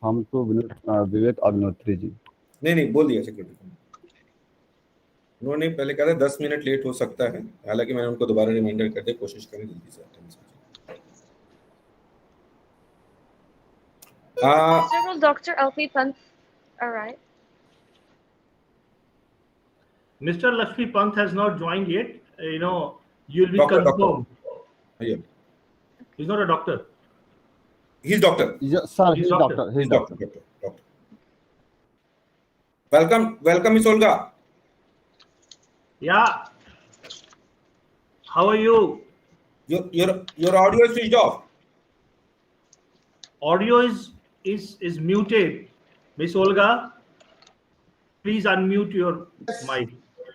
हम तो विवेक अग्निहोत्री जी। नहीं बोल दिया सेक्रेटरी। उन्होंने पहले कहा था 10 मिनट लेट हो सकता है, हालांकि मैंने उनको दोबारा रिमाइंडर कर दिया, कोशिश करें जल्दी से अटेंड से। Several Dr. LP Pant. All right. Mr. Lakshmi Pant has not joined yet. You'll be Doctor. confirmed. Yeah. He's not a doctor. He's doctor. Sir, he's doctor. He's doctor. Welcome, Miss Olga. Yeah. How are you? Your audio is switched off. Audio is muted. Miss Olga, please unmute your mic.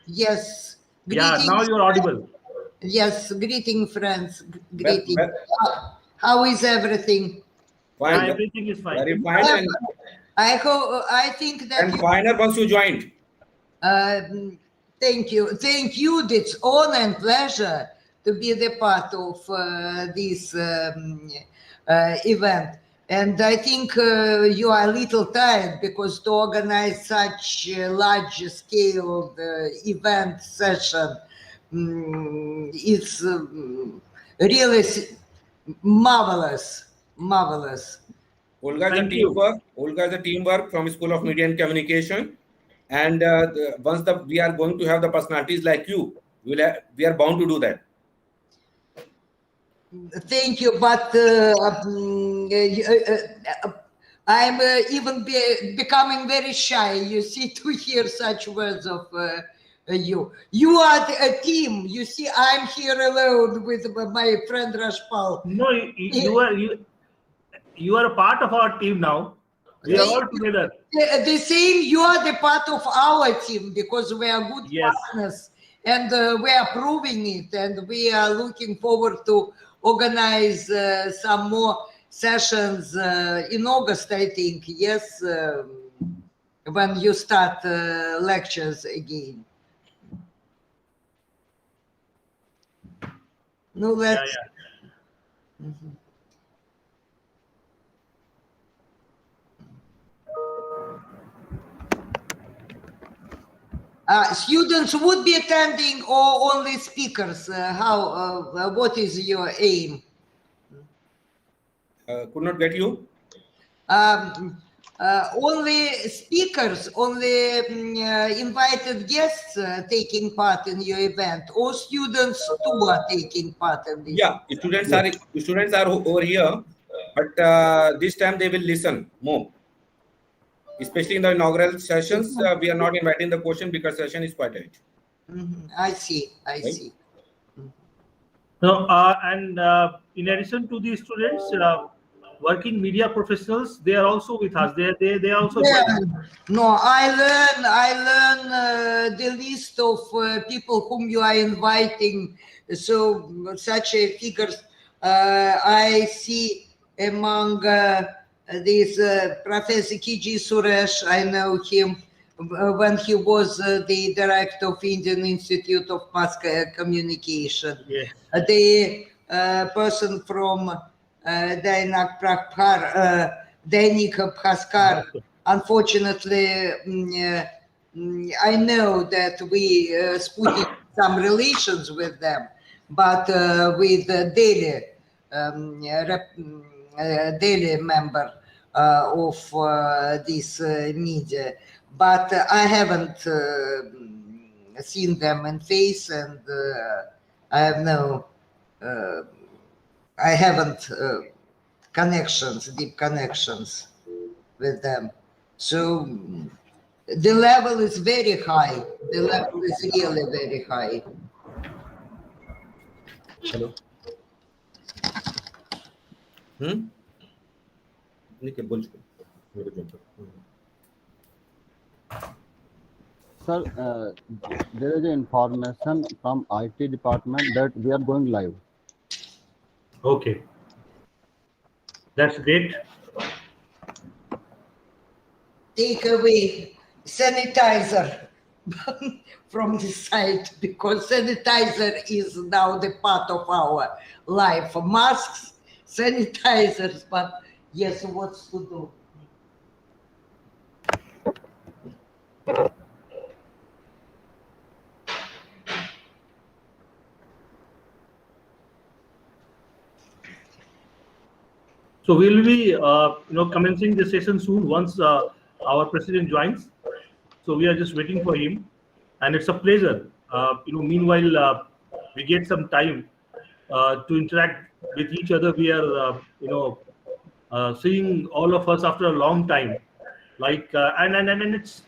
Yes. Yeah, now you're audible. Yes, greeting friends. Greeting. How is everything? Fine. Yeah, everything is fine. Very fine. I think that. And finer once you joined. Thank you. It's honor and pleasure to be the part of this event. And I think you are a little tired because to organize such a large-scale event session is really marvelous. Olga is a teamwork from School of Media and Communication. And once we are going to have the personalities like you, we are bound to do that. Thank you, but I'm even becoming very shy, you see, to hear such words of you. You are a team. You see, I'm here alone with my friend Rashpal. No, you are a part of our team now. We are all together. The same, you are the part of our team because we are good partners and we are proving it, and we are looking forward to organize some more sessions in August, I think. Yes, when you start lectures again. No, let's. Yeah. Mm-hmm. Students would be attending or only speakers? What is your aim? Could not get you. Only speakers, only invited guests taking part in your event, or students too are taking part in this? Yeah, students are over here, but this time they will listen more. Especially in the inaugural sessions, we are not inviting the question because session is quite late. I see. See. No, and in addition to the students, working media professionals, they are also with us. They are also. Yeah. No, I learn the list of people whom you are inviting. So such figures I see among this Professor Kiji Suresh. I know him when he was the director of Indian Institute of Mass Communication. Yes. The person from Dainik Bhaskar. Unfortunately, I know that we put some relations with them, but with Delhi member of this media. But I haven't seen them in face, and I have no. I haven't deep connections with them. So the level is very high. The level is really very high. Hello. Sir, there is information from IT department that we are going live. Okay. That's great. Take away sanitizer from the site, because sanitizer is now the part of our life. Masks, sanitizers, but yes, what's to do? So we'll be, commencing the session soon once our president joins. So we are just waiting for him, and it's a pleasure. Meanwhile, we get some time to interact with each other. We are, seeing all of us after a long time. And it's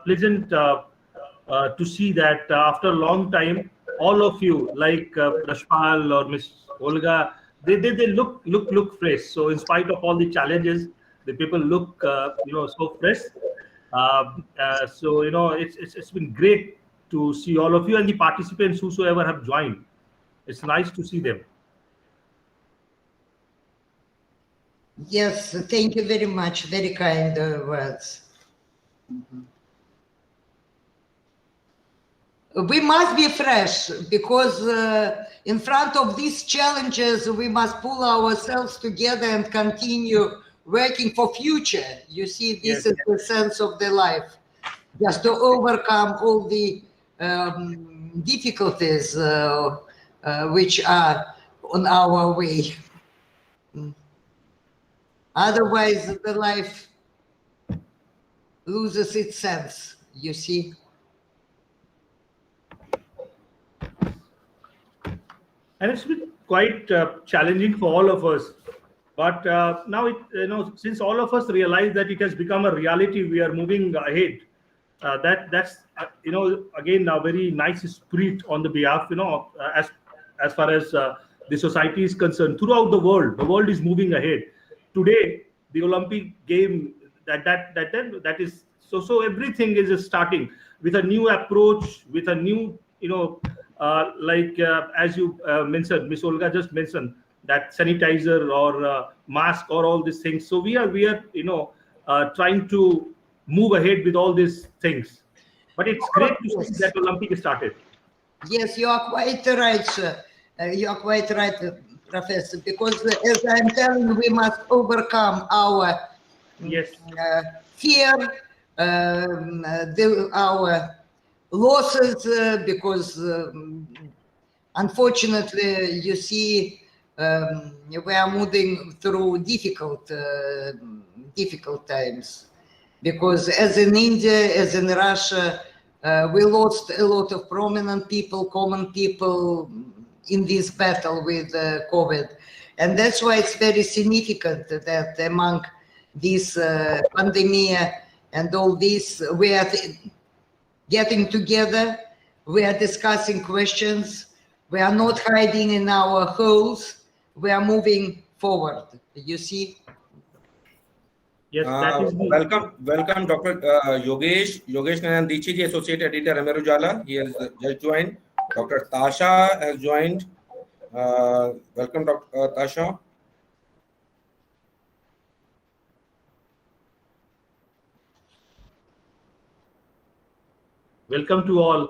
pleasant to see that after a long time, all of you like Rashpal or Miss Olga, they look fresh. So in spite of all the challenges, the people look so fresh. So it's been great to see all of you and the participants whosoever have joined. It's nice to see them. Yes, thank you very much. Very kind words. We must be fresh because in front of these challenges, we must pull ourselves together and continue working for future. You see, this is the sense of the life, just to overcome all the difficulties which are on our way. Otherwise, the life loses its sense, you see. And it's been quite challenging for all of us. But now, since all of us realize that it has become a reality, we are moving ahead. That's again a very nice spirit on the behalf, as far as the society is concerned. Throughout the world is moving ahead. Today, the Olympic game that is so everything is starting with a new approach, with a new as you mentioned, Miss Olga just mentioned that sanitizer or mask or all these things. So we are trying to move ahead with all these things. But it's great to see that Olympic started. Yes, you are quite right, sir. You are quite right, Professor, because as I'm telling you, we must overcome our fear, our losses, because unfortunately, you see, we are moving through difficult times. Because as in India, as in Russia, we lost a lot of prominent people, common people in this battle with COVID. And that's why it's very significant that among this pandemic and all this, we are getting together, we are discussing questions, we are not hiding in our holes, we are moving forward, you see? Yes, that is welcome, Dr. Yogesh Nayan Dichi, the Associate Editor, Amar Ujala. He has just joined. Dr. Tasha has joined. Welcome, Dr. Tasha. Welcome to all.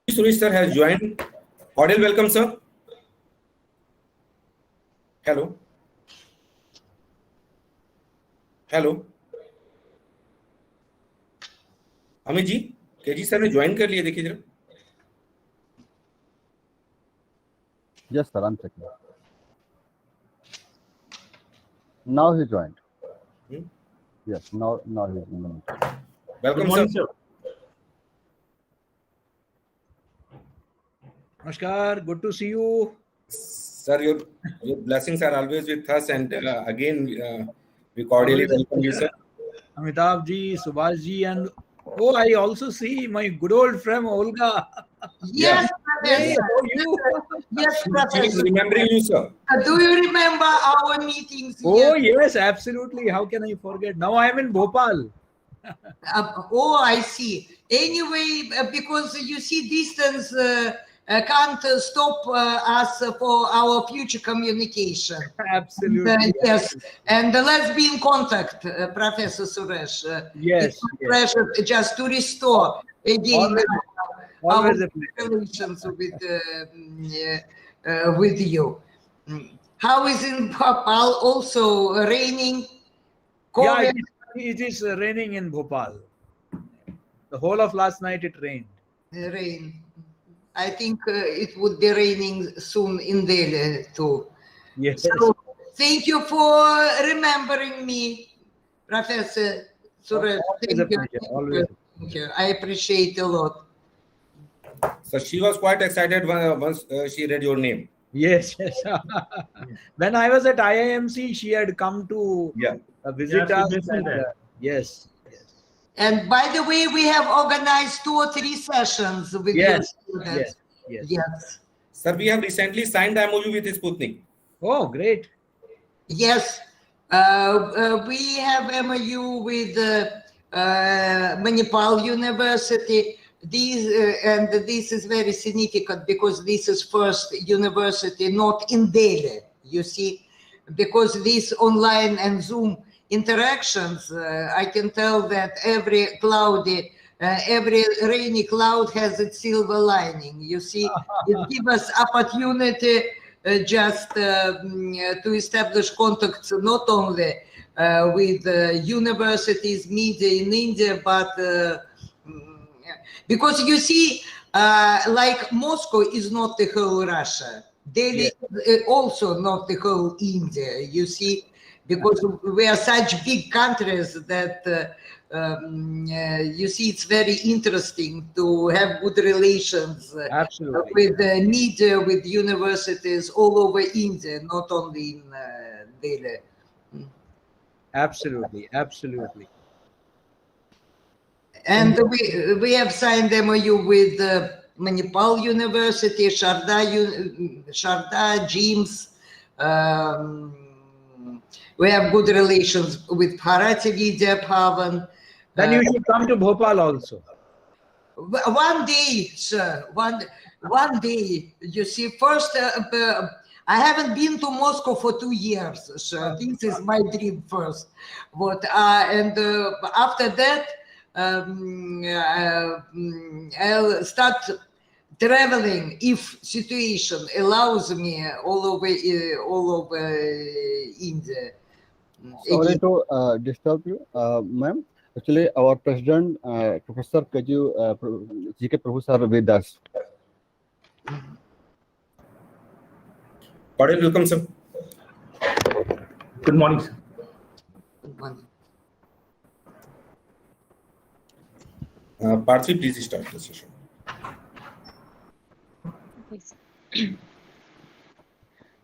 Suresh sir has joined. Cordial welcome, sir. Hello. Hello. Amit ji, KG sir ने join कर लिया, देखिए जरा. Yes, sir, I'm checking. Now he joined. Yes, now he's joined. Welcome, Good morning, sir. Namaskar, good to see you. Sir, your blessings are always with us, and again, we cordially welcome you, sir. Amitabh ji, Subhash ji, and oh, I also see my good old friend Olga. Yes, Hey, Professor. how are you? Yes, She is Professor. remembering you, sir. Do you remember our meetings? Oh, Yes. yes, absolutely. How can I forget? Now I am in Bhopal. Oh, I see. Anyway, because you see, distance can't stop us for our future communication. Absolutely. Yes, and let's be in contact, Professor Suresh. Yes, It's a yes. pleasure just to restore again Always our a pleasure. relations with you. How is in Bhopal? Also raining? Yeah, Cold? it is raining in Bhopal. The whole of last night it rained. Rain. I think it would be raining soon in Delhi too. Yes. So thank you for remembering me, Professor Suresh. Always a pleasure. Always. Thank you. I appreciate a lot. So she was quite excited once she read your name. Yes, yes. When I was at IIMC, she had come to visit Yeah, she us. mentioned And, that. yes, yes. And by the way, we have organized 2 or 3 sessions with your Yes, students. yes. Yes. Sir, we have recently signed the MOU with Sputnik. Oh, great. Yes. We have MOU with Manipal University. This is very significant because this is first university not in Delhi, you see, because these online and Zoom interactions, I can tell that every rainy cloud has its silver lining. You see, it gives us opportunity to establish contacts not only with universities, media in India, but because you see, like Moscow is not the whole Russia. Delhi is also not the whole India, you see, because we are such big countries that you see, it's very interesting to have good relations Absolutely. with the media, with universities all over India, not only in Delhi. Absolutely. Absolutely. And we have signed MOU with Manipal University, Sharda, James. We have good relations with Bharati Vidya Bhavan. Then you should come to Bhopal also. One day, sir, one day, you see, first, I haven't been to Moscow for 2 years, sir. This is my dream first. But, and after that, I'll start traveling if situation allows me all over India. Sorry to disturb you, ma'am. Actually, our president, Professor Kaju GK Prabhu sir, with us. Padel, welcome, sir. Good morning, sir. Parthy, please start the session. Please.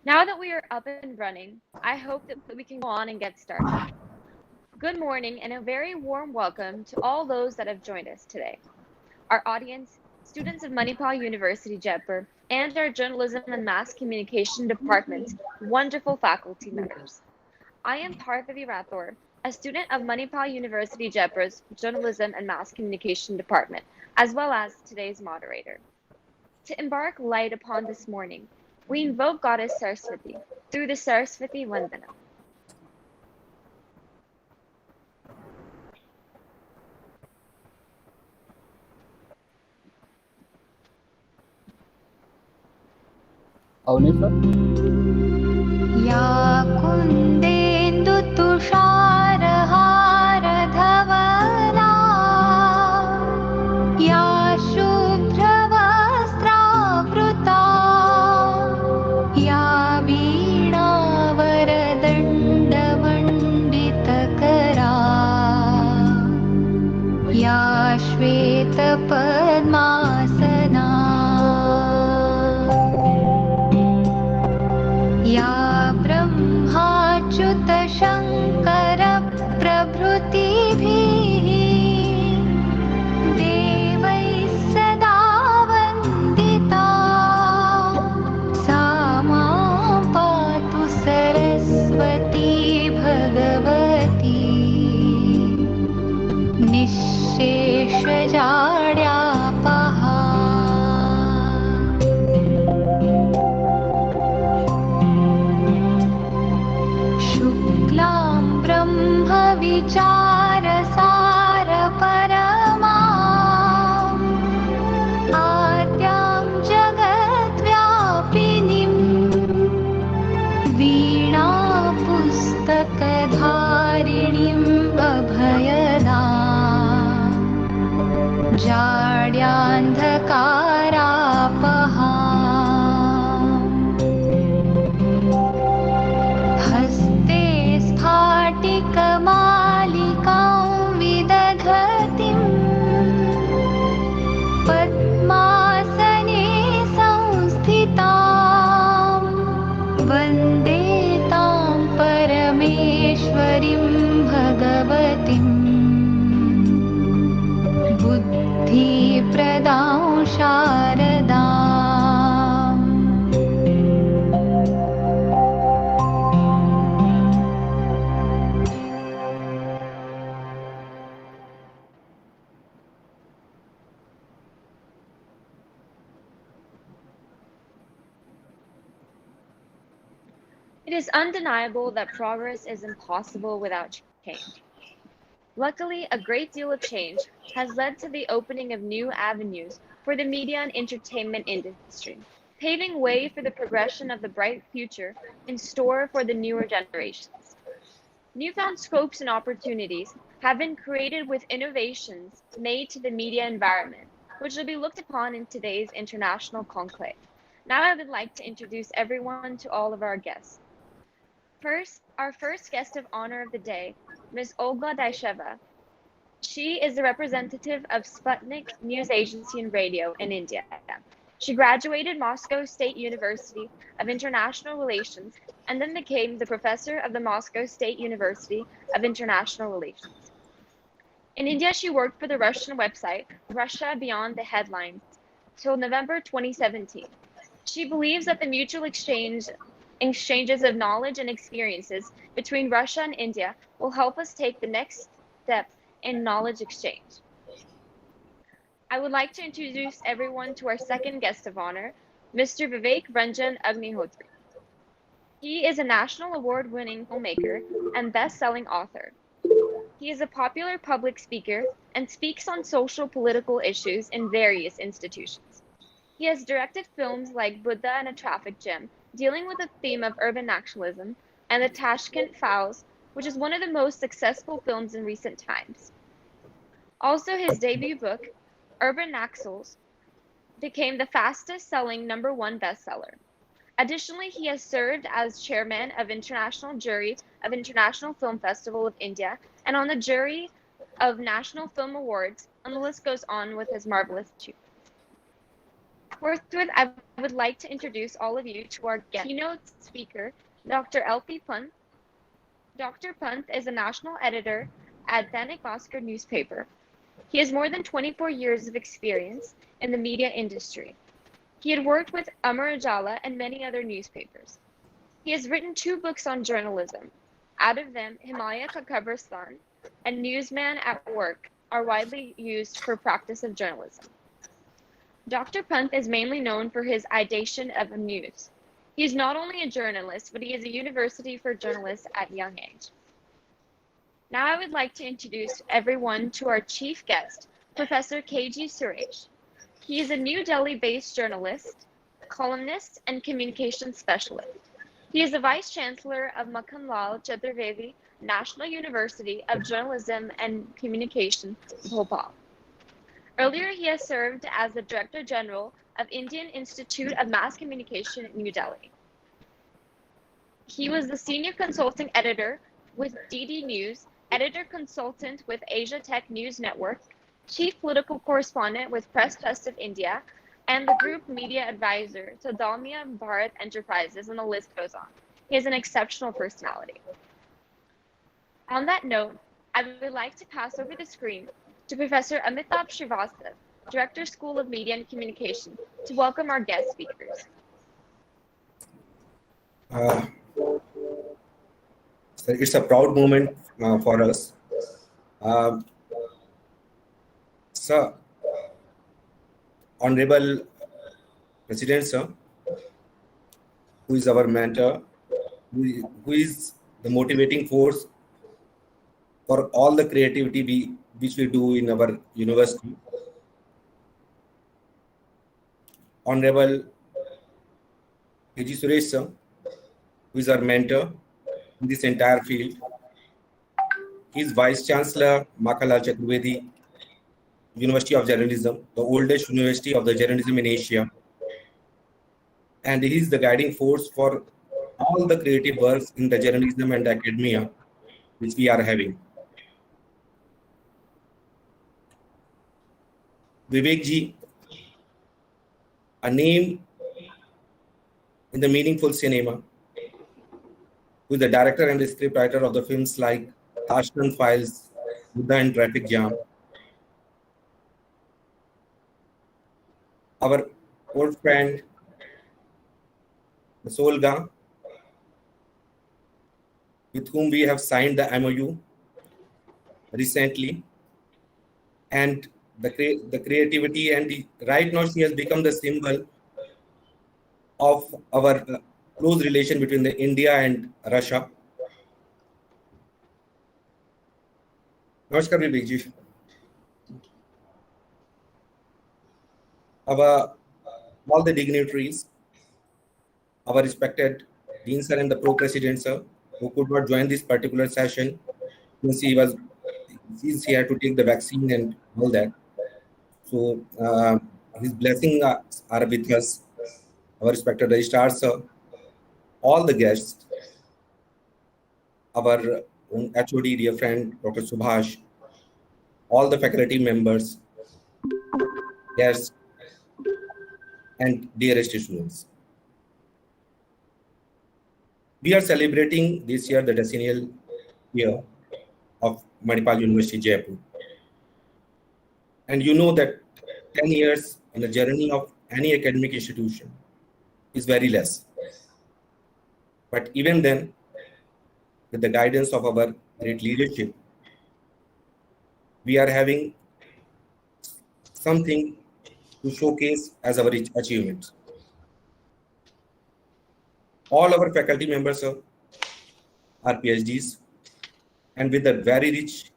Now that we are up and running, I hope that we can go on and get started. Good morning and a very warm welcome to all those that have joined us today. Our audience, students of Manipal University Jaipur, and our journalism and mass communication department's wonderful faculty members. I am Parthavi Rathore, a student of Manipal University Jaipur's journalism and mass communication department, as well as today's moderator. To embark light upon this morning, we invoke Goddess Saraswati through the Saraswati Vandana. Avani sir. या कुन्देन्दु तुषारहारधवला या शुभ्रवस्त्रावृता या वीणावरदण्डमण्डितकरा या श्वेतपद्मासना या ब्रह्माच्युतशङ्कर प्रभृतिभिः अज्ञानाञ्जनशून्यविद्यान्धकारापहा हस्ते स्फाटिकमालिकां विदधतीम् पद्मासने संस्थितां वन्दे तां परमेश्वरीं भगवतीं बुद्धिप्रदां शारदाम् It is undeniable that progress is impossible without change. Luckily, a great deal of change has led to the opening of new avenues for the media and entertainment industry, paving way for the progression of the bright future in store for the newer generations. Newfound scopes and opportunities have been created with innovations made to the media environment, which will be looked upon in today's international conclave. Now I would like to introduce everyone to all of our guests. First, our first guest of honor of the day, Ms. Olga Daisheva. She is the representative of Sputnik News Agency and Radio in India. She graduated Moscow State University of International Relations and then became the professor of the Moscow State University of International Relations. In India, she worked for the Russian website Russia Beyond the Headlines till November 2017. She believes that the mutual exchanges of knowledge and experiences between Russia and India will help us take the next step in knowledge exchange. I would like to introduce everyone to our second guest of honor, Mr. Vivek Ranjan Agnihotri. He is a national award-winning filmmaker and best-selling author. He is a popular public speaker and speaks on social political issues in various institutions. He has directed films like Buddha and a Traffic Jam, dealing with the theme of urban nationalism, and the Tashkent Files, which is one of the most successful films in recent times. Also, his debut book, Urban Naxals, became the fastest-selling #1 bestseller. Additionally, he has served as chairman of International Jury of International Film Festival of India and on the jury of National Film Awards, and the list goes on with his marvelous achievements. Forthwith, I would like to introduce all of you to our keynote speaker, Dr. L.P. Pant. Dr. Pant is a national editor at Dainik Bhaskar newspaper. He has more than 24 years of experience in the media industry. He had worked with Amar Ujala and many other newspapers. He has written 2 books on journalism. Out of them, Himalaya Ka Kabristan and Newsman at Work are widely used for practice of journalism. Dr. Pant is mainly known for his ideation of news. He is not only a journalist, but he is a university for journalists at young age. Now I would like to introduce everyone to our chief guest, Professor K.G. Suresh. He is a New Delhi-based journalist, columnist, and communications specialist. He is the Vice Chancellor of Makhanlal Chaturvedi National University of Journalism and Communication, Bhopal. Earlier, he has served as the Director General of Indian Institute of Mass Communication in New Delhi. He was the Senior Consulting Editor with DD News, Editor Consultant with Asia Tech News Network, Chief Political Correspondent with Press Trust of India, and the Group Media Advisor to Dalmia Bharat Enterprises, and the list goes on. He is an exceptional personality. On that note, I would like to pass over the screen to Professor Amitabh Srivastava, Director, School of Media and Communication, to welcome our guest speakers. So it's a proud moment for us. Sir, Honorable President, sir, who is our mentor, who is the motivating force for all the creativity which we do in our university. Honorable K.G. Suresh, sir, who is our mentor in this entire field. He is Vice Chancellor, Makhanlal Chaturvedi University of Journalism, the oldest university of the journalism in Asia. And he is the guiding force for all the creative works in the journalism and academia which we are having. Vivek ji, a name in the meaningful cinema, who is the director and the scriptwriter of the films like Tashkent Files, Buddha and Traffic Jam. Our old friend, Ms. Olga, with whom we have signed the MOU recently, and the creativity, and right now she has become the symbol of our close relation between the India and Russia. Namaskar, Vivek ji. All the dignitaries, our respected Dean sir and the Pro President sir, who could not join this particular session since he had to take the vaccine and all that. So his blessings are with us. Our respected registrar sir, all the guests, our own HOD, dear friend Dr. Subhash, all the faculty members, guests, and dearest students. We are celebrating this year the decennial year of Manipal University Jaipur. And you know that 10 years in the journey of any academic institution is very less. But even then, with the guidance of our great leadership, we are having something to showcase as our achievements. All our faculty members are PhDs, and with a very rich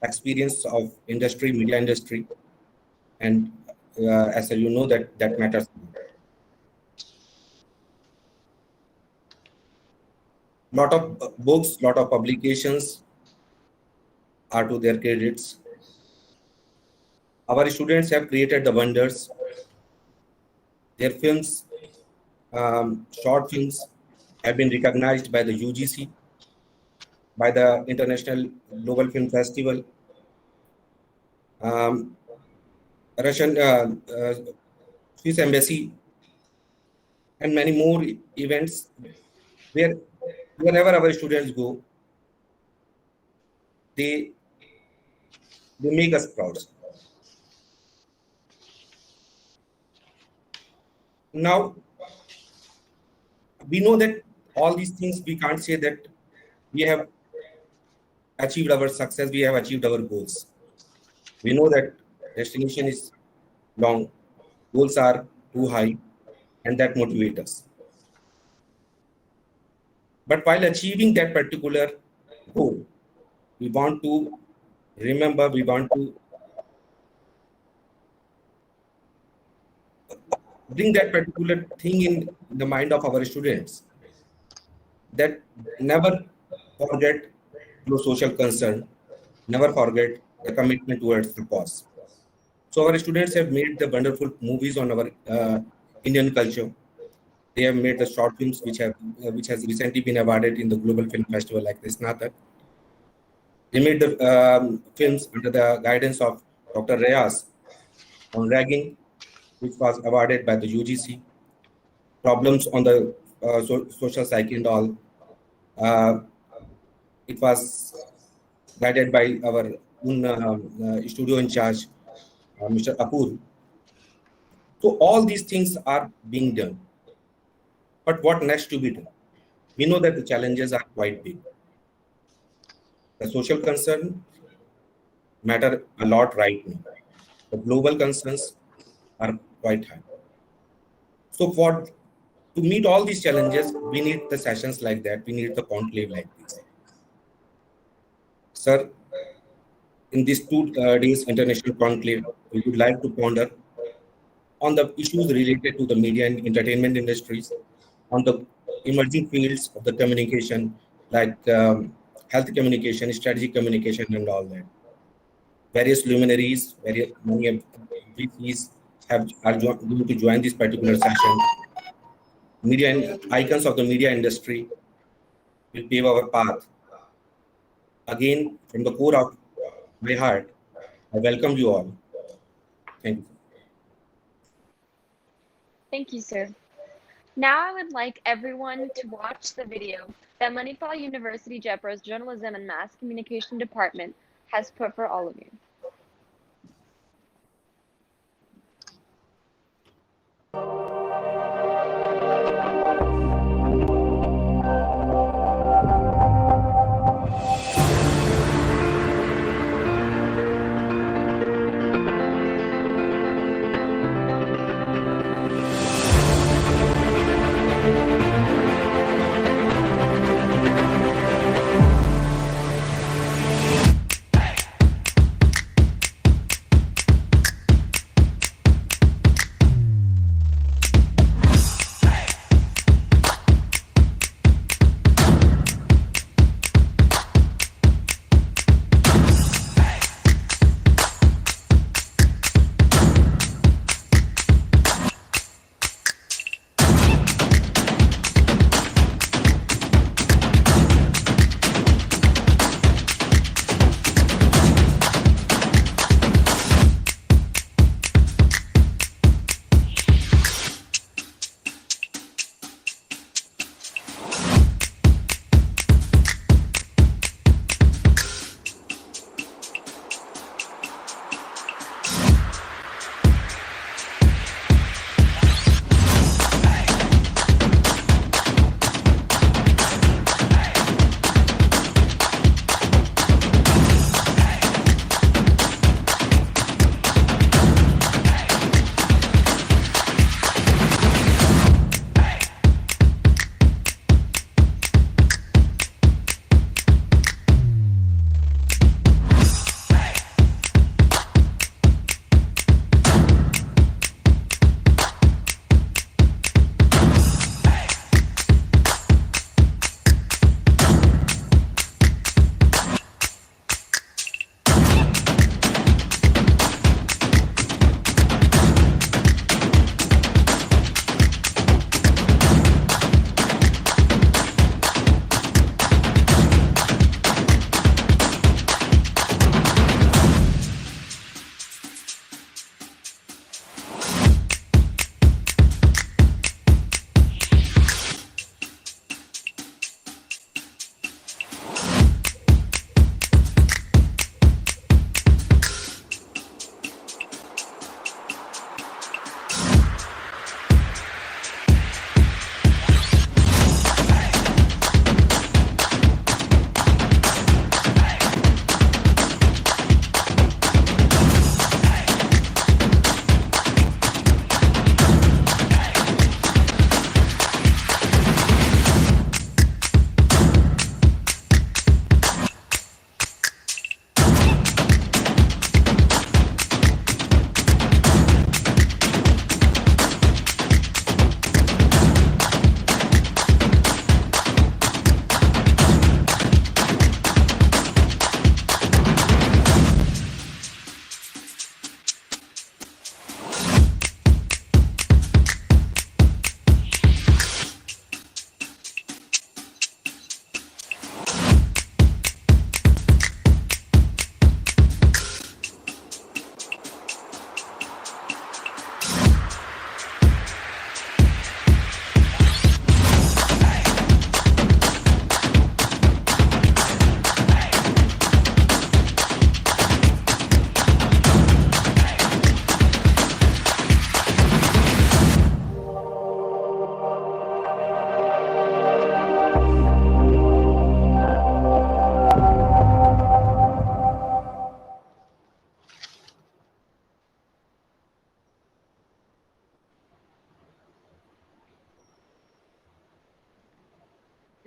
experience of industry, media industry, and as you know that matters. Lot of books, lot of publications are to their credits. Our students have created the wonders. Their films, short films, have been recognized by the UGC, by the International Global Film Festival, Russian Swiss Embassy, and many more events wherever our students go, they make us proud. Now, we know that all these things, we can't say that we have achieved our success, we have achieved our goals. We know that destination is long, goals are too high, and that motivates us. But while achieving that particular goal, we want to remember, we want to bring that particular thing in the mind of our students, that never forget your social concern, never forget the commitment towards the cause. So our students have made the wonderful movies on our Indian culture. They have made the short films which has recently been awarded in the Global Film Festival like this Natak. They made the films under the guidance of Dr. Reyes on ragging, which was awarded by the UGC. Problems on the social psyche and all. It was guided by our own studio in charge, Mr. Apur. So all these things are being done. But what next to be done? We know that the challenges are quite big. The social concern matter a lot right now. The global concerns are quite high. So to meet all these challenges, we need the sessions like that. We need the conclave like this. Sir, in these 2 days international conclave, we would like to ponder on the issues related to the media and entertainment industries, on the emerging fields of the communication, like health communication, strategic communication, and all that. various luminaries, many VCs going to join this particular session. Media and icons of the media industry will pave our path. Again, from the core of my heart, I welcome you all. Thank you. Thank you, sir. Now I would like everyone to watch the video that Manipal University Jaipur's Journalism and Mass Communication Department has put for all of you.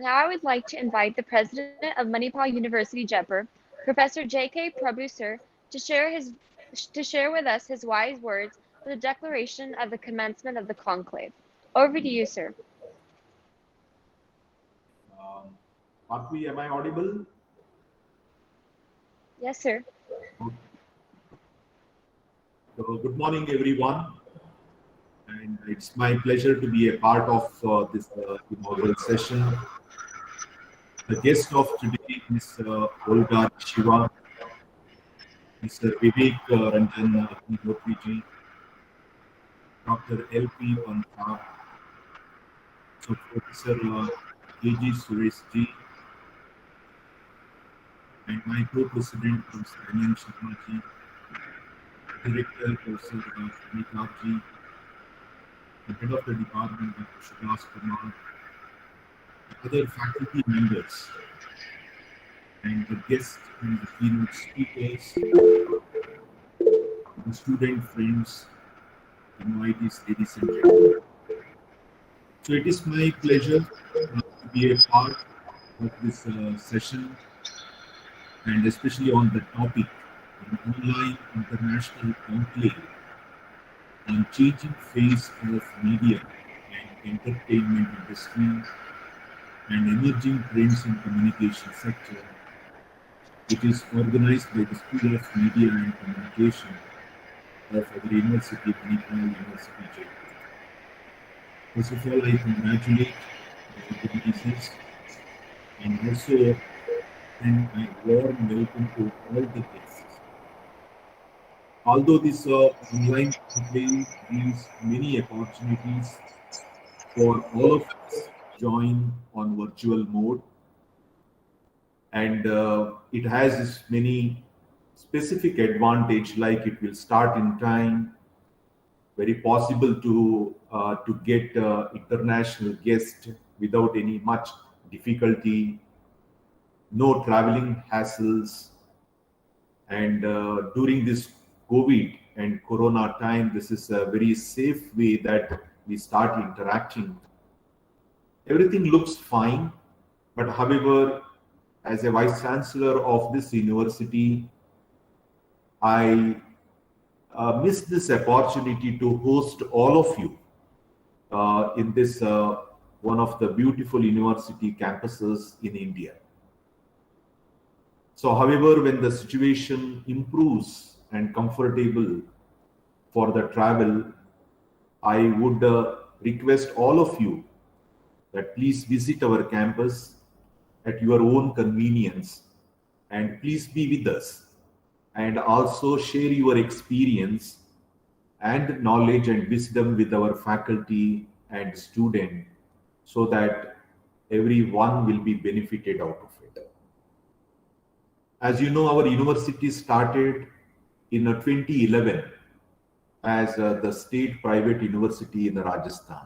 Now I would like to invite the president of Manipal University Jaipur, Professor J.K. Prabhu sir, to share with us his wise words for the declaration of the commencement of the conclave. Over to you, sir. Patwi, am I audible? Yes, sir. So, good morning, everyone. And it's my pleasure to be a part of this inaugural session. The guest of today is Olga Shiva, Mr. Vivek Ranjan Agnihotri, Dr. L.P. Pantha, so Professor K.G. Suresh Ji, and my co-president, Professor Anyan Sharma Ji, Director, Professor Amitabh Ji, the head of the department, Dr. Subhas Kumar, other faculty members, and the guests and the keynote speakers, the student friends, invitees, ladies and gentlemen. So it is my pleasure to be a part of this session, and especially on the topic, an online international conclave on changing face of media and entertainment industry and emerging trends in communication sector, which is organized by the School of Media and Communication of our university, Manipal University Jaipur. First of all, I congratulate the organizers and also send my warm welcome to all the guests. Although this online conclave gives many opportunities for all of us to join on virtual mode, and it has this many specific advantage, like it will start in time, very possible to get international guests without any much difficulty, no traveling hassles, and during this COVID and Corona time, this is a very safe way that we start interacting. Everything looks fine, but however, as a Vice Chancellor of this university, I missed this opportunity to host all of you in this one of the beautiful university campuses in India. So, however, when the situation improves and comfortable for the travel, I would request all of you that please visit our campus at your own convenience, and please be with us and also share your experience and knowledge and wisdom with our faculty and student, so that everyone will be benefited out of it. As you know, our university started in 2011 as the state private university in Rajasthan.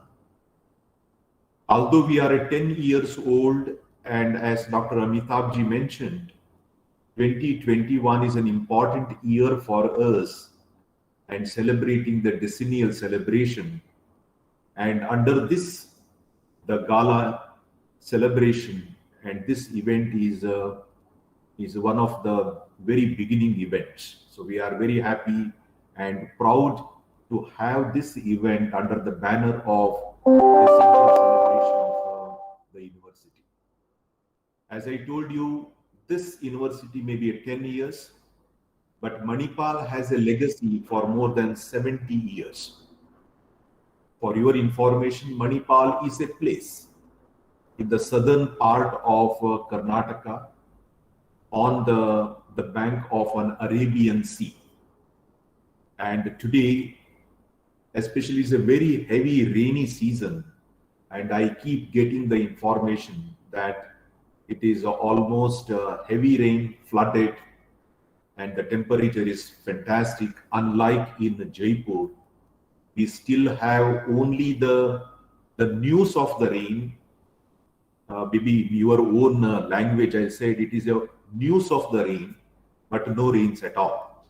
Although we are 10 years old, and as Dr. Amitabh Ji mentioned, 2021 is an important year for us and celebrating the decennial celebration. And under this, the gala celebration and this event is one of the very beginning events. So we are very happy and proud to have this event under the banner of decennial celebration of the university. As I told you, this university may be 10 years, but Manipal has a legacy for more than 70 years. For your information, Manipal is a place in the southern part of Karnataka on the bank of an Arabian Sea. And today, especially, it's a very heavy rainy season, and I keep getting the information that it is almost heavy rain, flooded, and the temperature is fantastic. Unlike in Jaipur, we still have only the news of the rain. Maybe in your own language, I said it is a news of the rain, but no rains at all.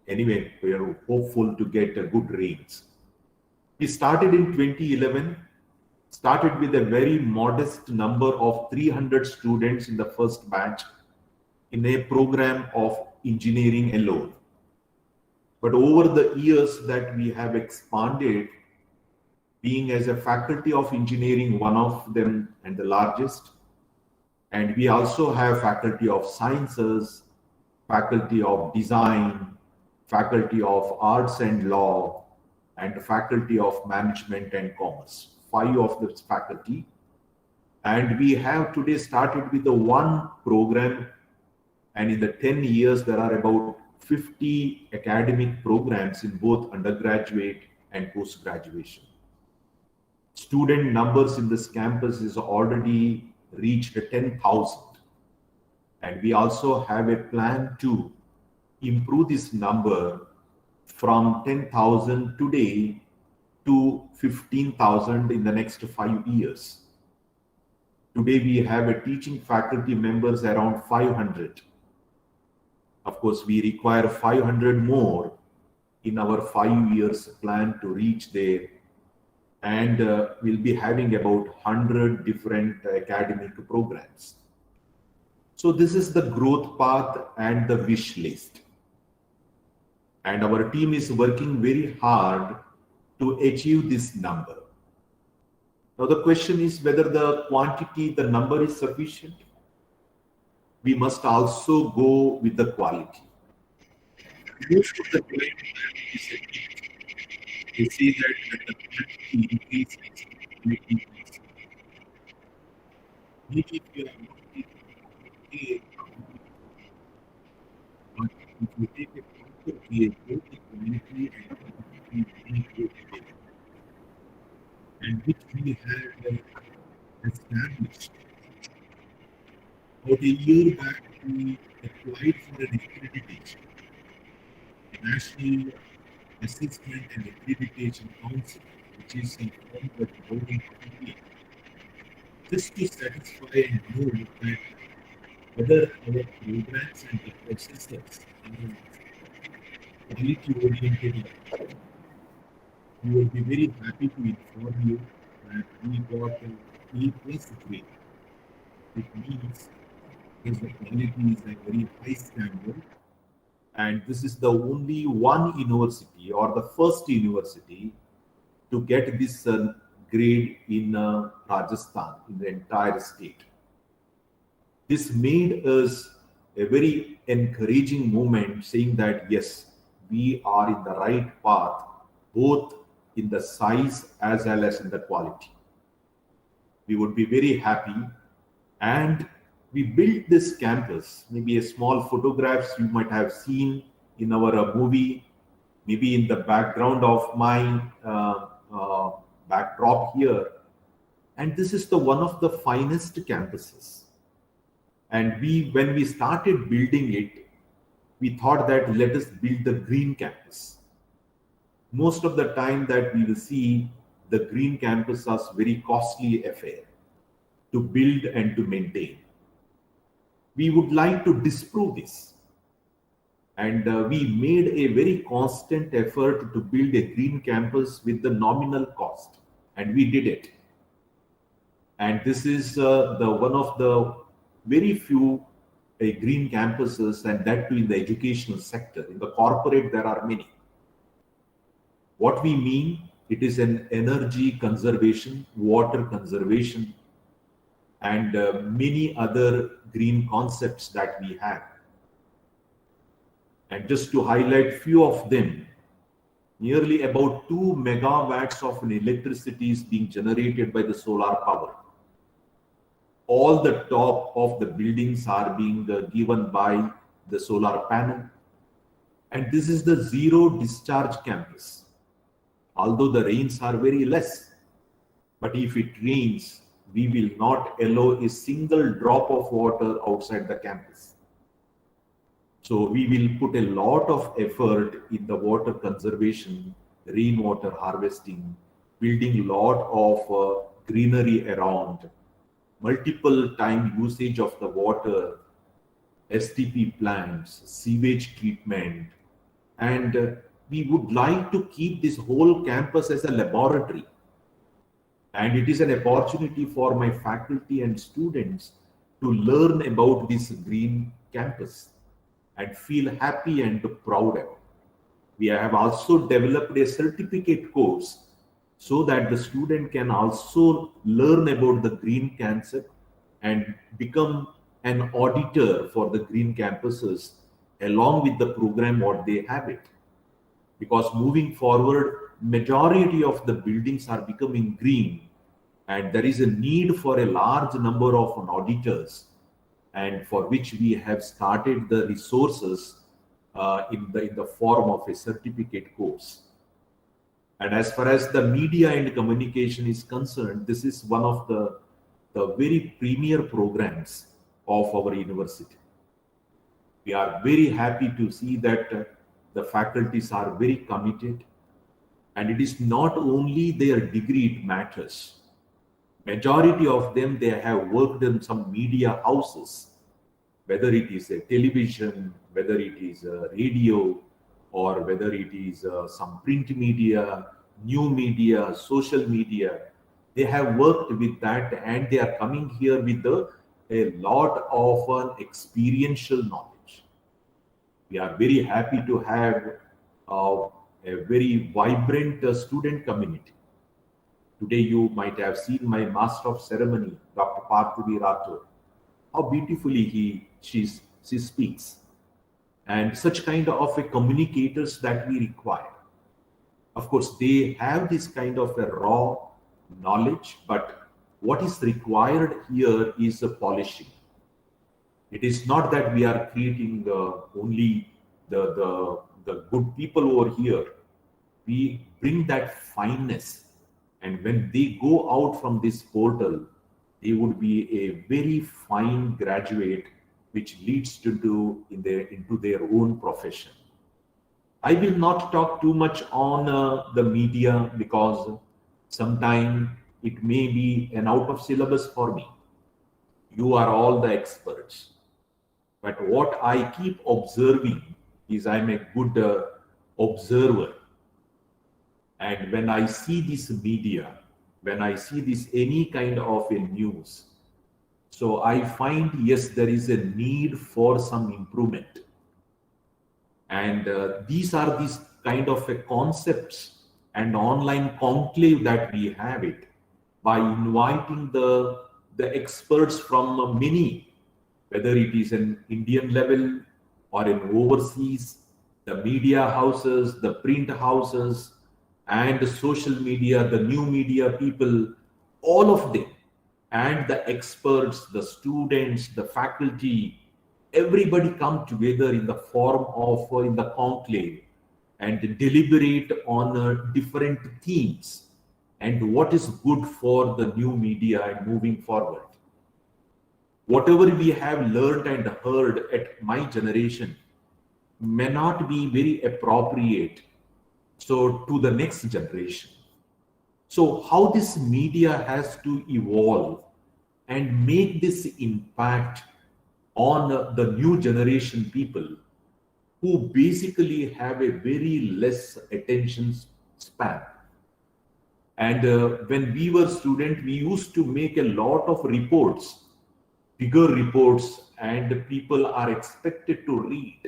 Anyway, we are hopeful to get good rains. We started in 2011, started with a very modest number of 300 students in the first batch in a program of engineering alone. But over the years that we have expanded, being as a faculty of engineering, one of them and the largest, and we also have faculty of sciences, faculty of design, Faculty of Arts and Law, and Faculty of Management and Commerce. 5 of this faculty. And we have today started with the one program, and in the 10 years there are about 50 academic programs in both undergraduate and post-graduation. Student numbers in this campus is already reached 10,000. And we also have a plan to improve this number from 10,000 today to 15,000 in the next 5 years. Today we have a teaching faculty members around 500. Of course, we require 500 more in our 5 years plan to reach there. And we'll be having about 100 different academic programs. So this is the growth path and the wish list. And our team is working very hard to achieve this number. Now the question is whether the quantity, the number is sufficient. We must also go with the quality. Most of the time, we see that the quantity increases, maybe if you are not okay, but if you take a proper care, both the quality and quantity will go together. And which we have established. About a year back, we applied for an accreditation, the National Assessment and Accreditation Council, which is informed by the Government of India, just to satisfy and know that whether our programs and the processes are quality-oriented. We will be very happy to inform you that we got an A+ grade. It means because the quality is a very high standard, and this is the only one university or the first university to get this grade in Rajasthan, in the entire state. This made us a very encouraging moment, saying that yes, we are in the right path, both in the size as well as in the quality. We would be very happy. And we built this campus, maybe a small photographs you might have seen in our movie, maybe in the background of my backdrop here. And this is the one of the finest campuses. And when we started building it, we thought that let us build the green campus. Most of the time that we will see the green campus as very costly affair to build and to maintain. We would like to disprove this. And we made a very constant effort to build a green campus with the nominal cost. And we did it. And this is one of the very few green campuses, and that too in the educational sector. In the corporate, there are many. What we mean, it is an energy conservation, water conservation, and many other green concepts that we have. And just to highlight few of them, nearly about 2 megawatts of electricity is being generated by the solar power. All the top of the buildings are being given by the solar panel. And this is the zero discharge campus. Although the rains are very less, but if it rains, we will not allow a single drop of water outside the campus. So we will put a lot of effort in the water conservation, rainwater harvesting, building a lot of greenery around, multiple time usage of the water, STP plants, sewage treatment, and we would like to keep this whole campus as a laboratory. And it is an opportunity for my faculty and students to learn about this green campus and feel happy and proud of it. We have also developed a certificate course so that the student can also learn about the green concept and become an auditor for the green campuses along with the program what they have it. because moving forward, majority of the buildings are becoming green, and there is a need for a large number of auditors, and for which we have started the resources in the form of a certificate course. And as far as the media and communication is concerned, this is one of the very premier programs of our university. We are very happy to see that the faculties are very committed, and it is not only their degree it matters. Majority of them, they have worked in some media houses, whether it is a television, whether it is a radio, or whether it is some print media, new media, social media. They have worked with that, and they are coming here with a lot of experiential knowledge. We are very happy to have a very vibrant student community. Today you might have seen my Master of Ceremony, Dr. Parthivi Rathore, how beautifully she speaks, and such kind of a communicators that we require. Of course, they have this kind of a raw knowledge, but what is required here is a polishing. It is not that we are creating only the good people over here. We bring that fineness, and when they go out from this portal, they would be a very fine graduate, which leads into their own profession. I will not talk too much on the media, because sometimes it may be an out of syllabus for me. You are all the experts. But what I keep observing is I'm a good observer. And when I see this media, when I see this any kind of a news, so I find, yes, there is a need for some improvement. And these are these kind of a concepts and online conclave that we have it, by inviting the experts from many, whether it is an Indian level or in overseas, the media houses, the print houses, and the social media, the new media people, all of them, and the experts, the students, the faculty, everybody come together in the form of in the conclave and deliberate on different themes and what is good for the new media and moving forward. Whatever we have learned and heard at my generation may not be very appropriate to the next generation. So how this media has to evolve and make this impact on the new generation people who basically have a very less attention span. And when we were students, we used to make a lot of reports, bigger reports, and people are expected to read.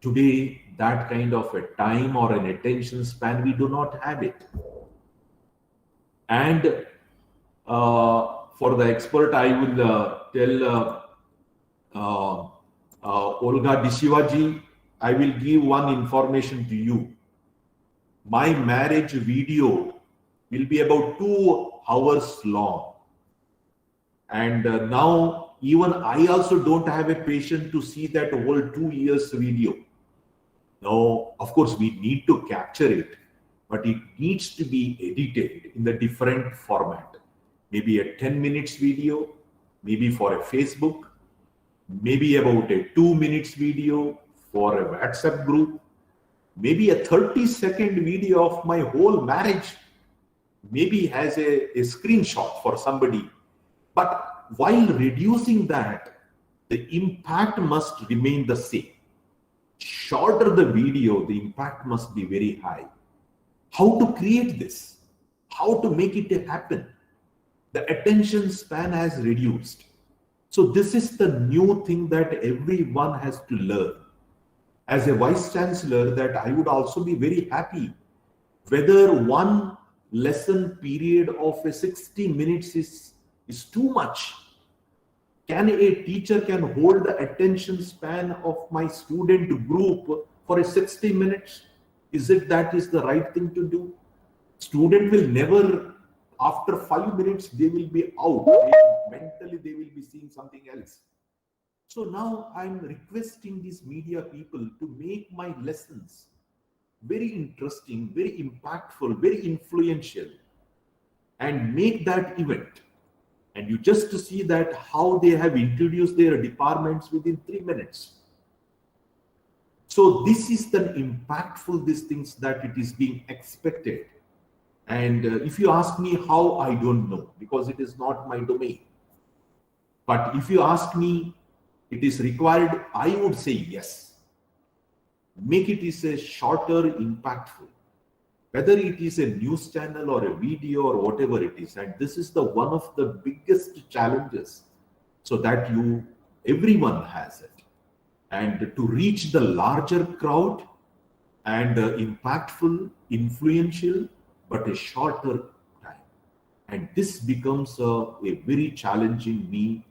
Today, that kind of a time or an attention span, we do not have it. And for the expert, I will tell Olga Dishivaji, I will give one information to you. My marriage video will be about 2 hours long. And now even I also don't have a patience to see that whole 2 years video. No, of course we need to capture it, but it needs to be edited in the different format. Maybe a 10 minutes video, maybe for a Facebook, maybe about a 2 minutes video for a WhatsApp group, maybe a 30-second video of my whole marriage, maybe has a screenshot for somebody. But while reducing that, the impact must remain the same. Shorter the video, the impact must be very high. How to create this? How to make it happen? The attention span has reduced. So this is the new thing that everyone has to learn. As a Vice Chancellor, that I would also be very happy whether one lesson period of a 60 minutes is too much. Can a teacher can hold the attention span of my student group for a 60 minutes? Is it that is the right thing to do? Student will never, after 5 minutes, they will be out. Mentally, they will be seeing something else. So now I'm requesting these media people to make my lessons very interesting, very impactful, very influential, and make that event. And you just to see that how they have introduced their departments within 3 minutes. So this is the impactful, these things that it is being expected. And if you ask me how, I don't know, because it is not my domain. But if you ask me, it is required, I would say yes. Make it is a shorter, impactful. Whether it is a news channel or a video or whatever it is. And this is the one of the biggest challenges, so that everyone has it. And to reach the larger crowd and impactful, influential, but a shorter time. And this becomes a very challenging me.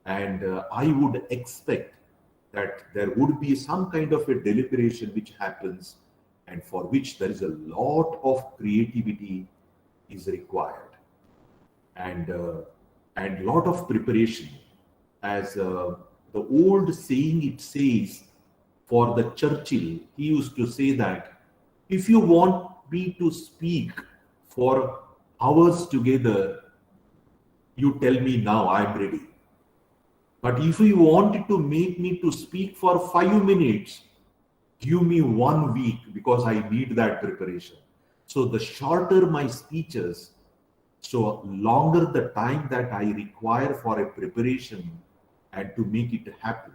And I would expect that there would be some kind of a deliberation which happens, and for which there is a lot of creativity is required, and lot of preparation. As the old saying it says, for the Churchill, he used to say that if you want me to speak for hours together, you tell me now, I'm ready. But if you wanted to make me to speak for 5 minutes, give me 1 week, because I need that preparation. So the shorter my speeches, so longer the time that I require for a preparation and to make it happen.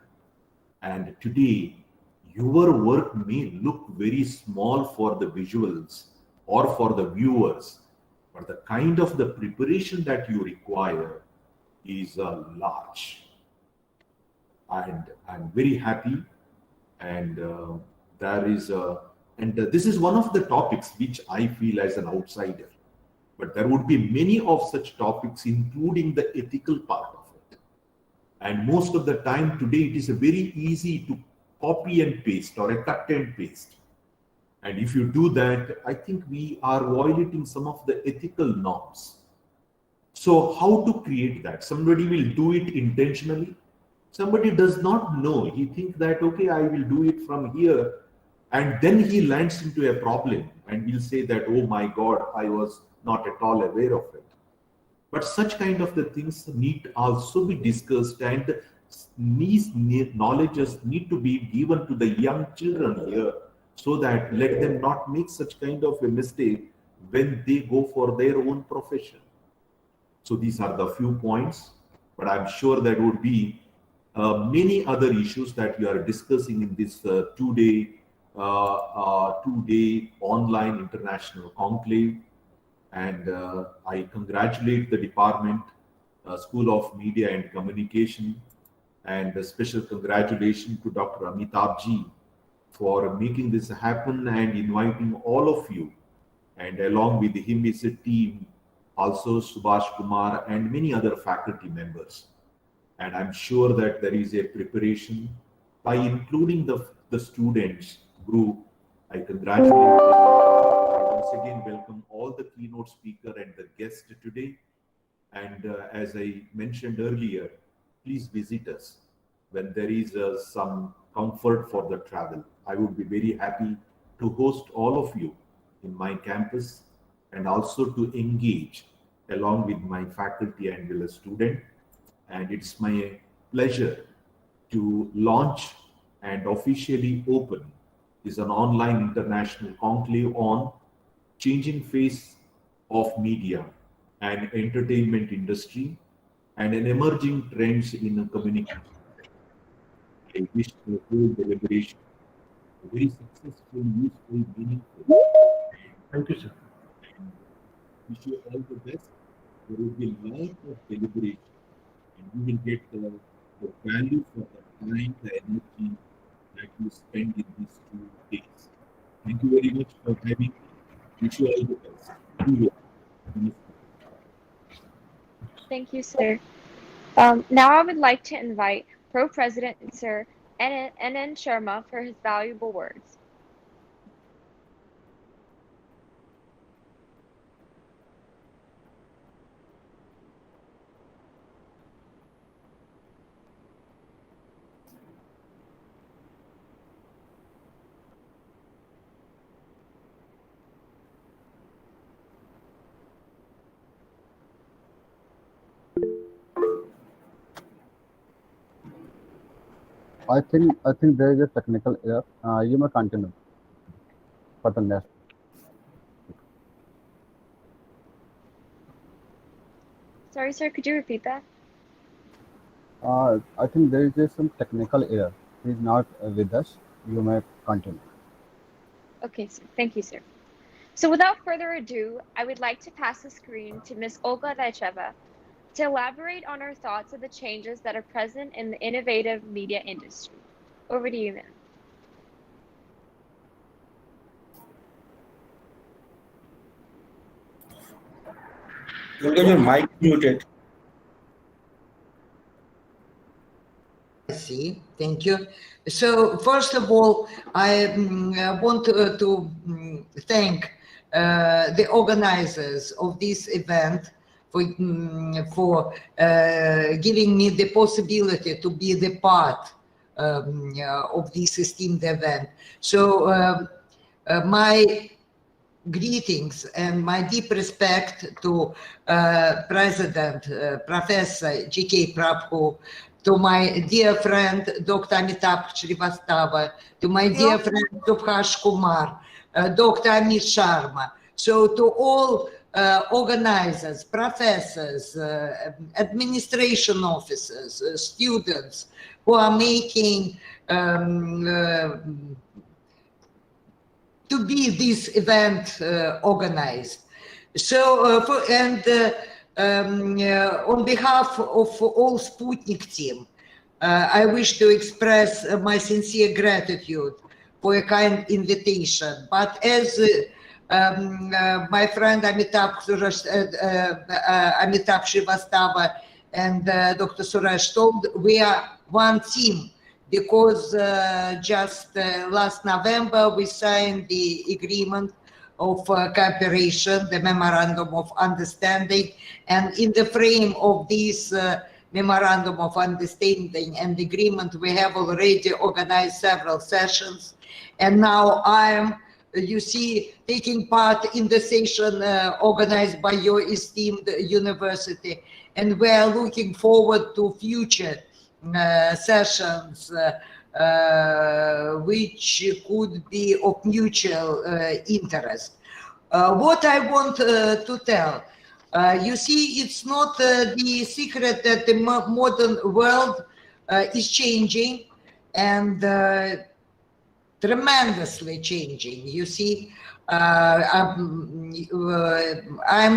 And today, your work may look very small for the visuals or for the viewers, but the kind of the preparation that you require is large. And I'm very happy, and this is one of the topics which I feel as an outsider, but there would be many of such topics, including the ethical part of it. And most of the time today, it is very easy to copy and paste or a cut and paste. And if you do that, I think we are violating some of the ethical norms. So how to create that? Somebody will do it intentionally. Somebody does not know. He thinks that, okay, I will do it from here. And then he lands into a problem and will say that, oh my God, I was not at all aware of it. But such kind of the things need also be discussed, and these knowledges need to be given to the young children here, so that let them not make such kind of a mistake when they go for their own profession. So these are the few points, but I'm sure there would be many other issues that we are discussing in this two-day online international conclave. And I congratulate the department, School of Media and Communication, and a special congratulations to Dr. Amitabh ji for making this happen and inviting all of you. And along with him is a team, also Subhash Kumar and many other faculty members. And I'm sure that there is a preparation by including the students group. I congratulate them. I once again welcome all the keynote speaker and the guest today. And as I mentioned earlier, please visit us when there is some comfort for the travel. I would be very happy to host all of you in my campus, and also to engage along with my faculty and with a student. And it's my pleasure to launch and officially open is an online international conclave on changing face of media and entertainment industry and an emerging trends in communication. I wish the whole deliberation a very successful, useful, meaningful. Thank you, sir. And wish you all the best. There will be a lot of deliberation, and you will get the value for the time, the energy that you spend in these 2 days. Thank you very much for having me. Wish you all the best. Thank you, sir. Now I would like to invite Pro President Sir N.N. Sharma for his valuable words. I think there is a technical error. You may continue for the next. Sorry, sir, could you repeat that? I think there is just some technical error. He is not with us. You may continue. Okay, sir. Thank you, sir. So without further ado, I would like to pass the screen to Ms. Olga Daicheva to elaborate on her thoughts of the changes that are present in the innovative media industry. Over to you, ma'am. Olga, your mic muted. I see. Thank you. So first of all, I want to thank the organizers of this event for giving me the possibility to be the part of this esteemed event. So my greetings and my deep respect to President Professor G.K. Prabhu, to my dear friend Dr. Amitabh Srivastava, to my dear friend Subhash Kumar, Dr. Amit Sharma. So to all organizers, professors, administration officers, students who are making to be this event organized. So on behalf of all Sputnik team, I wish to express my sincere gratitude for a kind invitation. But as my friend Amitabh Srivastava and Dr. Suresh told, we are one team, because just last November we signed the agreement of cooperation, the Memorandum of Understanding, and in the frame of this Memorandum of Understanding and Agreement, we have already organized several sessions, and now I am, you see, taking part in the session organized by your esteemed university, and we are looking forward to future sessions which could be of mutual interest. What I want to tell, you see, it's not the secret that the modern world is changing, and tremendously changing. You see, I'm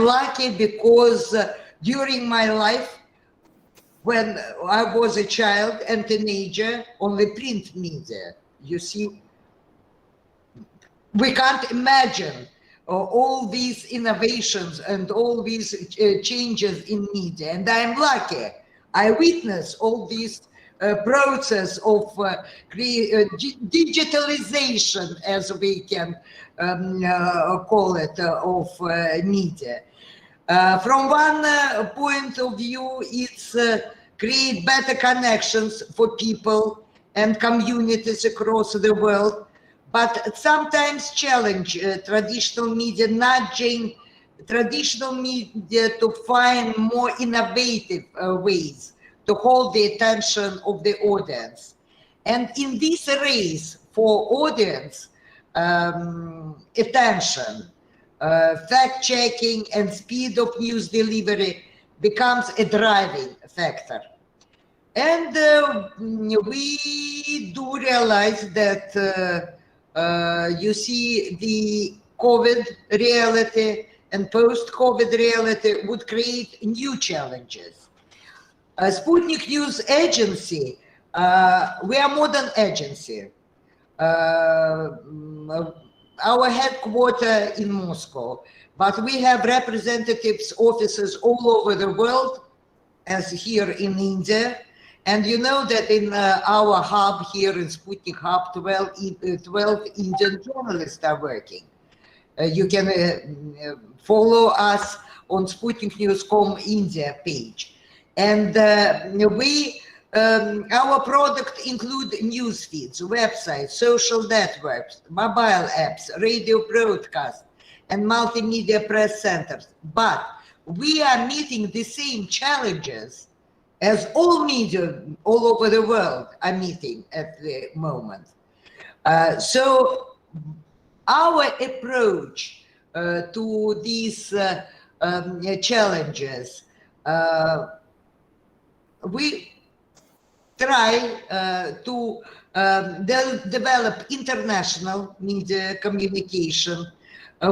lucky because during my life, when I was a child and teenager, only print media, you see, we can't imagine all these innovations and all these changes in media. And I'm lucky. I witnessed all these process of digitalization, as we can call it, of media. From one point of view, it's create better connections for people and communities across the world, but sometimes challenge traditional media, nudging traditional media to find more innovative ways to hold the attention of the audience. And in this race for audience attention, fact-checking and speed of news delivery becomes a driving factor. And we do realize that, you see, the COVID reality and post-COVID reality would create new challenges. Sputnik News Agency, we are modern agency. Our headquarters in Moscow, but we have representatives, offices all over the world, as here in India. And you know that in our hub here in Sputnik Hub, 12 Indian journalists are working. You can follow us on Sputnik News.com India page. And our product include news feeds, websites, social networks, mobile apps, radio broadcast, and multimedia press centers. But we are meeting the same challenges as all media all over the world are meeting at the moment. So our approach to these challenges, we try to develop international media communication.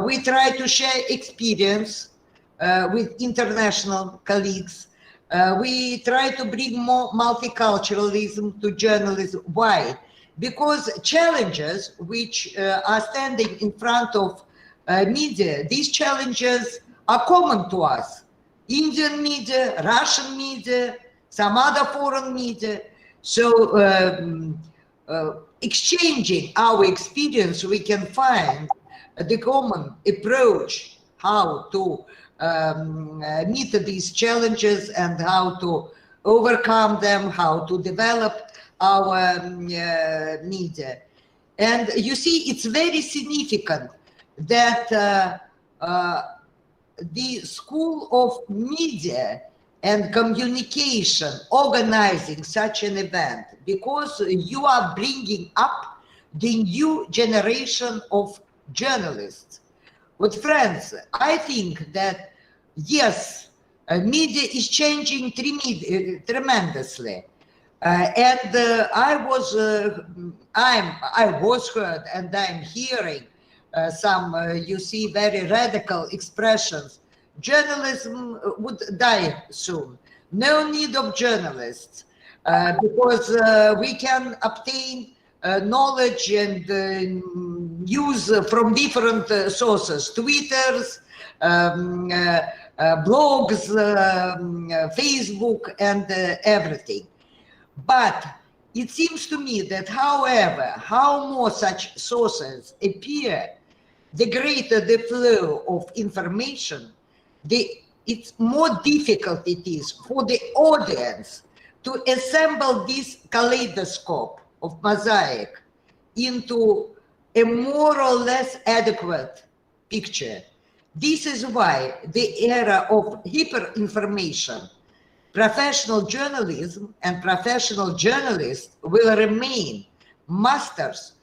We try to share experience with international colleagues. We try to bring more multiculturalism to journalism. Why? Because challenges which are standing in front of media, these challenges are common to us. Indian media, Russian media, some other foreign media. So exchanging our experience, we can find the common approach how to meet these challenges and how to overcome them, how to develop our media. And you see, it's very significant that the School of Media and Communication organizing such an event, because you are bringing up the new generation of journalists. But friends, I think that yes, media is changing tremendously. And I was heard, and I'm hearing some, you see, very radical expressions. Journalism would die soon. No need of journalists, because we can obtain knowledge and news from different sources, Twitters, blogs, Facebook, and everything. But it seems to me that, however, how more such sources appear, the greater the flow of information, it's more difficult it is for the audience to assemble this kaleidoscope of mosaic into a more or less adequate picture. This is why the era of hyper-information, professional journalism and professional journalists will remain masters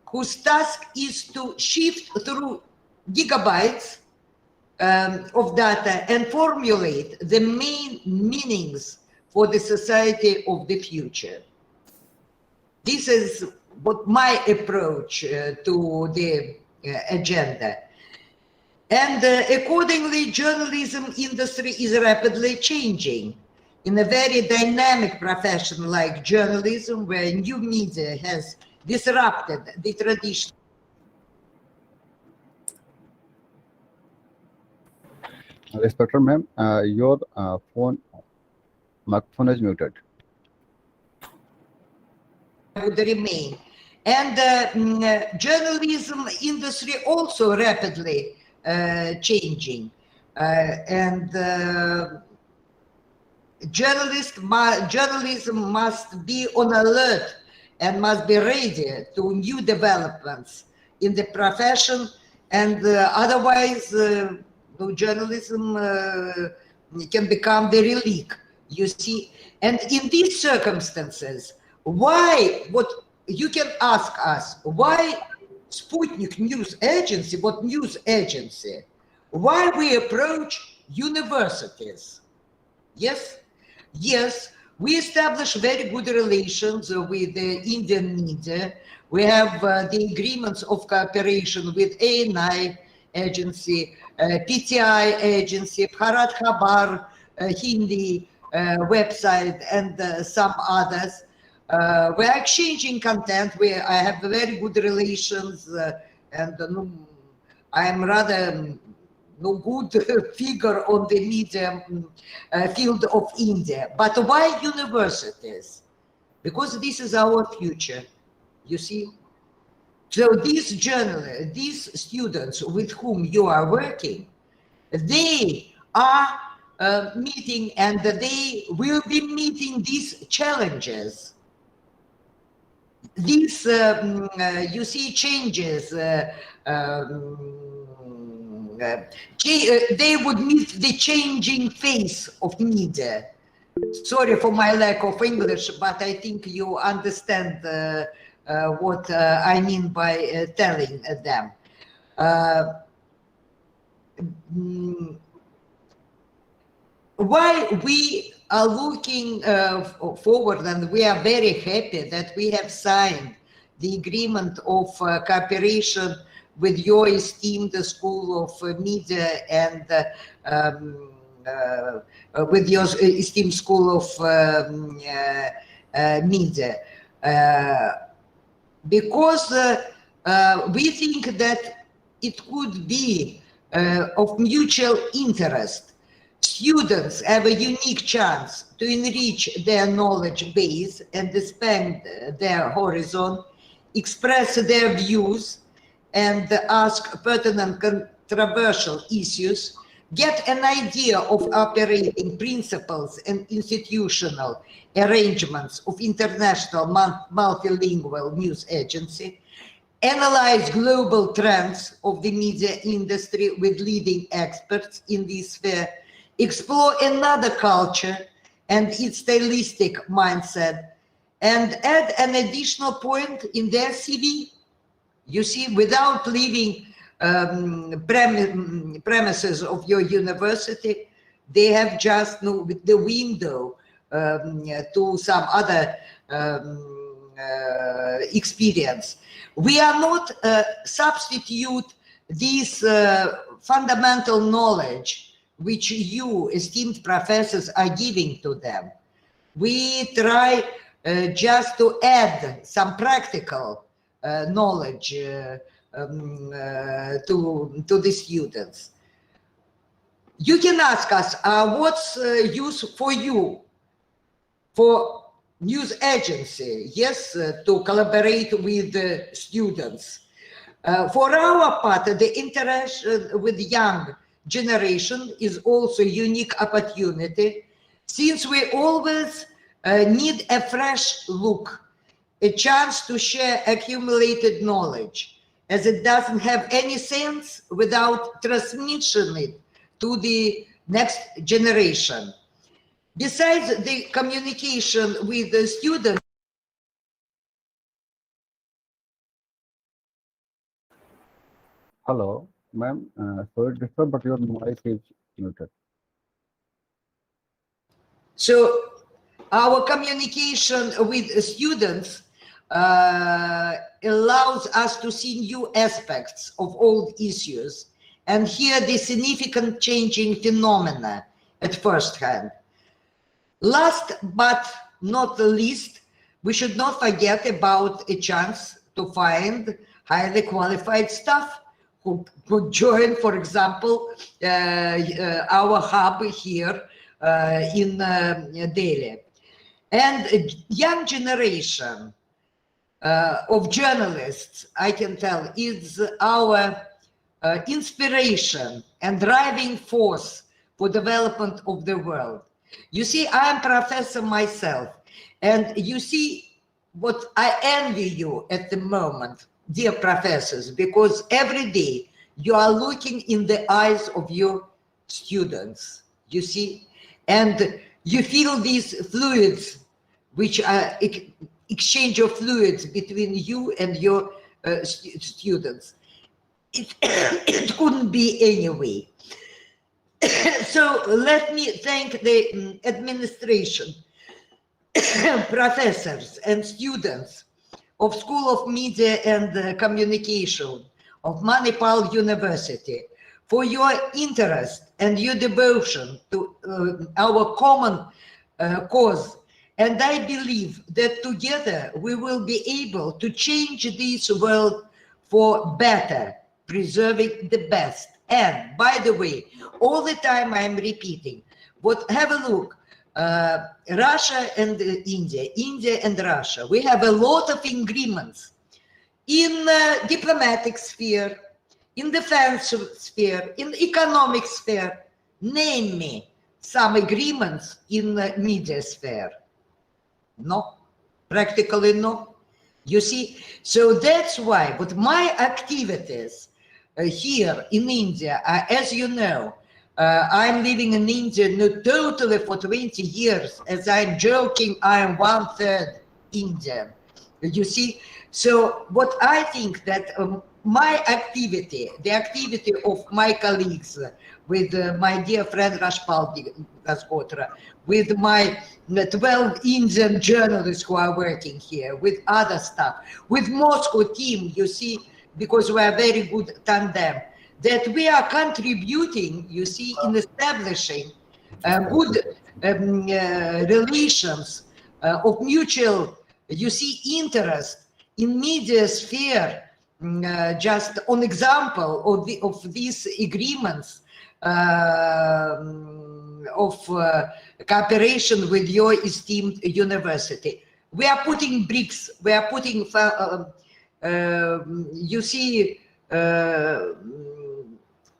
whose task is to shift through gigabytes of data and formulate the main meanings for the society of the future. This is what my approach to the agenda. And accordingly, journalism industry is rapidly changing in a very dynamic profession like journalism, where new media has disrupted the tradition. Respected ma'am, your microphone is muted. Would remain. And journalism industry also rapidly changing. Journalism must be on alert and must be ready to new developments in the profession, and otherwise journalism can become the relic, you see. And in these circumstances, why, what you can ask us, why Sputnik News Agency, what news agency, why we approach universities? Yes, yes, we establish very good relations with the Indian media. We have the agreements of cooperation with ANI agency, PTI agency, Bharat Khabar, Hindi website, and some others. We're exchanging content. I have very good relations, and I'm rather no good figure on the media field of India. But why universities? Because this is our future, you see. So these journalists, these students with whom you are working, they are meeting, and they will be meeting these challenges. These, you see, changes, they would meet the changing face of media. Sorry for my lack of English, but I think you understand what I mean by telling them. Why we are looking forward, and we are very happy that we have signed the agreement of cooperation with your esteemed School of Media and with your esteemed School of Media, because we think that it could be of mutual interest. Students have a unique chance to enrich their knowledge base and expand their horizon, express their views, and ask pertinent controversial issues, get an idea of operating principles and institutional arrangements of international multilingual news agency, analyze global trends of the media industry with leading experts in this sphere, explore another culture and its stylistic mindset, and add an additional point in their CV. You see, without leaving premises of your university, they have just the window to some other experience. We are not substitute this fundamental knowledge which you, esteemed professors, are giving to them. We try just to add some practical knowledge to the students. You can ask us, what's use for you, for news agency, yes, to collaborate with the students. For our part, the interaction with young generation is also a unique opportunity, since we always need a fresh look, a chance to share accumulated knowledge, as it doesn't have any sense without transmission it to the next generation. Besides the communication with the students, Hello, ma'am. Sorry to disturb, but your mic is muted. so our communication with students allows us to see new aspects of old issues and hear the significant changing phenomena at first hand. Last but not least, we should not forget about a chance to find highly qualified staff who could join, for example, our hub here in Delhi. And a young generation of journalists, I can tell, is our inspiration and driving force for development of the world. You see, I am professor myself, and you see what I envy you at the moment, dear professors, because every day you are looking in the eyes of your students, you see, and you feel these fluids, which are exchange of fluids between you and your students. It couldn't be any way. So let me thank the administration, professors and students of School of Media and Communication of Manipal University for your interest and your devotion to our common cause. And I believe that together we will be able to change this world for better, preserving the best. And by the way, all the time I'm repeating, have a look, Russia and India, India and Russia, we have a lot of agreements in diplomatic sphere, in defense sphere, in economic sphere. Name me some agreements in media sphere. No, practically no. You see, so that's why, but my activities here in India are, as you know, I'm living in India totally for 20 years. As I'm joking, I'm 1/3 Indian. You see? So what I think that my activity, the activity of my colleagues, with my dear friend Rashpal Gasgotra, with my 12 Indian journalists who are working here, with other staff, with Moscow team, you see, because we are very good tandem, that we are contributing, you see, in establishing good relations of mutual, you see, interest in media sphere. Just an example of these agreements of cooperation with your esteemed university. We are putting bricks, we are putting, you see,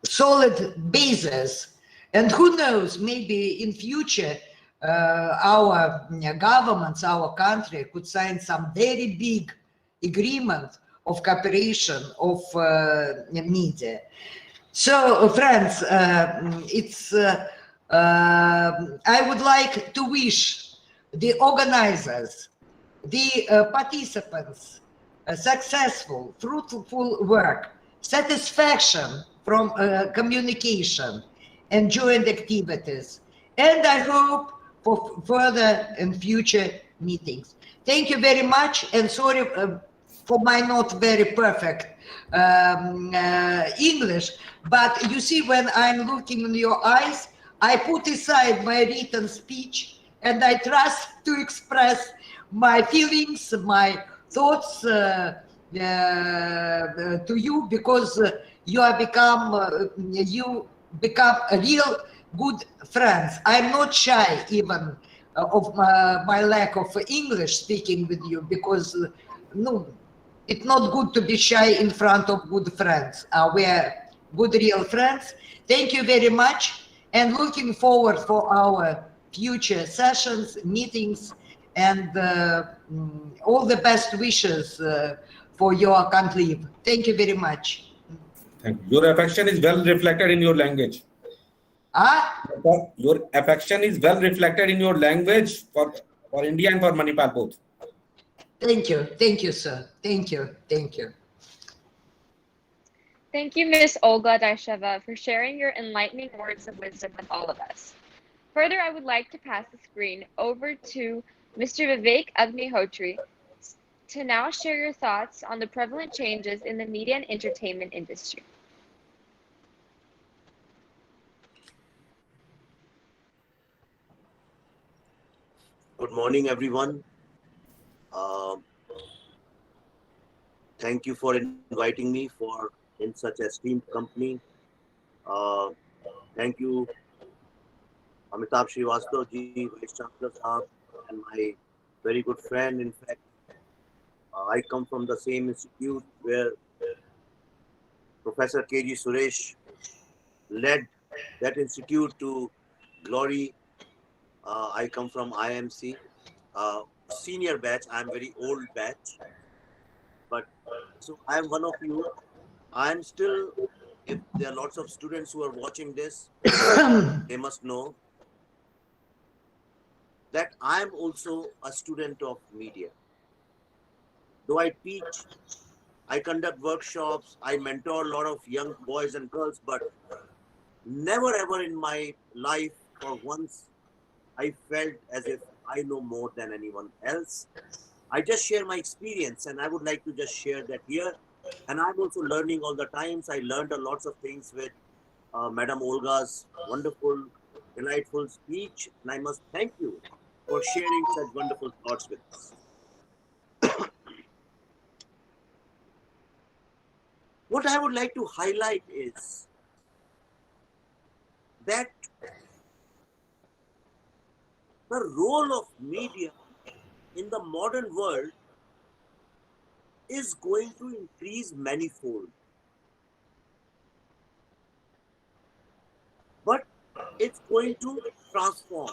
solid bases, and who knows, maybe in future our governments, our country could sign some very big agreement of cooperation of media. So friends, it's I would like to wish the organizers, the participants, successful, fruitful work, satisfaction from communication and joint activities, and I hope for further and future meetings. Thank you very much, and sorry for my not very perfect English, but you see, when I'm looking in your eyes, I put aside my written speech and I trust to express my feelings, my thoughts to you, because you are you become a real good friends. I'm not shy even of my lack of English speaking with you, because no, it's not good to be shy in front of good friends. We are good real friends. Thank you very much, and looking forward for our future sessions, meetings, and all the best wishes for your conclave. Thank you very much. Thank you. Your affection is well reflected in your language. Your affection is well reflected in your language for India and for Manipal both. Thank you, sir. Thank you. Thank you, Ms. Olga Darsheva, for sharing your enlightening words of wisdom with all of us. Further, I would like to pass the screen over to Mr. Vivek Agnihotri to now share your thoughts on the prevalent changes in the media and entertainment industry. Good morning, everyone. Thank you for inviting me in such esteemed company. Thank you, Amitabh Srivastava ji, Vice Chancellor Saab, and my very good friend. In fact, I come from the same institute where Professor K.G. Suresh led that institute to glory. I come from IMC, senior batch. I'm very old batch, but so I am one of you. I am still, if there are lots of students who are watching this, they must know that I am also a student of media. Though I teach, I conduct workshops, I mentor a lot of young boys and girls, but never ever in my life for once I felt as if I know more than anyone else. I just share my experience, and I would like to just share that here. And I'm also learning all the times. I learned a lots of things with Madam Olga's wonderful, delightful speech. And I must thank you for sharing such wonderful thoughts with us. What I would like to highlight is that the role of media in the modern world is going to increase manifold. But it's going to transform.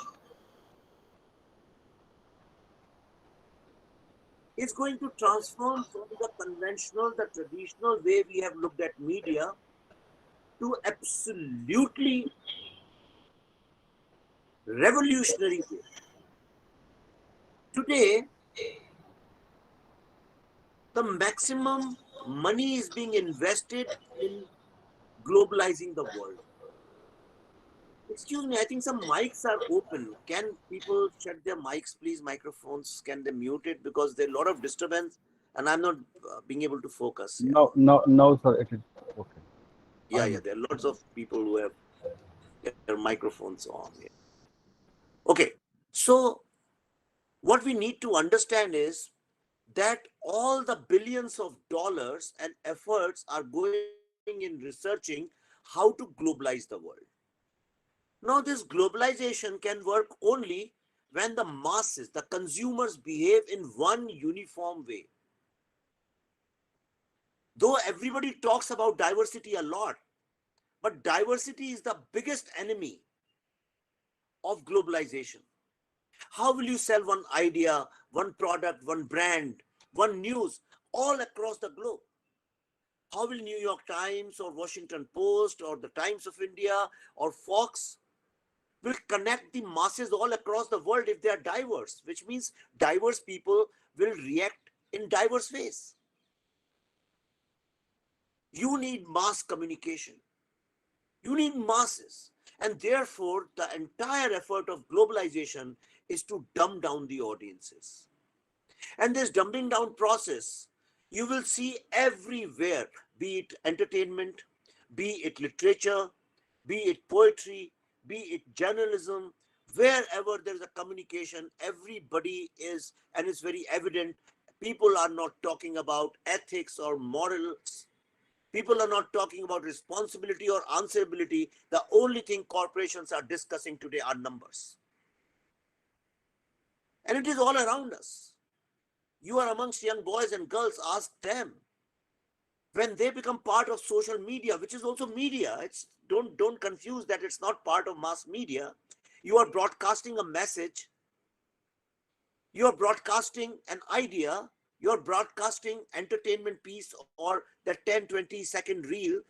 It's going to transform from the conventional, the traditional way we have looked at media to absolutely revolutionary way. Today, the maximum money is being invested in globalizing the world. Excuse me, I think some mics are open. Can people shut their mics, please? Microphones, can they mute it? Because there's a lot of disturbance and I'm not being able to focus. Yeah. No, sir, it is okay. Yeah, there are lots of people who have their microphones on. Yeah. Okay, so what we need to understand is that all the billions of dollars and efforts are going in researching how to globalize the world. Now, this globalization can work only when the masses, the consumers, behave in one uniform way. Though everybody talks about diversity a lot, but diversity is the biggest enemy of globalization. How will you sell one idea, one product, one brand, one news all across the globe? How will New York Times or Washington Post or the Times of India or Fox will connect the masses all across the world if they are diverse, which means diverse people will react in diverse ways. You need mass communication. You need masses. And therefore, the entire effort of globalization is to dumb down the audiences. And this dumbing down process, you will see everywhere, be it entertainment, be it literature, be it poetry, be it journalism, wherever there is a communication, everybody is, and it's very evident, people are not talking about ethics or morals. People are not talking about responsibility or answerability. The only thing corporations are discussing today are numbers. And it is all around us. You are amongst young boys and girls, ask them. When they become part of social media, which is also media, don't confuse that it's not part of mass media. You are broadcasting a message. You are broadcasting an idea. You're broadcasting entertainment piece or the 10-20 second reel.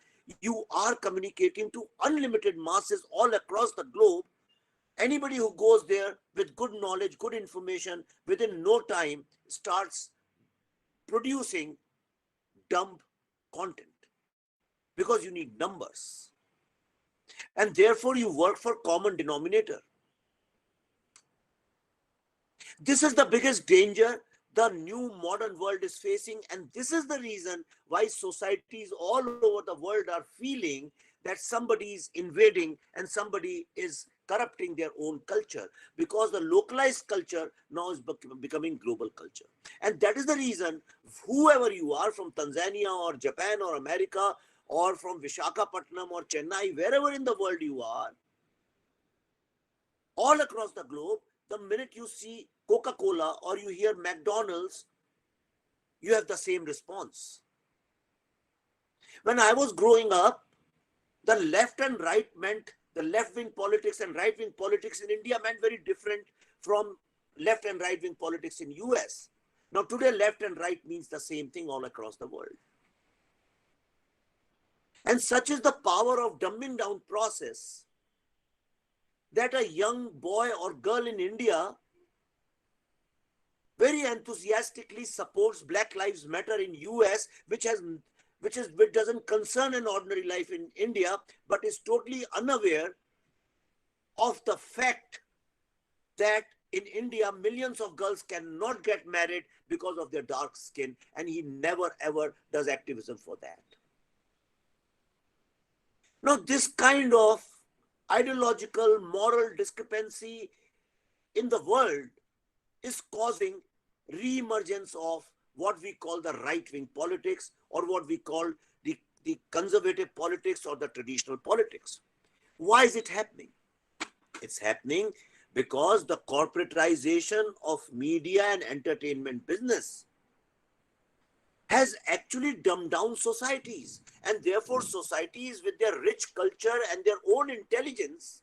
You are communicating to unlimited masses all across the globe. Anybody who goes there with good knowledge, good information, within no time starts producing dumb content because you need numbers. And therefore you work for common denominator. This is the biggest danger the new modern world is facing, and this is the reason why societies all over the world are feeling that somebody is invading and somebody is corrupting their own culture, because the localized culture now is becoming global culture. And that is the reason whoever you are, from Tanzania or Japan or America or from Visakhapatnam or Chennai, wherever in the world you are, all across the globe, the minute you see Coca-Cola or you hear McDonald's, you have the same response. When I was growing up, the left and right meant, the left-wing politics and right-wing politics in India meant very different from left and right-wing politics in US. Now today, left and right means the same thing all across the world. And such is the power of dumbing down process that a young boy or girl in India very enthusiastically supports Black Lives Matter in US, which doesn't concern an ordinary life in India, but is totally unaware of the fact that in India, millions of girls cannot get married because of their dark skin, and he never ever does activism for that. Now, this kind of ideological, moral discrepancy in the world is causing re-emergence of what we call the right-wing politics, or what we call the conservative politics or the traditional politics. Why is it happening? It's happening because the corporatization of media and entertainment business has actually dumbed down societies, and therefore societies with their rich culture and their own intelligence,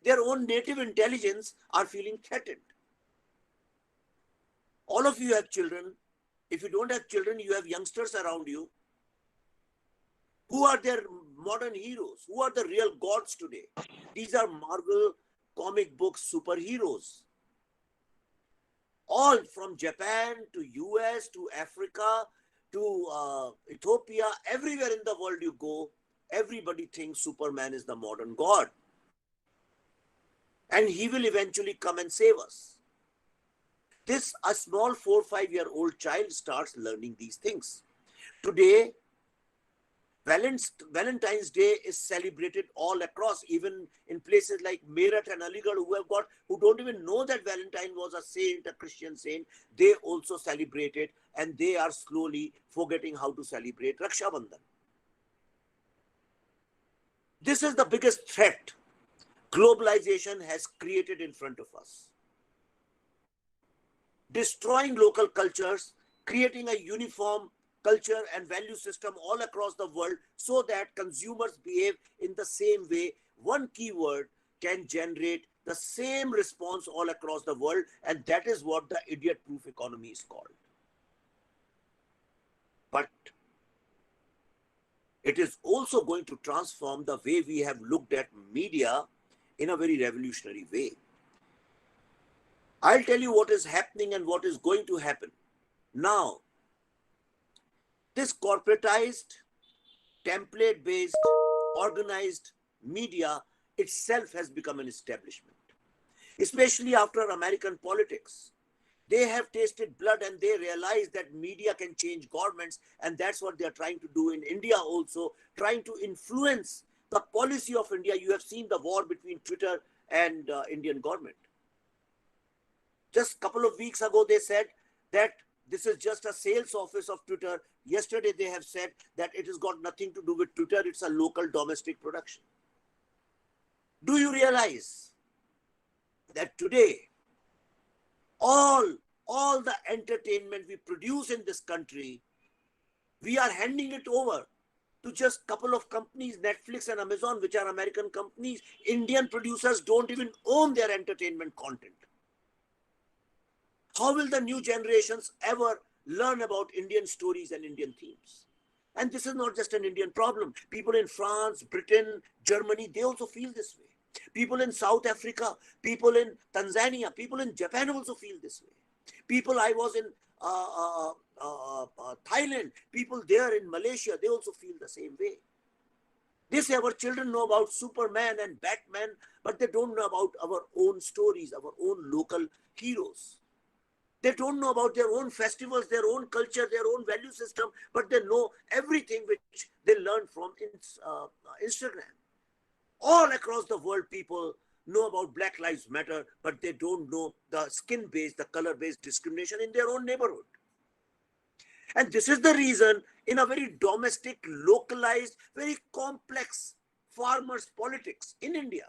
their own native intelligence, are feeling threatened. All of you have children. If you don't have children, you have youngsters around you. Who are their modern heroes? Who are the real gods today? These are Marvel comic books superheroes. All from Japan to US to Africa to Ethiopia, everywhere in the world you go, everybody thinks Superman is the modern God. And he will eventually come and save us. A small 4 or 5-year-old child starts learning these things. Today, Valentine's Day is celebrated all across, even in places like Meerut and Aligarh, who don't even know that Valentine was a saint, a Christian saint. They also celebrate it, and they are slowly forgetting how to celebrate Raksha Bandhan. This is the biggest threat globalization has created in front of us. Destroying local cultures, creating a uniform culture and value system all across the world so that consumers behave in the same way. One keyword can generate the same response all across the world, and that is what the idiot-proof economy is called. But it is also going to transform the way we have looked at media in a very revolutionary way. I'll tell you what is happening and what is going to happen. Now, this corporatized, template-based, organized media itself has become an establishment, especially after American politics. They have tasted blood and they realize that media can change governments, and that's what they are trying to do in India also, trying to influence the policy of India. You have seen the war between Twitter and Indian government. Just a couple of weeks ago, they said that this is just a sales office of Twitter. Yesterday, they have said that it has got nothing to do with Twitter. It's a local domestic production. Do you realize that today, all the entertainment we produce in this country, we are handing it over to just a couple of companies, Netflix and Amazon, which are American companies. Indian producers don't even own their entertainment content. How will the new generations ever learn about Indian stories and Indian themes? And this is not just an Indian problem. People in France, Britain, Germany, they also feel this way. People in South Africa, people in Tanzania, people in Japan also feel this way. I was in Thailand, people there in Malaysia, they also feel the same way. They say our children know about Superman and Batman, but they don't know about our own stories, our own local heroes. They don't know about their own festivals, their own culture, their own value system, but they know everything which they learn from Instagram. All across the world, people know about Black Lives Matter, but they don't know the skin-based, the color-based discrimination in their own neighborhood. And this is the reason, in a very domestic, localized, very complex farmers' politics in India,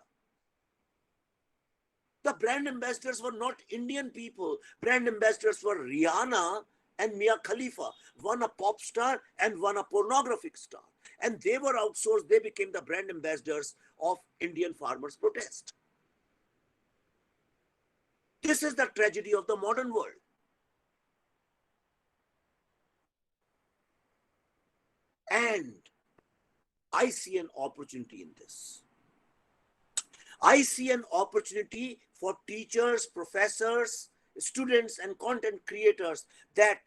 the brand ambassadors were not Indian people. Brand ambassadors were Rihanna and Mia Khalifa, one a pop star and one a pornographic star. And they were outsourced. They became the brand ambassadors of Indian farmers' protest. This is the tragedy of the modern world. And I see an opportunity in this. I see an opportunity for teachers, professors, students, and content creators that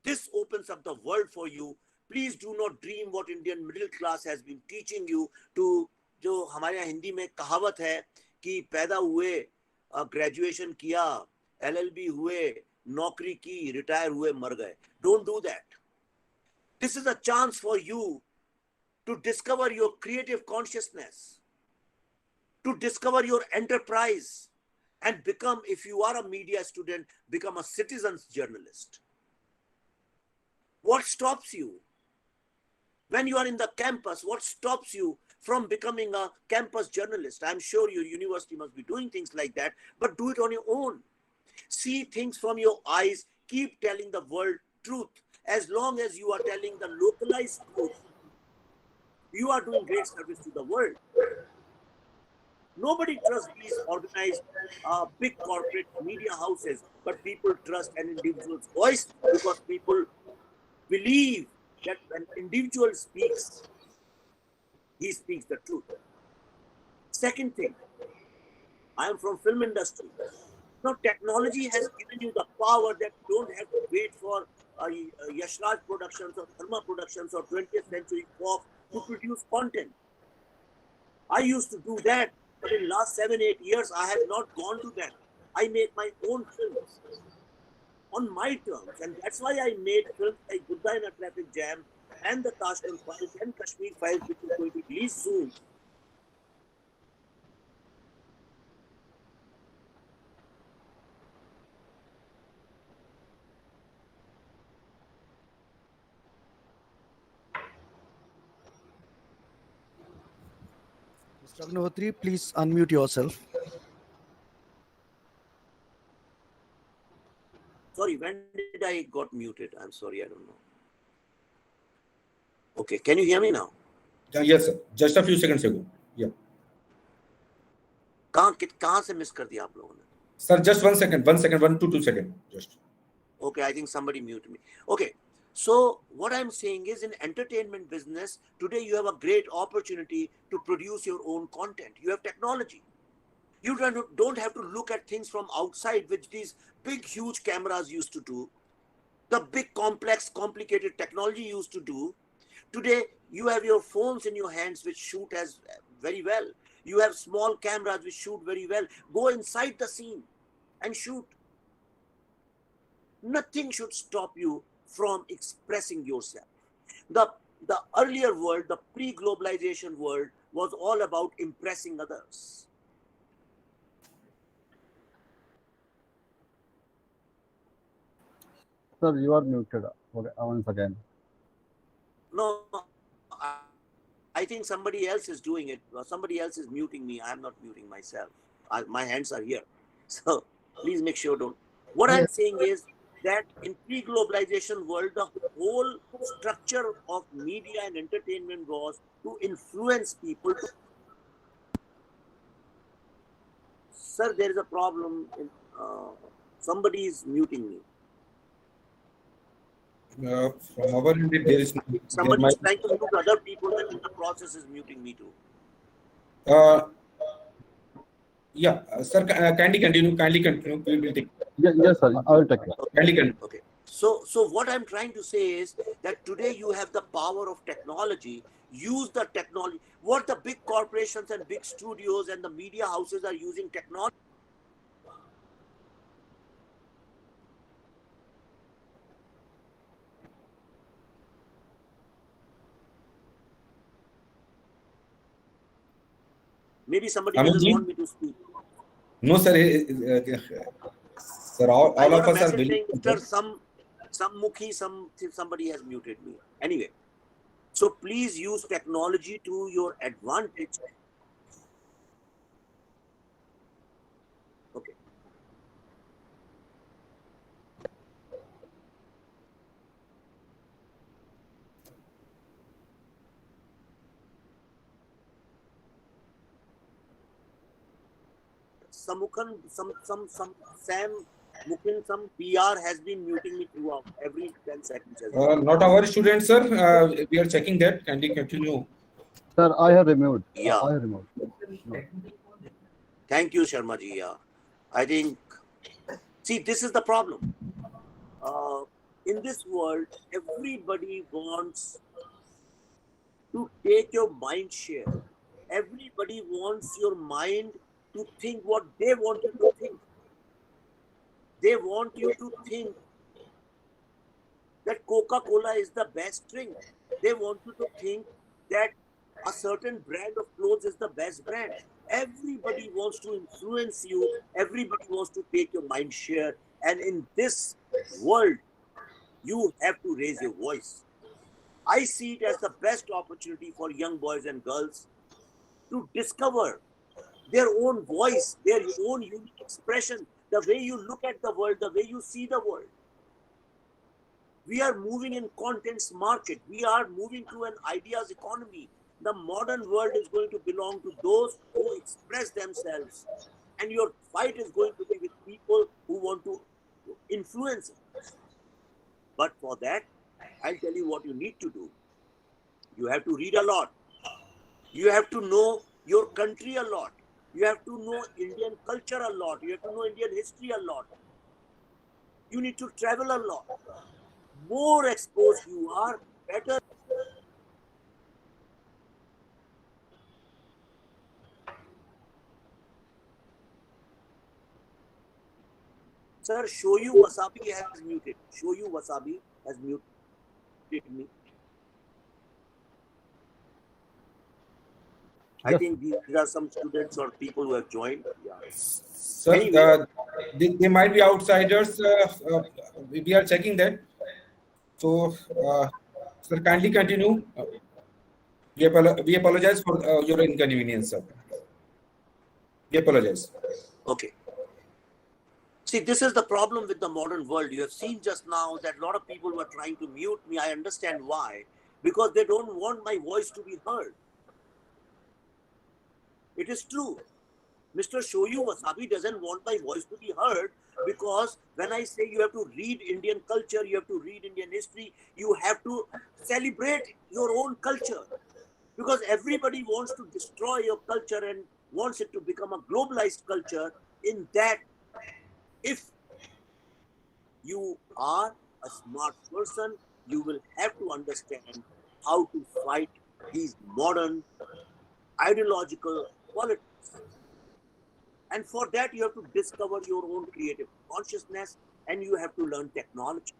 this opens up the world for you. Please do not dream what Indian middle class has been teaching you to, जो हमारे यहाँ हिंदी में कहावत है कि पैदा हुए, graduation किया, LLB हुए, नौकरी की, रिटायर हुए, मर गए. Don't do that. This is a chance for you to discover your creative consciousness, to discover your enterprise, and become, if you are a media student, become a citizen's journalist. What stops you? When you are in the campus, what stops you from becoming a campus journalist? I'm sure your university must be doing things like that, but do it on your own. See things from your eyes. Keep telling the world truth. As long as you are telling the localized truth, you are doing great service to the world. Nobody trusts these organized big corporate media houses, but people trust an individual's voice because people believe that when an individual speaks, he speaks the truth. Second thing, I am from film industry. Now technology has given you the power that you don't have to wait for Yashraj Productions or Dharma Productions or 20th Century Fox to produce content. I used to do that, but in last 7-8 years, I have not gone to that. I make my own films on my terms, and that's why I made films like Buddha in a Traffic Jam and the Tashkent Files and Kashmir Files, which is going to release soon. Mr. Agnihotri, please unmute yourself. Sorry, when did I got muted? I'm sorry, I don't know. Okay, can you hear me now? Yes, sir. Just a few seconds ago. Yeah. कहाँ से miss कर दिया आप लोगों ने? Sir, just 1 second, 1 to 2 seconds. Just. Okay, I think somebody muted me. Okay, so what I'm saying is, in entertainment business, today you have a great opportunity to produce your own content. You have technology. You don't have to look at things from outside, which these big, huge cameras used to do. The big, complex, complicated technology used to do. Today, you have your phones in your hands, which shoot as very well. You have small cameras which shoot very well. Go inside the scene and shoot. Nothing should stop you from expressing yourself. The earlier world, the pre-globalization world, was all about impressing others. Sir, you are muted. Okay, once again. No, I think somebody else is doing it. Somebody else is muting me. I'm not muting myself. My hands are here. So please make sure don't. What I'm saying is that in pre-globalization world, the whole structure of media and entertainment was to influence people. Sir, there is a problem. Somebody is muting me. From our end, there is Somebody is trying to mute other people, and in the process is muting me too. Yeah, sir, kindly continue. Kindly continue. We will take. Yes, sir. I will take it. Kindly continue. Okay. So what I'm trying to say is that today you have the power of technology. Use the technology. What the big corporations and big studios and the media houses are using technology. Maybe somebody doesn't want me to speak. No, sir. Sir, all of us are willing. Sir, some mukhi, somebody has muted me. Anyway, so please use technology to your advantage. Okay. Sam Mukin, some PR has been muting me throughout every 10 seconds. Not our students, sir. We are checking that. Kindly continue. Sir, I have removed. Yeah. I have removed. No. Thank you, Sharma ji. Yeah. I think, see, this is the problem. In this world, everybody wants to take your mind share. Everybody wants your mind to think what they want you to think. They want you to think that Coca-Cola is the best drink. They want you to think that a certain brand of clothes is the best brand. Everybody wants to influence you. Everybody wants to take your mind share. And in this world, you have to raise your voice. I see it as the best opportunity for young boys and girls to discover their own voice, their own unique expression, the way you look at the world, the way you see the world. We are moving in contents market. We are moving to an ideas economy. The modern world is going to belong to those who express themselves. And your fight is going to be with people who want to influence it. But for that, I'll tell you what you need to do. You have to read a lot. You have to know your country a lot. You have to know Indian culture a lot. You have to know Indian history a lot. You need to travel a lot. More exposed you are, better. Sir, Shoyu Wasabi has muted. Shoyu Wasabi has muted me. I Yes. think these are some students or people who have joined. Yeah. Sir, Anyway. they might be outsiders. We are checking that. So, sir, kindly continue. We apologize for your inconvenience, sir. We apologize. Okay. See, this is the problem with the modern world. You have seen just now that a lot of people were trying to mute me. I understand why. Because they don't want my voice to be heard. It is true. Mr. Shoyu Wasabi doesn't want my voice to be heard because when I say you have to read Indian culture, you have to read Indian history, you have to celebrate your own culture. Because everybody wants to destroy your culture and wants it to become a globalized culture. In that, if you are a smart person, you will have to understand how to fight these modern ideological politics. And for that, you have to discover your own creative consciousness and you have to learn technology.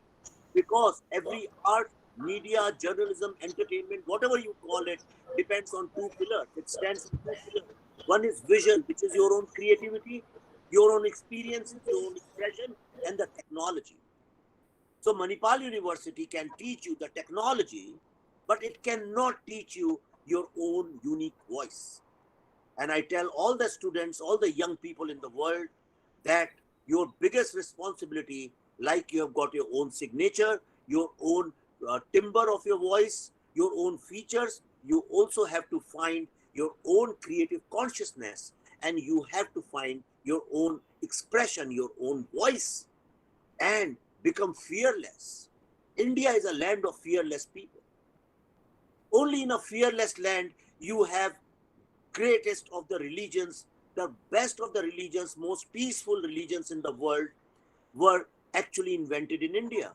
Because every art, media, journalism, entertainment, whatever you call it, depends on two pillars. It stands on two pillars. One is vision, which is your own creativity, your own experiences, your own expression, and the technology. So Manipal University can teach you the technology, but it cannot teach you your own unique voice. And I tell all the students, all the young people in the world that your biggest responsibility, like you have got your own signature, your own timbre of your voice, your own features, you also have to find your own creative consciousness and you have to find your own expression, your own voice and become fearless. India is a land of fearless people. Only in a fearless land you have greatest of the religions, the best of the religions, most peaceful religions in the world were actually invented in India.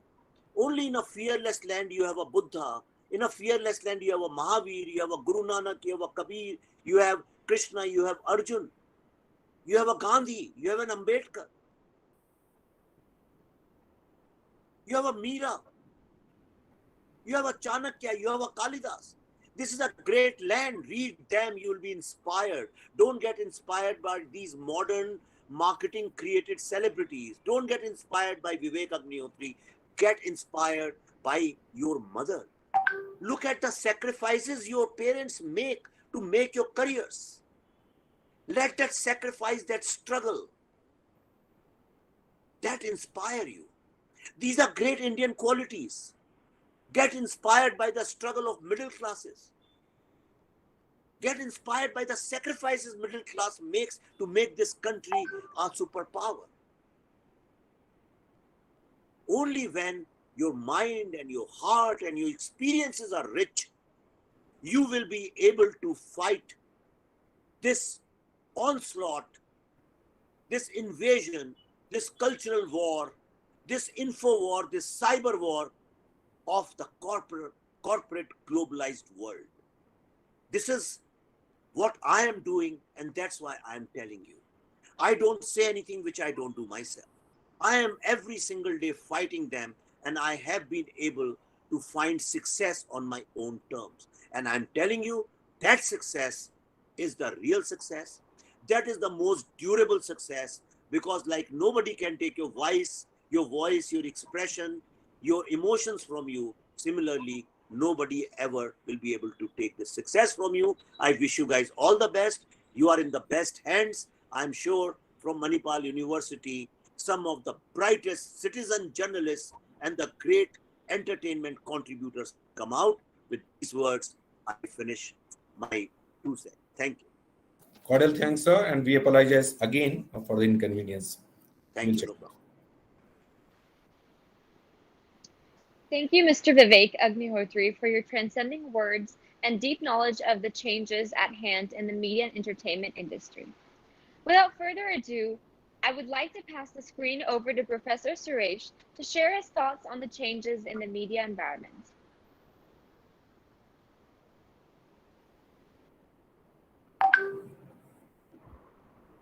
Only in a fearless land you have a Buddha. In a fearless land you have a Mahavir, you have a Guru Nanak, you have a Kabir, you have Krishna, you have Arjun, you have a Gandhi, you have an Ambedkar, you have a Meera, you have a Chanakya, you have a Kalidas. This is a great land. Read them, you will be inspired. Don't get inspired by these modern marketing created celebrities. Don't get inspired by Vivek Agnihotri. Get inspired by your mother. Look at the sacrifices your parents make to make your careers. Let that sacrifice, that struggle, that inspire you. These are great Indian qualities. Get inspired by the struggle of middle classes. Get inspired by the sacrifices middle class makes to make this country a superpower. Only when your mind and your heart and your experiences are rich, you will be able to fight this onslaught, this invasion, this cultural war, this info war, this cyber war of the corporate globalized world. This is what I am doing, and that's why I am telling you. I don't say anything which I don't do myself. I am every single day fighting them, and I have been able to find success on my own terms. And I'm telling you, that success is the real success. That is the most durable success because like nobody can take your voice, your expression, your emotions from you. Similarly, nobody ever will be able to take the success from you. I wish you guys all the best. You are in the best hands. I'm sure from Manipal University, some of the brightest citizen journalists and the great entertainment contributors come out. With these words, I finish my 2 cents. Thank you. Cordial thanks, sir, and we apologize again for the inconvenience. Thank you, no problem. Thank you, Mr. Vivek Agnihotri, for your transcending words and deep knowledge of the changes at hand in the media and entertainment industry. Without further ado, I would like to pass the screen over to Professor Suresh to share his thoughts on the changes in the media environment.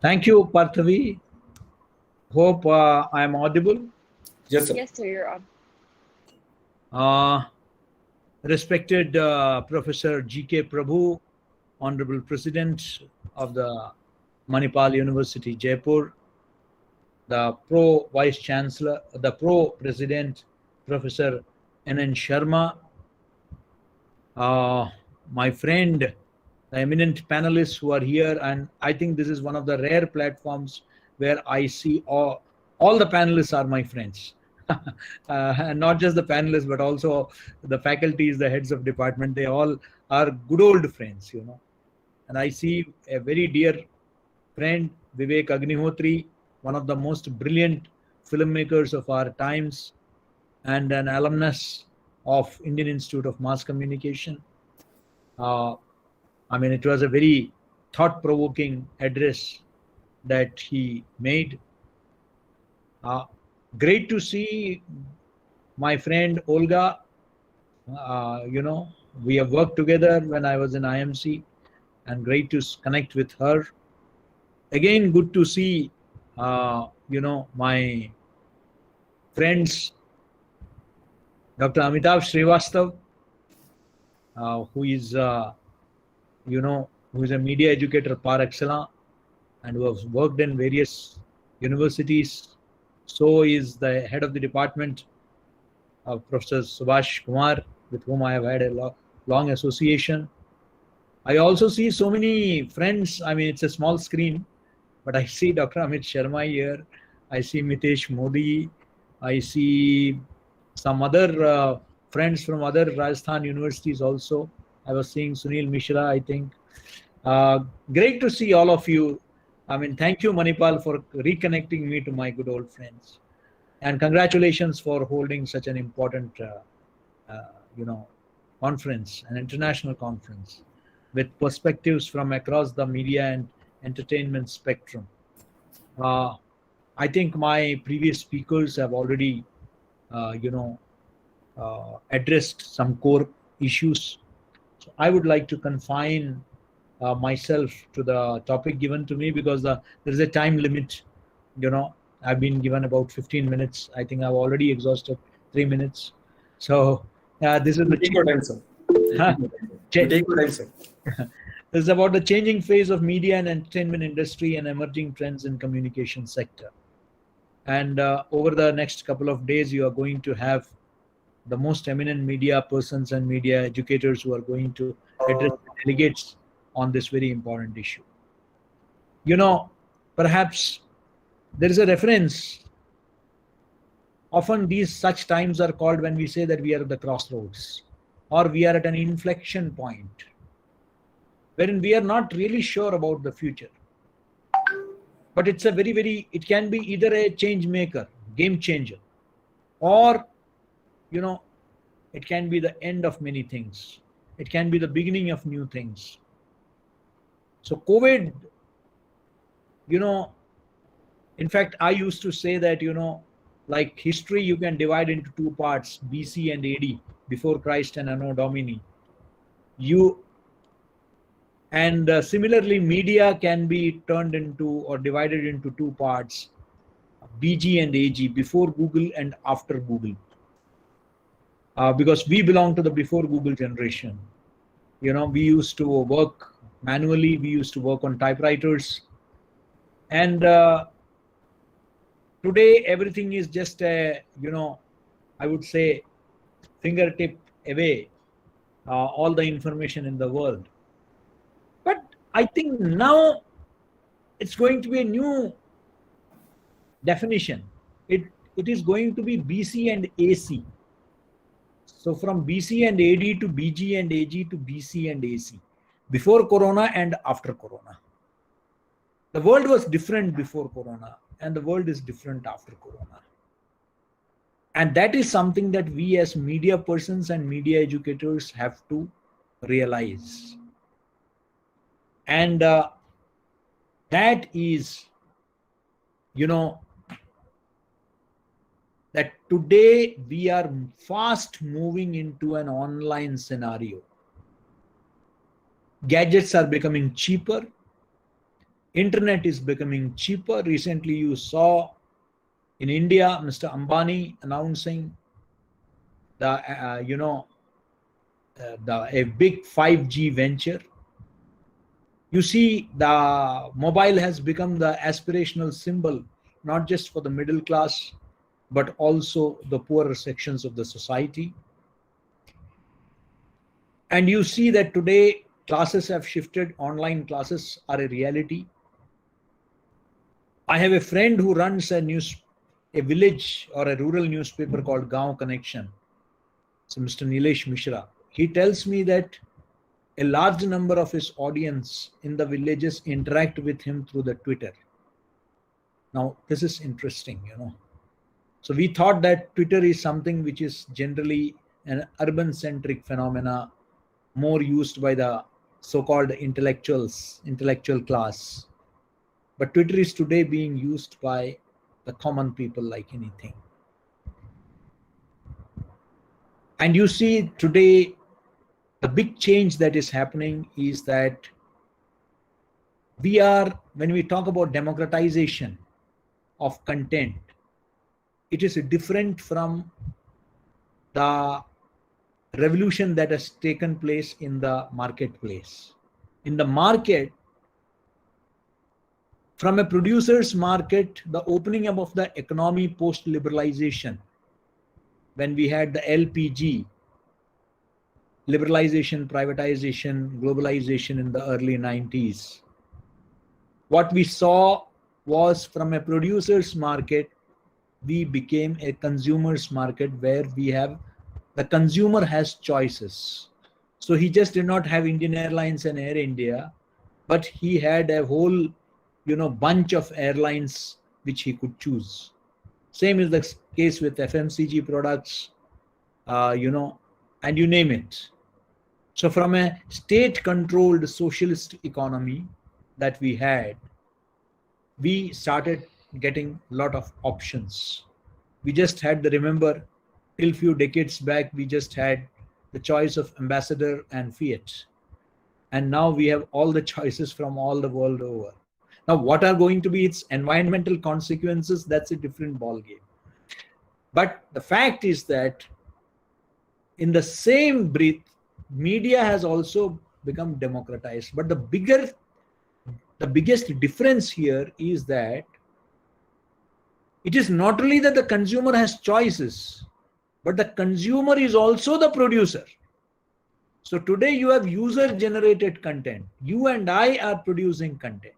Thank you, Parthavi. Hope I am audible. Yes, sir. Yes, sir, you're on. Respected Professor G.K. Prabhu, Honorable President of the Manipal University Jaipur, the Pro Vice Chancellor, the Pro President, Professor N.N. Sharma, my friend, the eminent panelists who are here, and I think this is one of the rare platforms where I see all the panelists are my friends. And not just the panelists, but also the faculties, the heads of department, they all are good old friends, you know. And I see a very dear friend, Vivek Agnihotri, one of the most brilliant filmmakers of our times and an alumnus of Indian Institute of Mass Communication. I mean, it was a very thought-provoking address that he made. Great to see my friend Olga. You know, we have worked together when I was in IMC, and great to connect with her. Again, good to see, you know, my friends, Dr. Amitav Srivastav, who is, you know, who is a media educator par excellence and who has worked in various universities. So is the head of the department, Professor Subhash Kumar, with whom I have had a long association. I also see so many friends. I mean, it's a small screen, but I see Dr. Amit Sharma here. I see Mitesh Modi. I see some other friends from other Rajasthan universities also. I was seeing Sunil Mishra, I think. Great to see all of you. I mean, thank you, Manipal, for reconnecting me to my good old friends. And congratulations for holding such an important, you know, conference, an international conference with perspectives from across the media and entertainment spectrum. I think my previous speakers have already, you know, addressed some core issues. So I would like to confine myself to the topic given to me because there is a time limit. You know, I've been given about 15 minutes. I think I've already exhausted 3 minutes. So this is the Take your time, sir. Take your time, sir. This is about the changing phase of media and entertainment industry and emerging trends in communication sector. And over the next couple of days, you are going to have the most eminent media persons and media educators who are going to address the delegates on this very important issue. You know, perhaps there is a reference. Often these such times are called when we say that we are at the crossroads or we are at an inflection point wherein we are not really sure about the future. But it's a it can be either a change maker, game changer, or, you know, it can be the end of many things. It can be the beginning of new things. So COVID, you know, in fact, I used to say that, you know, like history, you can divide into two parts, BC and AD, before Christ and Anno Domini. Similarly, media can be turned into or divided into two parts, BG and AG, before Google and after Google. Because we belong to the before Google generation. You know, we used to work manually, we used to work on typewriters. And today, everything is just a, you know, I would say fingertip away, all the information in the world. But I think now it's going to be a new definition. It is going to be BC and AC. So from BC and AD to BG and AG to BC and AC, before Corona and after Corona. The world was different before Corona and the world is different after Corona. And that is something that we as media persons and media educators have to realize. And That is, you know, that today we are fast moving into an online scenario. Gadgets are becoming cheaper. Internet is becoming cheaper. Recently, you saw in India, Mr. Ambani announcing a big 5G venture. You see, the mobile has become the aspirational symbol, not just for the middle class, but also the poorer sections of the society. And you see that today classes have shifted. Online classes are a reality. I have a friend who runs a village or a rural newspaper called Gaon Connection. So Mr. Nilesh Mishra. He tells me that a large number of his audience in the villages interact with him through the Twitter. Now, this is interesting, you know. So we thought that Twitter is something which is generally an urban-centric phenomena, more used by the so-called intellectual class. But Twitter is today being used by the common people like anything. And you see today, the big change that is happening is that when we talk about democratization of content, it is different from the revolution that has taken place in the marketplace. In the market, from a producer's market, the opening up of the economy post-liberalization, when we had the LPG, liberalization, privatization, globalization in the early 90s, what we saw was from a producer's market, we became a consumer's market where the consumer has choices. So he just did not have Indian Airlines and Air India, but he had a whole, bunch of airlines which he could choose. Same is the case with FMCG products, and you name it. So from a state-controlled socialist economy that we had, we started getting a lot of options. We just had remember, till few decades back, we just had the choice of Ambassador and Fiat. And now we have all the choices from all the world over. Now, what are going to be its environmental consequences? That's a different ballgame. But the fact is that in the same breath, media has also become democratized. But the biggest difference here is that it is not only that the consumer has choices, but the consumer is also the producer. So today you have user-generated content. You and I are producing content.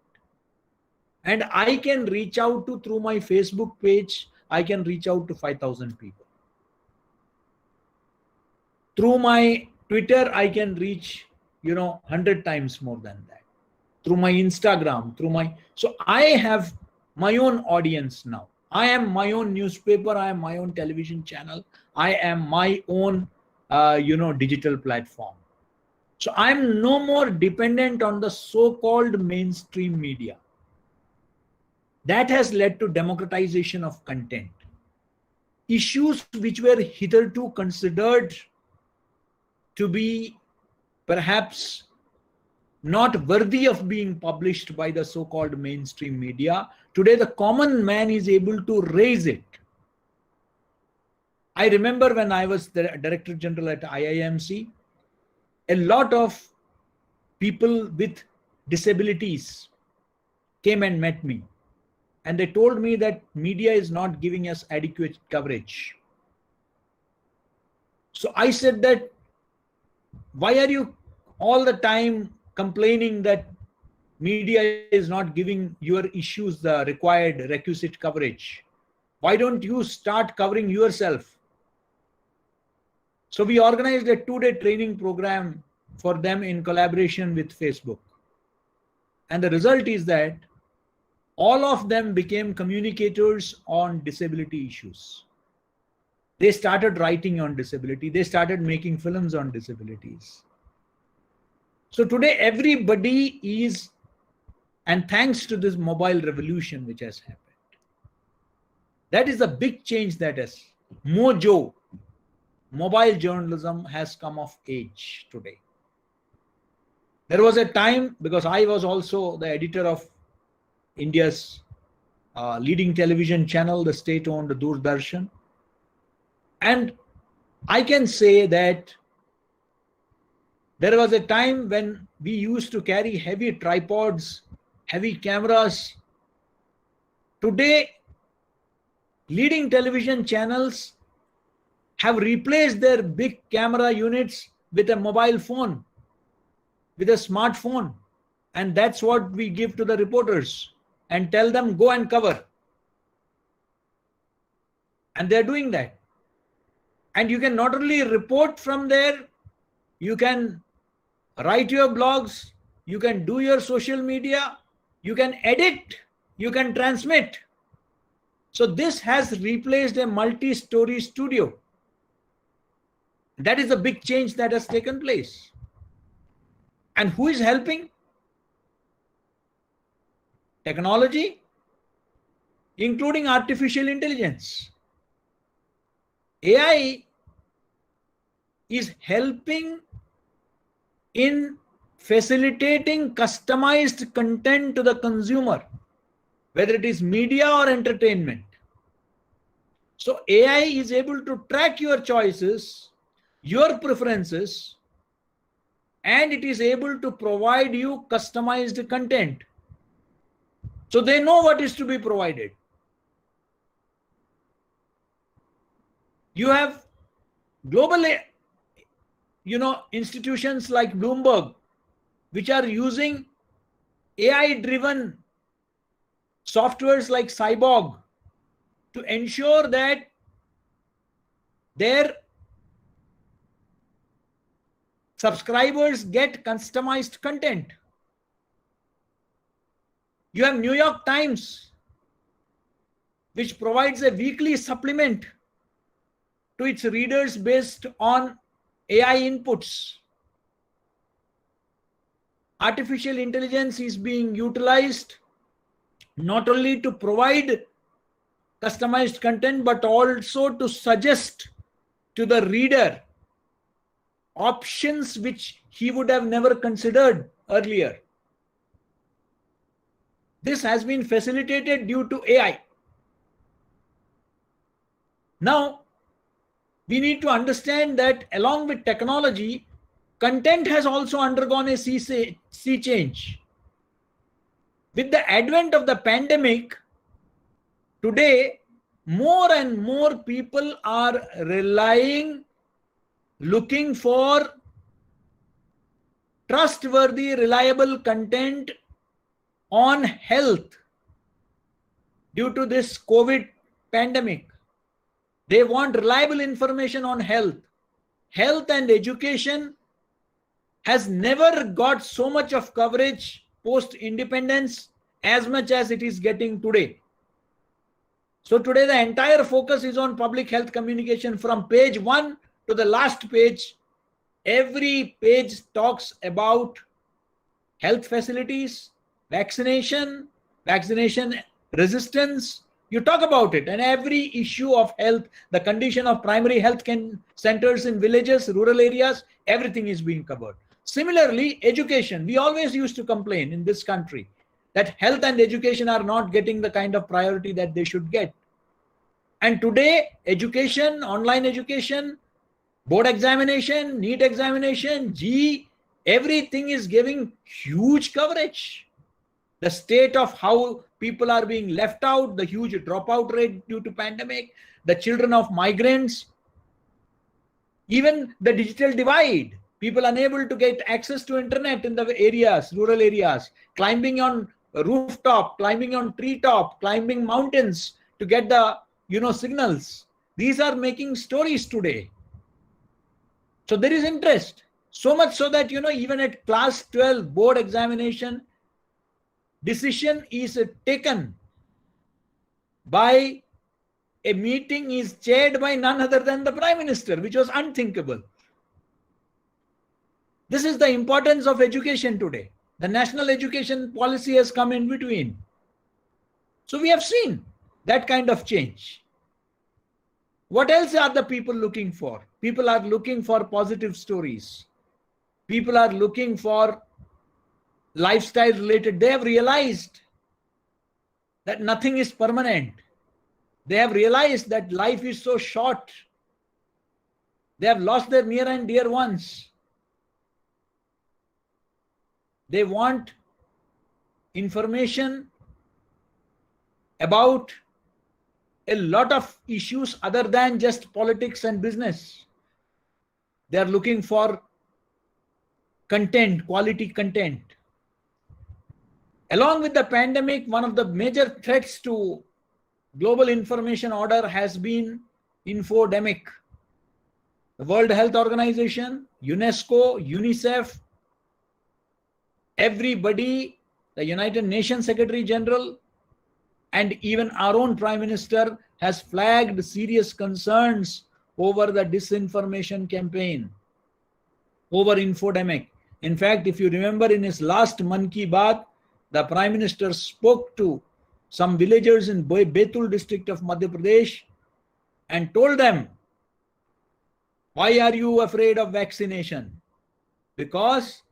And I can reach out through my Facebook page, I can reach out to 5,000 people. Through my Twitter, I can reach, 100 times more than that. Through my Instagram, so I have my own audience now. I am my own newspaper, I am my own television channel, I am my own, digital platform. So I'm no more dependent on the so-called mainstream media. That has led to democratization of content. Issues which were hitherto considered to be perhaps not worthy of being published by the so-called mainstream media, today the common man is able to raise it. I remember when I was the Director General at IIMC, a lot of people with disabilities came and met me. And they told me that media is not giving us adequate coverage. So I said that, why are you all the time complaining that media is not giving your issues the requisite coverage? Why don't you start covering yourself? So we organized a 2-day training program for them in collaboration with Facebook. And the result is that all of them became communicators on disability issues. They started writing on disability. They started making films on disabilities. So today everybody is And thanks to this mobile revolution which has happened. That is a big change that has. Mojo, mobile journalism has come of age today. There was a time, because I was also the editor of India's leading television channel, the state-owned Doordarshan. And I can say that there was a time when we used to carry heavy tripods, heavy cameras. Today, leading television channels have replaced their big camera units with a mobile phone, with a smartphone. And that's what we give to the reporters and tell them, go and cover. And they're doing that. And you can not only report from there, you can write your blogs, you can do your social media, you can edit, you can transmit. So this has replaced a multi-story studio. That is a big change that has taken place. And who is helping? Technology, including artificial intelligence. AI is helping in facilitating customized content to the consumer, whether it is media or entertainment. So AI is able to track your choices, your preferences, and it is able to provide you customized content. So they know what is to be provided. You have global, institutions like Bloomberg, which are using AI-driven softwares like Cyborg to ensure that their subscribers get customized content. You have New York Times, which provides a weekly supplement to its readers based on AI inputs. Artificial intelligence is being utilized not only to provide customized content, but also to suggest to the reader options which he would have never considered earlier. This has been facilitated due to AI. Now, we need to understand that along with technology, content has also undergone a sea change. With the advent of the pandemic, today, more and more people are looking for trustworthy, reliable content on health due to this COVID pandemic. They want reliable information on health. Health and education has never got so much of coverage post-independence as much as it is getting today. So today the entire focus is on public health communication from page 1 to the last page. Every page talks about health facilities, vaccination resistance. You talk about it, and every issue of health, the condition of primary health centers in villages, rural areas, everything is being covered. Similarly, education. We always used to complain in this country that health and education are not getting the kind of priority that they should get. And today, education, online education, board examination, NEET examination, GE, everything is giving huge coverage. The state of how people are being left out, the huge dropout rate due to pandemic, the children of migrants, even the digital divide, people unable to get access to internet in the areas, rural areas, climbing on rooftop, climbing on treetop, climbing mountains to get the signals. These are making stories today. So there is interest, so much so that even at class 12 board examination, decision is taken by a meeting is chaired by none other than the Prime Minister, which was unthinkable. This is the importance of education today. The national education policy has come in between. So we have seen that kind of change. What else are the people looking for? People are looking for positive stories. People are looking for lifestyle related. They have realized that nothing is permanent. They have realized that life is so short. They have lost their near and dear ones. They want information about a lot of issues other than just politics and business. They are looking for content, quality content. Along with the pandemic, one of the major threats to global information order has been infodemic. The World Health Organization, UNESCO, UNICEF, everybody, the United Nations Secretary General, and even our own Prime Minister has flagged serious concerns over the disinformation campaign, over infodemic. In fact, if you remember in his last Mann Ki Baat, the Prime Minister spoke to some villagers in Betul district of Madhya Pradesh and told them, why are you afraid of vaccination? Because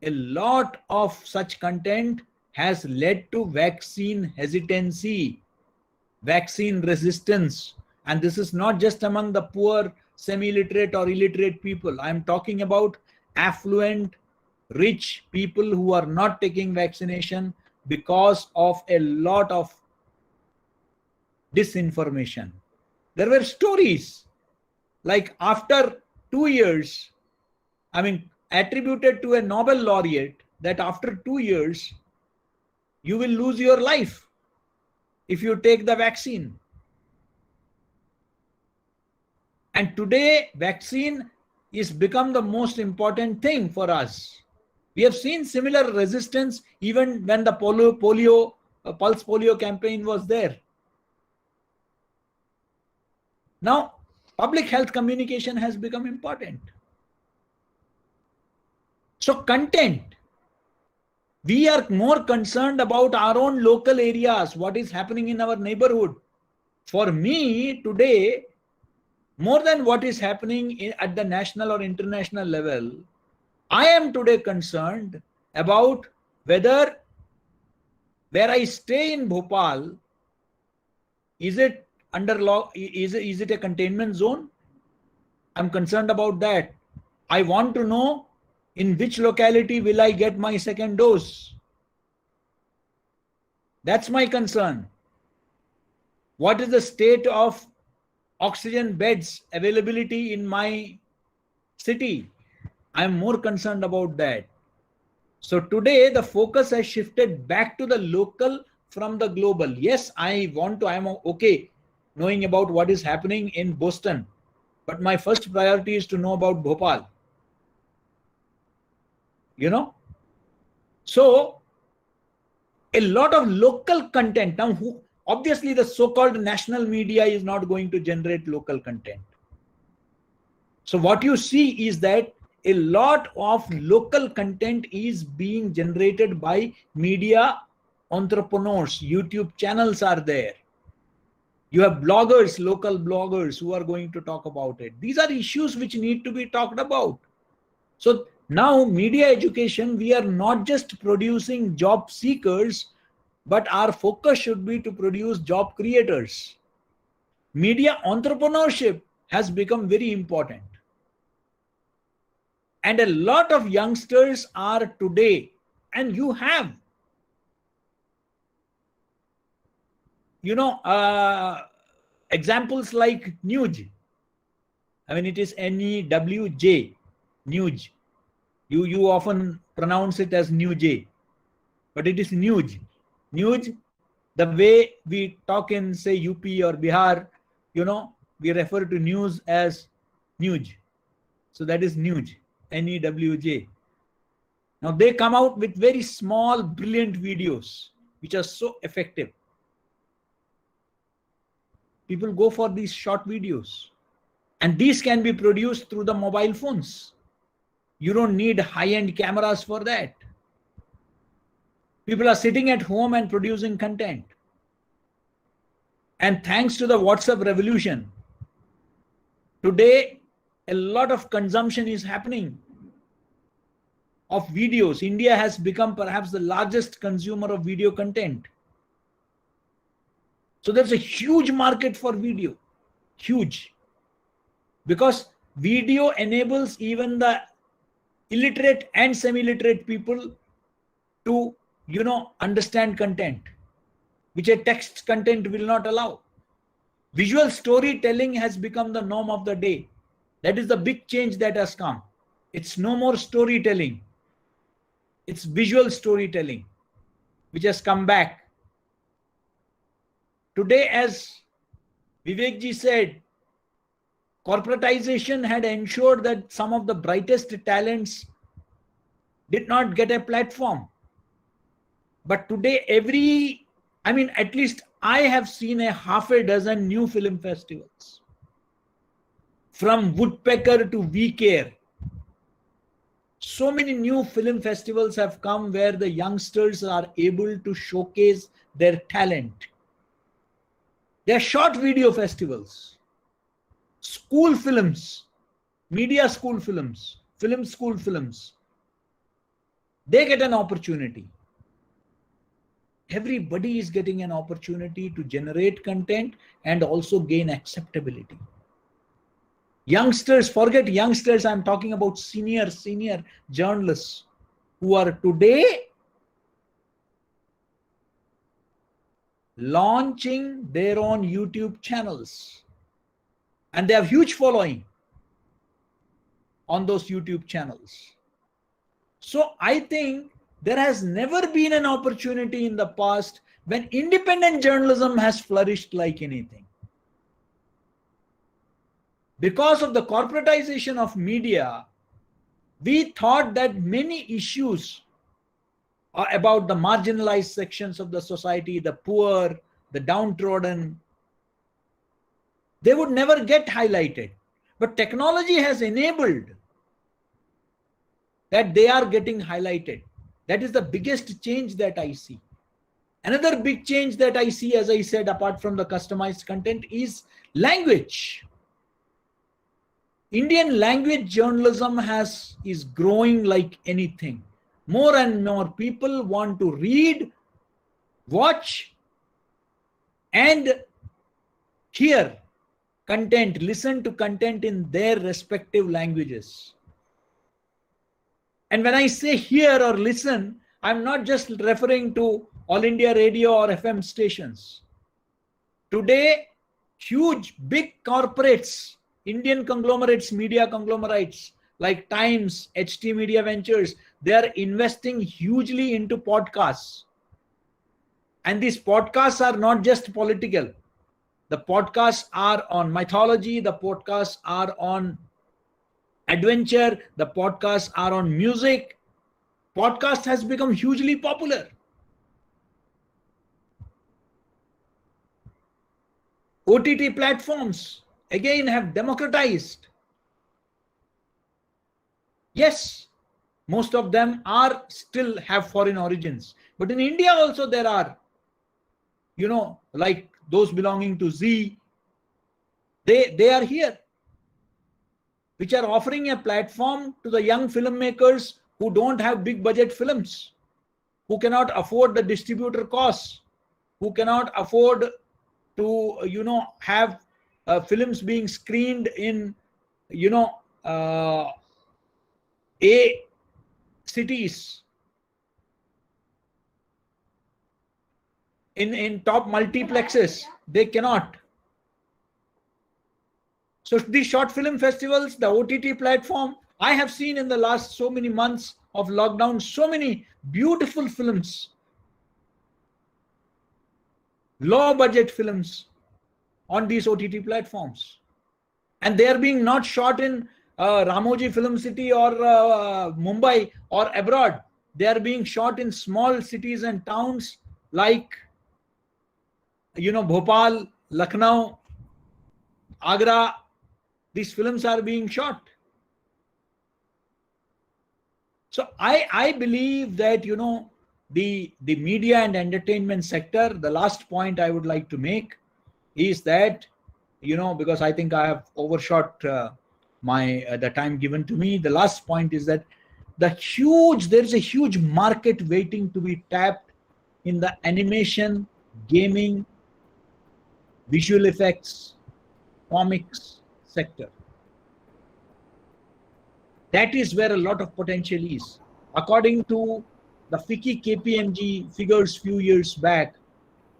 a lot of such content has led to vaccine hesitancy, vaccine resistance. And this is not just among the poor, semi-literate or illiterate people. I'm talking about affluent, rich people who are not taking vaccination because of a lot of disinformation. There were stories like after 2 years, attributed to a Nobel laureate, that after 2 years, you will lose your life if you take the vaccine. And today, vaccine is become the most important thing for us. We have seen similar resistance even when the pulse polio campaign was there. Now, public health communication has become important. So content, we are more concerned about our own local areas, what is happening in our neighborhood. For me today, more than what is happening at the national or international level, I am today concerned about whether where I stay in Bhopal, is it under law, is it a containment zone? I'm concerned about that. I want to know in which locality will I get my second dose. That's my concern. What is the state of oxygen beds availability in my city? I'm more concerned about that. So today the focus has shifted back to the local from the global. Yes, I'm okay knowing about what is happening in Boston, but my first priority is to know about Bhopal. So a lot of local content. Now, obviously the so-called national media is not going to generate local content. So what you see is that a lot of local content is being generated by media entrepreneurs. YouTube channels are there. You have bloggers, local bloggers who are going to talk about it. These are issues which need to be talked about. So now media education, we are not just producing job seekers, but our focus should be to produce job creators. Media entrepreneurship has become very important. And a lot of youngsters are today, and you have, examples like Newj. It is N-E-W-J, Newj. You often pronounce it as Newj, but it is Newj. Newj, the way we talk in, say, UP or Bihar, we refer to news as Newj. So that is Newj, N-E-W-J. Now they come out with very small, brilliant videos, which are so effective. People go for these short videos. And these can be produced through the mobile phones. You don't need high-end cameras for that. People are sitting at home and producing content. And thanks to the WhatsApp revolution, today a lot of consumption is happening of videos. India has become perhaps the largest consumer of video content. So there's a huge market for video, huge. Because video enables even the illiterate and semi-literate people to, understand content, which a text content will not allow. Visual storytelling has become the norm of the day. That is the big change that has come. It's no more storytelling. It's visual storytelling, which has come back. Today, as Vivekji said, corporatization had ensured that some of the brightest talents did not get a platform. But today, at least I have seen a half a dozen new film festivals. From Woodpecker to We Care. So many new film festivals have come where the youngsters are able to showcase their talent. They are short video festivals, school films, media school films, film school films. They get an opportunity. Everybody is getting an opportunity to generate content and also gain acceptability. Youngsters, forget youngsters, I'm talking about senior journalists who are today launching their own YouTube channels. And they have huge following on those YouTube channels. So I think there has never been an opportunity in the past when independent journalism has flourished like anything. Because of the corporatization of media, we thought that many issues about the marginalized sections of the society, the poor, the downtrodden, they would never get highlighted. But technology has enabled that they are getting highlighted. That is the biggest change that I see. Another big change that I see, as I said, apart from the customized content, is language. Indian language journalism is growing like anything. More and more people want to read, watch, and hear content, listen to content in their respective languages. And when I say hear or listen, I'm not just referring to All India Radio or FM stations. Today, huge, big corporates, Indian conglomerates, media conglomerates like Times, HT Media Ventures, they are investing hugely into podcasts. And these podcasts are not just political. The podcasts are on mythology, the podcasts are on adventure, the podcasts are on music. Podcast has become hugely popular. OTT platforms again have democratized. Yes, most of them are still have foreign origins. But in India also there are, like those belonging to Z, they are here, which are offering a platform to the young filmmakers who don't have big budget films, who cannot afford the distributor costs, who cannot afford to, have films being screened in, A cities, in top multiplexes. They cannot. So these short film festivals, the OTT platform, I have seen in the last so many months of lockdown, so many beautiful films, low budget films on these OTT platforms. And they are being not shot in Ramoji Film City or Mumbai or abroad. They are being shot in small cities and towns like, Bhopal, Lucknow, Agra. These films are being shot. So I believe that, the media and entertainment sector, the last point I would like to make is that, because I think I have overshot the time given to me. The last point is that there's a huge market waiting to be tapped in the animation, gaming, visual effects, comics sector. That is where a lot of potential is. According to the FICCI KPMG figures few years back,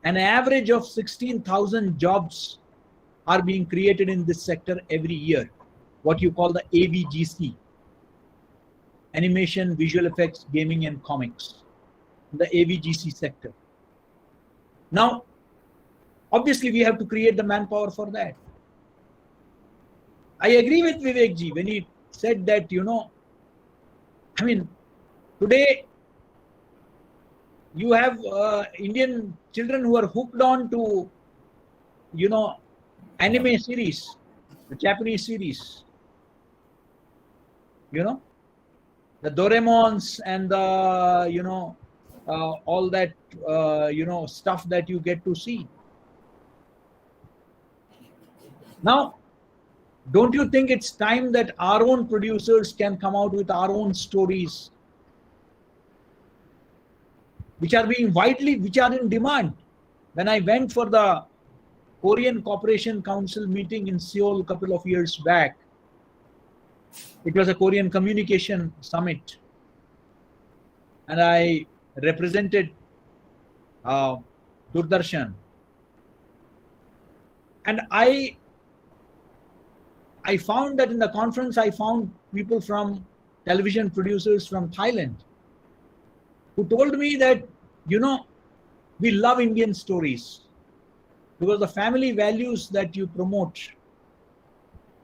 an average of 16,000 jobs are being created in this sector every year, what you call the AVGC, animation, visual effects, gaming and comics, the AVGC sector. Now, obviously we have to create the manpower for that. I agree with Vivek ji when he said that, today you have Indian children who are hooked on to, anime series, the Japanese series, the Doraemons and the, all that, stuff that you get to see. Now, don't you think it's time that our own producers can come out with our own stories, which are in demand? When I went for the Korean Cooperation Council meeting in Seoul a couple of years back, it was a Korean communication summit, and I represented Doordarshan, and I found that in the conference, I found people from television producers from Thailand who told me that, we love Indian stories because the family values that you promote,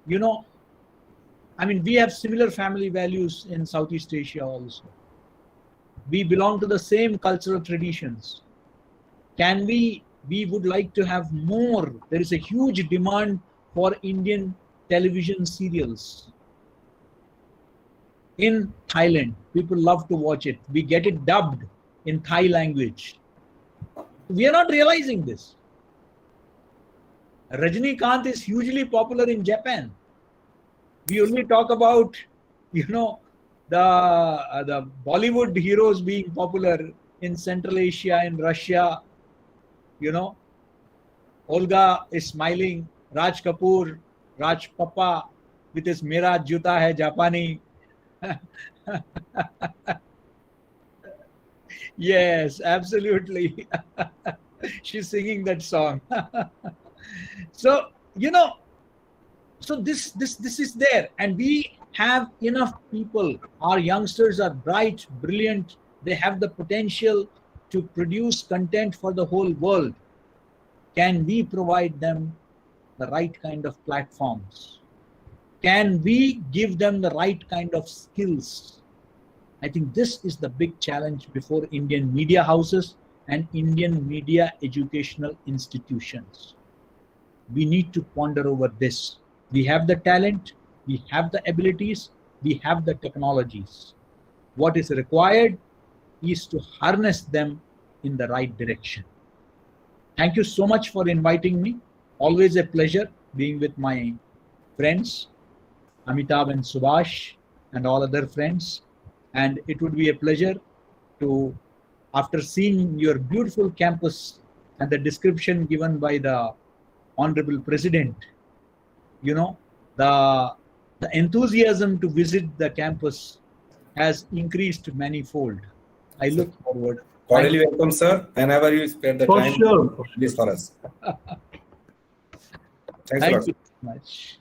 we have similar family values in Southeast Asia also. We belong to the same cultural traditions. We would like to have more. There is a huge demand for Indian television serials in Thailand. People love to watch it. We get it dubbed in Thai language. We are not realizing this. Rajinikanth is hugely popular in Japan. We only talk about, the Bollywood heroes being popular in Central Asia, in Russia. Olga is smiling. Raj Kapoor, Raj Papa with his Mera Juta Hai Japani. Yes, absolutely. She's singing that song. So, so this is there, and we have enough people. Our youngsters are bright, brilliant. They have the potential to produce content for the whole world. Can we provide them the right kind of platforms? Can we give them the right kind of skills? I think this is the big challenge before Indian media houses and Indian media educational institutions. We need to ponder over this. We have the talent, we have the abilities, we have the technologies. What is required is to harness them in the right direction. Thank you so much for inviting me. Always a pleasure being with my friends, Amitabh and Subhash, and all other friends. And it would be a pleasure to, after seeing your beautiful campus and the description given by the Honorable President, the enthusiasm to visit the campus has increased manifold. I look forward. Cordially welcome, sir. Whenever you spare the time, please for us. Thanks a lot. Thank you so much.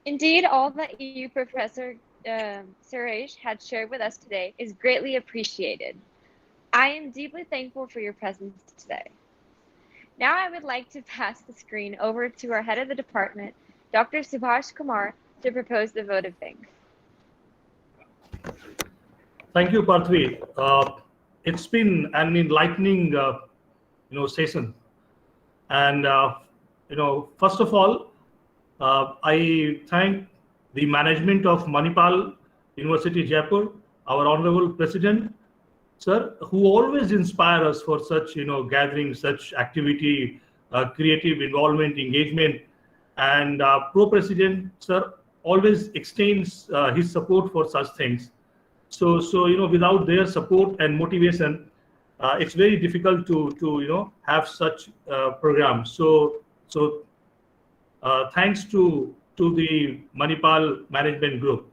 Indeed, all that you, Professor Suresh, had shared with us today is greatly appreciated. I am deeply thankful for your presence today. Now I would like to pass the screen over to our head of the department, Dr. Subhash Kumar, to propose the vote of thanks. Thank you, Parthvi. It's been an enlightening, session. And, first of all, I thank the management of Manipal University Jaipur, our Honorable President, sir, who always inspire us for such, gatherings, such activity, creative involvement, engagement. And Pro-President, sir, always extends his support for such things. So without their support and motivation, it's very difficult to have such programs. So thanks to the Manipal Management Group.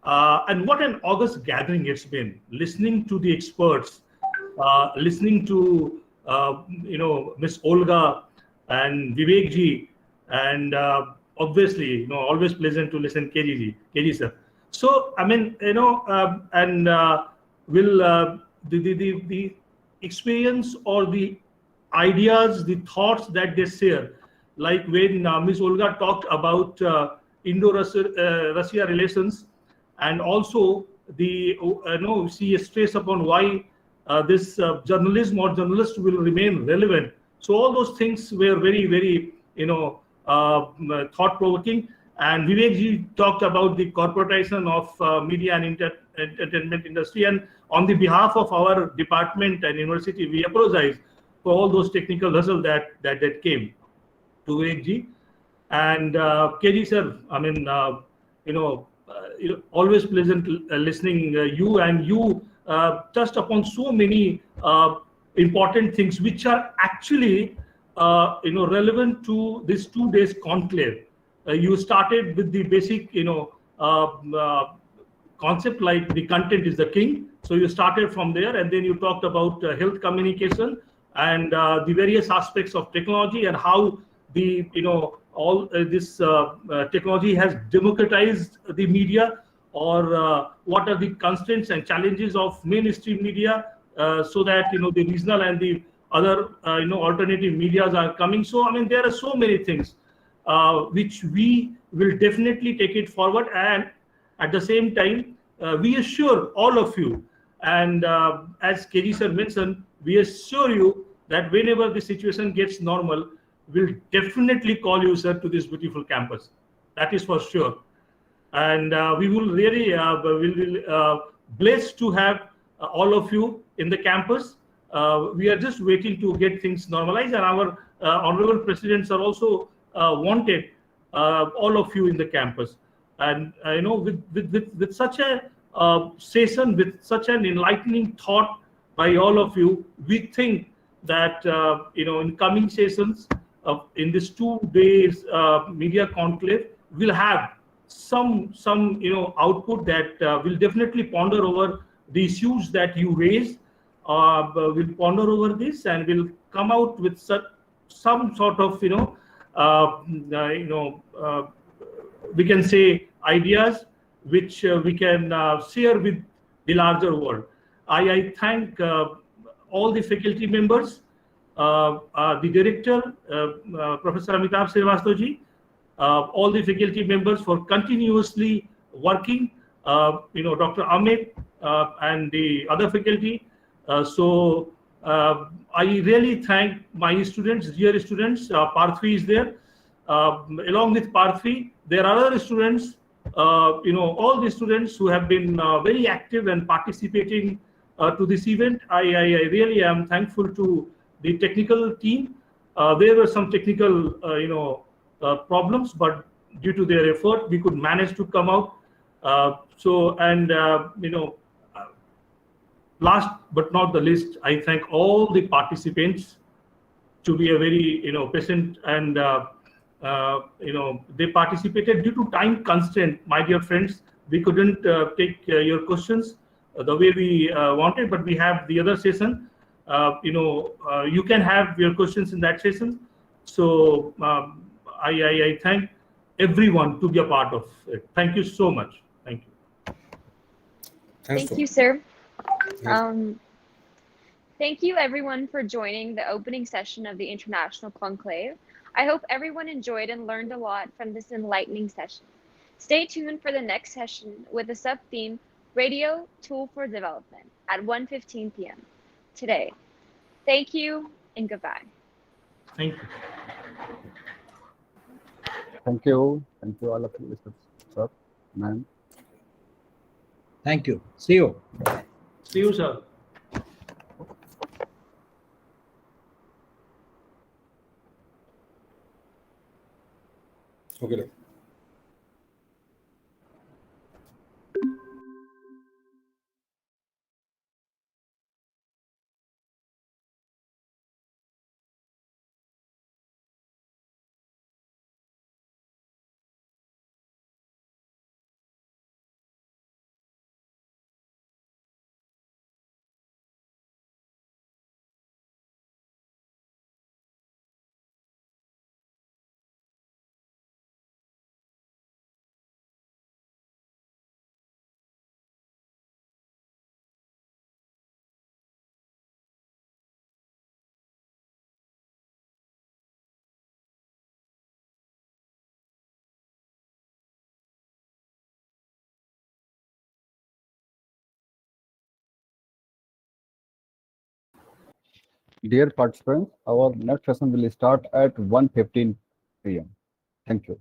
And what an august gathering it's been, listening to the experts, listening to Miss Olga and Vivek ji, and obviously always pleasant to listen KG sir. So I mean will the experience or the ideas, the thoughts that they share, like when Miss Olga talked about Indo-Russia relations, and also the she stress upon why this journalism or journalists will remain relevant. So all those things were very, very thought-provoking. And Vivek ji talked about the corporatization of media and entertainment industry. And on the behalf of our department and university, we apologize for all those technical hustle that came to Vivek ji. And KG sir, I mean, always pleasant listening you touched upon so many important things which are actually relevant to this 2 days conclave. You started with the basic concept, like the content is the king. So you started from there, and then you talked about health communication and the various aspects of technology, and how the all this technology has democratized the media, or what are the constraints and challenges of mainstream media, so that the regional and the other alternative medias are coming. So I mean, there are so many things which we will definitely take it forward, and at the same time we assure all of you, and as KG sir mentioned, we assure you that whenever the situation gets normal, we'll definitely call you, sir, to this beautiful campus. That is for sure. And we will really blessed to have all of you in the campus. We are just waiting to get things normalized, and our honorable presidents are also wanted all of you in the campus. And with such a session, with such an enlightening thought by all of you, we think that in coming sessions, in this 2 days media conclave, we'll have some output that will definitely ponder over the issues that you raised. We'll ponder over this, and we'll come out with some sort of we can say ideas which we can share with the larger world. I thank all the faculty members, the director, Professor Amitabh Srivastava ji, all the faculty members for continuously working, Dr. Amit and the other faculty. So I really thank my students, dear students. Parthvi is there. Along with Parthvi, there are other students, all the students who have been very active and participating to this event. I really am thankful to the technical team. There were some technical, problems, but due to their effort, we could manage to come out. Last but not the least, I thank all the participants to be a very, patient, and they participated due to time constraint. My dear friends, we couldn't take your questions the way we wanted, but we have the other session. You can have your questions in that session. So I thank everyone to be a part of it. Thank you so much. Thank you. Thank you, sir. Thank you, everyone, for joining the opening session of the International Conclave. I hope everyone enjoyed and learned a lot from this enlightening session. Stay tuned for the next session with a sub-theme, Radio Tool for Development, at 1:15 p.m. today. Thank you and goodbye. Thank you. Thank you. Thank you all of you, sir, ma'am. Thank you. See you. See you, sir. Okay. Dear participants, our next session will start at 1:15 p.m. Thank you.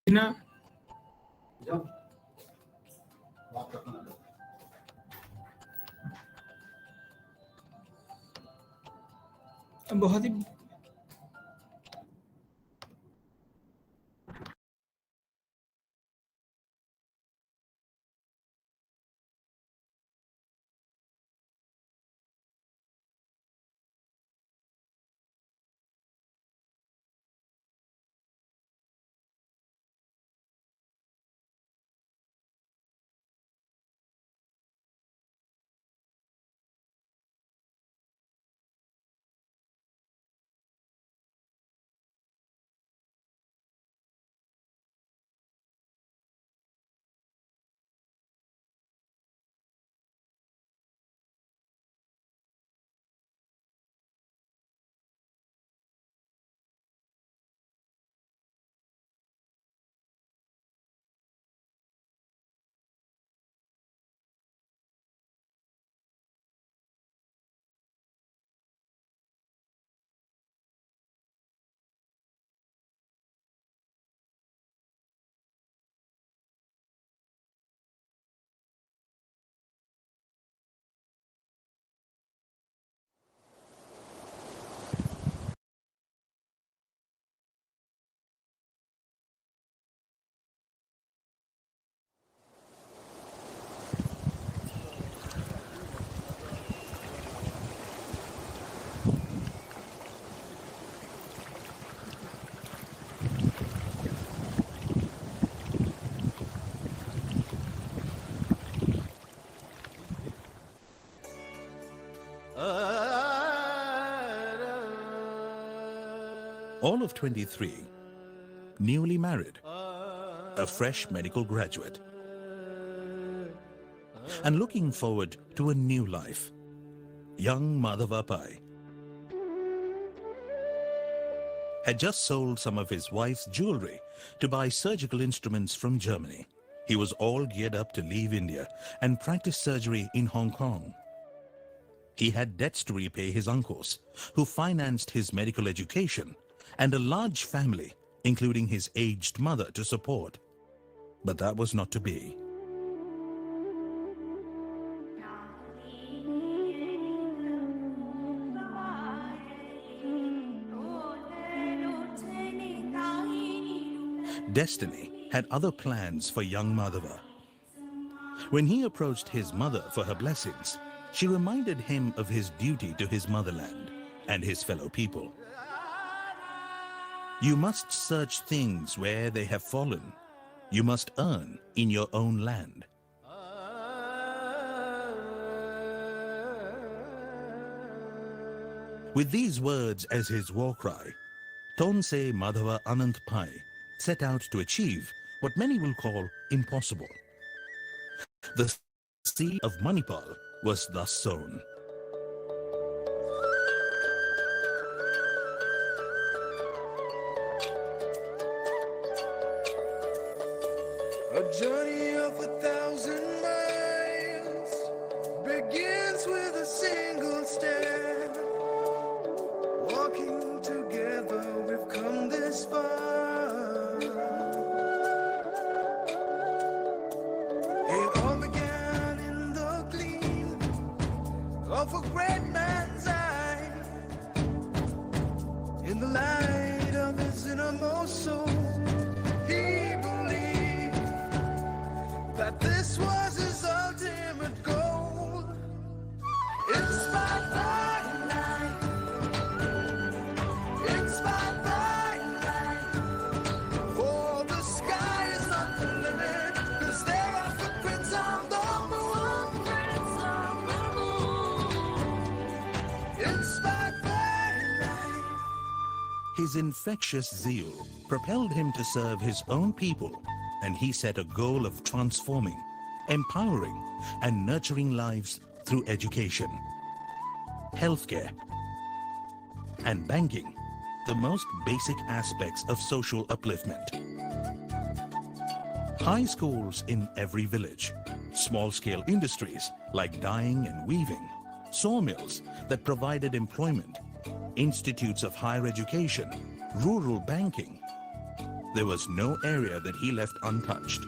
ना बहुत ही All of 23, newly married, a fresh medical graduate, and looking forward to a new life. Young Madhava Pai had just sold some of his wife's jewelry to buy surgical instruments from Germany. He was all geared up to leave India and practice surgery in Hong Kong. He had debts to repay his uncles, who financed his medical education, and a large family, including his aged mother, to support. But that was not to be. Destiny had other plans for young Madhava. When he approached his mother for her blessings, she reminded him of his duty to his motherland and his fellow people. You must search things where they have fallen. You must earn in your own land. With these words as his war cry, Tonse Madhava Anant Pai set out to achieve what many will call impossible. The seed of Manipal was thus sown. A journey of 1,000 miles begins with a single step. Walking together, we've come this far. It all began in the gleam of a great man's eye, in the light of his innermost soul. He believed that this was his ultimate goal. Inspired by light, inspired by light. For the sky is not the limit, 'cause there are footprints on the moon. Inspired by light. His infectious zeal propelled him to serve his own people, and he set a goal of transforming, empowering, and nurturing lives through education, healthcare, and banking, the most basic aspects of social upliftment. High schools in every village, small-scale industries like dyeing and weaving, sawmills that provided employment, institutes of higher education, rural banking, There was no area that he left untouched.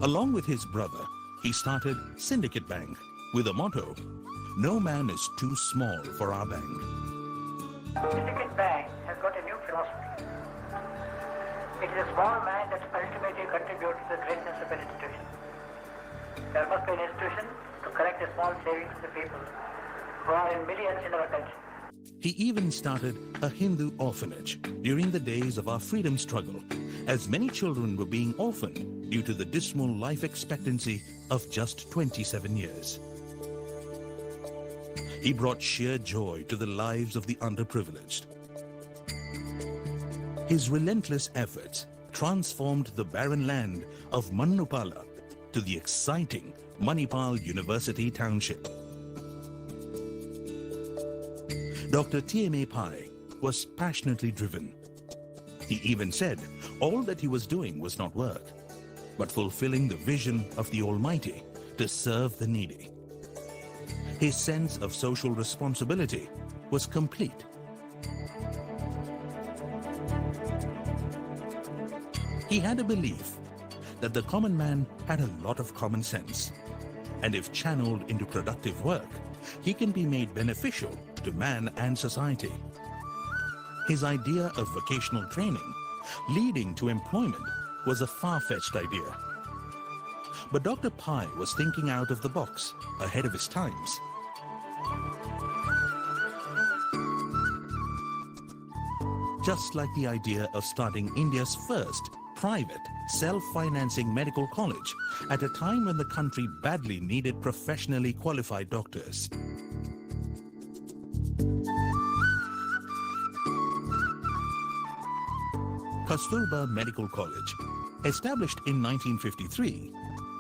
Along with his brother, he started Syndicate Bank with a motto, "No man is too small for our bank." Syndicate Bank has got a new philosophy. It is a small man that ultimately contributes to the greatness of an institution. There must be an institution to collect the small savings of the people who are in millions in our country. He even started a Hindu orphanage during the days of our freedom struggle, as many children were being orphaned due to the dismal life expectancy of just 27 years. He brought sheer joy to the lives of the underprivileged. His relentless efforts transformed the barren land of Mannupala to the exciting Manipal University Township. Dr. TMA Pai was passionately driven. He even said all that he was doing was not work, but fulfilling the vision of the Almighty to serve the needy. His sense of social responsibility was complete. He had a belief that the common man had a lot of common sense, and if channeled into productive work, he can be made beneficial to man and society. His idea of vocational training leading to employment was a far-fetched idea. But Dr. Pai was thinking out of the box, ahead of his times. Just like the idea of starting India's first private, self-financing medical college at a time when the country badly needed professionally qualified doctors. Kasturba Medical College, established in 1953,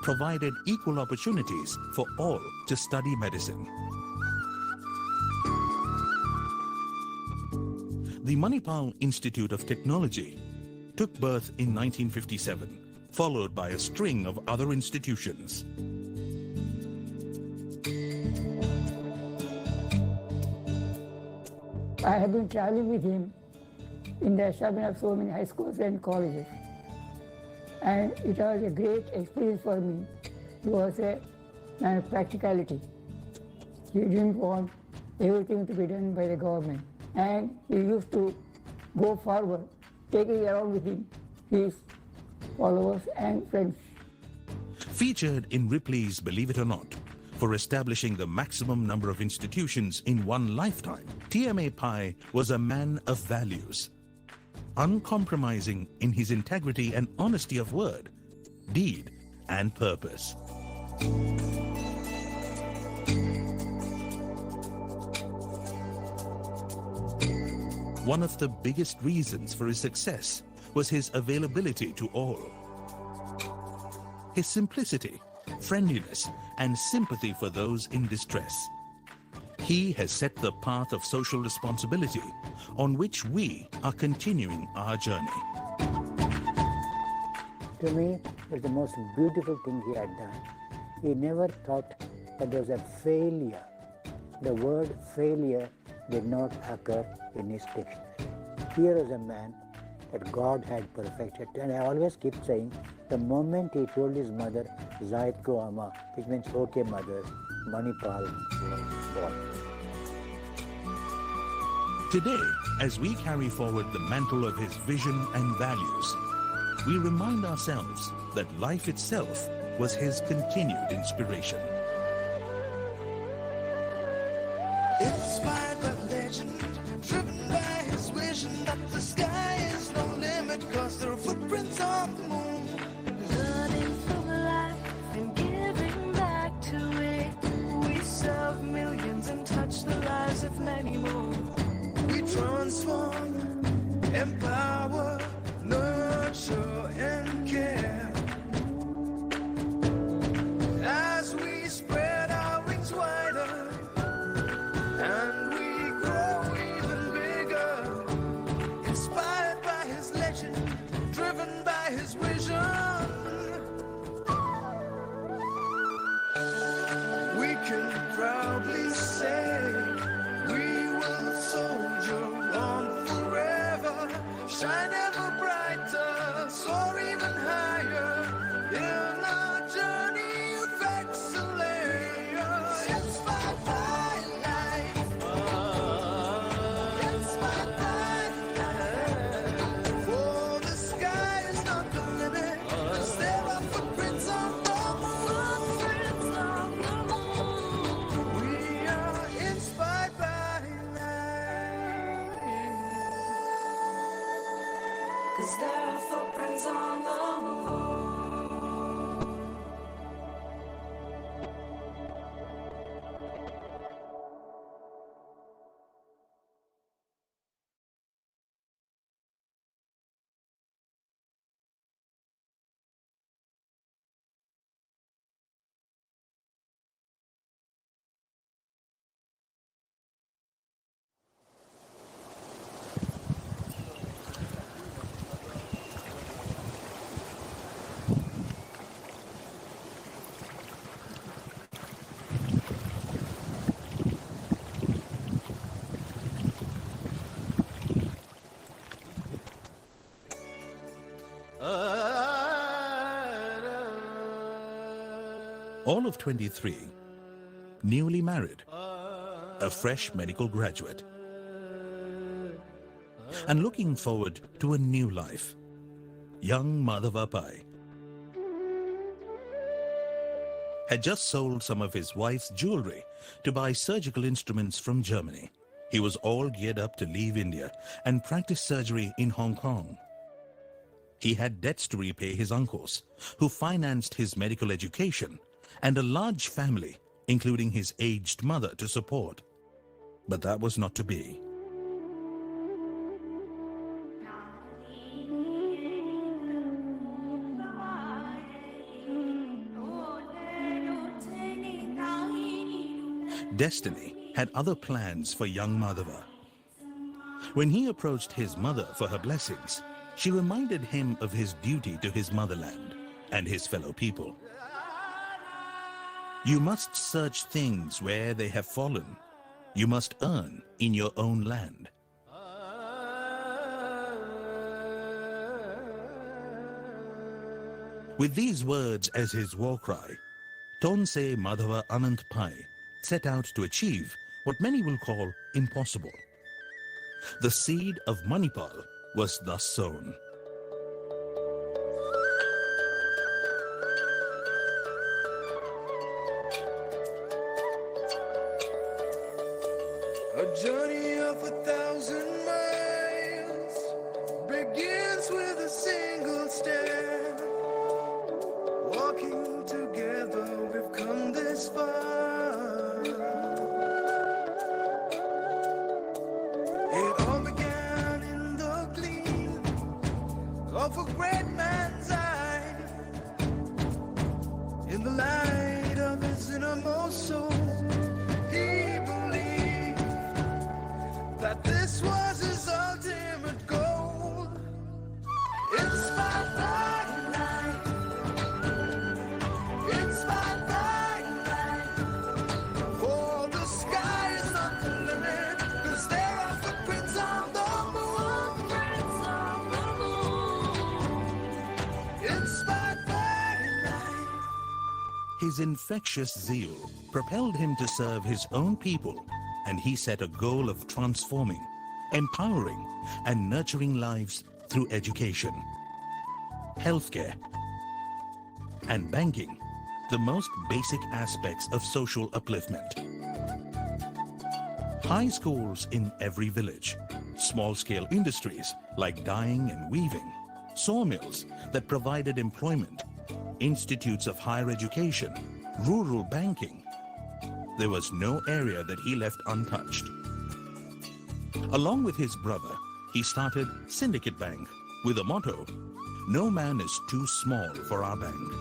provided equal opportunities for all to study medicine. The Manipal Institute of Technology took birth in 1957, followed by a string of other institutions. I have been traveling with him in the establishment of so many high schools and colleges. And it was a great experience for me. He was a man of practicality. He didn't want everything to be done by the government. And he used to go forward, taking around with him his followers and friends. Featured in Ripley's Believe It or Not, for establishing the maximum number of institutions in one lifetime, TMA Pai was a man of values, uncompromising in his integrity and honesty of word, deed, and purpose. One of the biggest reasons for his success was his availability to all. His simplicity, friendliness, and sympathy for those in distress. He has set the path of social responsibility on which we are continuing our journey. To me, it's the most beautiful thing he had done. He never thought that there was a failure. The word failure did not occur in his dictionary. Here was a man that God had perfected. And I always keep saying, the moment he told his mother, Zayat ko ama, which means, okay mother, Manipal was born. Today, as we carry forward the mantle of his vision and values, we remind ourselves that life itself was his continued inspiration. Inspired by legend, driven by his vision that the sky is no limit, cause there are footprints on the moon. Learning from life and giving back to it, we serve millions and touch the lives of many more. We transform, empower, nurture, and care. As we spread our wings wider, and we grow even bigger, inspired by his legend, driven by his vision. We can proudly say we will soldier on forever, shine ever bright. 'cause there are footprints on the moon. All of 23, newly married, a fresh medical graduate, and looking forward to a new life. Young Madhava Pai had just sold some of his wife's jewelry to buy surgical instruments from Germany. He was all geared up to leave India and practice surgery in Hong Kong. He had debts to repay his uncles, who financed his medical education, and a large family, including his aged mother, to support. But that was not to be. Destiny had other plans for young Madhava. When he approached his mother for her blessings, she reminded him of his duty to his motherland and his fellow people. You must search things where they have fallen. You must earn in your own land. With these words as his war cry, Tonse Madhava Anant Pai set out to achieve what many will call impossible. The seed of Manipal was thus sown. A journey of 1,000 miles begins with a single step. Walking together, we've come this far. It all began in the gleam of a great man's eye, in the light of his innermost soul. He believed that this was his ultimate goal. Inspired by light, inspired by light. For the sky is not the limit, 'cause there are footprints on the moon. Inspired by light. His infectious zeal propelled him to serve his own people, and he set a goal of transforming, empowering, and nurturing lives through education, healthcare, and banking, the most basic aspects of social upliftment. High schools in every village, small-scale industries like dyeing and weaving, sawmills that provided employment, institutes of higher education, rural banking. There was no area that he left untouched. Along with his brother, he started Syndicate Bank with a motto, "No man is too small for our bank."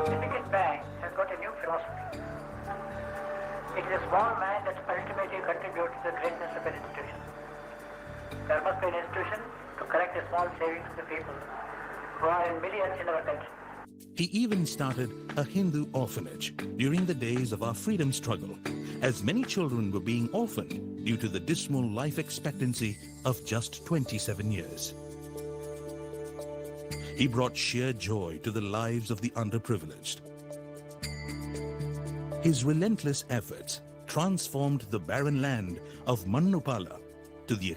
Syndicate Bank has got a new philosophy. It is a small man that ultimately contributes to the greatness of an institution. There must be an institution to collect the small savings of the people who are in millions in our country. He even started a Hindu orphanage during the days of our freedom struggle, as many children were being orphaned due to the dismal life expectancy of just 27 years. He brought sheer joy to the lives of the underprivileged. His relentless efforts transformed the barren land of Mannupala to the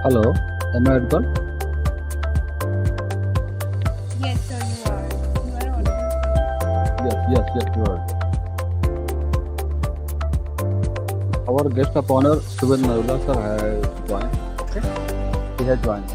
Hello, am I audible? Yes, sir, you are. You are audible. Yes, you are. Our guest of honor, Subin Narula sir, has joined. Okay, he has joined.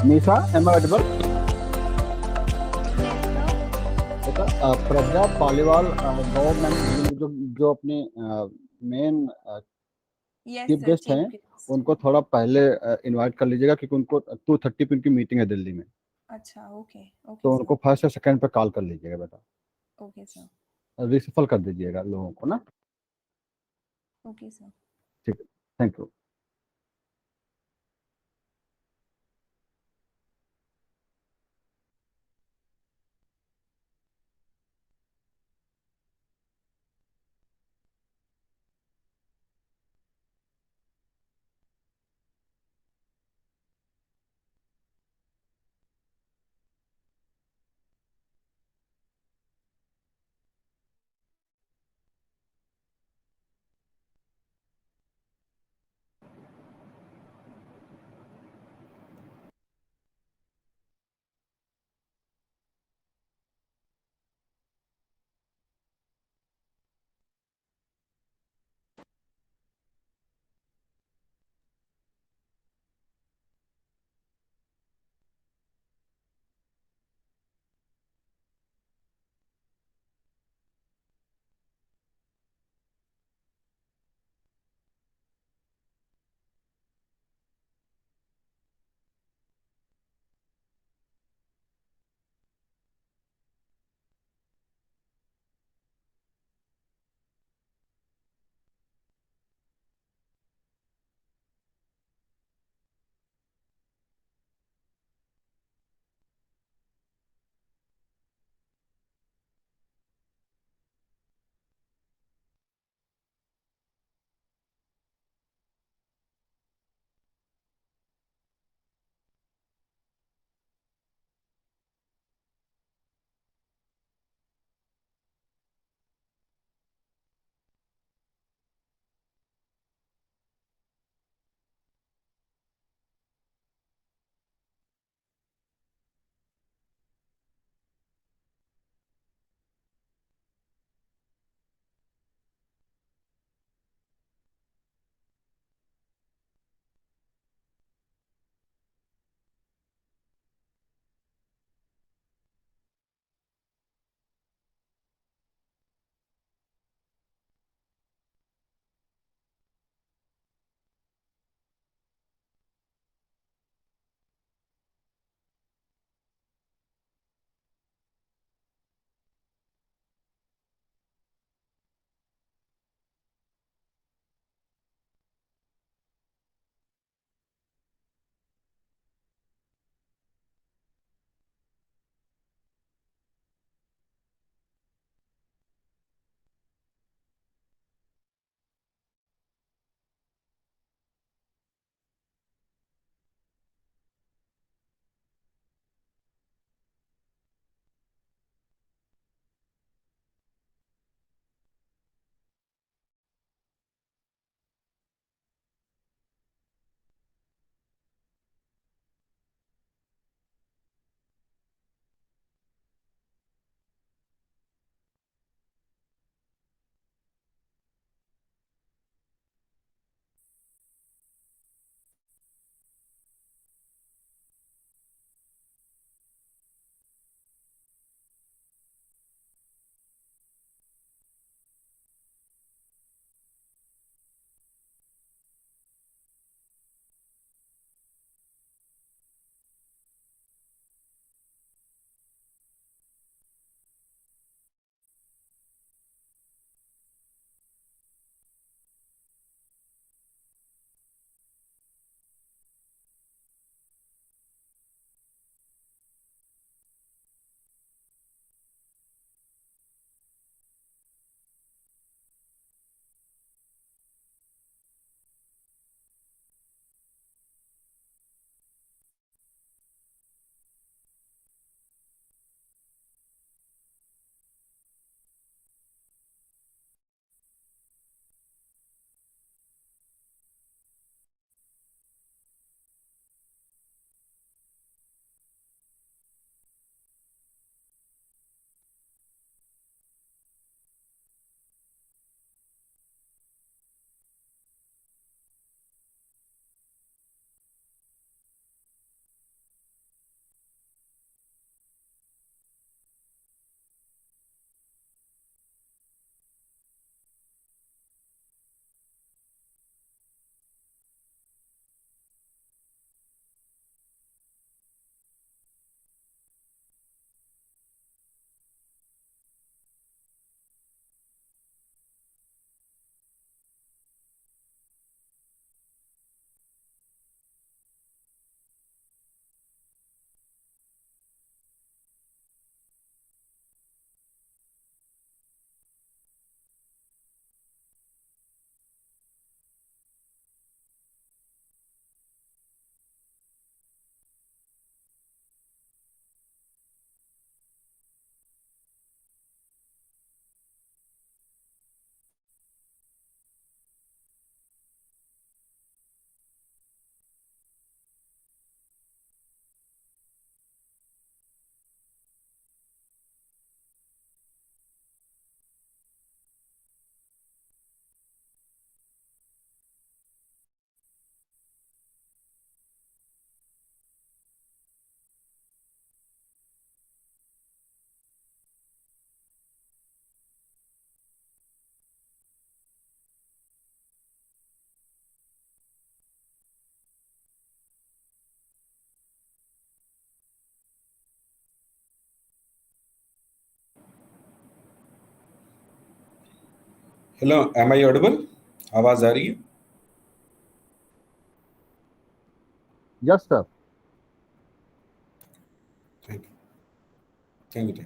Nisha, am I audible? बेटा Pragya Paliwal government जो अपने main Yes, chief sir, guest chief हैं guest. उनको थोड़ा पहले invite कर लीजिएगा क्योंकि उनको 2:30 पे उनकी मीटिंग है दिल्ली में, अच्छा, okay, okay, तो sir. उनको फर्स्ट या सेकंड पे कॉल कर लीजिएगा बेटा, Okay, sir. रिसफल कर दीजिएगा लोगों को ना। Okay, sir. ठीक है, thank you. Hello, am I audible? आवाज आ रही है? Yes, sir. Thank you. Thank you.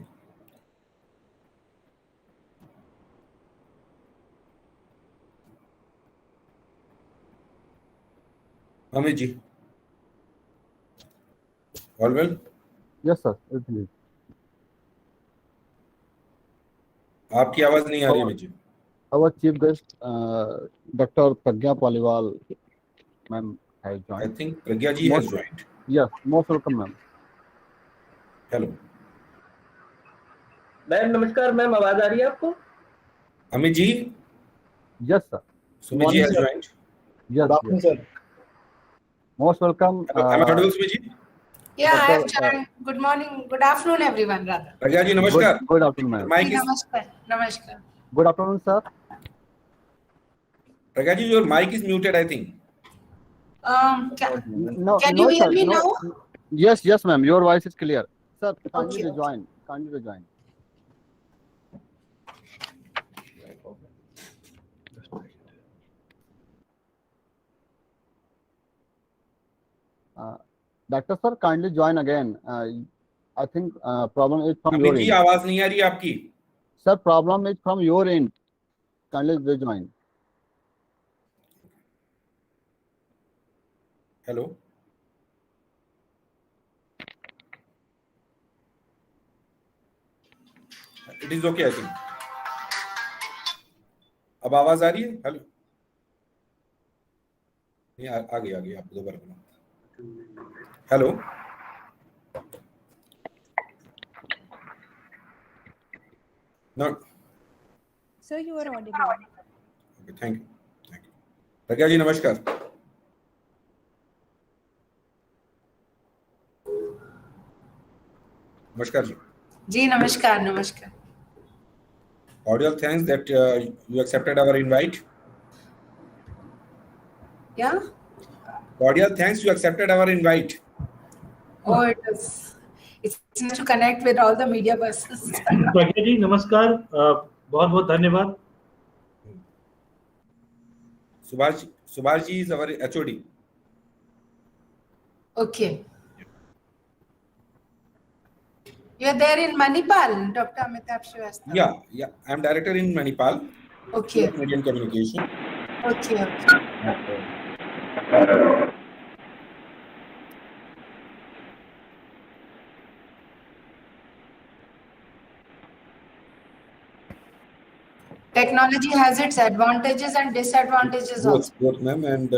Amit ji, all well? Yes, sir. Everything is. आपकी आवाज नहीं आ रही Amit ji. Our chief guest, Dr. Pragya Paliwal, ma'am, has I joined. think Pragya ji has joined. Yes, most welcome, ma'am. Hello. Ma'am नमस्कार ma'am, आवाज आ रही है आपको? Amit ji. Yes, sir. Sumit ji has joined. Yes, yes. Most welcome. Am I audible, Sumit ji? Yeah, I have Dr. joined. Good morning, good afternoon, everyone. Rather. Pragya ji, namaskar. Good afternoon, ma'am. Mic is. Namaskar. Namaskar. Good afternoon, sir. Pragya ji, your mic is muted, I think. No, Can no, you hear sir, me no. now? Yes, yes, ma'am. Your voice is clear. Sir, kindly Okay. rejoin. Kindly rejoin. Doctor sir, kindly join again. I think problem is from your Amit ji, end. आवाज नहीं आ रही आपकी. Sir, problem is from your end. Kindly rejoin. Hello. It is okay, I think. अब आवाज आ रही है? हेलो. नहीं, आ गई आप दोबारा बोलो. Hello. No. Sir, you are audible. Okay, thank you. प्रज्ञा जी नमस्कार. नमस्कार जी. जी नमस्कार नमस्कार. Cordial thanks that you accepted our invite. Yeah. Cordial thanks you accepted our invite. Oh, it's nice to connect with all the media persons. प्रज्ञा जी नमस्कार, बहुत बहुत धन्यवाद. Subhash ji is our HOD. Okay. You're there in Manipal, Dr. Amitabh Srivastava. Yeah. I'm director in Manipal. Okay. Media and Communication. Okay. Technology has its advantages and disadvantages also. Both, ma'am, and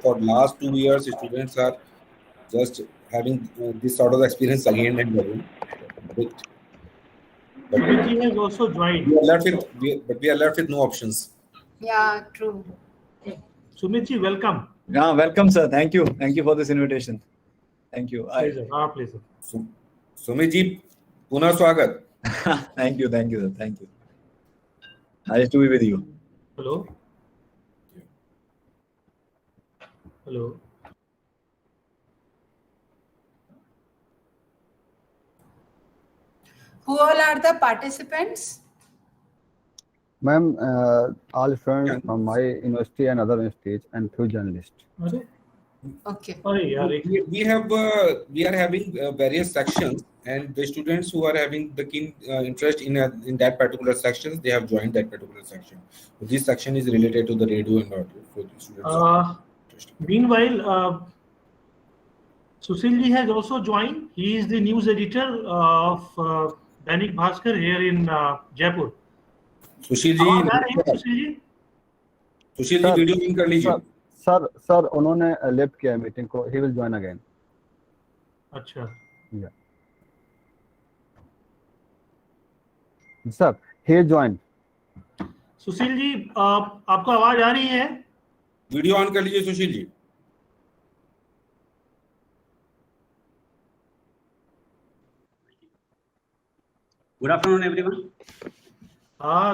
for last 2 years, students are just having this sort of experience again and again. But Sumit has also joined. We are left with no options. Yeah, true. Sumit ji, welcome. Yeah, welcome, sir. Thank you. Thank you for this invitation. Thank you. Pleasure. Our pleasure. Sumit ji, punah swagat. Thank you, sir. Thank you. Nice to be with you. Hello. Hello. Who all are the participants? Ma'am, all students from my university and other universities and few journalists. Okay. We are having various sections, and the students who are having the keen interest in that particular section, they have joined that particular section. So this section is related to the radio and audio for the students. Meanwhile, Sushil ji has also joined. He is the news editor of Dainik Bhaskar here in Jaipur. Sushil ji video on कर लीजिए. Sir उन्होंने left किया meeting को. He will join again. अच्छा. Sir he join. Sushil ji आपको आवाज आ रही है? वीडियो ऑन कर लीजिए Sushil ji. Good afternoon everyone.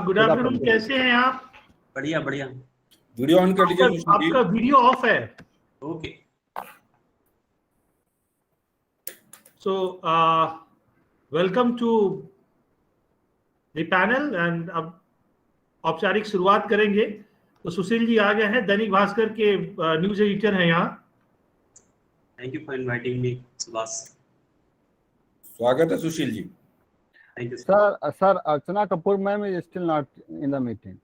Good afternoon. कैसे हैं आप? बढ़िया. वीडियो ऑन कर लीजिए. आपका वीडियो ऑफ है. Okay. So welcome to the panel, and औपचारिक शुरुआत करेंगे। तो सुशील जी आ गए हैं, दैनिक भास्कर के न्यूज एडिटर हैं यहाँ। Thank you for inviting me, Subhas. स्वागत है Sushil ji. Thank you, sir. Sir, Archana Kapoor ma'am is still not in the meeting.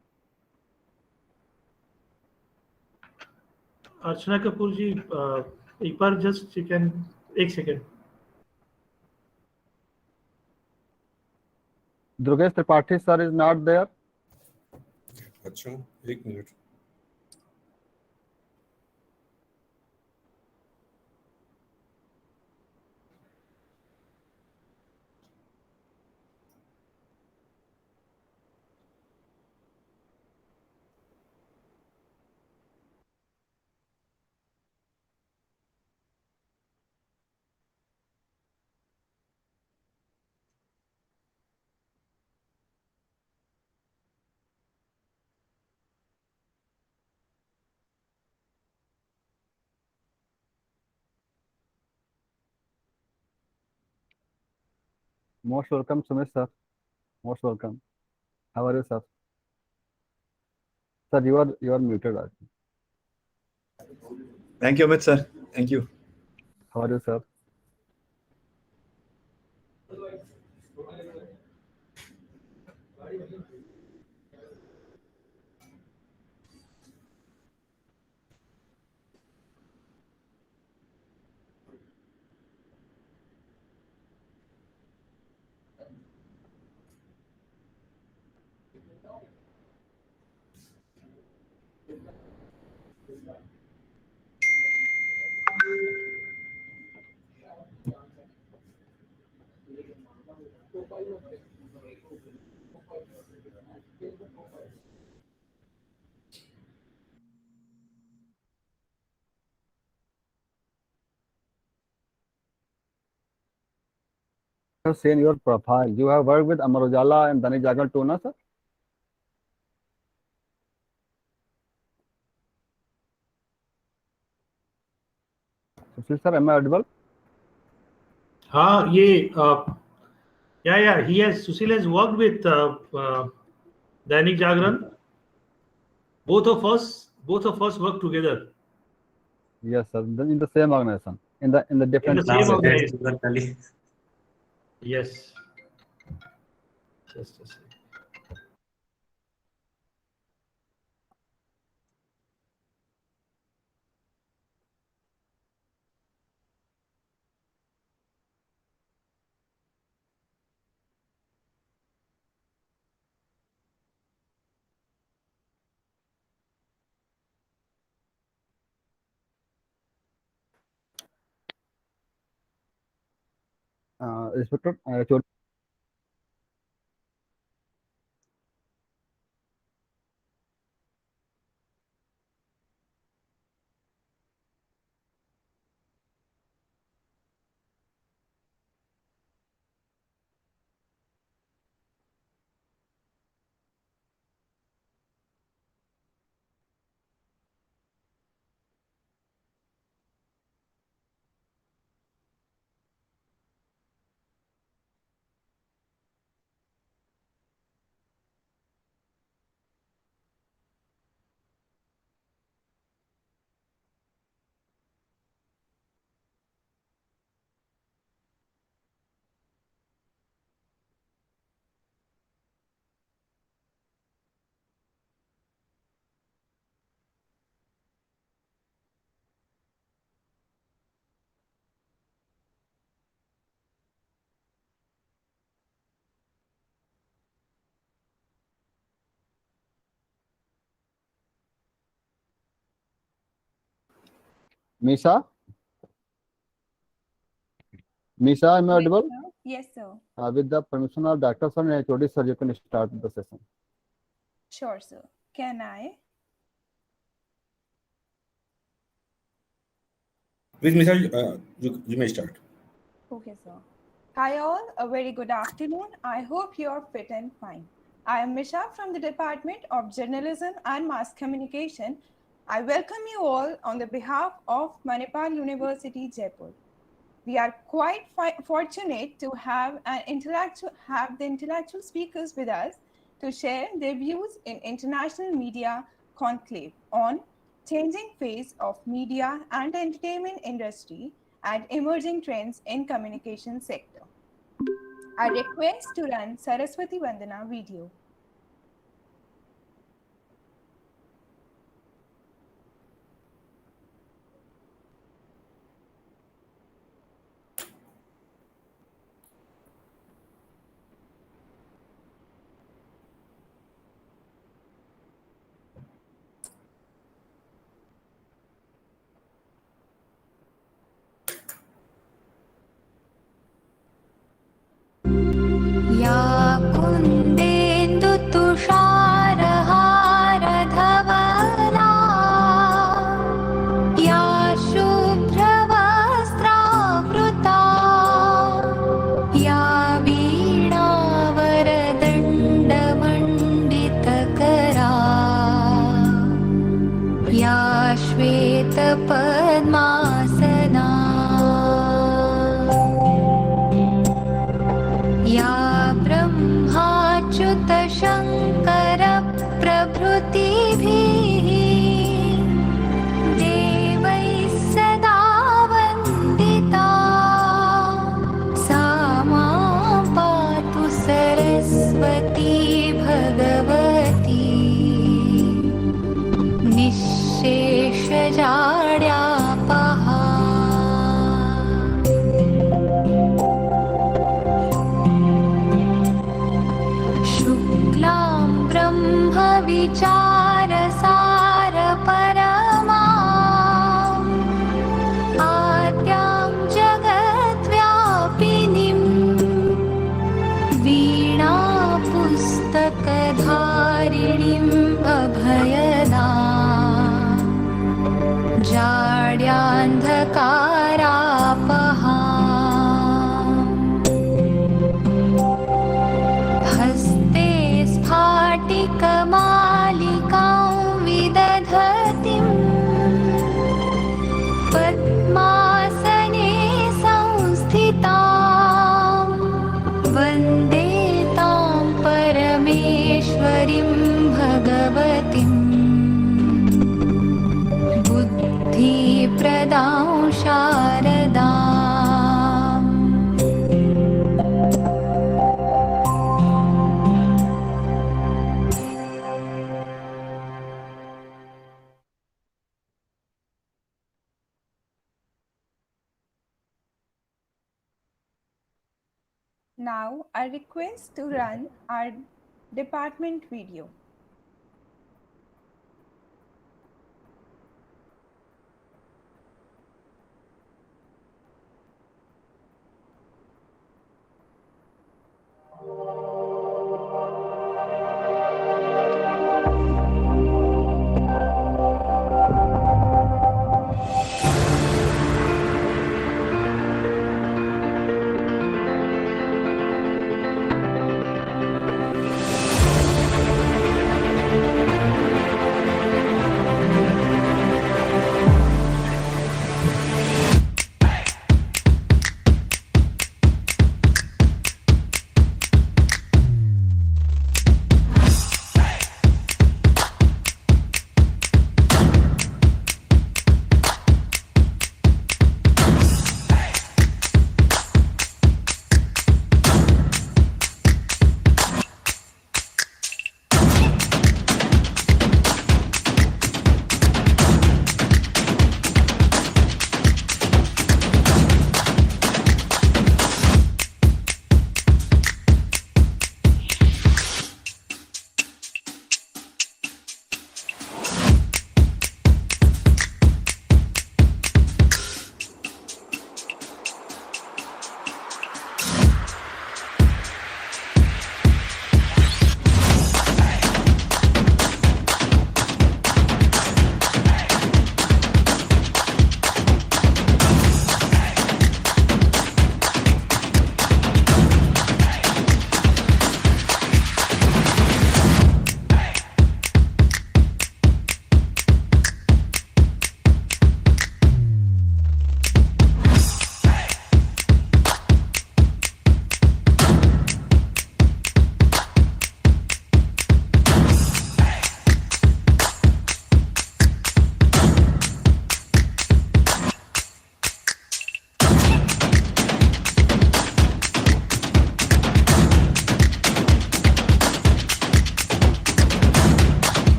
अर्चना कपूर जी एक बार जस्ट चिकन, एक second. Durgesh Tripathi sir is not there. अच्छा, एक minute. Most welcome, Sumit sir. Most welcome. How are you, sir? Sir, you are muted. I think. Thank you, Amit sir. Thank you. How are you, sir? I have seen your profile. You have worked with Amar Ujala and Dainik Jagran too, na, sir? Sushil sir, am I audible? हाँ, ये yeah, Sushil has worked with Dainik Jagran. Both of us work together. Yes, sir. In the same organization, in the different. In the same organization. Yes. Just a second. Inspector, Misha, am I audible? Yes, sir. With the permission of Dr. Sir and HOD sir, you can start the session. Sure, sir. Can I? Please, Misha, you may start. Okay, sir. Hi all, a very good afternoon. I hope you're fit and fine. I am Misha from the Department of Journalism and Mass Communication. I welcome you all on the behalf of Manipal University Jaipur. We are quite fortunate to have the intellectual speakers with us to share their views in International Media Conclave on changing face of media and entertainment industry and emerging trends in communication sector. I request to run Saraswati Vandana video. या कुन्देन्दुतुषारहारधवला या शुभ्रवस्त्रावृता या वीणावरदण्डमण्डितकरा या श्वेतपद्मासना या ब्रह्माच्युतशङ्करप्रभृतिभिः देवैः सदा वन्दिता सा मां पातु सरस्वती भगवती निःशेषजाड्यापहा शुक्लां ब्रह्मविचारसारपरमाम् आद्यां जगद्व्यापिनीं वीणापुस्तकधारिणीम् अभयदाम् जाड्यान्धकारापहाम् हस्ते स्फाटिकमालिकां विदधतीं पद्मासने संस्थितां वन्दे तां परमेश्वरीं भगवतीं बुद्धिप्रदां शारदाम् Now, I request to run our department video.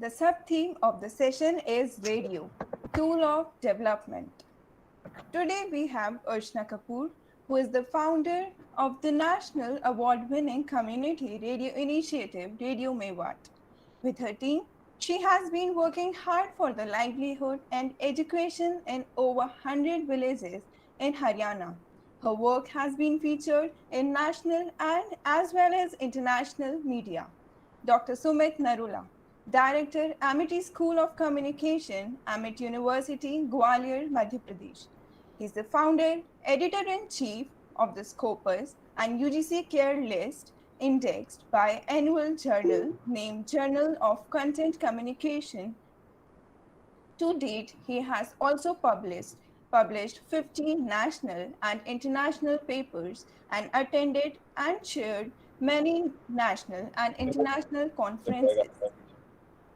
The sub-theme of the session is Radio, Tool of Development. Today we have Archana Kapoor, who is the founder of the national award-winning community radio initiative Radio Mewat. With her team, she has been working hard for the livelihood and education in over 100 villages in Haryana. Her work has been featured in national and as well as international media. Dr. Sumit Narula, Director, Amity School of Communication, Amity University, Gwalior, Madhya Pradesh. He is the founder, editor-in-chief of the Scopus and UGC Care List, indexed by annual journal named Journal of Content Communication. To date, he has also published 15 national and international papers and attended and chaired many national and international conferences.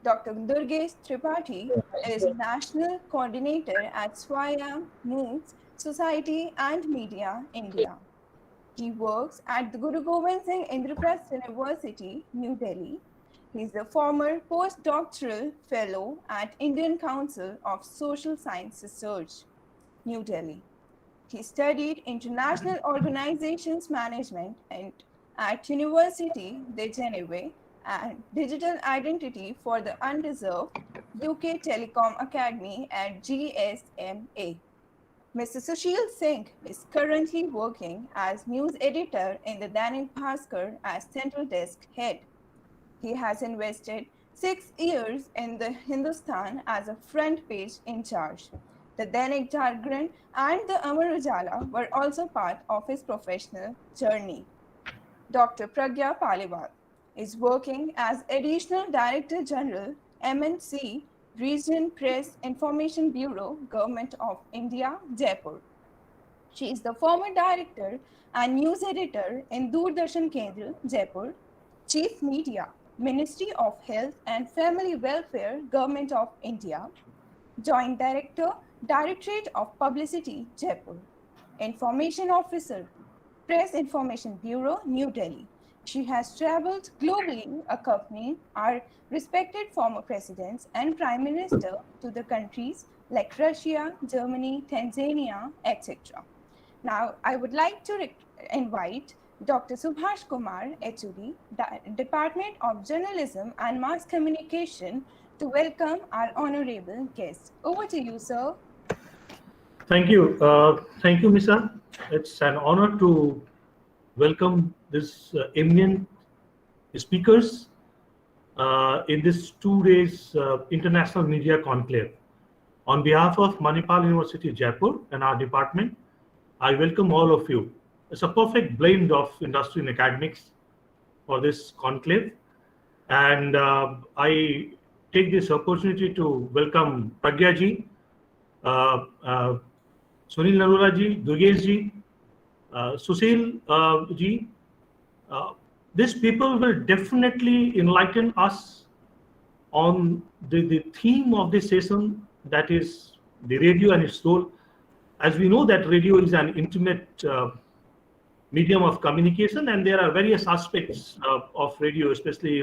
Dr. Durgesh Tripathi is National Coordinator at Swayam Moods Society and Media, India. He works at the Guru Gobind Singh Indraprasth University, New Delhi. He is the former postdoctoral fellow at Indian Council of Social Science Research, New Delhi. He studied international organizations management at University de Genève and digital identity for the undeserved UK Telecom Academy at GSMA. Mr. Sushil Singh is currently working as news editor in the Dainik Bhaskar as central desk head. He has invested 6 years in the Hindustan as a front page in charge. The Dainik Jagran and the Amar Ujala were also part of his professional journey. Dr. Pragya Paliwal is working as Additional Director General, MNC, Region Press Information Bureau, Government of India, Jaipur. She is the former director and news editor in Doordarshan Kendra, Jaipur, Chief Media, Ministry of Health and Family Welfare, Government of India, Joint Director, Directorate of Publicity, Jaipur, Information Officer, Press Information Bureau, New Delhi. She has traveled globally accompanying our respected former presidents and prime minister to the countries like Russia, Germany, Tanzania, etc. Now, I would like to invite Dr. Subhash Kumar, HOD, Department of Journalism and Mass Communication, to welcome our honorable guest. Over to you, sir. Thank you. Thank you, Misa. It's an honor to welcome this eminent speakers in this 2 days international media conclave. On behalf of Manipal University Jaipur and our department, I welcome all of you. It's a perfect blend of industry and academics for this conclave. And I take this opportunity to welcome Pragya ji, Sunil Narula ji, Durgesh ji, Sushil ji. These people will definitely enlighten us on the theme of this session, that is the radio and its role. As we know that radio is an intimate medium of communication, and there are various aspects of radio, especially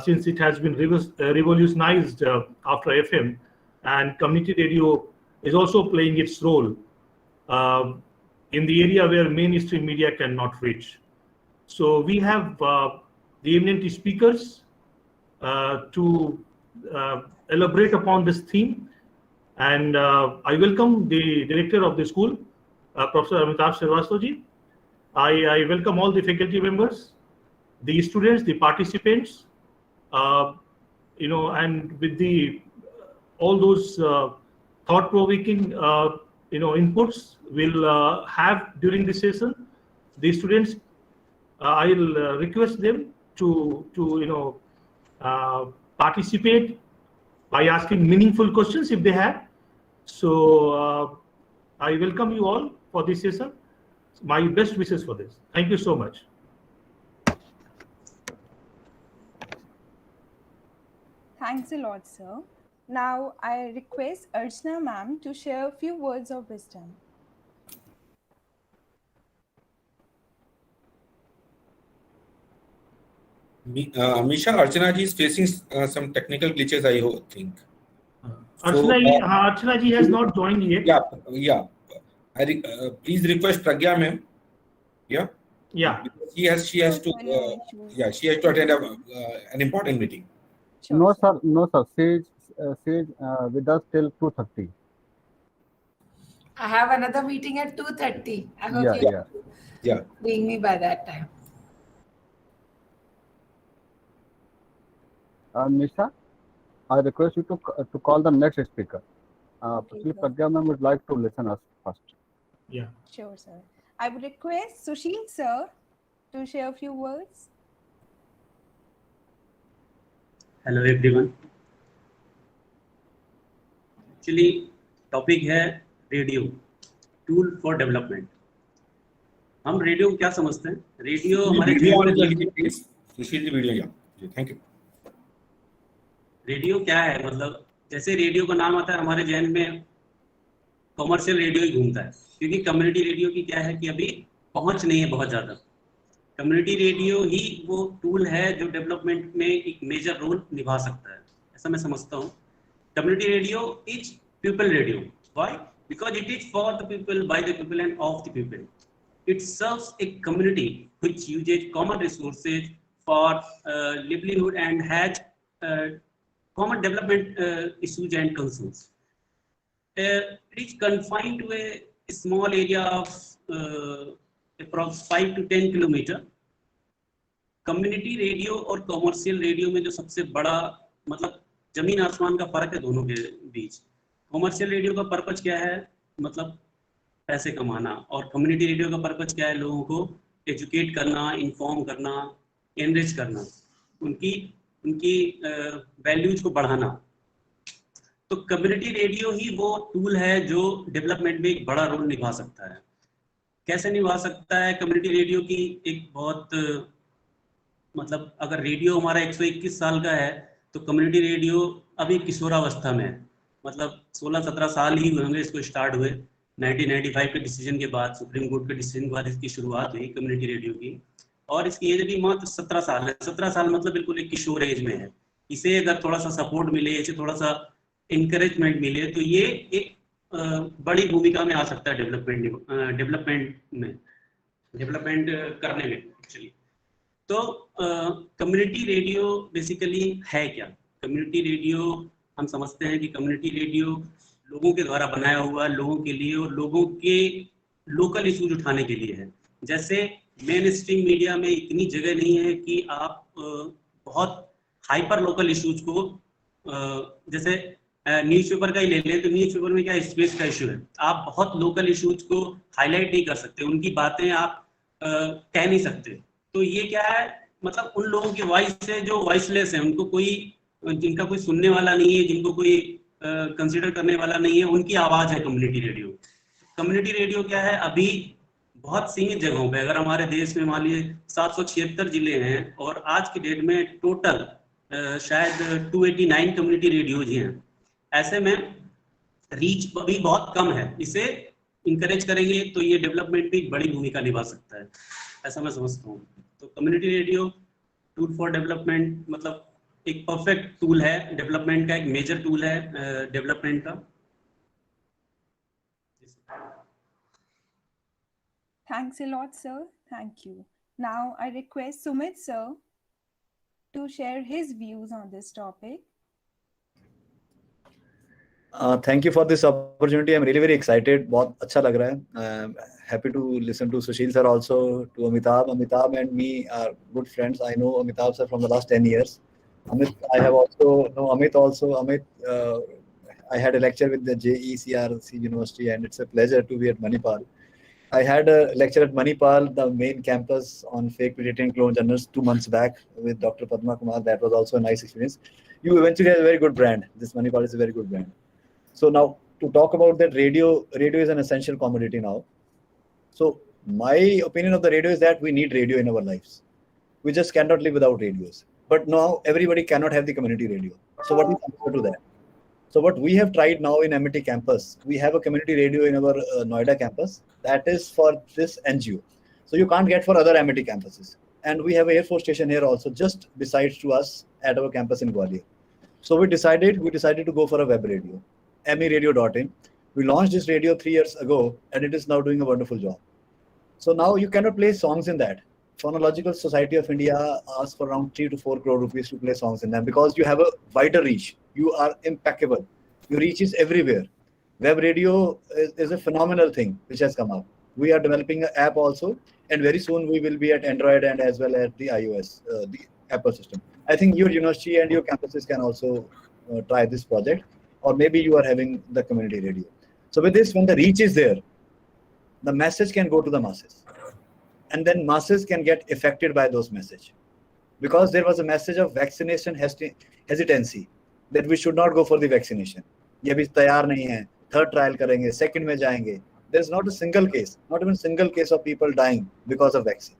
since it has been revolutionized after FM, and community radio is also playing its role in the area where mainstream media cannot reach. So we have the eminent speakers to elaborate upon this theme, and I welcome the director of the school, Professor Amitabh Srivastava. I welcome all the faculty members, the students, the participants, and with the all those thought-provoking inputs we'll have during the session. The students, I'll request them to participate by asking meaningful questions if they have. So I welcome you all for this session. My best wishes for this. Thank you so much. Thanks a lot, sir. Now I request Archana ma'am to share a few words of wisdom. Misha, Archana ji is facing some technical glitches, I think. Archana ji has not joined yet. Yeah. Please request Pragya ma'am. Yeah. She has to. She has to attend an important meeting. No, sir. She is with us till 2:30. I have another meeting at 2:30. I hope you bring me by that time. Nisha, I request you to call the next speaker. Actually, Pragya ma'am would like to listen us first. Yeah. Sure, sir. I would request Sushil sir to share a few words. Hello everyone. Actually, topic है radio, tool for development. हम radio क्या समझते हैं? Radio हमारे thank you. Radio क्या है? मतलब जैसे रेडियो का नाम आता है हमारे जहन में कॉमर्शियल रेडियो ही घूमता है, क्योंकि कम्युनिटी रेडियो की क्या है कि अभी पहुंच नहीं है बहुत ज़्यादा। कम्युनिटी रेडियो ही वो टूल है जो डेवलपमेंट में एक मेजर रोल निभा सकता है, ऐसा मैं समझता हूँ। Community radio is people radio. Why? Because it is for the people, by the people and of the people. It serves a community which uses common resources for livelihood and has common development issues and concerns. It is confined to a small area of approx 5 to 10 kilometer. Community radio और commercial radio में जो सबसे बड़ा मतलब जमीन आसमान का फर्क है दोनों के बीच। कॉमर्शियल रेडियो का पर्पस क्या है? मतलब पैसे कमाना, और कम्युनिटी रेडियो का पर्पस क्या है? लोगों को एजुकेट करना, इन्फॉर्म करना, एनरिच करना, उनकी वैल्यूज को बढ़ाना। तो कम्युनिटी रेडियो ही वो टूल है जो डेवलपमेंट में एक बड़ा रोल निभा सकता है। कैसे निभा सकता है? कम्युनिटी रेडियो की एक बहुत मतलब अगर रेडियो हमारा 121 साल का है तो कम्युनिटी रेडियो अभी किशोरावस्था में है। मतलब 16-17 साल ही होंगे इसको स्टार्ट हुए। 1995 के डिसीजन के बाद, सुप्रीम कोर्ट के डिसीजन के बाद इसकी शुरुआत हुई कम्युनिटी रेडियो की, और इसकी एज अभी मात्र 17 साल है। 17 साल मतलब बिल्कुल एक किशोर एज में है। इसे अगर थोड़ा सा सपोर्ट मिले, इसे थोड़ा सा इंकरेजमेंट मिले तो ये एक बड़ी भूमिका में आ सकता है डेवलपमेंट करने में एक्चुअली। तो कम्युनिटी रेडियो बेसिकली है क्या? कम्युनिटी रेडियो हम समझते हैं कि कम्युनिटी रेडियो लोगों के द्वारा बनाया हुआ, लोगों के लिए और लोगों के लोकल इश्यूज उठाने के लिए है। जैसे मेन स्ट्रीम मीडिया में इतनी जगह नहीं है कि आप बहुत हाइपर लोकल इश्यूज को जैसे न्यूज़पेपर का ही ले लें तो न्यूज़पेपर में क्या स्पेस का इशू है, आप बहुत लोकल इश्यूज को हाईलाइट नहीं कर सकते, उनकी बातें आप कह नहीं सकते। तो ये क्या है, मतलब उन लोगों की वॉइस है जो वॉइसलेस है, उनको कोई, जिनका कोई सुनने वाला नहीं है, जिनको कोई कंसीडर करने वाला नहीं है, उनकी आवाज है कम्युनिटी रेडियो। कम्युनिटी रेडियो क्या है? अभी बहुत सीमित जगहों पे, अगर हमारे देश में मान लीजिए 776 जिले हैं और आज की डेट में टोटल शायद 289 कम्युनिटी रेडियोज हैं। ऐसे में रीच अभी बहुत कम है। इसे इंकरेज करेंगे तो ये डेवलपमेंट भी बड़ी भूमिका निभा सकता है, ऐसा मैं समझता हूँ। तो community radio tool for development मतलब एक परफेक्ट टूल है डेवलपमेंट का, एक मेजर टूल है डेवलपमेंट का। Thanks a lot, sir. Thank you. Now I request Sumit sir to share his views on this topic. Thank you for this opportunity. I'm really very excited. बहुत अच्छा लग रहा है. Happy to listen to Sushil sir also, to Amitabh. Amitabh and me are good friends. I know Amitabh sir from the last 10 years. Amit, I have also know Amit also. Amit, I had a lecture with the JECRC University, and it's a pleasure to be at Manipal. I had a lecture at Manipal, the main campus, on fake pediatric clone journals 2 months back with Dr. Padma Kumar. That was also a nice experience. You eventually have a very good brand. This Manipal is a very good brand. So now to talk about that, radio is an essential commodity now. So my opinion of the radio is that we need radio in our lives. We just cannot live without radios. But now everybody cannot have the community radio. So what is the answer to that? So what we have tried now in MIT campus, we have a community radio in our Noida campus that is for this NGO. So you can't get for other MIT campuses. and we have an Air Force station here also, just besides to us at our campus in Gwalior. So we decided to go for a web radio, meradio.in. We launched this radio 3 years ago, and it is now doing a wonderful job. So now you cannot play songs in that. Phonological Society of India asks for around 3 to 4 crore rupees to play songs in them, because you have a wider reach. You are impeccable. Your reach is everywhere. Web radio is a phenomenal thing which has come up. We are developing an app also, and very soon we will be at Android and as well as the iOS, the Apple system. I think your university and your campuses can also try this project, or maybe you are having the community radio. So with this, when the reach is there, the message can go to the masses, and then masses can get affected by those messages, because there was a message of vaccination hesitancy, that we should not go for the vaccination. ये भी तैयार नहीं है, third trial करेंगे, second में जाएंगे. There is not a single case, not even a single case of people dying because of vaccine.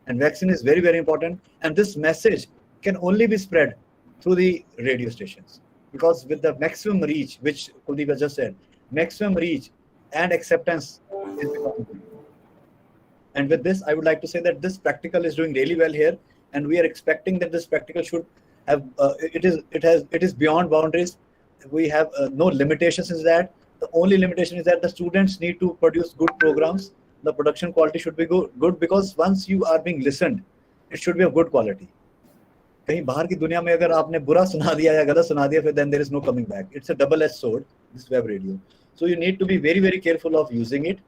And vaccine is very, very important. And this message can only be spread through the radio stations, because with the maximum reach, which Kuldeep has just said, maximum reach and acceptance is becoming. And with this, I would like to say that this practical is doing really well here, and we are expecting that this practical should have it is beyond boundaries. We have no limitations in that. The only limitation is that the students need to produce good programs. The production quality should be good, because once you are being listened, it should be of good quality. कहीं बाहर की दुनिया में अगर आपने बुरा सुना दिया या गलत सुना दिया, फिर then there is no coming back. It's a double-edged sword, this web radio. So you need to be very, very careful of using it.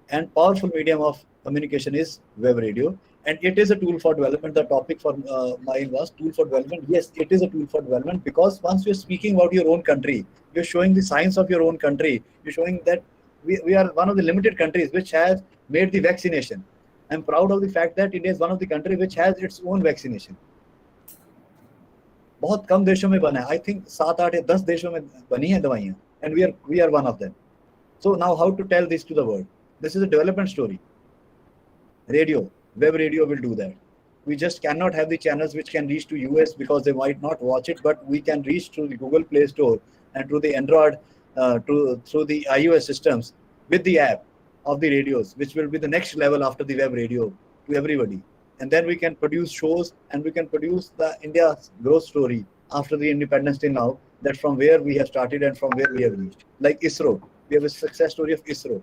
And powerful medium of communication is web radio, and it is a tool for development. The topic for mine was tool for development. Yes, it is a tool for development, because once you're speaking about your own country, you're showing the science of your own country. You're showing that we are one of the limited countries which has made the vaccination. I'm proud of the fact that India is one of the countries which has its own vaccination. बहुत कम देशों में बना है. I think 7, 8 या 10 देशों में बनी है दवाइयाँ, and we are one of them. So now how to tell this to the world? This is a development story. Radio, web radio will do that. We just cannot have the channels which can reach to US, because they might not watch it, but we can reach through the Google Play Store and through the Android, through the iOS systems with the app of the radios, which will be the next level after the web radio to everybody. And then we can produce shows, and we can produce the India's growth story after the independence till now, that from where we have started and from where we have reached. Like ISRO, we have a success story of ISRO.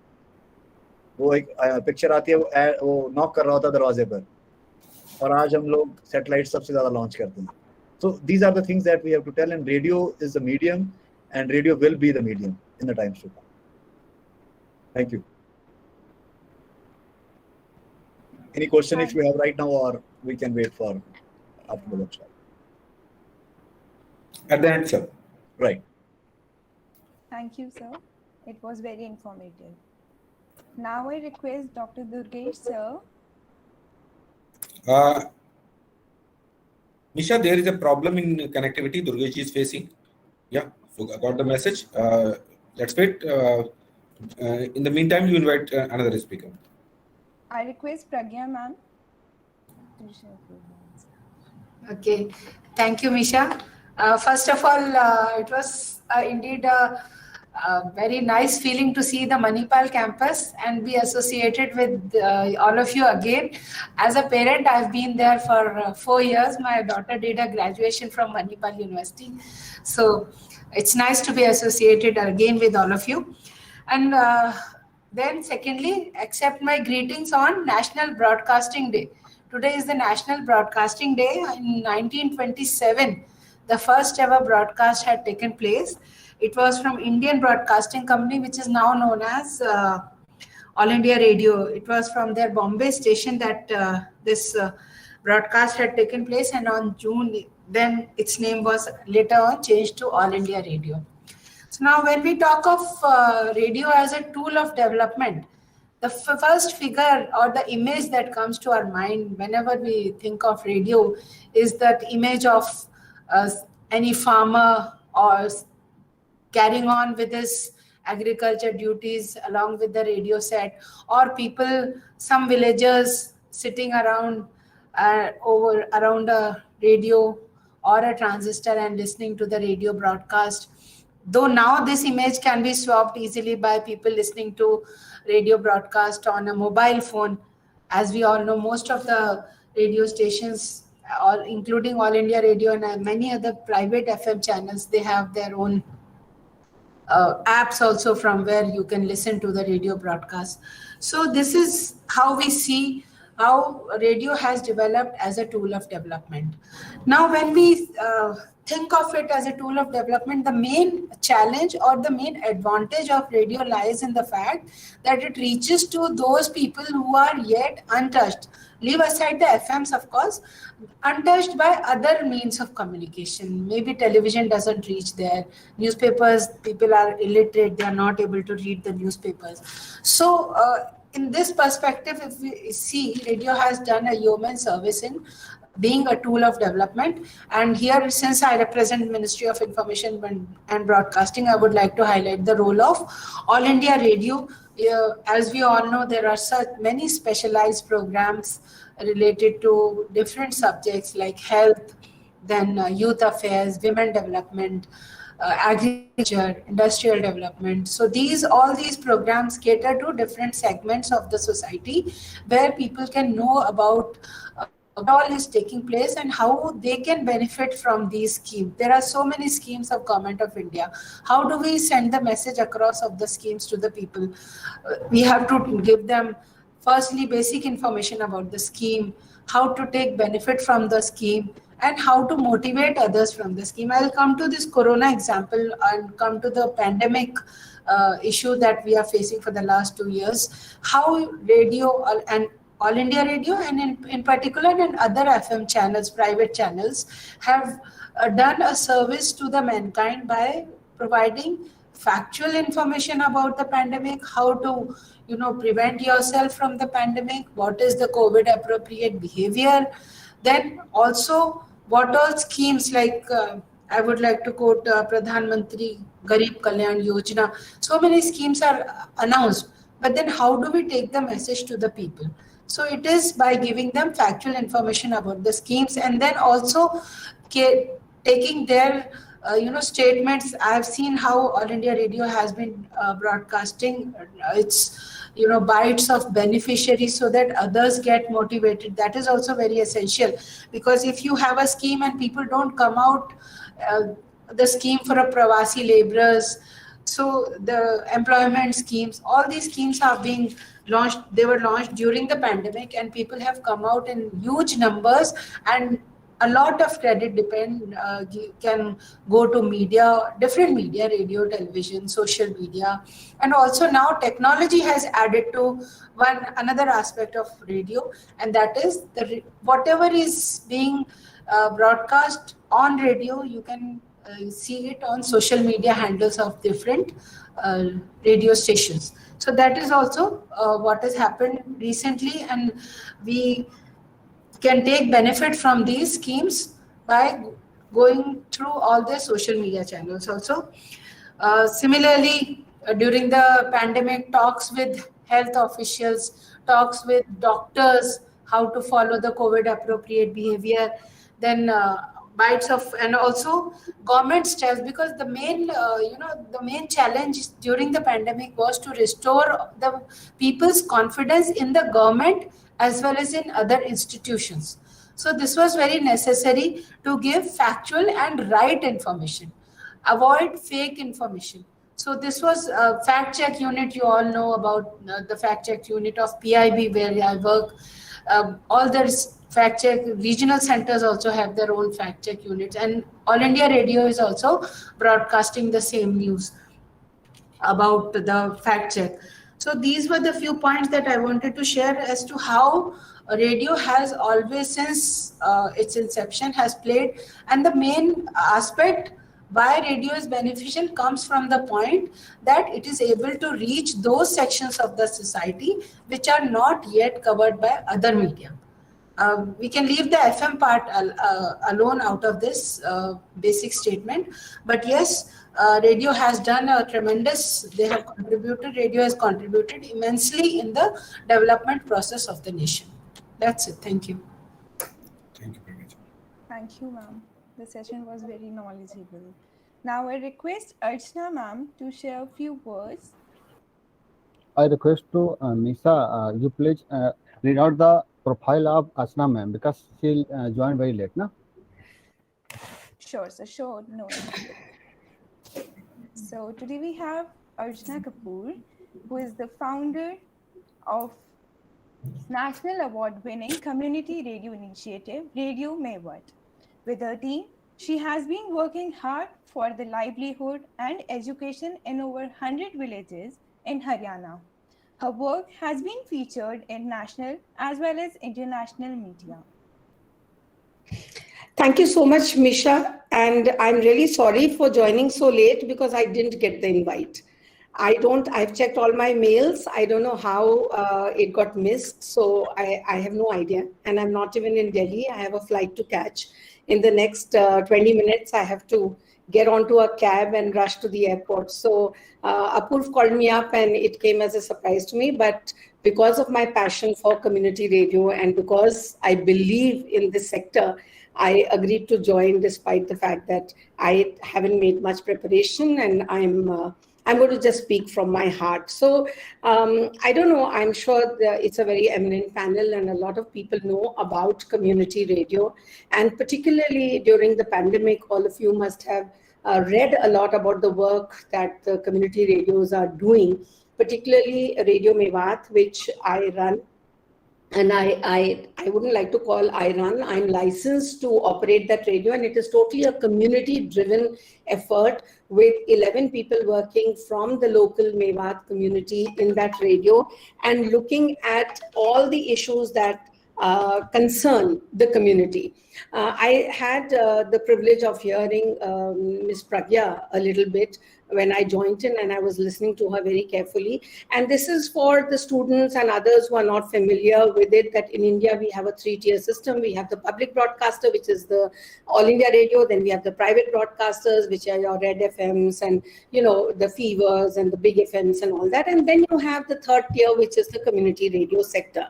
वो एक picture आती है, वो knock कर रहा होता दरवाजे पर, और आज हम लोग सैटेलाइट सबसे ज्यादा लॉन्च करते हैं. So these are the things that we have to tell, and radio is the medium, and radio will be the medium in the times to come. Thank you. Any question if you have right now, or we can wait for after the workshop? At the end, sir. Right. Thank you, sir. It was very informative. Now I request Dr. Durgesh, sir. Nisha, there is a problem in connectivity Durgesh is facing. Yeah, got the message. Let's wait. In the meantime, you invite another speaker. I request Pragya ma'am. Okay, thank you, Misha. First of all, it was indeed a very nice feeling to see the Manipal campus and be associated with all of you again. As a parent, I've been there for 4 years. My daughter did a graduation from Manipal University. So it's nice to be associated again with all of you. And then secondly, accept my greetings on National Broadcasting Day. Today is the National Broadcasting Day. In 1927, the first ever broadcast had taken place. It was from Indian Broadcasting Company, which is now known as All India Radio. It was from their Bombay station that this broadcast had taken place, and on June, then its name was later on changed to All India Radio. So now when we talk of radio as a tool of development, the first figure or the image that comes to our mind whenever we think of radio is that image of any farmer or carrying on with his agriculture duties along with the radio set, or people, some villagers sitting around around a radio or a transistor and listening to the radio broadcast. Though now this image can be swapped easily by people listening to radio broadcast on a mobile phone. As we all know, most of the radio stations, all including All India Radio and many other private FM channels, they have their own apps also from where you can listen to the radio broadcast. So this is how we see how radio has developed as a tool of development. Now, when we think of it as a tool of development, the main challenge or the main advantage of radio lies in the fact that it reaches to those people who are yet untouched. Leave aside the FMs, of course, untouched by other means of communication. Maybe television doesn't reach there. Newspapers, people are illiterate, they are not able to read the newspapers. So, in this perspective, if we see, radio has done a yeoman service in being a tool of development. And here, since I represent Ministry of Information and Broadcasting, I would like to highlight the role of All India Radio. As we all know, there are such many specialized programs related to different subjects like health, then youth affairs, women development, agriculture, industrial development. So all these programs cater to different segments of the society where people can know about what all is taking place and how they can benefit from these schemes. There are so many schemes of Government of India. How do we send the message across of the schemes to the people? We have to give them firstly basic information about the scheme, how to take benefit from the scheme, and how to motivate others from the scheme. I'll come to this Corona example and come to the pandemic issue that we are facing for the last 2 years. How radio and All India Radio and in particular and other FM channels, private channels, have done a service to the mankind by providing factual information about the pandemic, how to prevent yourself from the pandemic, what is the COVID appropriate behavior, then also what all schemes like I would like to quote Pradhan Mantri Garib Kalyan Yojana. So many schemes are announced, but then how do we take the message to the people? So it is by giving them factual information about the schemes and then also taking their statements. I've seen how All India Radio has been broadcasting its bites of beneficiaries so that others get motivated. That is also very essential, because if you have a scheme and people don't come out, the scheme for a Pravasi laborers, so the employment schemes, all these schemes are being launched. They were launched during the pandemic and people have come out in huge numbers, and a lot of credit can go to media, different media, radio, television, social media. And also now technology has added to another aspect of radio, and that is whatever is being broadcast on radio, you can see it on social media handles of different radio stations. So that is also what has happened recently, and we can take benefit from these schemes by going through all the social media channels also. Similarly, during the pandemic, talks with health officials, talks with doctors, how to follow the COVID appropriate behavior, then bites of, and also government steps, because the main the main challenge during the pandemic was to restore the people's confidence in the government as well as in other institutions. So this was very necessary to give factual and right information, avoid fake information. So this was a fact check unit. You all know about the fact check unit of PIB where I work. All the fact check regional centers also have their own fact check units, and All India Radio is also broadcasting the same news about the fact check. So these were the few points that I wanted to share as to how radio has always, since its inception, has played. And the main aspect why radio is beneficial comes from the point that it is able to reach those sections of the society which are not yet covered by other media. We can leave the FM part alone out of this basic statement. But yes, radio has done a tremendous, radio has contributed immensely in the development process of the nation. That's it. Thank you. Thank you very much. Thank you, ma'am. The session was very knowledgeable. Now I request Archana ma'am to share a few words. I request to Nisa, you please read out the profile of Asna ma'am because she joined very late, na? Sure, sir. Sure. No. So today we have Archana Kapoor, who is the founder of National Award-winning community radio initiative, Radio Mewat. With her team, she has been working hard for the livelihood and education in over 100 villages in Haryana. Her work has been featured in national as well as international media. Thank you so much, Misha. And I'm really sorry for joining so late because I didn't get the invite. I've checked all my mails. I don't know how it got missed. So I have no idea. And I'm not even in Delhi. I have a flight to catch. In the next 20 minutes, I have to get onto a cab and rush to the airport. So Apurv called me up and it came as a surprise to me. But because of my passion for community radio and because I believe in this sector, I agreed to join despite the fact that I haven't made much preparation and I'm going to just speak from my heart. So I don't know, I'm sure it's a very eminent panel and a lot of people know about community radio. And particularly during the pandemic, all of you must have read a lot about the work that the community radios are doing, particularly Radio Mewat, which I run. And I wouldn't like to call I run. I'm licensed to operate that radio, and it is totally a community-driven effort with 11 people working from the local Mewat community in that radio and looking at all the issues that concern the community. I had the privilege of hearing Ms. Pragya a little bit when I joined in, and I was listening to her very carefully. And this is for the students and others who are not familiar with it, that in India we have a 3-tier system. We have the public broadcaster, which is the All India Radio. Then we have the private broadcasters, which are your Red FMs and, you know, the Fevers and the Big FMs and all that. And then you have the 3rd tier, which is the community radio sector.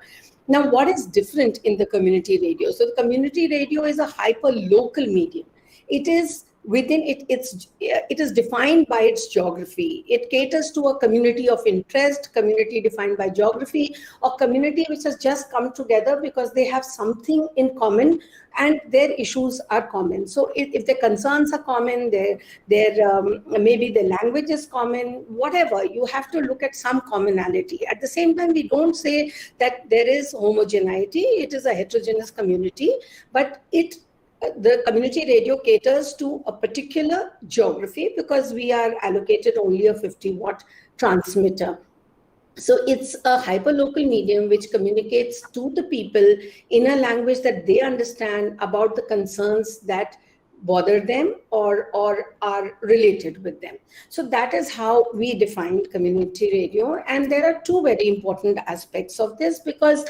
Now, what is different in the community radio? So the community radio is a hyper-local medium. It is within it, it is defined by its geography. It caters to a community of interest, community defined by geography, or community which has just come together because they have something in common and their issues are common. So if their concerns are common, maybe their language is common, whatever, you have to look at some commonality. At the same time, we don't say that there is homogeneity. It is a heterogeneous community, but the community radio caters to a particular geography because we are allocated only a 50-watt transmitter. So it's a hyperlocal medium which communicates to the people in a language that they understand about the concerns that bother them or are related with them. So that is how we defined community radio. And there are 2 very important aspects of this because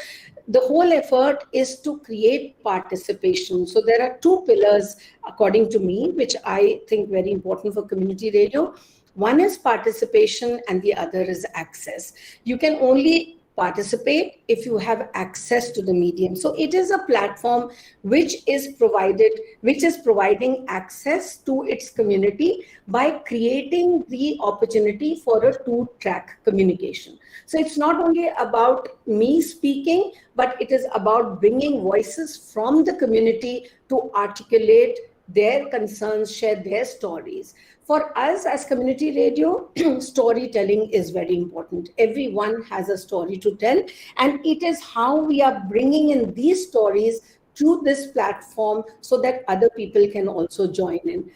the whole effort is to create participation. So there are 2 pillars, according to me, which I think very important for community radio. One is participation and the other is access. You can only participate if you have access to the medium. So it is a platform which is providing access to its community by creating the opportunity for a 2-track communication. So it's not only about me speaking, but it is about bringing voices from the community to articulate their concerns, share their stories. For us as community radio, storytelling is very important. Everyone has a story to tell, and it is how we are bringing in these stories to this platform so that other people can also join in.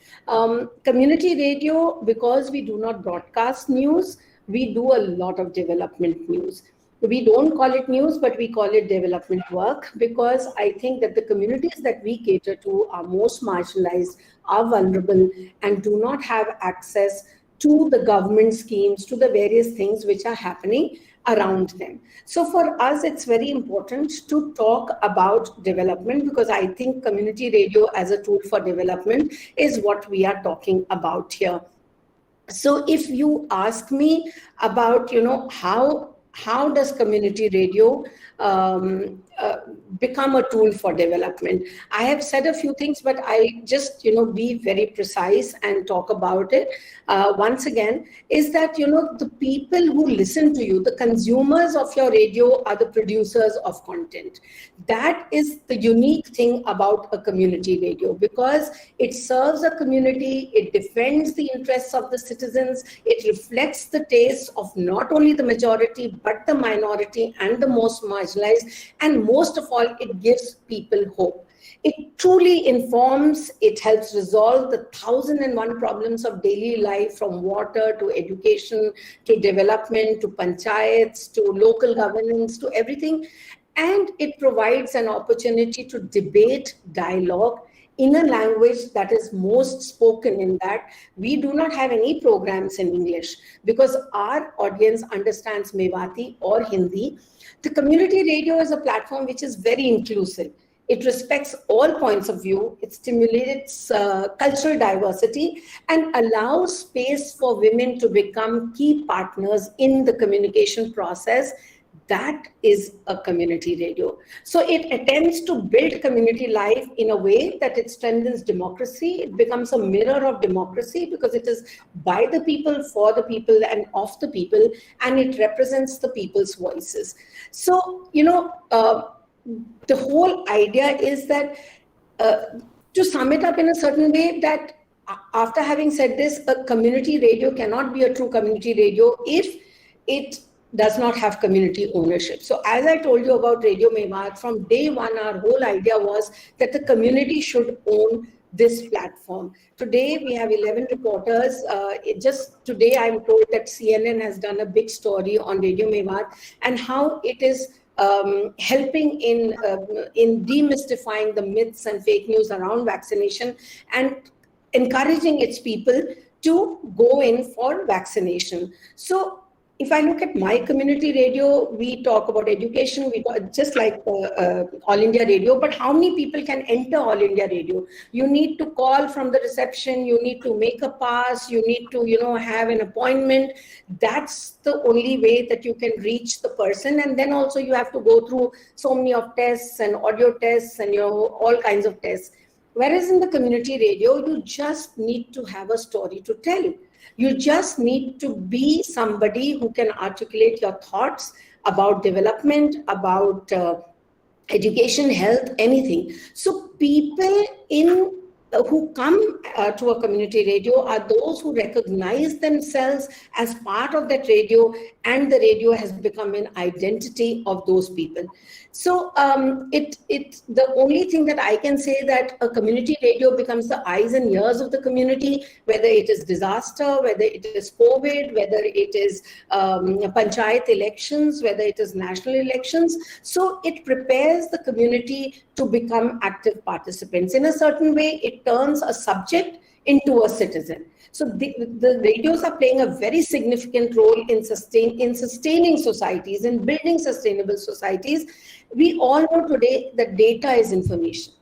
Community radio, because we do not broadcast news, we do a lot of development news. We don't call it news, but we call it development work because I think that the communities that we cater to are most marginalized, are vulnerable, and do not have access to the government schemes, to the various things which are happening around them. So for us, it's very important to talk about development because I think community radio as a tool for development is what we are talking about here. So if you ask me about, how how does community radio become a tool for development? I have said a few things, but I just, be very precise and talk about it. Once again, is that, the people who listen to you, the consumers of your radio are the producers of content. That is the unique thing about a community radio, because it serves a community, it defends the interests of the citizens, it reflects the tastes of not only the majority, but the minority and the most marginalized, and most of all, it gives people hope. It truly informs, it helps resolve the 1,001 problems of daily life, from water to education, to development, to panchayats, to local governance, to everything. And it provides an opportunity to debate, dialogue, in a language that is most spoken. In that, we do not have any programs in English because our audience understands Mewati or Hindi. The community radio is a platform which is very inclusive. It respects all points of view. It stimulates cultural diversity and allows space for women to become key partners in the communication process. That is a community radio. So it attempts to build community life in a way that it strengthens democracy. It becomes a mirror of democracy because it is by the people, for the people, and of the people, and it represents the people's voices. So, the whole idea is that, to sum it up in a certain way, that after having said this, a community radio cannot be a true community radio if it does not have community ownership. So as I told you about Radio Mewat, from day one, our whole idea was that the community should own this platform. Today, we have 11 reporters. Just today, I'm told that CNN has done a big story on Radio Mewat and how it is helping in demystifying the myths and fake news around vaccination and encouraging its people to go in for vaccination. So if I look at my community radio, we talk about education, we talk, just like All India Radio, but how many people can enter All India Radio? You need to call from the reception, you need to make a pass, you need to, have an appointment. That's the only way that you can reach the person. And then also you have to go through so many of tests and audio tests and, all kinds of tests. Whereas in the community radio, you just need to have a story to tell. You just need to be somebody who can articulate your thoughts about development, about education, health, anything. So people who come to a community radio are those who recognize themselves as part of that radio, and the radio has become an identity of those people. So the only thing that I can say that a community radio becomes the eyes and ears of the community, whether it is disaster, whether it is COVID, whether it is panchayat elections, whether it is national elections. So it prepares the community to become active participants. In a certain way, it turns a subject into a citizen. So the radios are playing a very significant role in sustaining societies, in building sustainable societies. We all know today that data is information,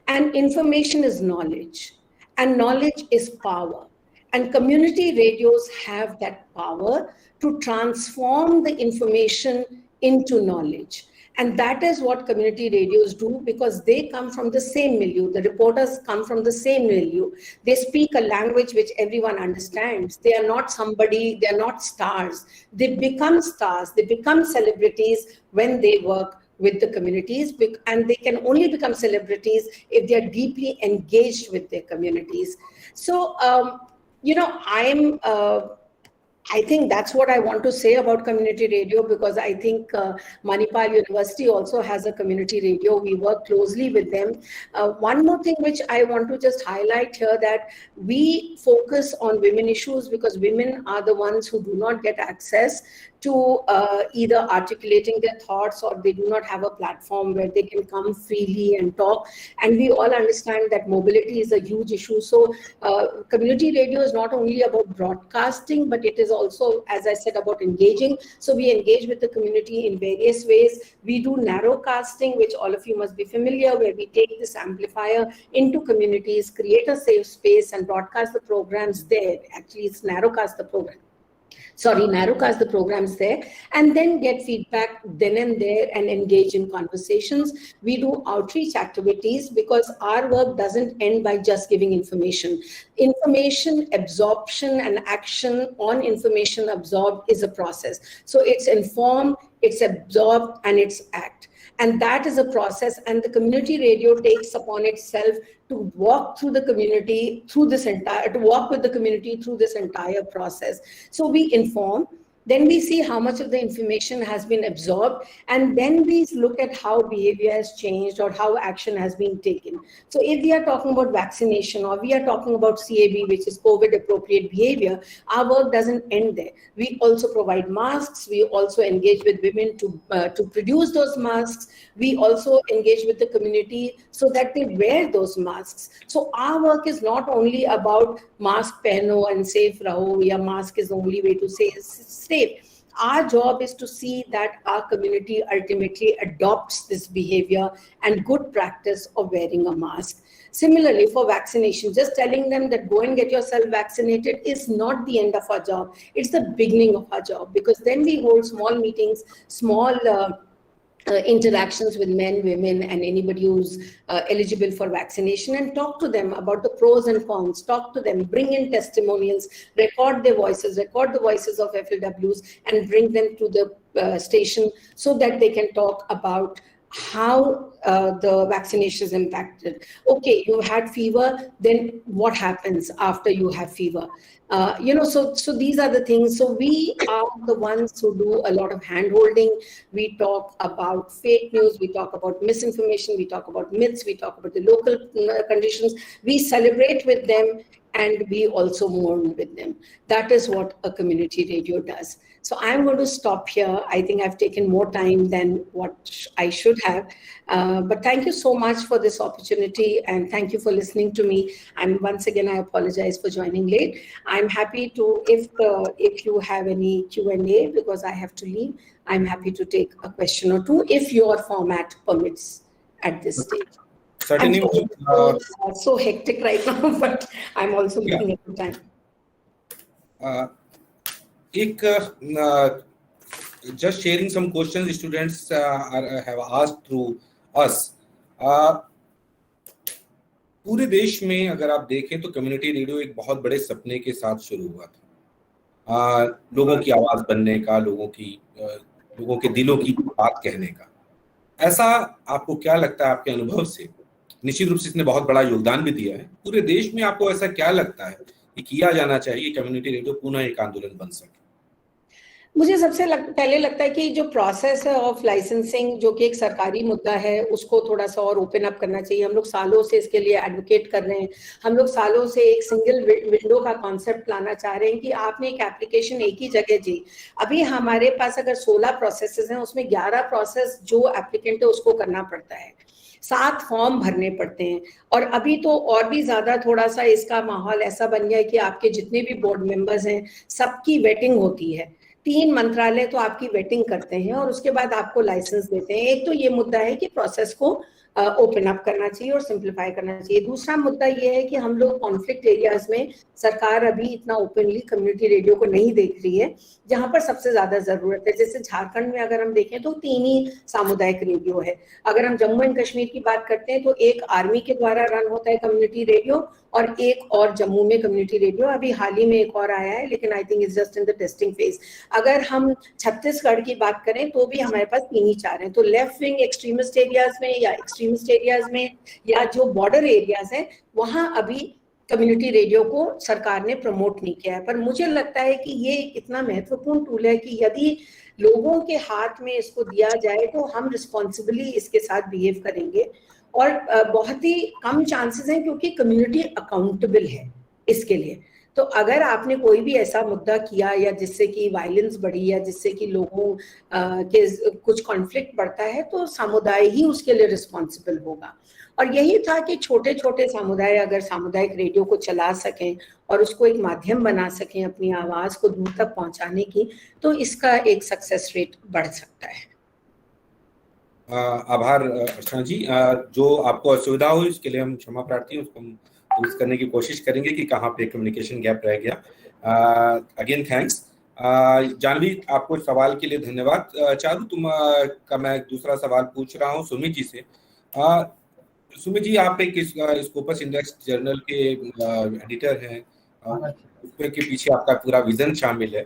and information is knowledge, and knowledge is power. And community radios have that power to transform the information into knowledge. And that is what community radios do, because they come from the same milieu. The reporters come from the same milieu. They speak a language which everyone understands. They are not somebody, they are not stars. They become stars, they become celebrities when they work with the communities, and they can only become celebrities if they are deeply engaged with their communities. So, I think that's what I want to say about community radio, because I think Manipal University also has a community radio. We work closely with them. One more thing which I want to just highlight here, that we focus on women issues because women are the ones who do not get access to either articulating their thoughts, or they do not have a platform where they can come freely and talk. And we all understand that mobility is a huge issue. So community radio is not only about broadcasting, but it is also, as I said, about engaging. So we engage with the community in various ways. We do narrowcasting, which all of you must be familiar, where we take this amplifier into communities, create a safe space, and broadcast the programs there. Actually, it's narrowcast the program. narrowcast the programs there, and then get feedback then and there and engage in conversations. We do outreach activities because our work doesn't end by just giving information. Information absorption and action on information absorbed is a process. So it's informed, it's absorbed, and it's act. And that is a process, and the community radio takes upon itself to walk through the community through this entire, to walk with the community through this entire process. So we inform, then we see how much of the information has been absorbed, and then we look at how behavior has changed or how action has been taken. So if we are talking about vaccination or we are talking about CAB, which is COVID appropriate behavior, our work doesn't end there. We also provide masks. We also engage with women to produce those masks. We also engage with the community so that they wear those masks. So our work is not only about mask pehno and safe raho, ya mask is the only way to say safe. Our job is to see that our community ultimately adopts this behavior and good practice of wearing a mask. Similarly, for vaccination, just telling them that go and get yourself vaccinated is not the end of our job. It's the beginning of our job, because then we hold small meetings, small interactions with men, women, and anybody who's eligible for vaccination, and talk to them about the pros and cons, talk to them, bring in testimonials, record their voices, record the voices of FLWs, and bring them to the station so that they can talk about how the vaccination is impacted. Okay, you had fever, then what happens after you have fever? So these are the things. So we are the ones who do a lot of hand holding. We talk about fake news, we talk about misinformation, we talk about myths, we talk about the local conditions. We celebrate with them, and we also mourn with them. That is what a community radio does. So I'm going to stop here. I think I've taken more time than what I should have. But thank you so much for this opportunity, and thank you for listening to me. And once again, I apologize for joining late. I'm happy to, if you have any Q&A, because I have to leave, I'm happy to take a question or two if your format permits at this stage. Certainly. So hectic right now, but I'm also looking at the time. Just sharing some questions students have asked through us. पूरे देश में अगर आप देखें तो community radio एक बहुत बड़े सपने के साथ शुरू हुआ था, लोगों की आवाज बनने का, लोगों के दिलों की बात कहने का। ऐसा आपको क्या लगता है आपके अनुभव से? निश्चित रूप से इसने बहुत बड़ा योगदान भी दिया है। पूरे देश में आपको ऐसा क्या लगता है कि किया जाना चाहिए कम्युनिटी रेडियो पुनः एक आंदोलन बन सके? मुझे सबसे पहले लगता है कि जो प्रोसेस है ऑफ लाइसेंसिंग, जो कि एक सरकारी मुद्दा है, उसको थोड़ा सा और ओपन अप करना चाहिए। हम लोग सालों से इसके लिए एडवोकेट कर रहे हैं। हम लोग सालों से एक सिंगल विंडो का कॉन्सेप्ट लाना चाह रहे हैं कि आपने एक एप्लीकेशन एक ही जगह दी। अभी हमारे पास अगर 16 प्रोसेसेस हैं, उसमें 11 प्रोसेस जो एप्लीकेंट है उसको करना पड़ता है, 7 फॉर्म भरने पड़ते हैं। और अभी तो और भी ज्यादा थोड़ा सा इसका माहौल ऐसा बन गया है कि आपके जितने भी बोर्ड मेंबर्स हैं सबकी वेटिंग होती है। 3 मंत्रालय तो आपकी वेटिंग करते हैं और उसके बाद आपको लाइसेंस देते हैं। एक तो ये मुद्दा है कि प्रोसेस को ओपन अप करना चाहिए और सिंप्लीफाई करना चाहिए। दूसरा मुद्दा ये है कि हम लोग कॉन्फ्लिक्ट एरियाज में सरकार अभी इतना ओपनली कम्युनिटी रेडियो को नहीं देख रही है, जहां पर सबसे ज्यादा जरूरत है। जैसे झारखंड में अगर हम देखें तो 3 ही सामुदायिक रेडियो है। अगर हम जम्मू एंड कश्मीर की बात करते हैं तो एक आर्मी के द्वारा रन होता है कम्युनिटी रेडियो और एक और जम्मू में कम्युनिटी रेडियो। अभी हाल ही में एक और आया है, लेकिन I think is just in the testing phase. अगर हम छत्तीसगढ़ की बात करें तो भी हमारे पास 3 ही 4 हैं। तो लेफ्ट विंग एक्सट्रीमिस्ट एरियाज में या एक्सट्रीमिस्ट एरियाज में या जो बॉर्डर एरियाज हैं वहां अभी कम्युनिटी रेडियो को सरकार ने प्रमोट नहीं किया है। पर मुझे लगता है कि ये इतना महत्वपूर्ण टूल है कि यदि लोगों के हाथ में इसको दिया जाए तो हम रिस्पॉन्सिबली इसके साथ बिहेव करेंगे। और बहुत ही कम चांसेस हैं क्योंकि कम्युनिटी अकाउंटेबल है इसके लिए। तो अगर आपने कोई भी ऐसा मुद्दा किया या जिससे कि वायलेंस बढ़ी या जिससे कि लोगों के कुछ कॉन्फ्लिक्ट बढ़ता है तो समुदाय ही उसके लिए रिस्पॉन्सिबल होगा। और यही था कि छोटे छोटे समुदाय अगर सामुदायिक रेडियो को चला सकें और उसको एक माध्यम बना सकें अपनी आवाज को दूर तक पहुंचाने की, तो इसका एक सक्सेस रेट बढ़ सकता है। आभार अर्चना जी। जो आपको असुविधा हुई उसके लिए हम क्षमा प्रार्थी हैं, उसको हम दुरुस्त करने की कोशिश करेंगे कि कहाँ पे कम्युनिकेशन गैप रह गया। Again thanks. जानवी, आपको सवाल के लिए धन्यवाद। चारू, तुम का मैं दूसरा सवाल पूछ रहा हूँ सुमित जी से। सुमित जी, आप एक स्कोपस इंडेक्स जर्नल के एडिटर हैं, उसमें के पीछे आपका पूरा विजन शामिल है।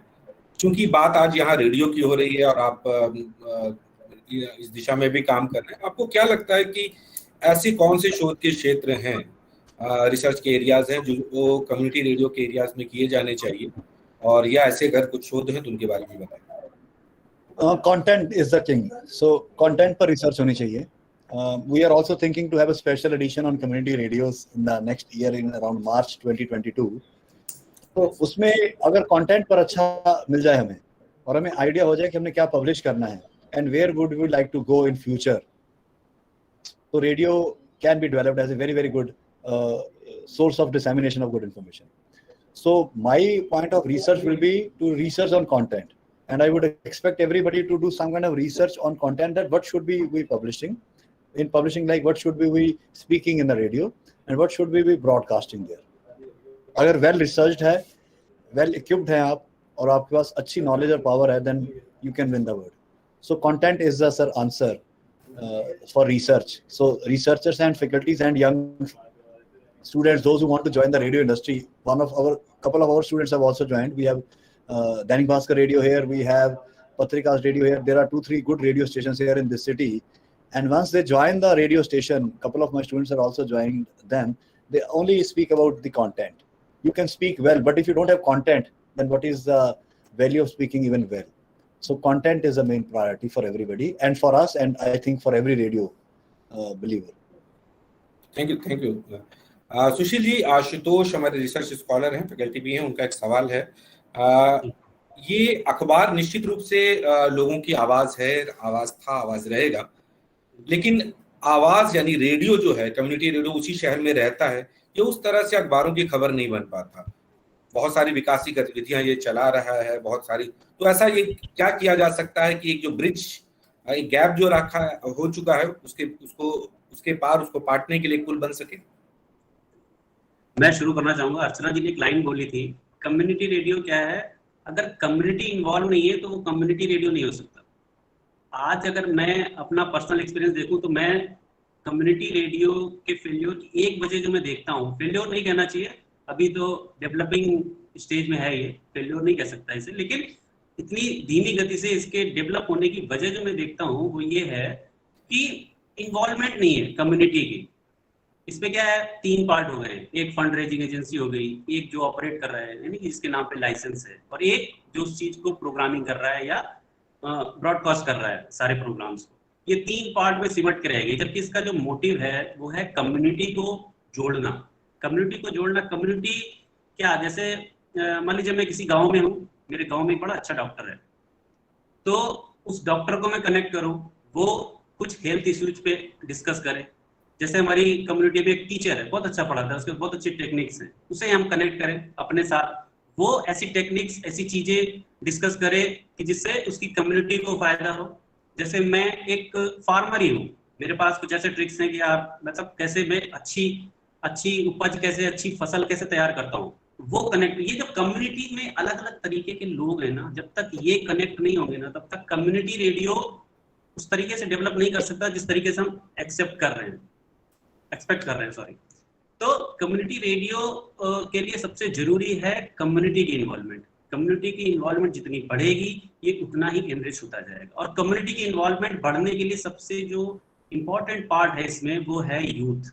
क्योंकि बात आज यहाँ रेडियो की हो रही है और आप इस दिशा में भी काम कर रहे हैं, आपको क्या लगता है कि ऐसे कौन से शोध के क्षेत्र हैं, रिसर्च के एरियाज हैं जो कम्युनिटी रेडियो के एरियाज में किए जाने चाहिए, और या ऐसे अगर कुछ शोध हैं तो उनके बारे में बताएं। Content is the king, so content पर रिसर्च होनी चाहिए. We are also thinking to have a special edition on community radios in the next year in around March 2022. तो उसमें अगर कंटेंट पर अच्छा मिल जाए हमें, और हमें आइडिया हो जाए कि हमने क्या पब्लिश करना है and where would we like to go in future, so radio can be developed as a very, very good source of dissemination of good information. So my point of research will be to research on content, and I would expect everybody to do some kind of research on content, that what should we be publishing, like what should we be speaking in the radio and what should we be broadcasting there. अगर well researched है, well equipped है आप, और आपके पास अच्छी knowledge और power है, then you can win the world. So content is the answer for research. So researchers and faculties and young students, those who want to join the radio industry, couple of our students have also joined. We have Dainik Bhaskar radio here, we have Patrikas radio here. There are 2-3 good radio stations here in this city, and once they join the radio station, couple of my students are also joining them, they only speak about the content. You can speak well, but if you don't have content, then what is the value of speaking even well? So content is the main priority for everybody, and for us, and I think for every radio believer. Thank you. Sushil ji, Ashutosh हमारे research scholar हैं, faculty भी हैं, उनका एक सवाल है। ये अखबार निश्चित रूप से लोगों की आवाज है, आवाज था, आवाज रहेगा, लेकिन आवाज यानी रेडियो जो है, कम्युनिटी रेडियो उसी शहर में रहता है, ये उस तरह से अखबारों की खबर नहीं बन पाता। बहुत सारी विकासी गतिविधियां ये चला रहा है, बहुत सारी, तो ऐसा ये क्या किया जा सकता है कि एक जो ब्रिज, एक गैप जो रखा हो चुका है, उसके पार उसको पाटने के लिए पुल बन सके? मैं शुरू करना चाहूंगा। अर्चना जी ने एक लाइन बोली थी, कम्युनिटी रेडियो क्या है, अगर कम्युनिटी इन्वॉल्व नहीं है तो वो कम्युनिटी रेडियो नहीं हो सकता। आज अगर मैं अपना पर्सनल एक्सपीरियंस देखूं तो मैं कम्युनिटी रेडियो के फेल्योर 1 बजे जो मैं देखता हूँ, फेल्योर नहीं कहना चाहिए, अभी तो डेवलपिंग स्टेज में है, ये फेल्योर नहीं कह सकता इसे, लेकिन इतनी धीमी गति से इसके डेवलप होने की वजह जो मैं देखता हूँ वो ये है कि इन्वॉल्वमेंट नहीं है कम्युनिटी की। इसमें क्या है, 3 पार्ट हो गए, एक फंड रेजिंग एजेंसी हो गई, एक जो ऑपरेट कर रहा है यानी जिसके नाम पे लाइसेंस है, और एक जो उस चीज को प्रोग्रामिंग कर रहा है या ब्रॉडकास्ट कर रहा है सारे प्रोग्राम्स को। ये 3 पार्ट में सिमट के रहेगी, जबकि इसका जो मोटिव है वो है कम्युनिटी को जोड़ना। कम्युनिटी क्या, जैसे मान लीजिए मैं किसी गांव में हूँ, मेरे गांव में एक बड़ा अच्छा डॉक्टर है, तो उस डॉक्टर को मैं कनेक्ट करूँ, वो कुछ हेल्थ इश्यूज पे डिस्कस करे। जैसे हमारी कम्युनिटी में एक टीचर है, बहुत अच्छा पढ़ाता है, उसके बहुत अच्छी टेक्निक्स हैं, उसे हम कनेक्ट करें अपने साथ, वो ऐसी टेक्निक्स, ऐसी चीजें डिस्कस करे कि जिससे उसकी कम्युनिटी को फायदा हो। जैसे मैं एक फार्मर ही हूँ, मेरे पास कुछ ऐसे ट्रिक्स हैं कि आप मतलब कैसे मैं अच्छी उपज कैसे, अच्छी फसल कैसे तैयार करता हूँ, वो कनेक्ट। ये जो कम्युनिटी में अलग अलग तरीके के लोग हैं ना, जब तक ये कनेक्ट नहीं होंगे ना, तब तक कम्युनिटी रेडियो उस तरीके से डेवलप नहीं कर सकता जिस तरीके से हम एक्सपेक्ट कर रहे हैं, सॉरी। तो कम्युनिटी रेडियो के लिए सबसे जरूरी है कम्युनिटी की इन्वॉल्वमेंट। कम्युनिटी की इन्वॉल्वमेंट जितनी बढ़ेगी, ये उतना ही एनरिच होता जाएगा। और कम्युनिटी की इन्वॉल्वमेंट बढ़ने के लिए सबसे जो इम्पोर्टेंट पार्ट है इसमें, वो है यूथ।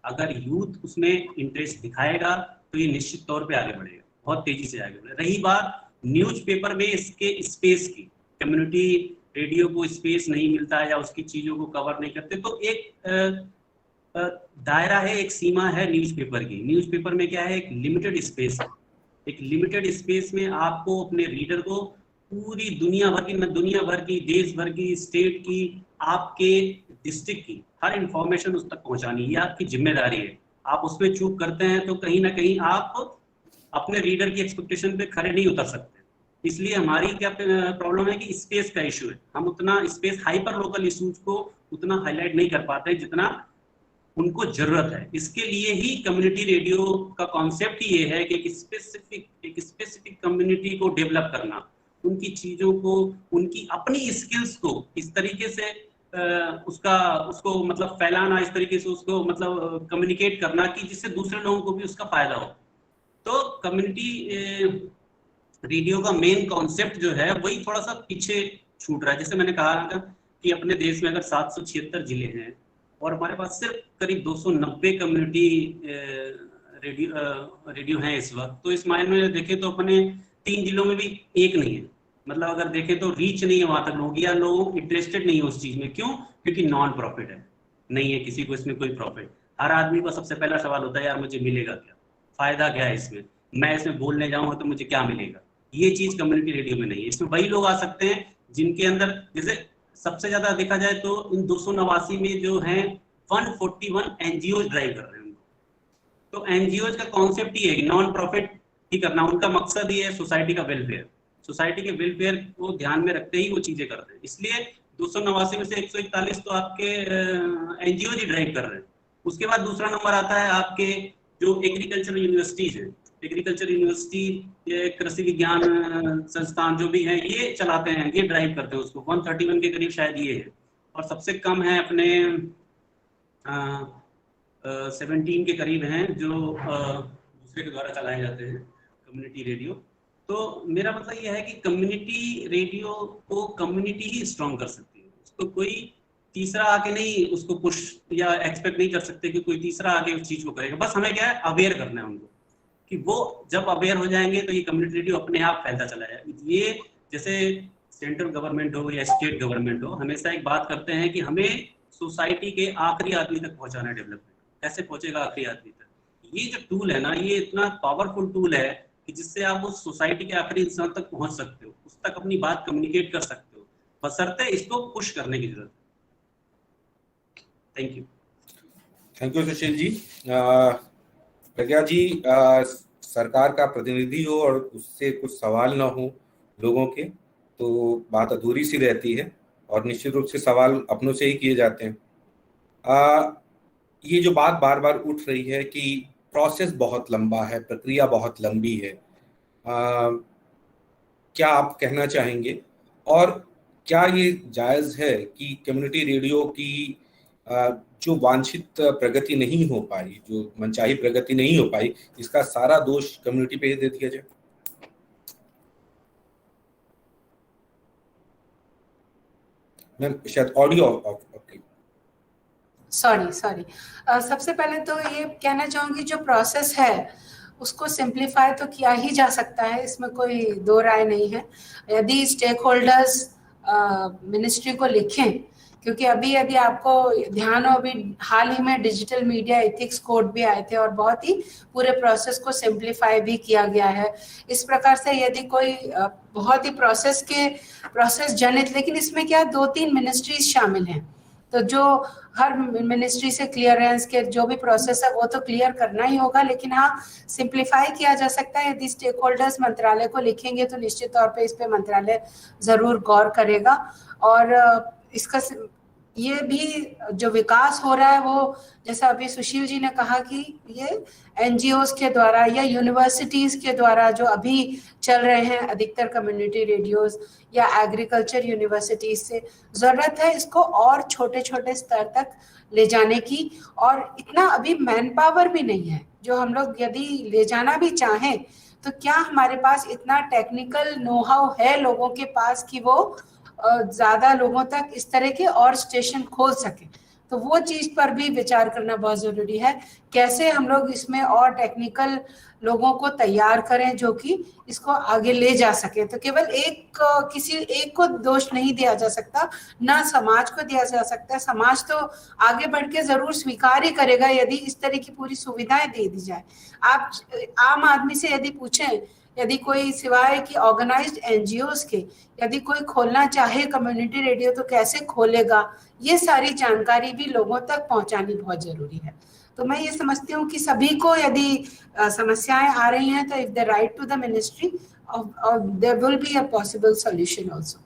अगर यूथ उसमें इंटरेस्ट दिखाएगा तो ये निश्चित तौर पे आगे बढ़ेगा, बहुत तेजी से आगे बढ़ेगा। रही बात न्यूज़पेपर में इसके स्पेस की, कम्युनिटी रेडियो को स्पेस नहीं मिलता है या उसकी चीजों को कवर नहीं करते, तो एक दायरा है, एक सीमा है न्यूज़पेपर की। न्यूज़पेपर में क्या है, एक लिमिटेड स्पेस है। एक लिमिटेड स्पेस में आपको अपने रीडर को पूरी दुनिया भर की, देश भर की, स्टेट की, आपके डिस्ट्रिक्ट की हर इंफॉर्मेशन उस तक पहुंचानी, ये आपकी जिम्मेदारी है। आप उसमें चूक करते हैं तो कहीं ना कहीं आप अपने रीडर की एक्सपेक्टेशन पे खरे नहीं उतर सकते। इसलिए हमारी क्या प्रॉब्लम है कि स्पेस का इशू है। हम उतना स्पेस, हाइपर लोकल इशूज को उतना हाईलाइट नहीं कर पाते जितना उनको जरूरत है। इसके लिए ही कम्युनिटी रेडियो का कॉन्सेप्ट ही ये है कि एक स्पेसिफिक कम्युनिटी को डेवलप करना, उनकी चीजों को, उनकी अपनी स्किल्स को इस तरीके से उसको मतलब फैलाना, इस तरीके से उसको मतलब कम्युनिकेट करना कि जिससे दूसरे लोगों को भी उसका फायदा हो। तो कम्युनिटी रेडियो का मेन कॉन्सेप्ट जो है वही थोड़ा सा पीछे छूट रहा है। जैसे मैंने कहा था कि अपने देश में अगर 776 जिले हैं और हमारे पास सिर्फ करीब 290 कम्युनिटी रेडियो हैं इस वक्त, तो इस मायने में देखें तो अपने 3 जिलों में भी एक नहीं है। मतलब अगर देखें तो रीच नहीं है वहां तक लोग, या लोग इंटरेस्टेड नहीं है उस चीज में। क्यों? क्योंकि नॉन प्रॉफिट है, नहीं है किसी को इसमें कोई प्रॉफिट। हर आदमी का सबसे पहला सवाल होता है यार मुझे मिलेगा क्या, फायदा क्या है इसमें, मैं इसमें बोलने जाऊंगा तो मुझे क्या मिलेगा। ये चीज कम्युनिटी रेडियो में नहीं है। इसमें वही लोग आ सकते हैं जिनके अंदर, जैसे सबसे ज्यादा देखा जाए तो इन 289 में जो है 141 एनजीओ ड्राइव कर रहे हैं उनको। तो एनजीओ का कॉन्सेप्ट ही है कि नॉन प्रॉफिट ही करना, उनका मकसद ही है सोसाइटी का वेलफेयर। सोसाइटी के वेलफेयर को ध्यान में रखते ही वो चीजें करते हैं। इसलिए 289 में से 141 तो आपके एनजीओ ही ड्राइव कर रहे हैं। उसके बाद दूसरा नंबर आता है आपके जो एग्रीकल्चर यूनिवर्सिटीज है। एग्रीकल्चर यूनिवर्सिटी, ये कृषि विज्ञान संस्थान जो भी हैं ये चलाते हैं, ये ड्राइव करते हैं उसको। 131 के करीब शायद ये है। और सबसे कम है अपने 17 के करीब हैं जो दूसरे के द्वारा चलाए जाते हैं कम्युनिटी रेडियो। तो मेरा मतलब ये है कि कम्युनिटी रेडियो को कम्युनिटी ही स्ट्रॉन्ग कर सकती है। उसको कोई तीसरा आके नहीं उसको पुश या एक्सपेक्ट नहीं कर सकते कि कोई तीसरा आके उस चीज को करेगा। बस हमें क्या है, अवेयर करना है उनको, कि वो जब अवेयर हो जाएंगे तो ये कम्युनिटी रेडियो अपने आप फैलता चला जाएगा। ये जैसे सेंट्रल गवर्नमेंट हो या स्टेट गवर्नमेंट हो, हमेशा एक बात करते हैं कि हमें सोसाइटी के आखिरी आदमी तक पहुंचाना है डेवलपमेंट। कैसे पहुंचेगा आखिरी आदमी तक? ये जो टूल है ना, ये इतना पावरफुल टूल है कि जिससे आप उस सोसाइटी के आखिरी इंसान तक पहुंच सकते हो, उस तक अपनी बात कम्युनिकेट कर सकते हो, बशर्ते इसको पुश करने की जरूरत है। Thank you. Thank you Sushil जी। प्रज्ञा जी, सरकार का प्रतिनिधि हो और उससे कुछ सवाल ना हो लोगों के, तो बात अधूरी सी रहती है और निश्चित रूप से सवाल अपनों से ही किए जाते हैं। ये जो बात बार बार उठ रही है कि प्रोसेस बहुत लंबा है, प्रक्रिया बहुत लंबी है, क्या आप कहना चाहेंगे? और क्या ये जायज़ है कि कम्युनिटी रेडियो की जो वांछित प्रगति नहीं हो पाई, जो मनचाही प्रगति नहीं हो पाई, इसका सारा दोष कम्युनिटी पे ही दे दिया जाए? मैम शायद ऑडियो आपकी। सॉरी सबसे पहले तो ये कहना चाहूंगी, जो प्रोसेस है उसको सिंप्लीफाई तो किया ही जा सकता है, इसमें कोई दो राय नहीं है। यदि स्टेक होल्डर्स मिनिस्ट्री को लिखें, क्योंकि अभी यदि आपको ध्यान हो, अभी हाल ही में डिजिटल मीडिया एथिक्स कोड भी आए थे और बहुत ही पूरे प्रोसेस को सिंप्लीफाई भी किया गया है। इस प्रकार से यदि कोई बहुत ही प्रोसेस जनित, लेकिन इसमें क्या 2-3 मिनिस्ट्रीज शामिल हैं, तो जो हर मिनिस्ट्री से क्लियरेंस के जो भी प्रोसेस है वो तो क्लियर करना ही होगा। लेकिन हाँ, सिंप्लीफाई किया जा सकता है। यदि स्टेक होल्डर्स मंत्रालय को लिखेंगे तो निश्चित तौर पे इस पे मंत्रालय जरूर गौर करेगा। और इसका ये भी जो विकास हो रहा है वो, जैसा अभी सुशील जी ने कहा कि ये एनजीओज के द्वारा या यूनिवर्सिटीज के द्वारा जो अभी चल रहे हैं अधिकतर कम्युनिटी रेडियोज या एग्रीकल्चर यूनिवर्सिटीज से, जरूरत है इसको और छोटे छोटे स्तर तक ले जाने की। और इतना अभी मैन पावर भी नहीं है, जो हम लोग यदि ले जाना भी चाहें तो क्या हमारे पास इतना टेक्निकल नो हाउ है लोगों के पास कि वो ज्यादा लोगों तक इस तरह के और स्टेशन खोल सके। तो वो चीज पर भी विचार करना बहुत जरूरी है, कैसे हम लोग इसमें और टेक्निकल लोगों को तैयार करें जो कि इसको आगे ले जा सके। तो केवल किसी एक को दोष नहीं दिया जा सकता, ना समाज को दिया जा सकता। समाज तो आगे बढ़ के जरूर स्वीकार ही करेगा यदि इस तरह की पूरी सुविधाएं दे दी जाए। आप आम आदमी से यदि पूछें, यदि कोई सिवाय कि ऑर्गेनाइज्ड एनजीओज के यदि कोई खोलना चाहे कम्युनिटी रेडियो तो कैसे खोलेगा, ये सारी जानकारी भी लोगों तक पहुंचानी बहुत जरूरी है। तो मैं ये समझती हूँ कि सभी को यदि समस्याएं आ रही हैं तो if they write to the ministry, there will be a possible solution also.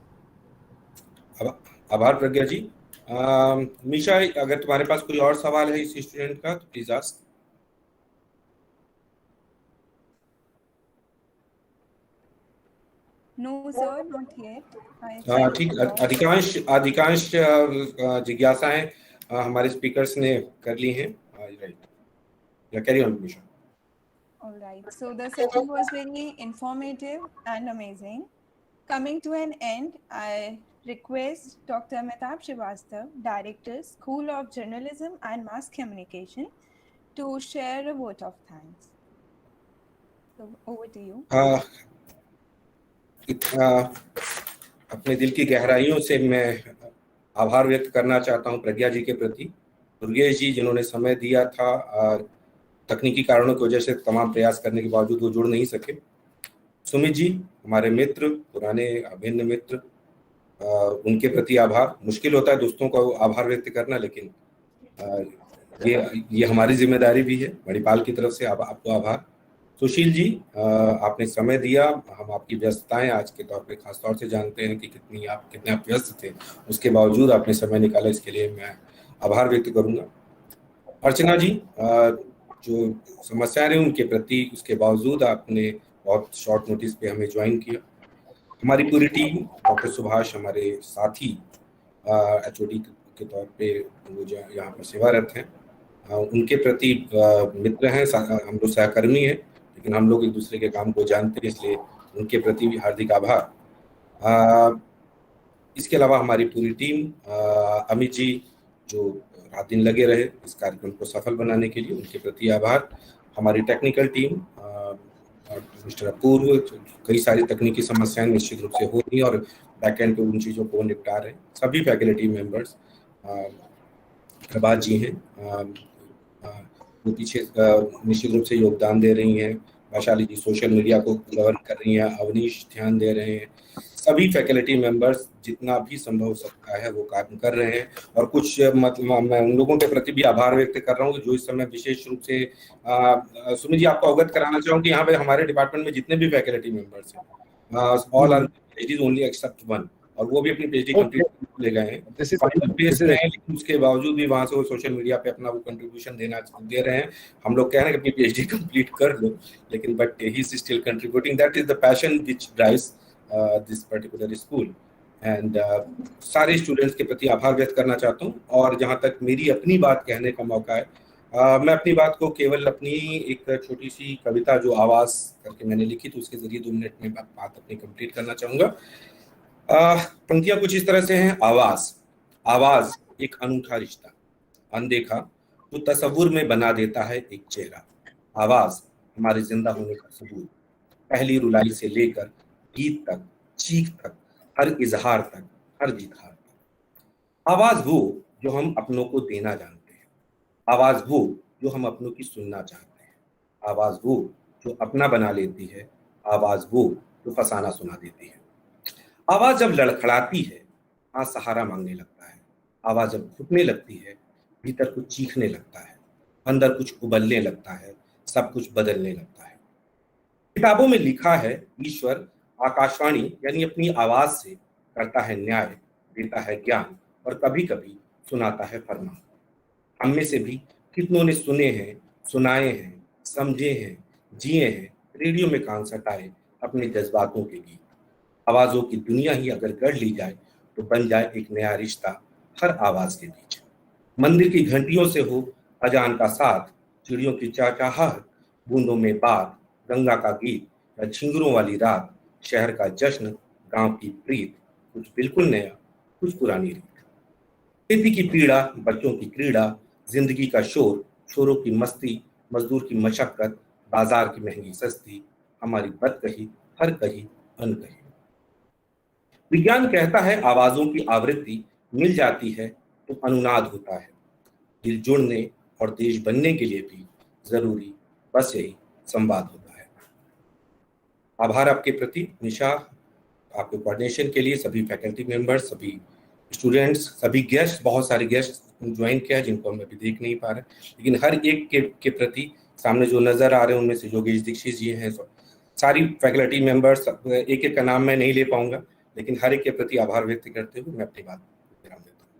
आभार प्रज्ञा जी। मीशा, अगर तुम्हारे पास कोई और सवाल है इस स्टूडेंट का तो please ask. No, sir, not yet. I ठीक, checked the अधिकांश जिज्ञासाएं हमारे स्पीकर्स ने कर ली हैं, राइट? या carry on mission. All right. So the session was very informative and amazing. Coming to an end, I request Dr. Amitabh Srivastav, Director, School of Journalism and Mass Communication, to share a vote of thanks. So over to you. अपने दिल की गहराइयों से मैं आभार व्यक्त करना चाहता हूं प्रज्ञा जी के प्रति। दुर्गेश जी जिन्होंने समय दिया था, तकनीकी कारणों की वजह से तमाम प्रयास करने के बावजूद वो जुड़ नहीं सके। सुमित जी हमारे मित्र, पुराने अभिन्न मित्र, उनके प्रति आभार। मुश्किल होता है दोस्तों को आभार व्यक्त करना, लेकिन ये हमारी जिम्मेदारी भी है। मणिपाल की तरफ से आपको आभार। सुशील जी, आपने समय दिया। हम आपकी व्यस्तताएं आज के तौर पे खास तौर से जानते हैं कि कितने आप व्यस्त थे, उसके बावजूद आपने समय निकाला, इसके लिए मैं आभार व्यक्त करूंगा। अर्चना जी, जो समस्याएं रही उनके प्रति, उसके बावजूद आपने बहुत शॉर्ट नोटिस पे हमें ज्वाइन किया। हमारी पूरी टीम, डॉक्टर सुभाष हमारे साथी HOD के तौर पे वो जो यहाँ पर सेवारत हैं, उनके प्रति मित्र हैं, हम लोग सहकर्मी हैं, लेकिन हम लोग एक दूसरे के काम को जानते हैं, इसलिए उनके प्रति भी हार्दिक आभार। इसके अलावा हमारी पूरी टीम, अमित जी जो रात दिन लगे रहे इस कार्यक्रम को सफल बनाने के लिए, उनके प्रति आभार। हमारी टेक्निकल टीम, मिस्टर अपूर्व, कई सारी तकनीकी समस्याएं निश्चित रूप से हो रही और बैकएंड पे उन चीज़ों को निपटा रहे हैं। सभी फैकल्टी मेंबर्स, प्रभात जी हैं, वो पीछे निश्चित रूप से योगदान दे रही हैं। वैशाली जी सोशल मीडिया को गवर्न कर रही हैं, अवनीश ध्यान दे रहे हैं। सभी फैकल्टी मेंबर्स जितना भी संभव हो सकता है वो काम कर रहे हैं। और कुछ मतलब मैं उन लोगों के प्रति भी आभार व्यक्त कर रहा हूँ जो इस समय विशेष रूप से सुमित जी आपको अवगत कराना चाहूँ कि यहाँ पे हमारे डिपार्टमेंट में जितने भी फैकल्टी मेंबर्स हैं, all are PhDs only except one, और वो भी अपनी PhD कंप्लीट ले गए हैं। फाइनल फेज में है, लेकिन उसके बावजूद भी वहां से वो सोशल मीडिया पे अपना वो कंट्रीब्यूशन दे रहे हैं। हम लोग कह रहे हैं कि अपनी PhD कंप्लीट कर लो, लेकिन but he is still contributing. That is the passion which drives this particular school. And सारे स्टूडेंट्स के प्रति आभार व्यक्त करना चाहता हूँ। और जहाँ तक मेरी अपनी बात कहने का मौका है, मैं अपनी बात को केवल अपनी एक छोटी सी कविता जो आवाज करके मैंने लिखी थी उसके जरिए 2 मिनट में बात अपनी कंप्लीट करना चाहूंगा। पंक्तियां कुछ इस तरह से हैं। आवाज एक अनूठा रिश्ता, अनदेखा तो तस्वुर में बना देता है एक चेहरा। आवाज हमारे जिंदा होने का सबूत, पहली रुलाई से लेकर गीत तक, चीख तक, हर इजहार तक, हर जिहार तक। आवाज वो जो हम अपनों को देना जानते हैं, आवाज वो जो हम अपनों की सुनना चाहते हैं, आवाज वो जो अपना बना लेती है, आवाज वो जो फसाना सुना देती है। आवाज जब लड़खड़ाती है, हाँ सहारा मांगने लगता है। आवाज जब घुटने लगती है, भीतर कुछ चीखने लगता है, अंदर कुछ उबलने लगता है, सब कुछ बदलने लगता है। किताबों में लिखा है ईश्वर आकाशवाणी यानी अपनी आवाज से करता है न्याय, देता है ज्ञान और कभी कभी सुनाता है फरमान। हम में से भी कितनों ने सुने हैं, सुनाए हैं, समझे हैं, जिए हैं, रेडियो में कान सटाए अपने जज्बातों के गीत। आवाजों की दुनिया ही अगर गढ़ ली जाए तो बन जाए एक नया रिश्ता हर आवाज के बीच। मंदिर की घंटियों से हो अजान का साथ, चिड़ियों की चहचहाहट, बूंदों में बात, गंगा का गीत या झिंगुरों वाली रात, शहर का जश्न, गांव की प्रीत, कुछ बिल्कुल नया, कुछ पुरानी रीत। खेती की पीड़ा, बच्चों की क्रीड़ा, जिंदगी का शोर, छोरों की मस्ती, मजदूर की मशक्कत, बाजार की महंगी सस्ती, हमारी बद कही, हर कही, अनकही। विज्ञान कहता है आवाजों की आवृत्ति मिल जाती है तो अनुनाद होता है। दिल जुड़ने और देश बनने के लिए भी जरूरी बस यही संवाद होता है। आभार आपके प्रति निशा, आपके कोऑर्डिनेशन के लिए, सभी फैकल्टी मेंबर्स, सभी स्टूडेंट्स, सभी गेस्ट, बहुत सारे गेस्ट ज्वाइन किया जिनको हम अभी देख नहीं पा रहे, लेकिन हर एक के प्रति सामने जो नजर आ रहे हैं उनमें से योगेश दीक्षित जी हैं, सारी फैकल्टी मेंबर्स, एक एक का नाम मैं नहीं ले पाऊंगा, लेकिन हर एक के प्रति आभार व्यक्त करते हुए मैं अपनी बात विराम देता हूँ।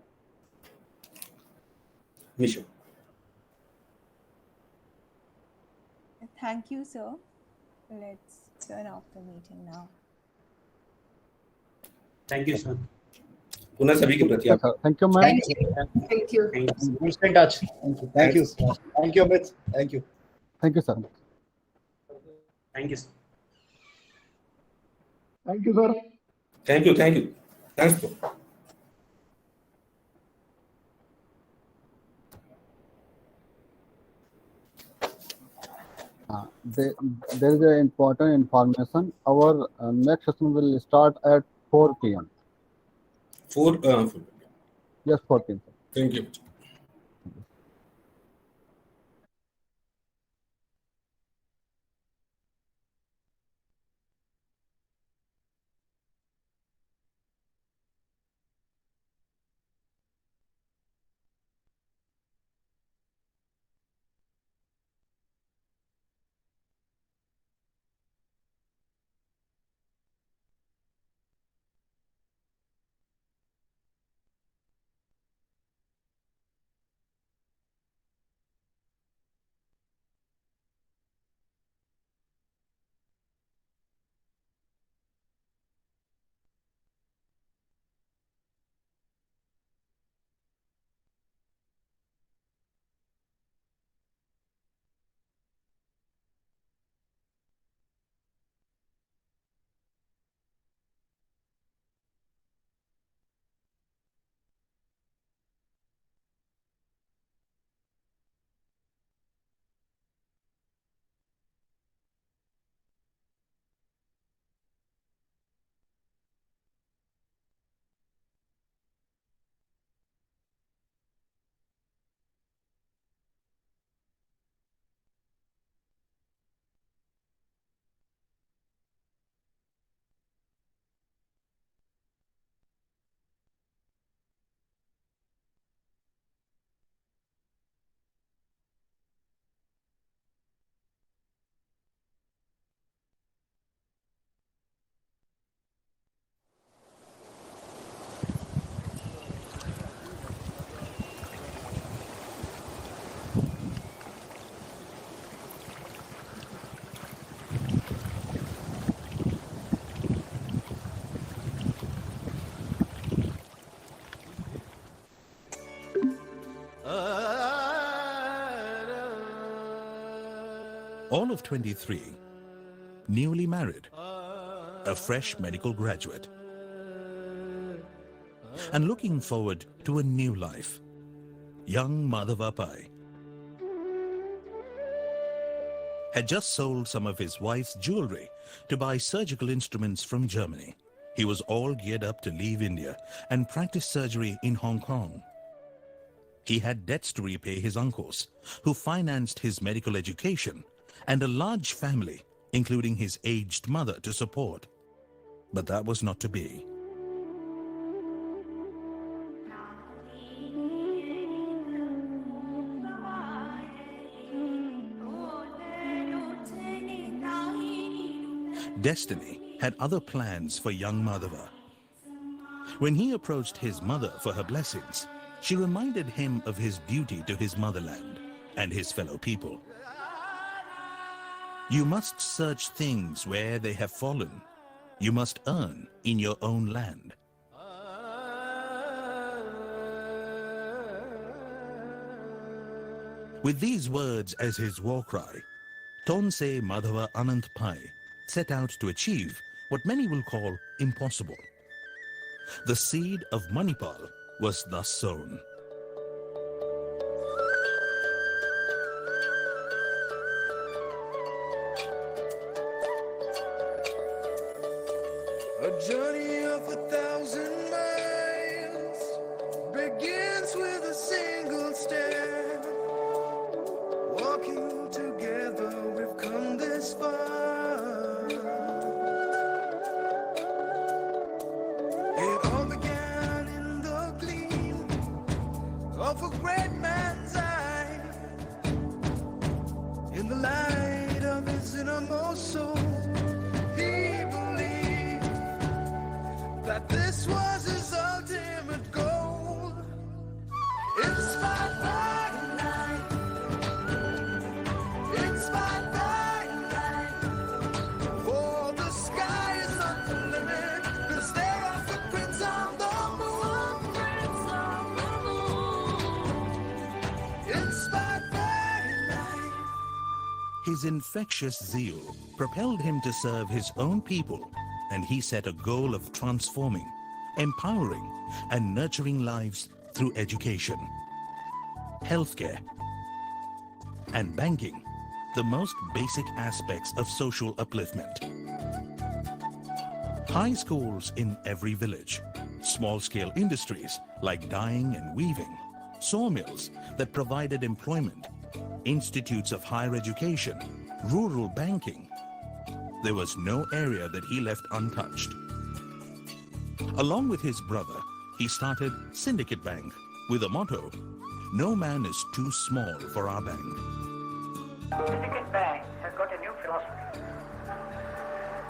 Meesho. Thank you, sir. Let's turn off the meeting now. Thank you sir. पुनः सभी के प्रति आप Thank you, ma'am. Thank you. Thank you. We'll stay in touch. Thank you. Thank you. Thank you, Amit. Thank you. Thank you, sir. Thank you sir. Thank you, sir. Thank you. Thanks, bro. There is an important information. Our next session will start at 4 p.m. 4 Yes, 4 p.m. sir. Thank you. All of 23, newly married, a fresh medical graduate, and looking forward to a new life. Young Madhava Pai had just sold some of his wife's jewelry to buy surgical instruments from Germany. He was all geared up to leave India and practice surgery in Hong Kong. He had debts to repay his uncles, who financed his medical education, and a large family, including his aged mother, to support. But that was not to be. Destiny had other plans for young Madhava. When he approached his mother for her blessings, she reminded him of his duty to his motherland and his fellow people. You must search things where they have fallen. You must earn in your own land. With these words as his war cry, Tonse Madhava Anant Pai set out to achieve what many will call impossible. The seed of Manipal was thus sown. A journey of 1,000 miles begins with a single step. Walking together, we've come this far. It all began in the gleam of a great man's eye, in the light of his innermost soul. He believed that this was his ultimate goal. Inspired by the night, inspired by the night, for the sky is not the limit, 'cause there are footprints His infectious zeal propelled him to serve his own people, and he set a goal of transforming, empowering, and nurturing lives through education, healthcare, and banking, the most basic aspects of social upliftment. High schools in every village, small-scale industries like dyeing and weaving, sawmills that provided employment, institutes of higher education, rural banking. There was no area that he left untouched. Along with his brother, he started Syndicate Bank with a motto, "No man is too small for our bank." Syndicate Bank has got a new philosophy.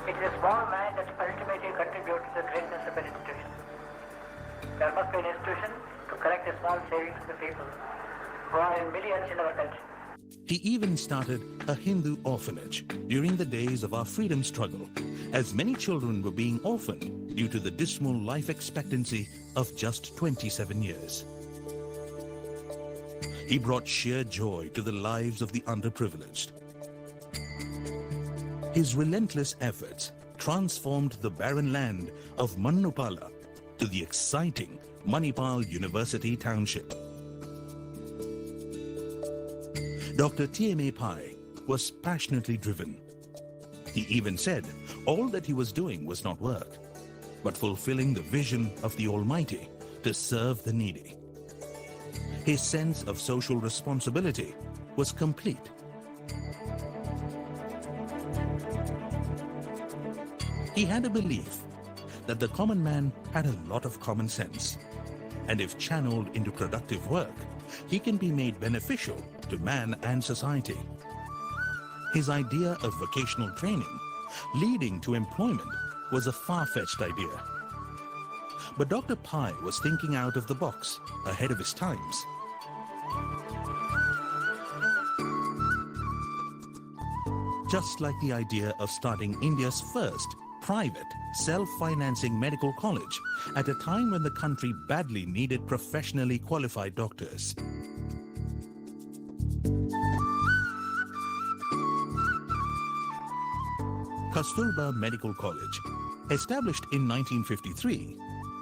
It is a small man that ultimately contributes to the greatness of an institution. There must be an institution to collect the small savings of the people who are in millions in our country. He even started a Hindu orphanage during the days of our freedom struggle, as many children were being orphaned due to the dismal life expectancy of just 27 years. He brought sheer joy to the lives of the underprivileged. His relentless efforts transformed the barren land of Manipal to the exciting Manipal University Township. Dr. TMA Pai was passionately driven. He even said all that he was doing was not work, but fulfilling the vision of the Almighty to serve the needy. His sense of social responsibility was complete. He had a belief that the common man had a lot of common sense, and if channeled into productive work, he can be made beneficial to man and society. His idea of vocational training leading to employment was a far-fetched idea. But Dr. Pai was thinking out of the box, ahead of his times. Just like the idea of starting India's first private, self-financing medical college at a time when the country badly needed professionally qualified doctors. Kasturba Medical College, established in 1953,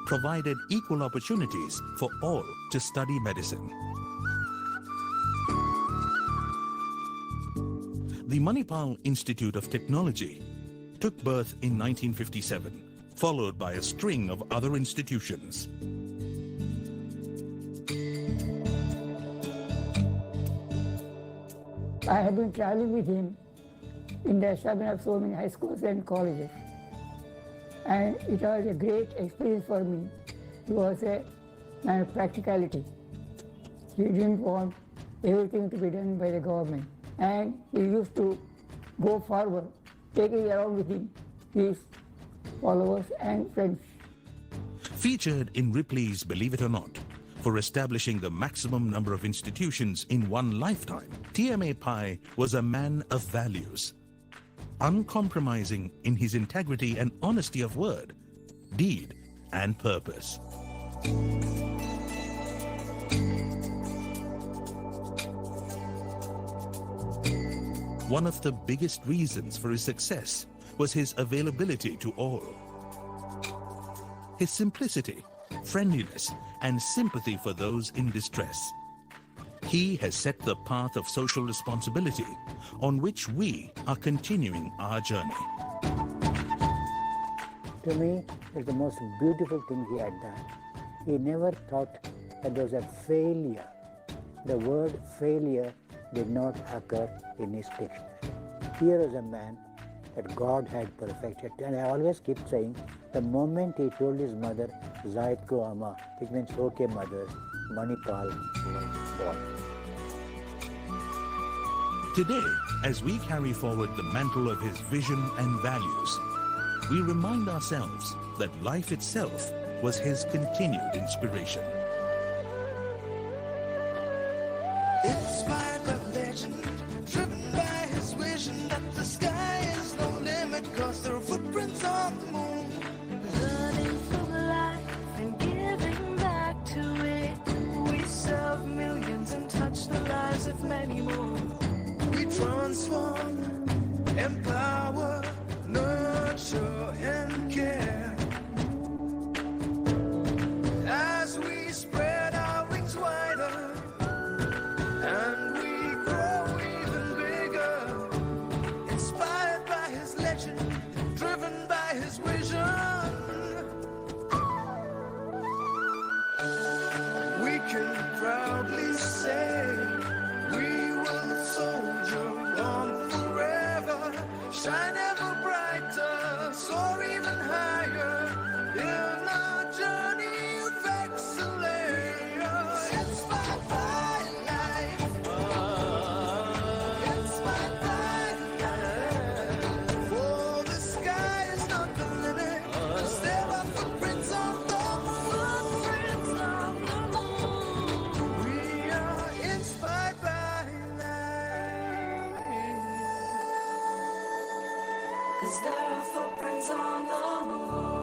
provided equal opportunities for all to study medicine. The Manipal Institute of Technology took birth in 1957, followed by a string of other institutions. I have been traveling with him in the establishment of so many high schools and colleges. And it was a great experience for me. He was a man of practicality. He didn't want everything to be done by the government. And he used to go forward, taking around with him his followers and friends. Featured in Ripley's Believe It or Not, for establishing the maximum number of institutions in one lifetime, TMA Pai was a man of values, uncompromising in his integrity and honesty of word, deed, and purpose. One of the biggest reasons for his success was his availability to all. His simplicity, friendliness, and sympathy for those in distress. He has set the path of social responsibility on which we are continuing our journey. To me, it's the most beautiful thing he had done. He never thought that there was a failure. The word failure did not occur in his dictionary. Here is a man that God had perfected. And I always keep saying, the moment he told his mother, Zait ko ama, which means, okay mother, Manipal was born. Today, as we carry forward the mantle of his vision and values, we remind ourselves that life itself was his continued inspiration. Inspired by legend, driven by his vision that the sky is no limit, cause there are footprints on the moon. Learning from life and giving back to it. We serve millions and touch the lives of many more. We transform 'cause there are footprints on the moon.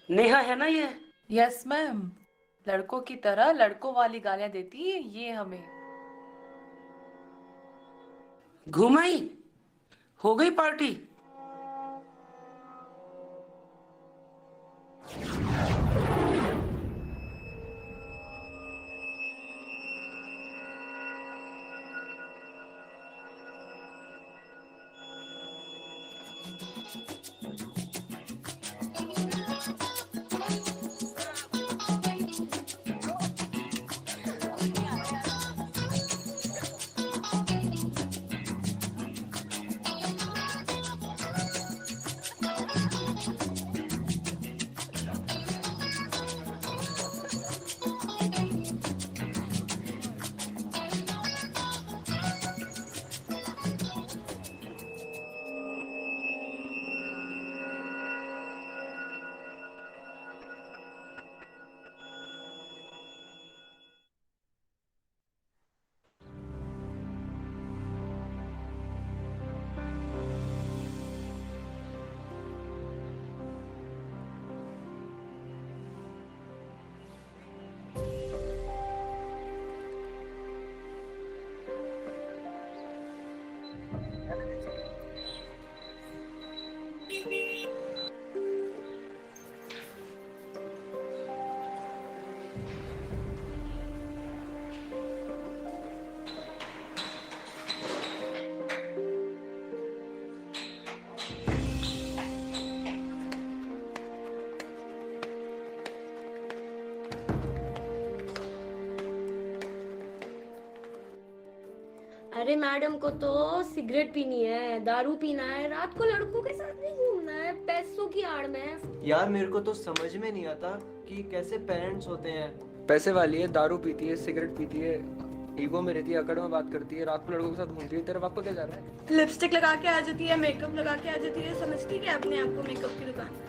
Neha है ना ये? Yes ma'am, लड़कों की तरह लड़कों वाली गालियां देती है ये हमें। घुमाई हो गई पार्टी? अरे मैडम को तो सिगरेट पीनी है, दारू पीना है, रात को लड़कों के साथ नहीं घूमना है, पैसों की आड़ में। यार मेरे को तो समझ में नहीं आता कि कैसे पेरेंट्स होते हैं। पैसे वाली है, दारू पीती है, सिगरेट पीती है, ईगो में रहती है, अकड़ में बात करती है, रात को लड़कों के साथ घूमती है। तेरे बाप को क्या जा रहा है? लिपस्टिक लगा के आ जाती है, मेकअप लगा के आ जाती है, समझती है अपने आप को मेकअप की दुकान।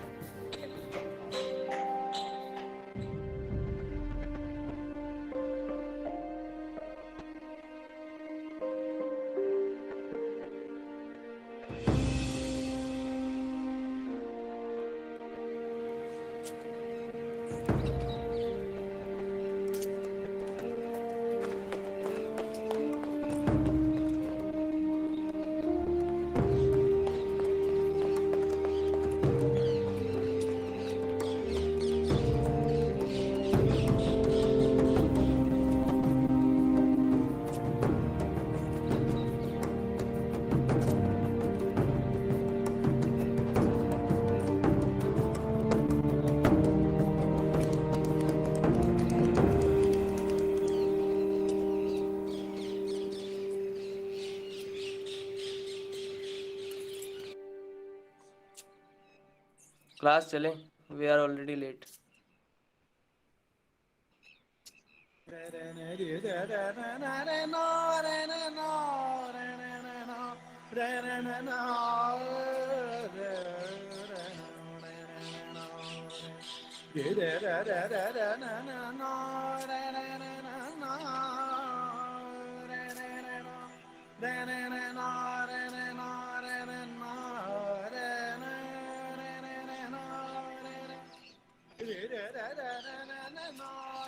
क्लास चलें, वी आर ऑलरेडी लेट।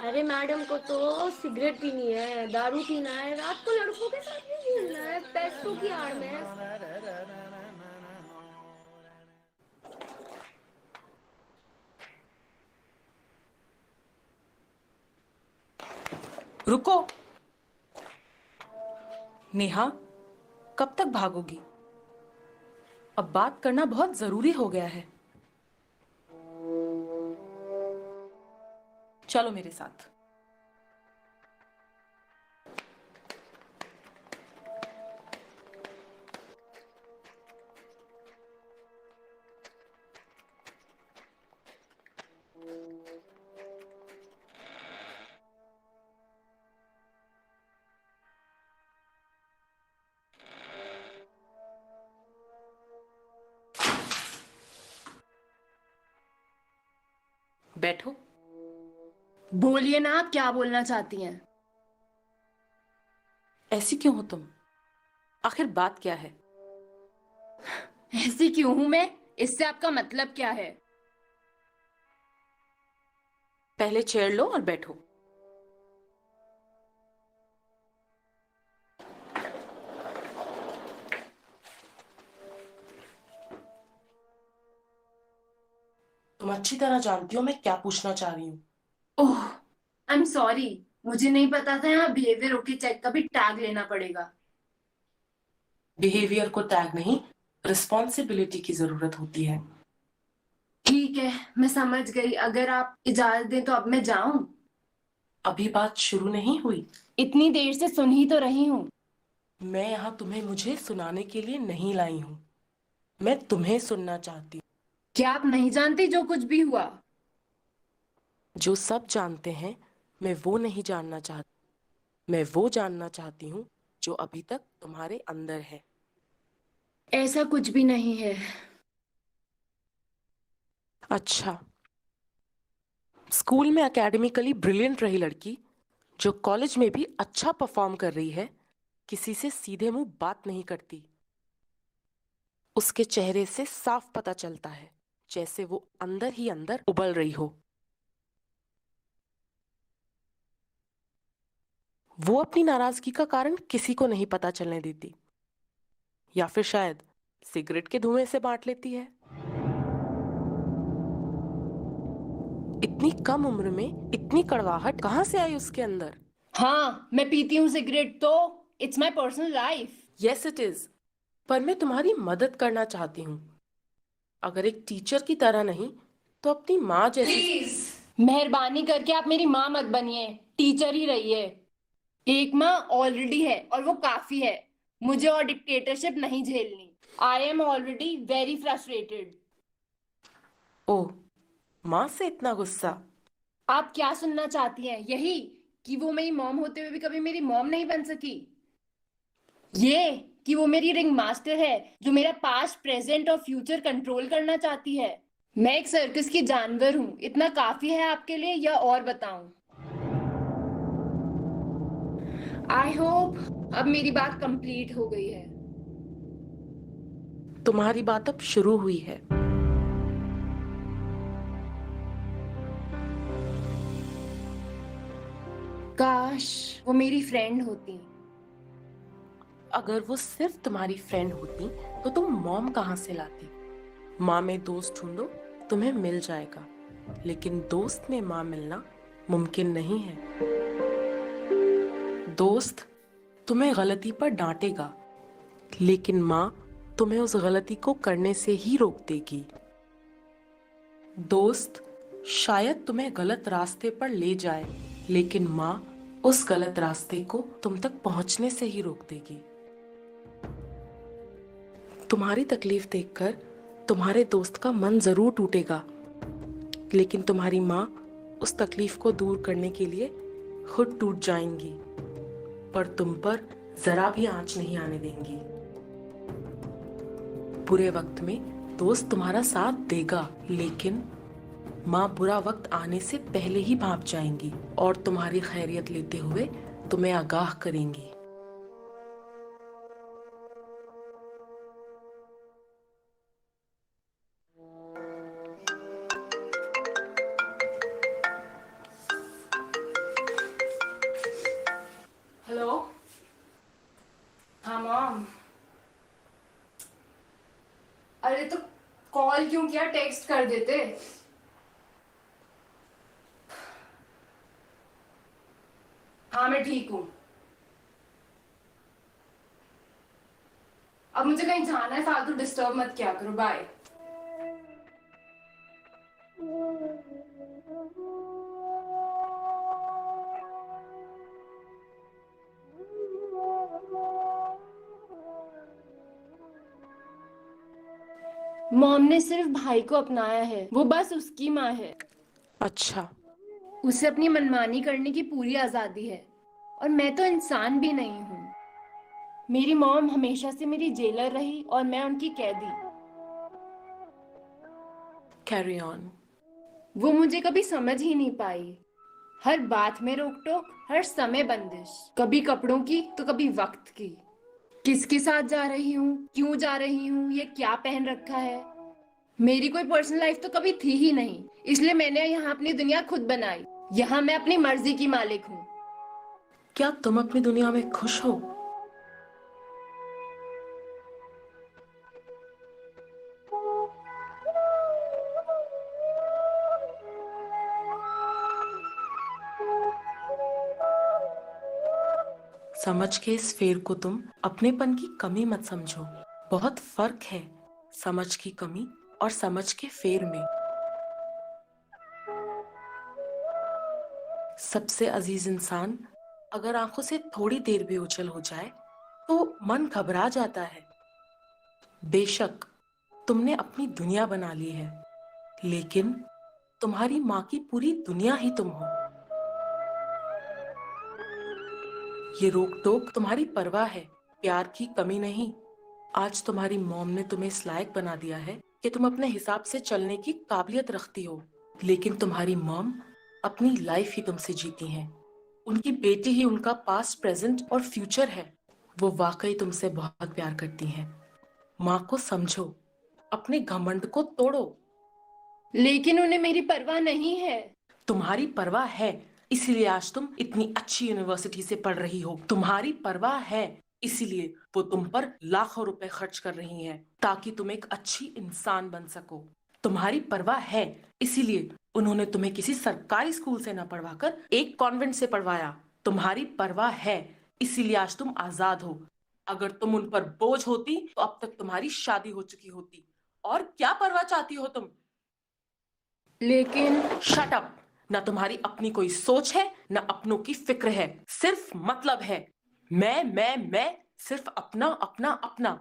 अरे मैडम को तो सिगरेट पीनी है, दारू पीना है, रात को लड़कों के साथ नहीं घूमना है, पैसों की आड़ में। रुको नेहा, कब तक भागोगी? अब बात करना बहुत जरूरी हो गया है। चलो मेरे साथ। बैठो। बोलिए ना, आप क्या बोलना चाहती हैं? ऐसी क्यों हो तुम? आखिर बात क्या है? ऐसी क्यों हूं मैं? इससे आपका मतलब क्या है? पहले चेयर लो और बैठो। तुम अच्छी तरह जानती हो मैं क्या पूछना चाह रही हूँ। ओह, आई एम सॉरी, मुझे नहीं पता था यहाँ बिहेवियर ओके चेक का भी टैग लेना पड़ेगा। बिहेवियर को टैग नहीं, रिस्पॉन्सिबिलिटी की जरूरत होती है। ठीक है, मैं समझ गई। अगर आप इजाजत दें तो अब मैं जाऊं? अभी बात शुरू नहीं हुई। इतनी देर से सुन ही तो रही हूँ। मैं यहाँ तुम्हें मुझे सुनाने के लिए नहीं लाई हूँ, मैं तुम्हें सुनना चाहती हूँ। क्या आप नहीं जानती जो कुछ भी हुआ? जो सब जानते हैं मैं वो नहीं जानना चाहती। मैं वो जानना चाहती हूँ जो अभी तक तुम्हारे अंदर है। ऐसा कुछ भी नहीं है। अच्छा, स्कूल में एकेडमिकली ब्रिलियंट रही लड़की जो कॉलेज में भी अच्छा परफॉर्म कर रही है, किसी से सीधे मुंह बात नहीं करती। उसके चेहरे से साफ पता चलता है जैसे वो अंदर ही अंदर उबल रही हो। वो अपनी नाराजगी का कारण किसी को नहीं पता चलने देती, या फिर शायद सिगरेट के धुएं से बांट लेती है। इतनी कम उम्र में इतनी कड़वाहट कहां से आई उसके अंदर? हाँ, मैं पीती हूँ सिगरेट, तो it's my personal life. Yes it is, पर मैं तुम्हारी मदद करना चाहती हूँ। अगर एक टीचर की तरह नहीं तो अपनी माँ जैसी। प्लीज मेहरबानी करके आप मेरी माँ मत बनिए, टीचर ही रहिए। एक माँ ऑलरेडी है और वो काफी है। मुझे और डिक्टेटरशिप नहीं झेलनी। I am already very frustrated. ओ, माँ से इतना गुस्सा? आप क्या सुनना चाहती हैं? यही कि वो मेरी मॉम होते हुए भी कभी मेरी मॉम नहीं बन सकी? ये कि वो मेरी रिंग मास्टर है जो मेरा पास्ट, प्रेजेंट और फ्यूचर कंट्रोल करना चाहती है? मैं एक सर्कस की जानवर हूँ। इतना काफी है आपके लिए या और बताऊं? आई होप अब मेरी बात कंप्लीट हो गई है। तुम्हारी बात अब शुरू हुई है। काश वो मेरी फ्रेंड होती। अगर वो सिर्फ तुम्हारी फ्रेंड होती तो तुम मॉम कहाँ से लाती? माँ में दोस्त ढूंढो, तुम्हें मिल जाएगा, लेकिन दोस्त में माँ मिलना मुमकिन नहीं है। दोस्त तुम्हें गलती पर डांटेगा, लेकिन माँ तुम्हें उस गलती को करने से ही रोक देगी। दोस्त शायद तुम्हें गलत रास्ते पर ले जाए, लेकिन माँ उस गलत रास्ते को तुम तक पहुंचने से ही रोक देगी। तुम्हारी तकलीफ देखकर तुम्हारे दोस्त का मन जरूर टूटेगा, लेकिन तुम्हारी माँ उस तकलीफ को दूर करने के लिए खुद टूट जाएंगी, पर तुम पर जरा भी आंच नहीं आने देंगी। बुरे वक्त में दोस्त तुम्हारा साथ देगा, लेकिन माँ बुरा वक्त आने से पहले ही भाग जाएंगी और तुम्हारी खैरियत लेते हुए तुम्हें आगाह करेंगी। हेलो, हाँ मॉम। अरे तो कॉल क्यों किया? टेक्स्ट कर देते। हाँ मैं ठीक हूँ। अब मुझे कहीं जाना है, फालतू डिस्टर्ब मत किया करो। बाय। मॉम ने सिर्फ भाई को अपनाया है, वो बस उसकी माँ है। अच्छा, उसे अपनी मनमानी करने की पूरी आजादी है, और मैं तो इंसान भी नहीं हूँ। मेरी मॉम हमेशा से मेरी जेलर रही और मैं उनकी कैदी। Carry on. वो मुझे कभी समझ ही नहीं पाई। हर बात में रोक टोक, हर समय बंदिश, कभी कपड़ों की तो कभी वक्त की। किसके साथ जा रही हूँ, क्यों जा रही हूँ, ये क्या पहन रखा है। मेरी कोई पर्सनल लाइफ तो कभी थी ही नहीं, इसलिए मैंने यहाँ अपनी दुनिया खुद बनाई। यहाँ मैं अपनी मर्जी की मालिक हूँ। क्या तुम अपनी दुनिया में खुश हो? समझ के इस फेर को तुम अपनेपन की कमी मत समझो। बहुत फर्क है समझ की कमी और समझ के फेर में। सबसे अजीज इंसान अगर आंखों से थोड़ी देर भी ओझल हो जाए तो मन घबरा जाता है। बेशक तुमने अपनी दुनिया बना ली है, लेकिन तुम्हारी माँ की पूरी दुनिया ही तुम हो। ये रोक टोक तुम्हारी परवाह है, प्यार की कमी नहीं। आज तुम्हारी मॉम ने तुम्हें इस लायक बना दिया है कि तुम अपने हिसाब से चलने की काबिलियत रखती हो, लेकिन तुम्हारी मॉम अपनी लाइफ ही तुमसे जीती हैं। उनकी बेटी ही उनका पास्ट, प्रेजेंट और फ्यूचर है। वो वाकई तुमसे बहुत प्यार करती हैं। माँ को समझो, अपने घमंड को तोड़ो। लेकिन उन्हें मेरी परवाह नहीं है। तुम्हारी परवाह है, इसीलिए आज तुम इतनी अच्छी यूनिवर्सिटी से पढ़ रही हो। तुम्हारी परवाह है, इसीलिए वो तुम पर लाखों रुपए खर्च कर रही हैं ताकि तुम एक अच्छी इंसान बन सको। तुम्हारी परवाह है, इसीलिए उन्होंने तुम्हें किसी सरकारी स्कूल से न पढ़वाकर एक कॉन्वेंट से पढ़वाया। तुम्हारी परवाह है, इसीलिए आज तुम आजाद हो। अगर तुम उन पर बोझ होती तो अब तक तुम्हारी शादी हो चुकी होती। और क्या परवाह चाहती हो तुम? लेकिन शट अप। न तुम्हारी अपनी कोई सोच है, न अपनों की फिक्र है, सिर्फ मतलब है। मैं सिर्फ अपना अपना अपना।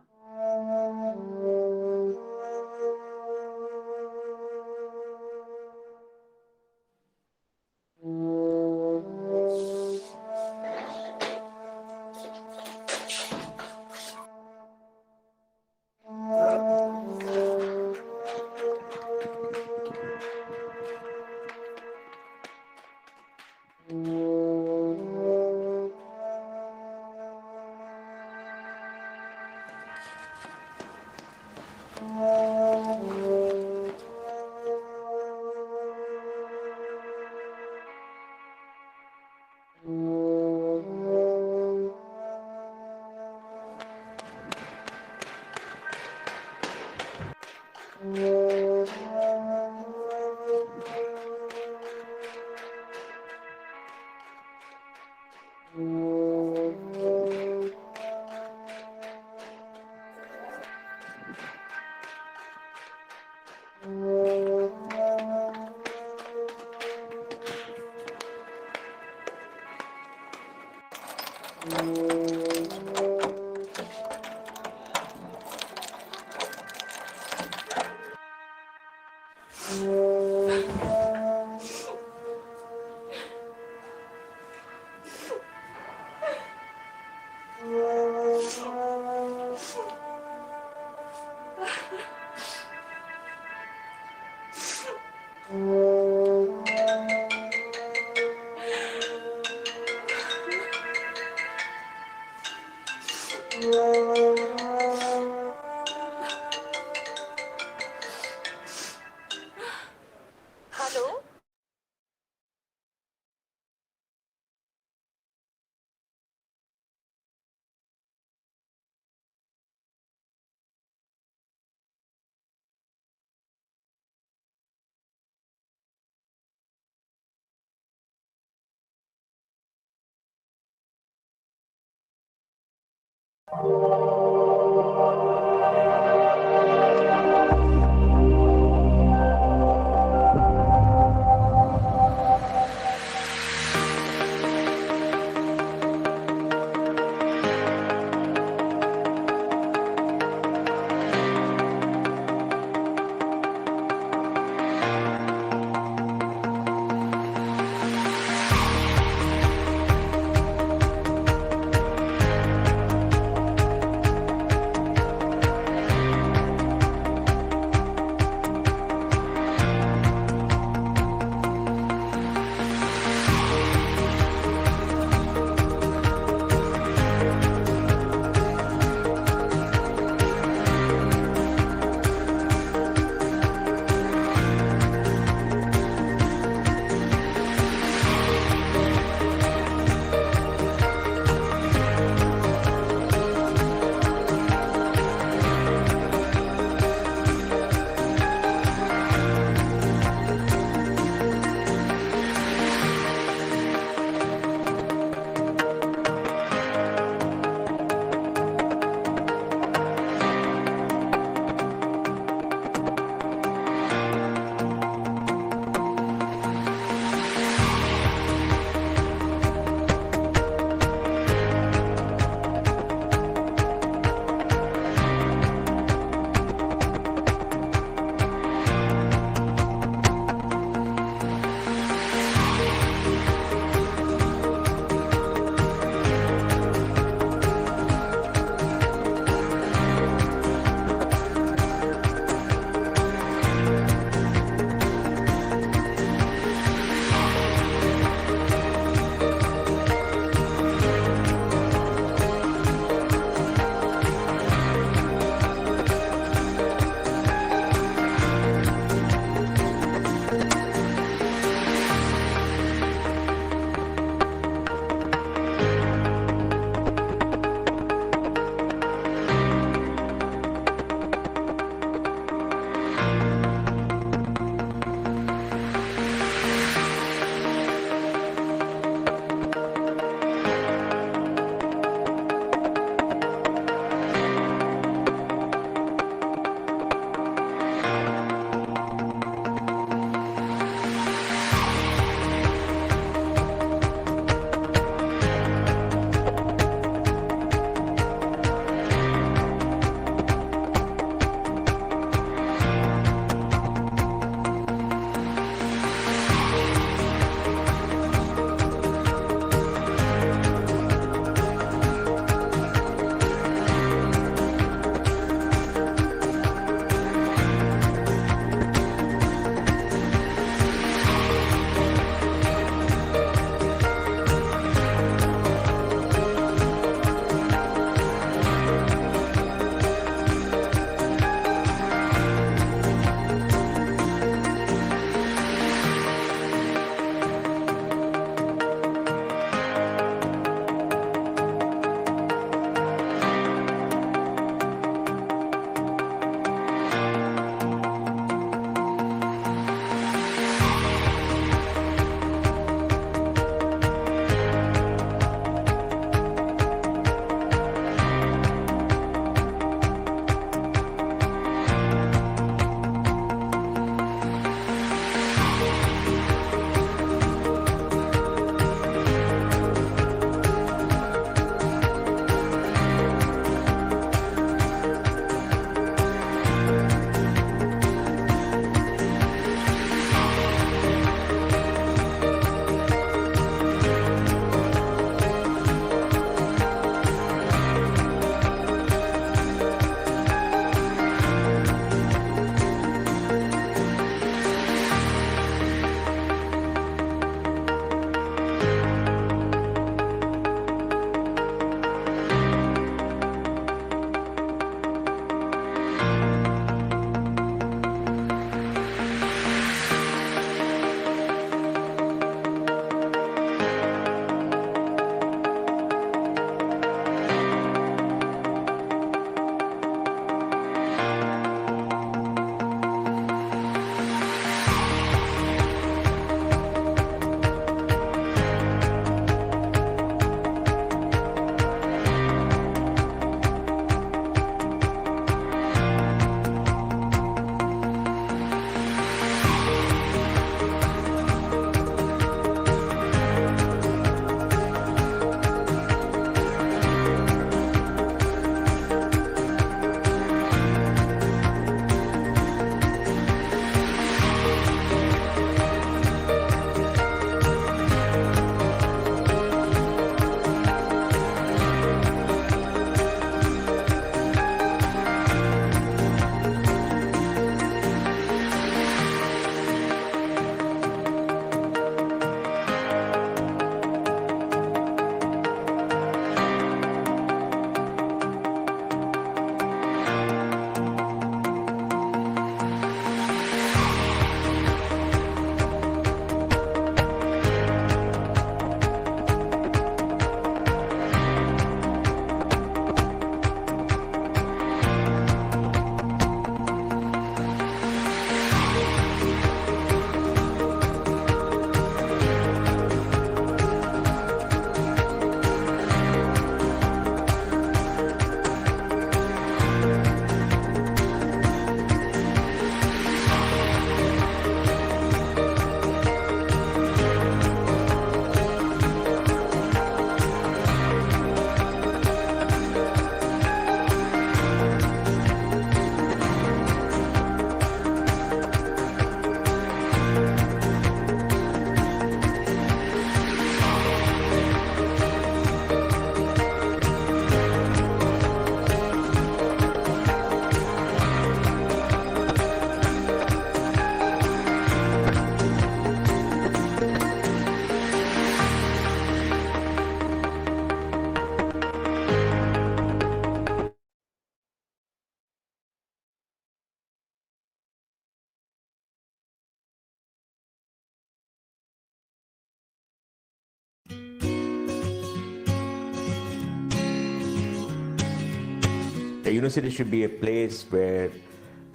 university should be a place where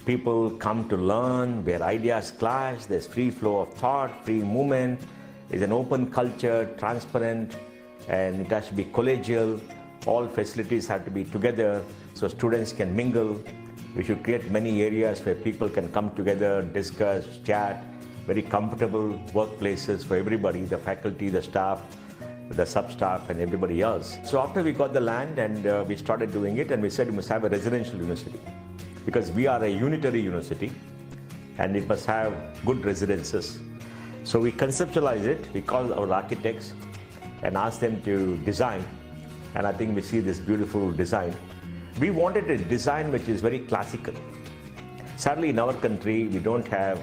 people come to learn, where ideas clash, there's free flow of thought, free movement, it's an open culture, transparent, and it has to be collegial. All facilities have to be together so students can mingle. We should create many areas where people can come together, discuss, chat, very comfortable workplaces for everybody, the faculty, the staff, the sub-staff and everybody else. So after we got the land and we started doing it, and we said we must have a residential university because we are a unitary university and it must have good residences. So we conceptualized it, we called our architects and asked them to design, and I think we see this beautiful design. We wanted a design which is very classical. Sadly, in our country, we don't have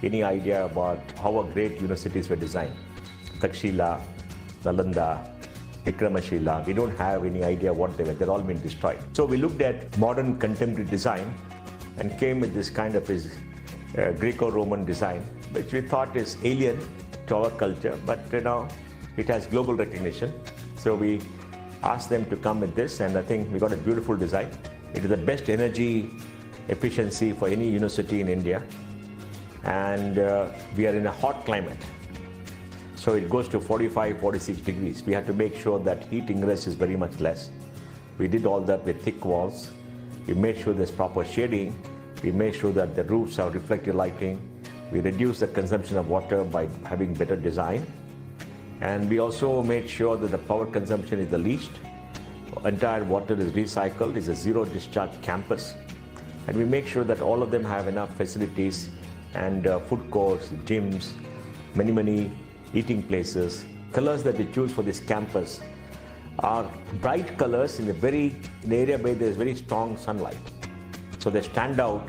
any idea about how our great universities were designed. Takshila, Nalanda, Vikramashila, we don't have any idea what they were. They're all been destroyed. So we looked at modern contemporary design and came with this kind of Greco-Roman design, which we thought is alien to our culture, but it has global recognition. So we asked them to come with this, and I think we got a beautiful design. It is the best energy efficiency for any university in India, and we are in a hot climate. So it goes to 45, 46 degrees. We have to make sure that heat ingress is very much less. We did all that with thick walls. We made sure there's proper shading. We made sure that the roofs have reflective lighting. We reduced the consumption of water by having better design. And we also made sure that the power consumption is the least. Entire water is recycled. It's a zero discharge campus. And we make sure that all of them have enough facilities and food courts, gyms, many eating places. Colors that we choose for this campus are bright colors in an area where there's very strong sunlight. So they stand out,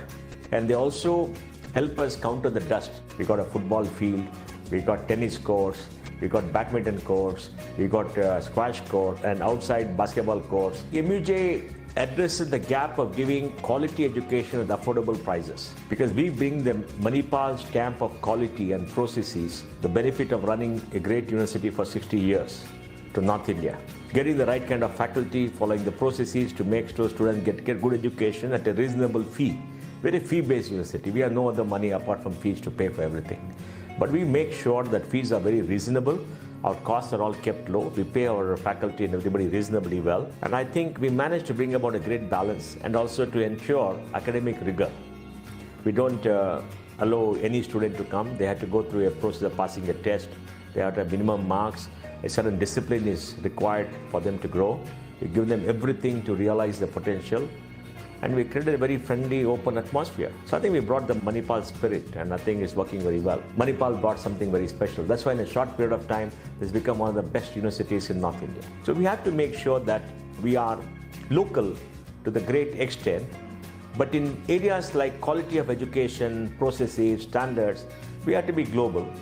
and they also help us counter the dust. We got a football field, we got tennis courts, we got badminton courts, we got squash court, and outside basketball courts. MUJ addresses the gap of giving quality education at affordable prices, because we bring the Manipal's stamp of quality and processes, the benefit of running a great university for 60 years to North India. Getting the right kind of faculty, following the processes to make sure students get good education at a reasonable fee. We're a fee-based university. We have no other money apart from fees to pay for everything. But we make sure that fees are very reasonable. Our costs are all kept low. We pay our faculty and everybody reasonably well. And I think we managed to bring about a great balance and also to ensure academic rigor. We don't allow any student to come. They have to go through a process of passing a test. They have to have minimum marks. A certain discipline is required for them to grow. We give them everything to realize their potential. And we created a very friendly, open atmosphere. So I think we brought the Manipal spirit, and I think it's working very well. Manipal brought something very special. That's why in a short period of time, it's become one of the best universities in North India. So we have to make sure that we are local to the great extent, but in areas like quality of education, processes, standards, we have to be global.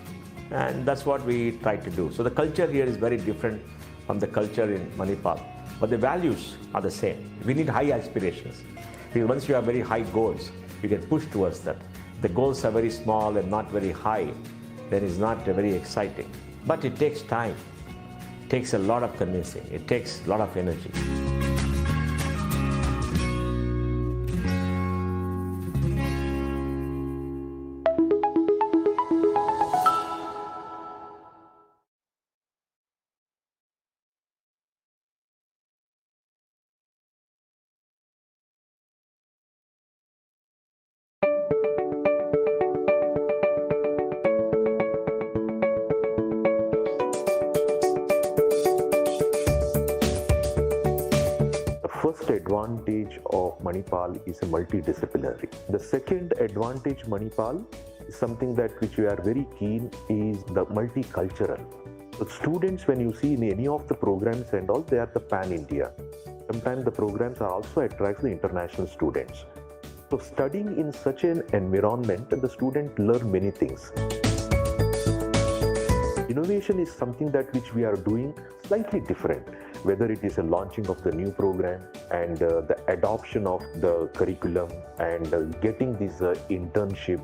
And that's what we try to do. So the culture here is very different from the culture in Manipal, but the values are the same. We need high aspirations. Because once you have very high goals, you can push towards that. The goals are very small and not very high, then it's not very exciting. But it takes time. It takes a lot of convincing. It takes a lot of energy. First advantage of Manipal is a multidisciplinary. The second advantage Manipal is something that which we are very keen is the multicultural. So students, when you see in any of the programs and all, they are the pan-India. Sometimes the programs are also attract the international students. So studying in such an environment, the student learn many things. Innovation is something that which we are doing slightly different, whether it is a launching of the new program and the adoption of the curriculum and getting this internship,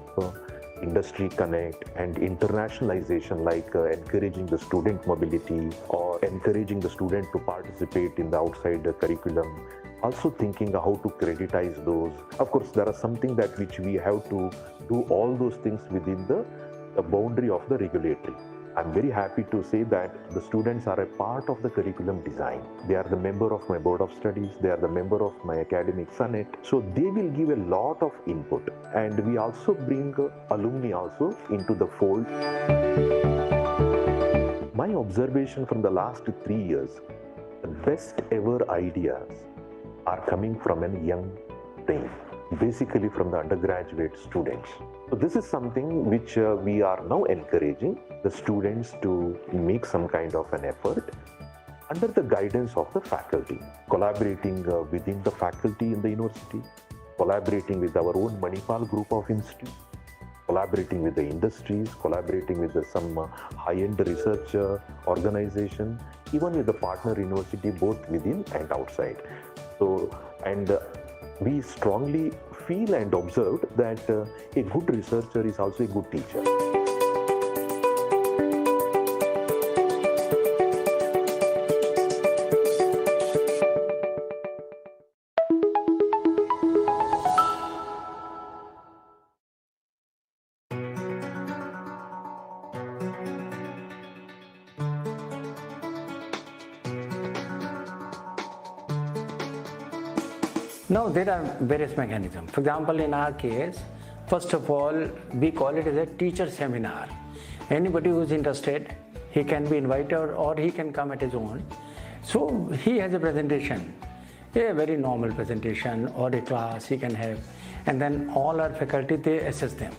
industry connect and internationalization, like encouraging the student mobility or encouraging the student to participate in the outside curriculum, also thinking how to creditize those. Of course, there are something that which we have to do all those things within the boundary of the regulatory. I'm very happy to say that the students are a part of the curriculum design. They are the member of my board of studies, they are the member of my academic senate. So they will give a lot of input, and we also bring alumni also into the fold. My observation from the last 3 years, the best ever ideas are coming from a young brain, basically from the undergraduate students. So this is something which we are now encouraging the students to make some kind of an effort under the guidance of the faculty, collaborating within the faculty in the university, collaborating with our own Manipal group of institutes, collaborating with the industries, collaborating with some high-end research organization, even with the partner university, both within and outside. So, and we strongly feel and observed that a good researcher is also a good teacher. Now, there are various mechanisms. For example, in our case, first of all, we call it as a teacher seminar. Anybody who is interested, he can be invited or he can come at his own. So he has a presentation, a very normal presentation or a class he can have, and then all our faculty, they assess them.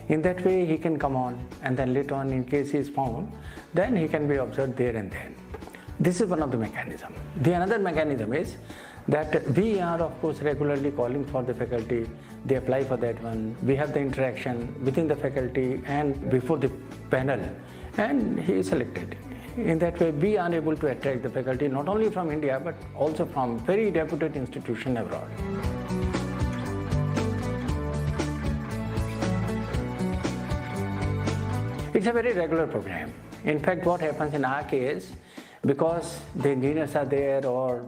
In that way, he can come on, and then later on, in case he is found, then he can be observed there and then. This is one of the mechanisms. The another mechanism is that we are, of course, regularly calling for the faculty. They apply for that one. We have the interaction within the faculty and before the panel, and he is selected. In that way, we are able to attract the faculty not only from India but also from very reputed institutions abroad. It's a very regular program. In fact, what happens in our case, because the engineers are there or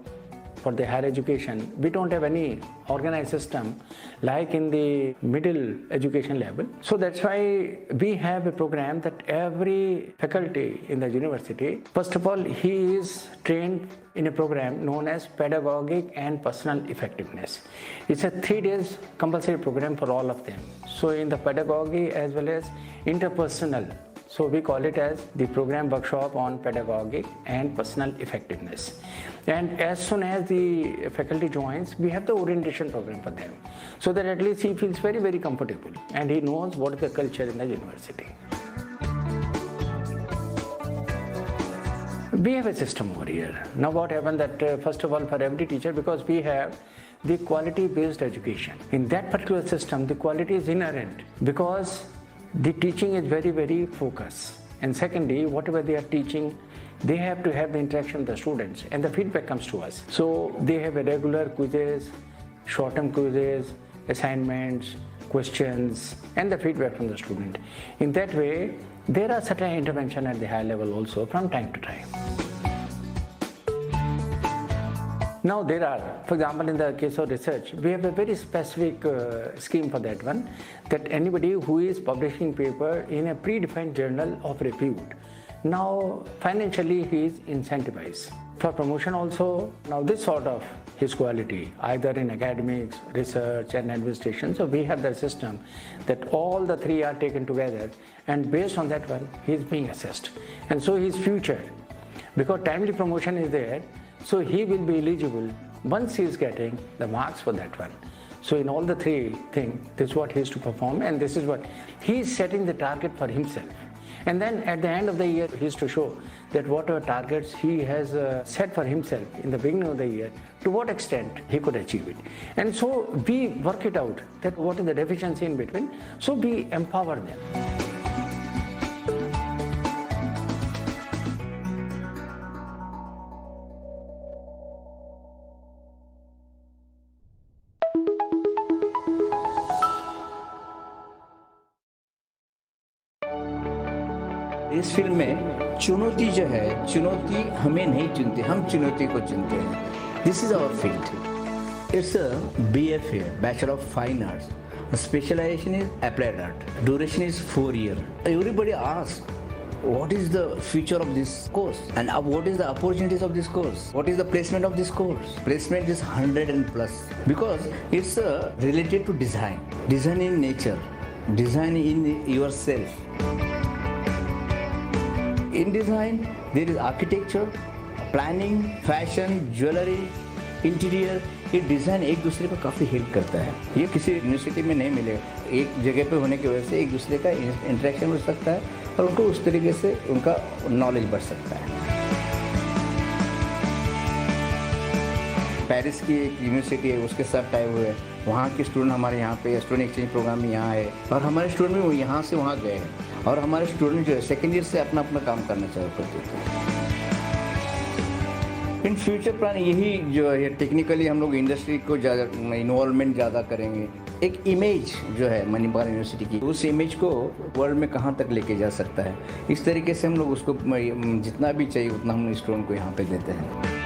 for the higher education, we don't have any organized system like in the middle education level. So that's why we have a program that every faculty in the university, first of all, he is trained in a program known as pedagogic and personal effectiveness. It's a 3 days compulsory program for all of them. So in the pedagogy as well as interpersonal, so we call it as the program workshop on pedagogic and personal effectiveness. And as soon as the faculty joins, we have the orientation program for them, so that at least he feels very, very comfortable and he knows what is the culture in the university. We have a system over here. Now what happened that first of all, for every teacher, because we have the quality-based education. In that particular system, the quality is inherent because the teaching is very, very focused. And secondly, whatever they are teaching, they have to have the interaction with the students and the feedback comes to us. So they have a regular quizzes, short-term quizzes, assignments, questions, and the feedback from the student. In that way, there are certain intervention at the high level also from time to time. Now there are, for example, in the case of research, we have a very specific scheme for that one, that anybody who is publishing paper in a predefined journal of repute, now financially he is incentivized. For promotion also, now this sort of his quality, either in academics, research and administration, so we have the system that all the three are taken together and based on that one, he is being assessed. And so his future, because timely promotion is there, so he will be eligible once he is getting the marks for that one. So in all the three things, this is what he is to perform and this is what he is setting the target for himself. And then at the end of the year, he is to show that whatever targets he has set for himself in the beginning of the year, to what extent he could achieve it. And so we work it out, that what is the deficiency in between, so we empower them. इस film में चुनौती जो है, चुनौती हमें नहीं चुनती, हम चुनौती को चुनते हैं. This is our field. It's a BFA, Bachelor of Fine Arts. The specialization is Applied Art. Duration is 4 years. Everybody asks, what is the future of this course? And what is the opportunities of this course? What is the placement of this course? Placement is 100 and plus. Because it's related to design. Design in nature. Design in yourself. In design, there is architecture, planning, fashion, jewelry, interior. ये design एक दूसरे को काफ़ी help करता है. ये किसी university में नहीं मिले. एक जगह पे होने की वजह से एक दूसरे का इंटरेक्शन हो सकता है और उनको उस तरीके से उनका नॉलेज बढ़ सकता है. पेरिस की एक यूनिवर्सिटी है, उसके साथ टाइप हुए हैं. वहाँ के स्टूडेंट हमारे यहाँ पे स्टूडेंट एक्सचेंज प्रोग्राम में यहाँ है और हमारे स्टूडेंट भी वो यहाँ से वहाँ गए हैं और हमारे स्टूडेंट जो है सेकेंड ईयर से अपना अपना काम करना चालू करते थे. इन फ्यूचर प्लान यही जो है टेक्निकली हम लोग इंडस्ट्री को ज़्यादा इन्वॉल्वमेंट ज़्यादा करेंगे. एक इमेज जो है मणिपाल यूनिवर्सिटी की, उस इमेज को वर्ल्ड में कहाँ तक लेके जा सकता है, इस तरीके से हम लोग उसको जितना भी चाहिए उतना हम स्टूडेंट को यहाँ पे देते हैं.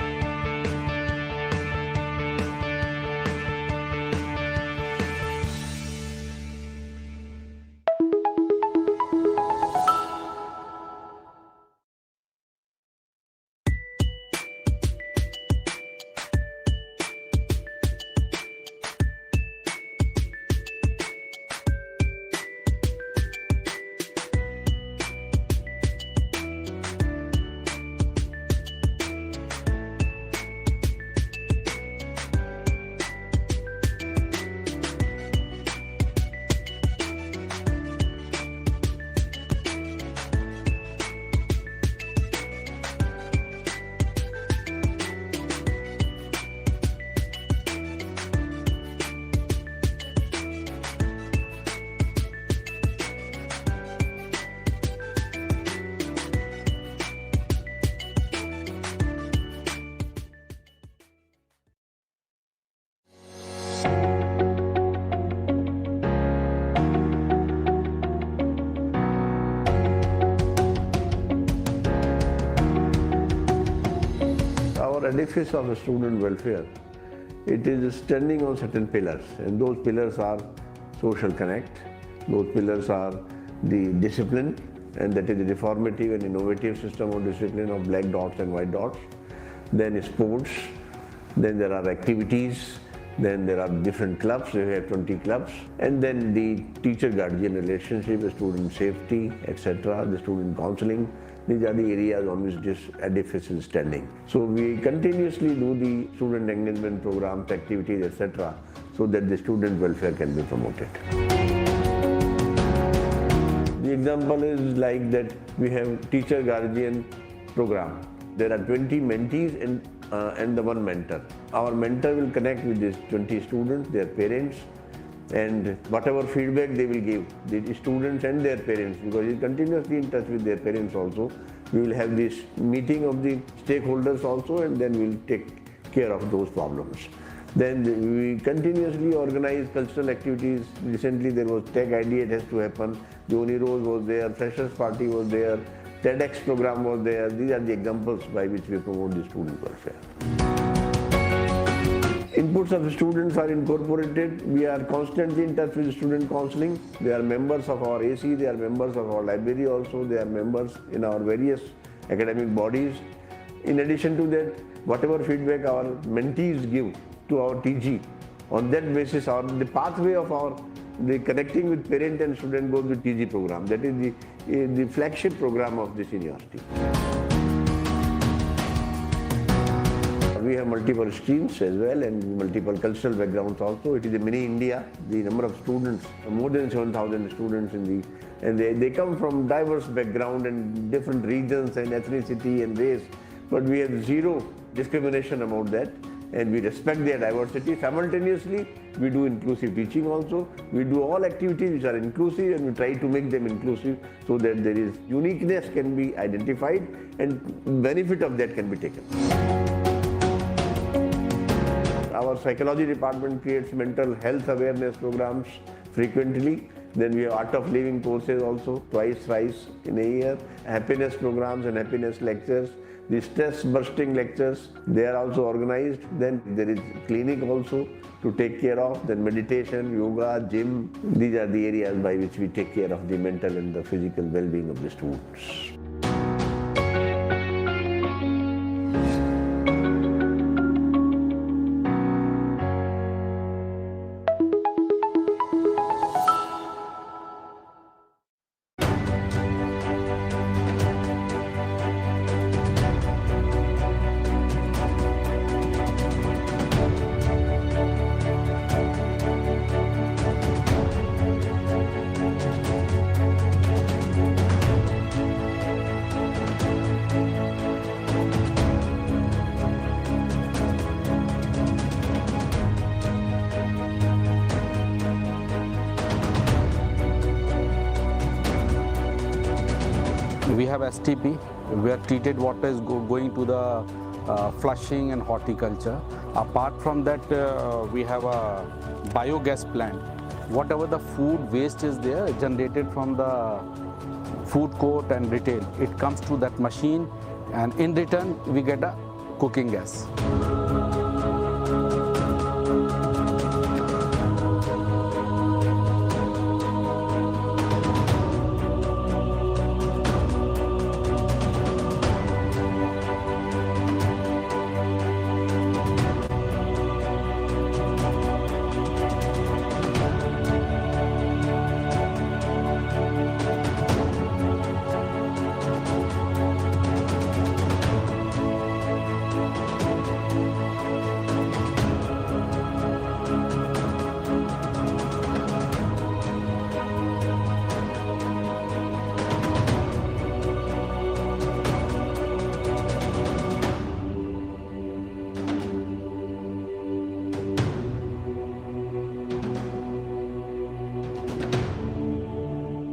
Edifice of the student welfare, it is standing on certain pillars, and those pillars are social connect, those pillars are the discipline, and that is the reformative and innovative system of discipline of black dots and white dots. Then sports, then there are activities, then there are different clubs, we have 20 clubs, and then the teacher-guardian relationship, the student safety, etc., the student counseling. These are the areas on which this edifice is standing. So we continuously do the student engagement programs, activities, etc., so that the student welfare can be promoted. The example is like that we have teacher-guardian program. There are 20 mentees and the one mentor. Our mentor will connect with these 20 students, their parents, and whatever feedback they will give, the students and their parents, because he is continuously in touch with their parents also. We will have this meeting of the stakeholders also, and then we will take care of those problems. Then we continuously organize cultural activities. Recently there was Tech Idea, it has to happen. Joni Rose was there, Freshers Party was there, TEDx program was there. These are the examples by which we promote the student welfare. Inputs of the students are incorporated. We are constantly in touch with student counseling. They are members of our AC, they are members of our library also, they are members in our various academic bodies. In addition to that, whatever feedback our mentees give to our TG, on that basis, the pathway of the connecting with parent and student goes with TG program. That is the flagship program of this university. We have multiple streams as well and multiple cultural backgrounds also. It is a mini India. The number of students, more than 7,000 students and they come from diverse background and different regions and ethnicity and race. But we have zero discrimination about that, and we respect their diversity. Simultaneously, we do inclusive teaching also. We do all activities which are inclusive, and we try to make them inclusive so that there is uniqueness can be identified and benefit of that can be taken. Our psychology department creates mental health awareness programs frequently. Then we have art of living courses also, twice, thrice in a year, happiness programs and happiness lectures. the stress bursting lectures, they are also organized. Then there is clinic also to take care of, then meditation, yoga, gym. These are the areas by which we take care of the mental and the physical well-being of the students. We have STP, where treated water is going to the flushing and horticulture. Apart from that, we have a biogas plant. Whatever the food waste is there, generated from the food court and retail, it comes to that machine, and in return, we get a cooking gas.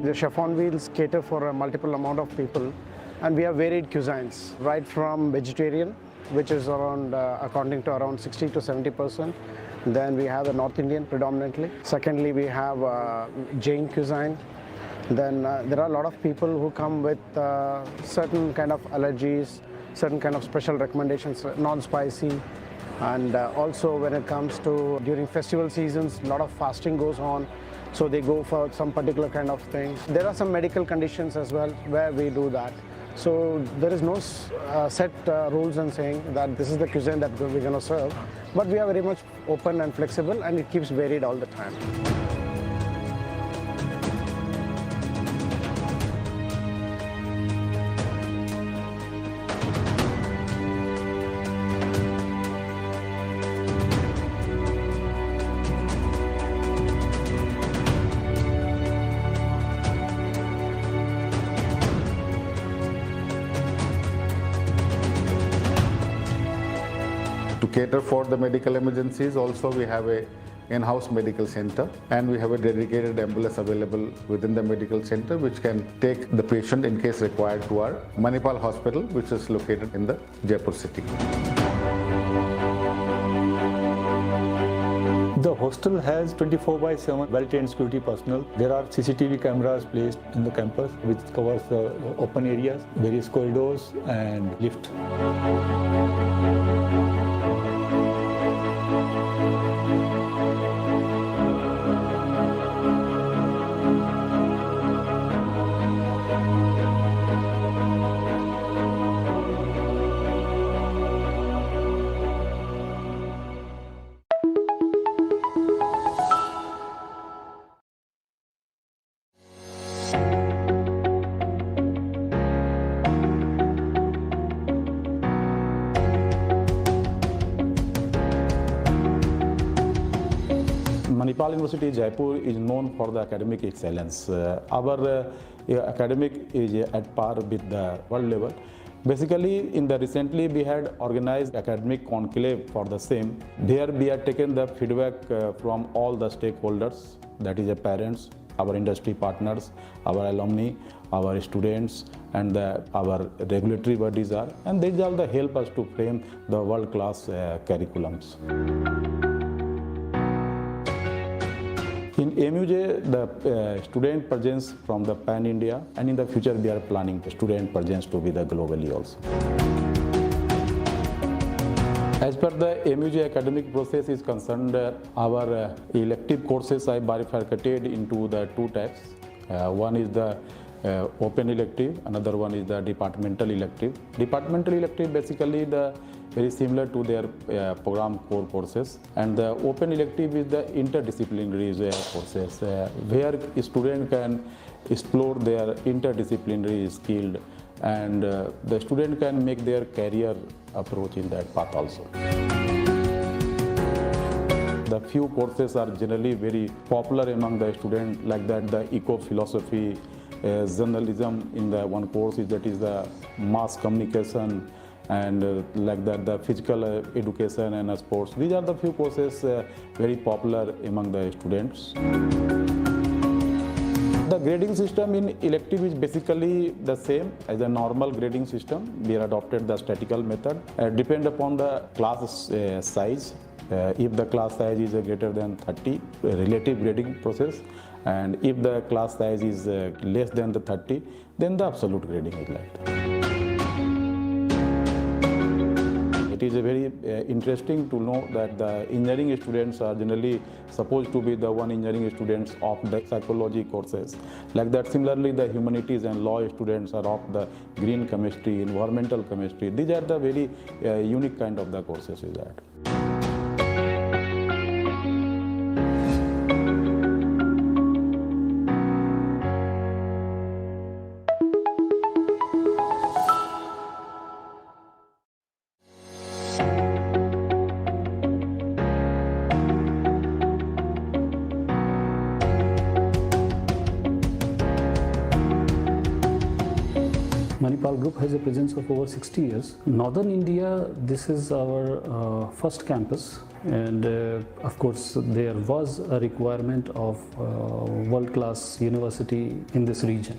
The chef on wheels cater for a multiple amount of people, and we have varied cuisines, right from vegetarian, which is around accounting to around 60 to 70%. Then we have the North Indian predominantly. Secondly, we have Jain cuisine. Then there are a lot of people who come with certain kind of allergies, certain kind of special recommendations, non-spicy. And also when it comes to during festival seasons, a lot of fasting goes on. So they go for some particular kind of things. There are some medical conditions as well where we do that. So there is no set rules and saying that this is the cuisine that we're going to serve. But we are very much open and flexible, and it keeps varied all the time. To cater for the medical emergencies, also we have a in-house medical center, and we have a dedicated ambulance available within the medical center which can take the patient in case required to our Manipal hospital, which is located in the Jaipur city. The hostel has 24/7 well-trained security personnel. There are CCTV cameras placed in the campus which covers the open areas, various corridors and lift. Manipal University Jaipur is known for the academic excellence. Our academic is at par with the world level. Basically, recently we had organized academic conclave for the same. There we have taken the feedback from all the stakeholders, that is the parents, our industry partners, our alumni, our students, and our regulatory bodies are, and these all the help us to frame the world-class curriculums. In MUJ, the student presence from the pan-India, and in the future we are planning the student presence to be the globally also. As per the MUG academic process is concerned, our elective courses are bifurcated into the two types. One is the open elective, another one is the departmental elective. Departmental elective basically very similar to their program core courses, and the open elective is the interdisciplinary courses where a student can explore their interdisciplinary skill, and the student can make their career approach in that path also. The few courses are generally very popular among the students, like that the eco-philosophy, journalism in the one course is that is the mass communication, and like that the physical education and sports. These are the few courses very popular among the students. The grading system in elective is basically the same as a normal grading system. We have adopted the statistical method. Depend upon the class size. If the class size is greater than 30, relative grading process, and if the class size is less than the 30, then the absolute grading is like that. It is very interesting to know that the engineering students are generally supposed to be the one engineering students of the psychology courses. Like that, similarly, the humanities and law students are of the green chemistry, environmental chemistry. These are the very unique kind of the courses is that. Manipal Group has a presence of over 60 years. Northern India, this is our first campus, and of course there was a requirement of world-class university in this region.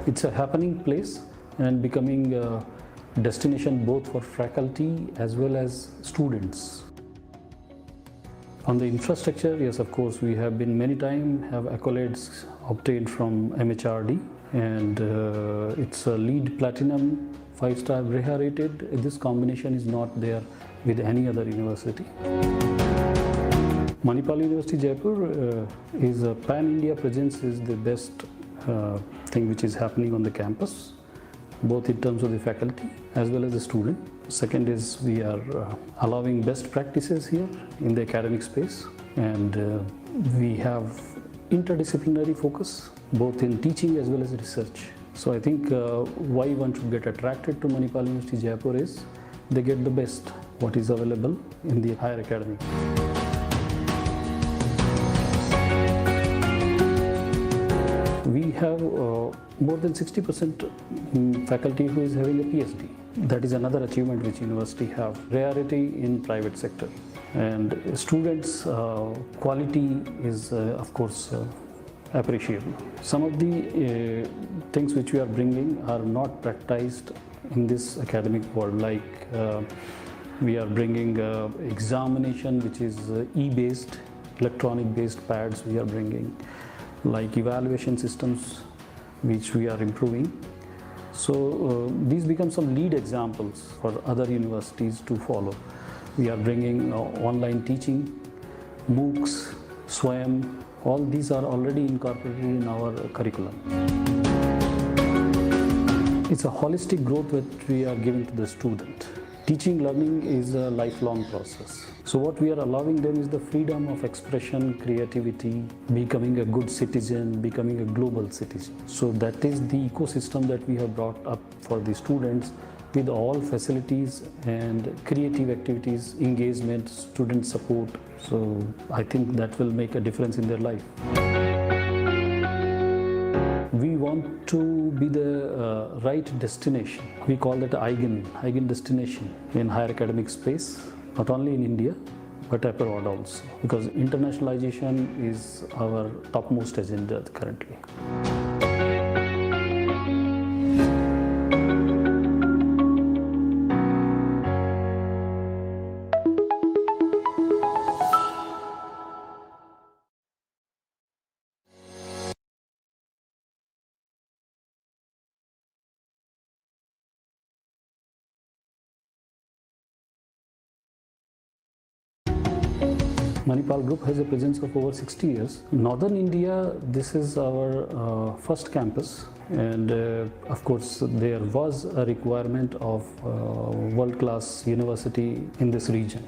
It's a happening place and becoming a destination both for faculty as well as students. On the infrastructure, yes, of course, we have been many times have accolades obtained from MHRD, and it's a LEED Platinum 5-star Breha rated. This combination is not there with any other university. Manipal University Jaipur is a pan-India presence is the best thing which is happening on the campus, both in terms of the faculty as well as the student. Second is we are allowing best practices here in the academic space, and we have interdisciplinary focus both in teaching as well as research. So I think why one should get attracted to Manipal University Jaipur is they get the best what is available in the higher academy. We have more than 60% faculty who is having a PhD. That is another achievement which university have. Rarity in private sector, and students' quality is of course appreciable. Some of the things which we are bringing are not practiced in this academic world, like we are bringing examination which is e-based, electronic based pads we are bringing, like evaluation systems which we are improving. So these become some lead examples for other universities to follow. We are bringing online teaching, MOOCs, SWAYAM, all these are already incorporated in our curriculum. It's a holistic growth that we are giving to the student. Teaching, learning is a lifelong process. So what we are allowing them is the freedom of expression, creativity, becoming a good citizen, becoming a global citizen. So that is the ecosystem that we have brought up for the students, with all facilities and creative activities, engagement, student support. So I think that will make a difference in their life. We want to be the right destination. We call that eigen destination in higher academic space, not only in India, but abroad also, because internationalization is our topmost agenda currently. Manipal Group has a presence of over 60 years. Northern India, this is our first campus, and of course there was a requirement of world-class university in this region.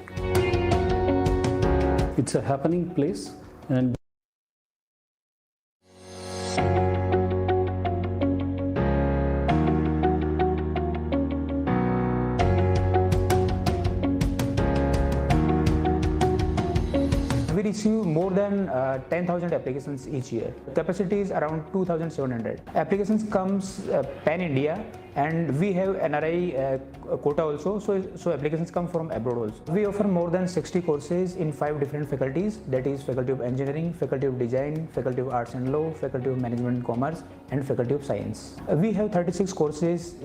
It's a happening place, and we receive more than 10,000 applications each year. Capacity is around 2,700. Applications comes pan-India, and we have NRI quota also, so applications come from abroad also. We offer more than 60 courses in 5 different faculties, that is Faculty of Engineering, Faculty of Design, Faculty of Arts and Law, Faculty of Management and Commerce, and Faculty of Science. We have 36 courses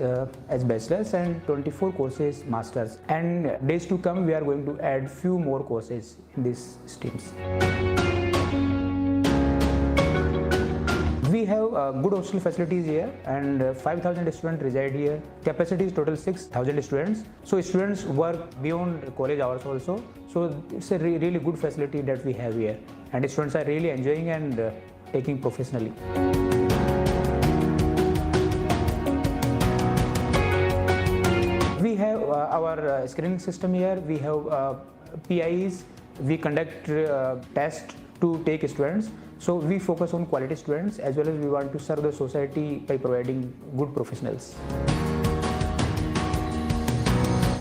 as bachelors and 24 courses masters, and days to come we are going to add few more courses in these streams. We have good hostel facilities here, and 5,000 students reside here. Capacity is total 6,000 students. So students work beyond college hours also. So it's a really good facility that we have here, and students are really enjoying and taking professionally. We have our screening system here. We have PIs. We conduct tests to take students. So we focus on quality students, as well as we want to serve the society by providing good professionals.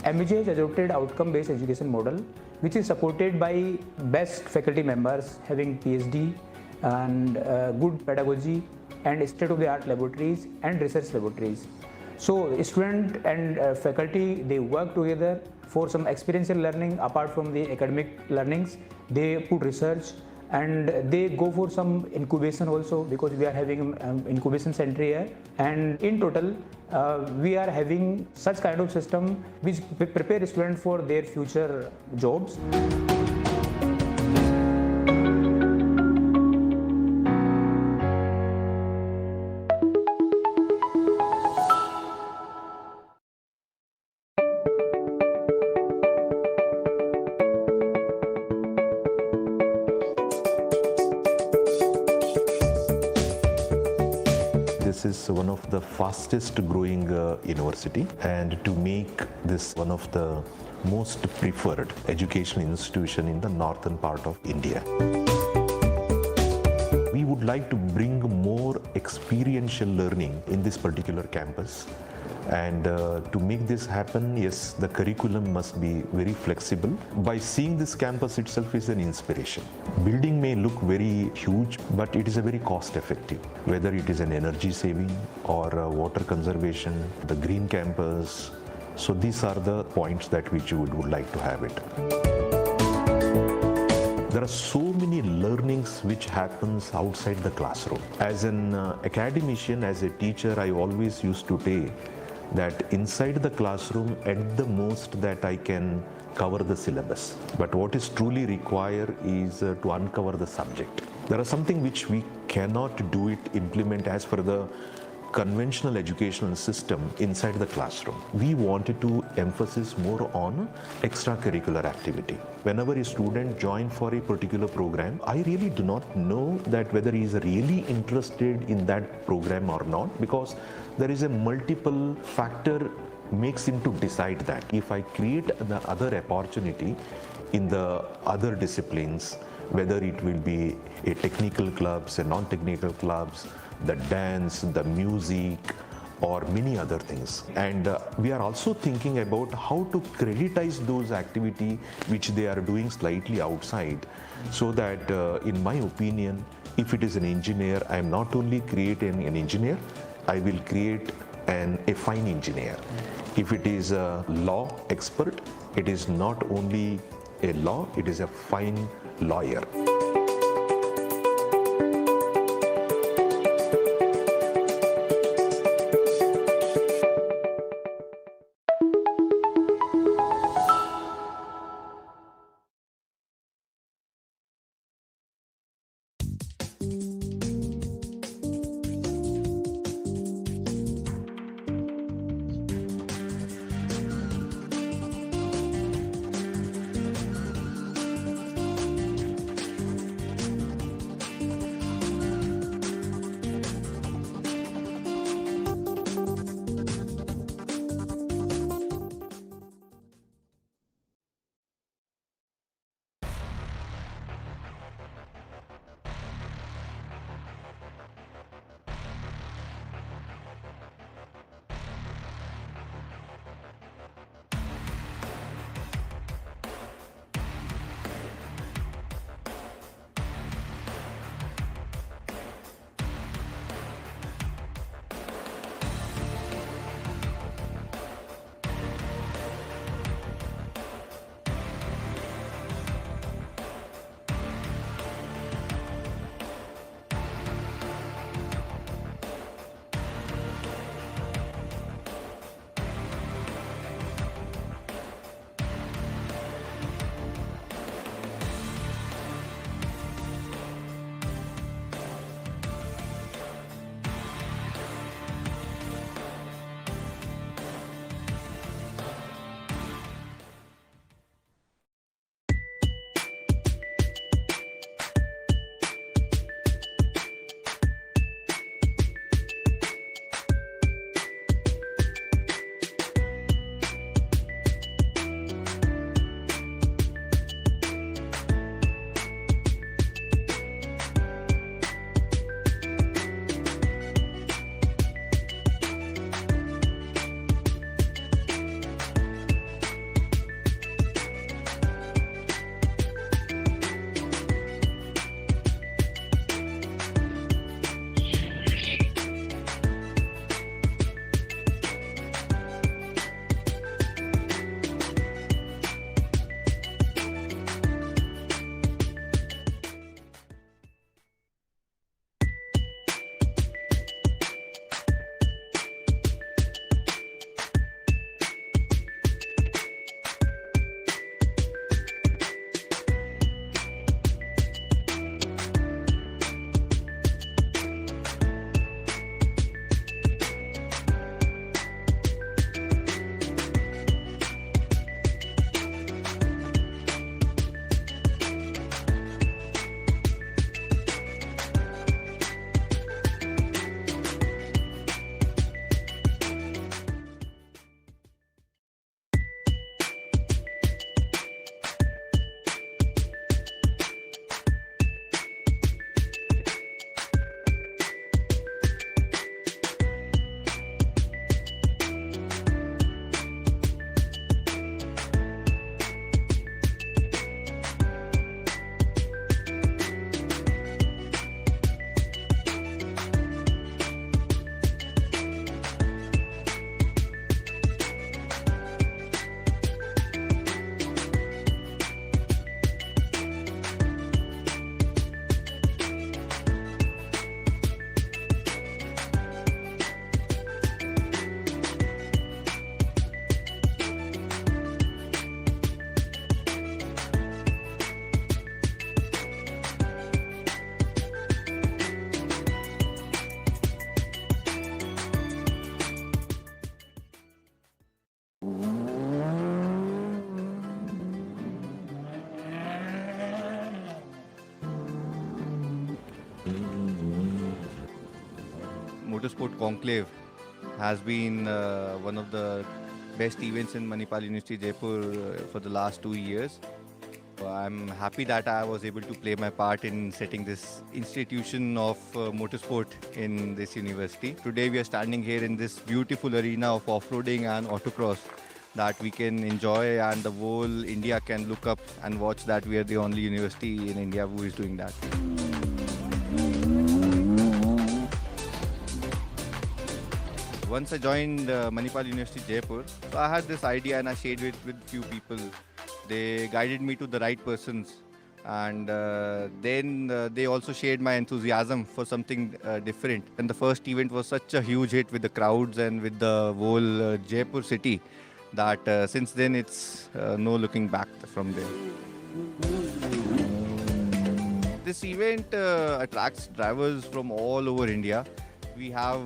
MUJ has adopted outcome-based education model, which is supported by best faculty members having PhD and good pedagogy and state-of-the-art laboratories and research laboratories. So student and faculty, they work together for some experiential learning. Apart from the academic learnings, they put research, and they go for some incubation also, because we are having an incubation center here. And in total, we are having such kind of system which prepare students for their future jobs. This is one of the fastest growing university, and to make this one of the most preferred educational institution in the northern part of India. We would like to bring more experiential learning in this particular campus, and to make this happen, yes, the curriculum must be very flexible. By seeing this campus itself is an inspiration. Building may look very huge, but it is a very cost effective, whether it is an energy saving or water conservation, the green campus. So these are the points that which you would like to have it. There are so many learnings which happens outside the classroom. As an academician, as a teacher, I always used to say that inside the classroom, at the most that I can cover the syllabus. But what is truly required is to uncover the subject. There are something which we cannot do it, implement as per the conventional educational system inside the classroom. We wanted to emphasize more on extracurricular activity. Whenever a student joins for a particular program, I really do not know that whether he is really interested in that program or not, because there is a multiple factor makes him to decide that. If I create the other opportunity in the other disciplines, whether it will be a technical clubs, a non-technical clubs, the dance, the music, or many other things. And we are also thinking about how to creditize those activities which they are doing slightly outside, so that in my opinion, if it is an engineer, I am not only creating an engineer, I will create a fine engineer. If it is a law expert, it is not only a law, it is a fine lawyer. Motorsport Conclave has been one of the best events in Manipal University Jaipur for the last 2 years. I'm happy that I was able to play my part in setting this institution of motorsport in this university. Today we are standing here in this beautiful arena of off-roading and autocross that we can enjoy, and the whole India can look up and watch that we are the only university in India who is doing that. Once I joined Manipal University Jaipur, so I had this idea and I shared it with few people. They guided me to the right persons, and then they also shared my enthusiasm for something different. And the first event was such a huge hit with the crowds and with the whole Jaipur city that since then it's no looking back from there. This event attracts drivers from all over India. We have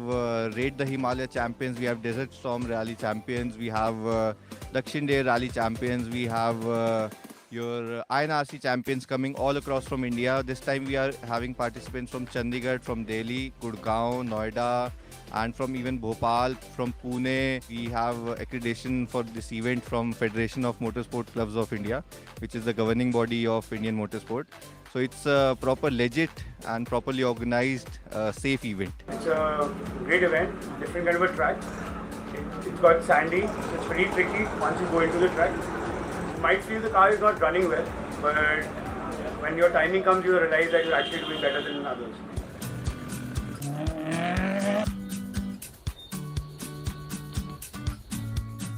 Raid the Himalaya champions, we have Desert Storm Rally champions, we have Dakshin Day Rally champions, we have your INRC champions coming all across from India. This time we are having participants from Chandigarh, from Delhi, Gurgaon, Noida, and from even Bhopal, from Pune. We have accreditation for this event from Federation of Motorsport Clubs of India, which is the governing body of Indian motorsport. So it's a proper legit and properly organized safe event. It's a great event, different kind of a track. It's got sandy, so it's pretty tricky once you go into the track. You might feel the car is not running well, but when your timing comes, you realize that you're actually doing better than others.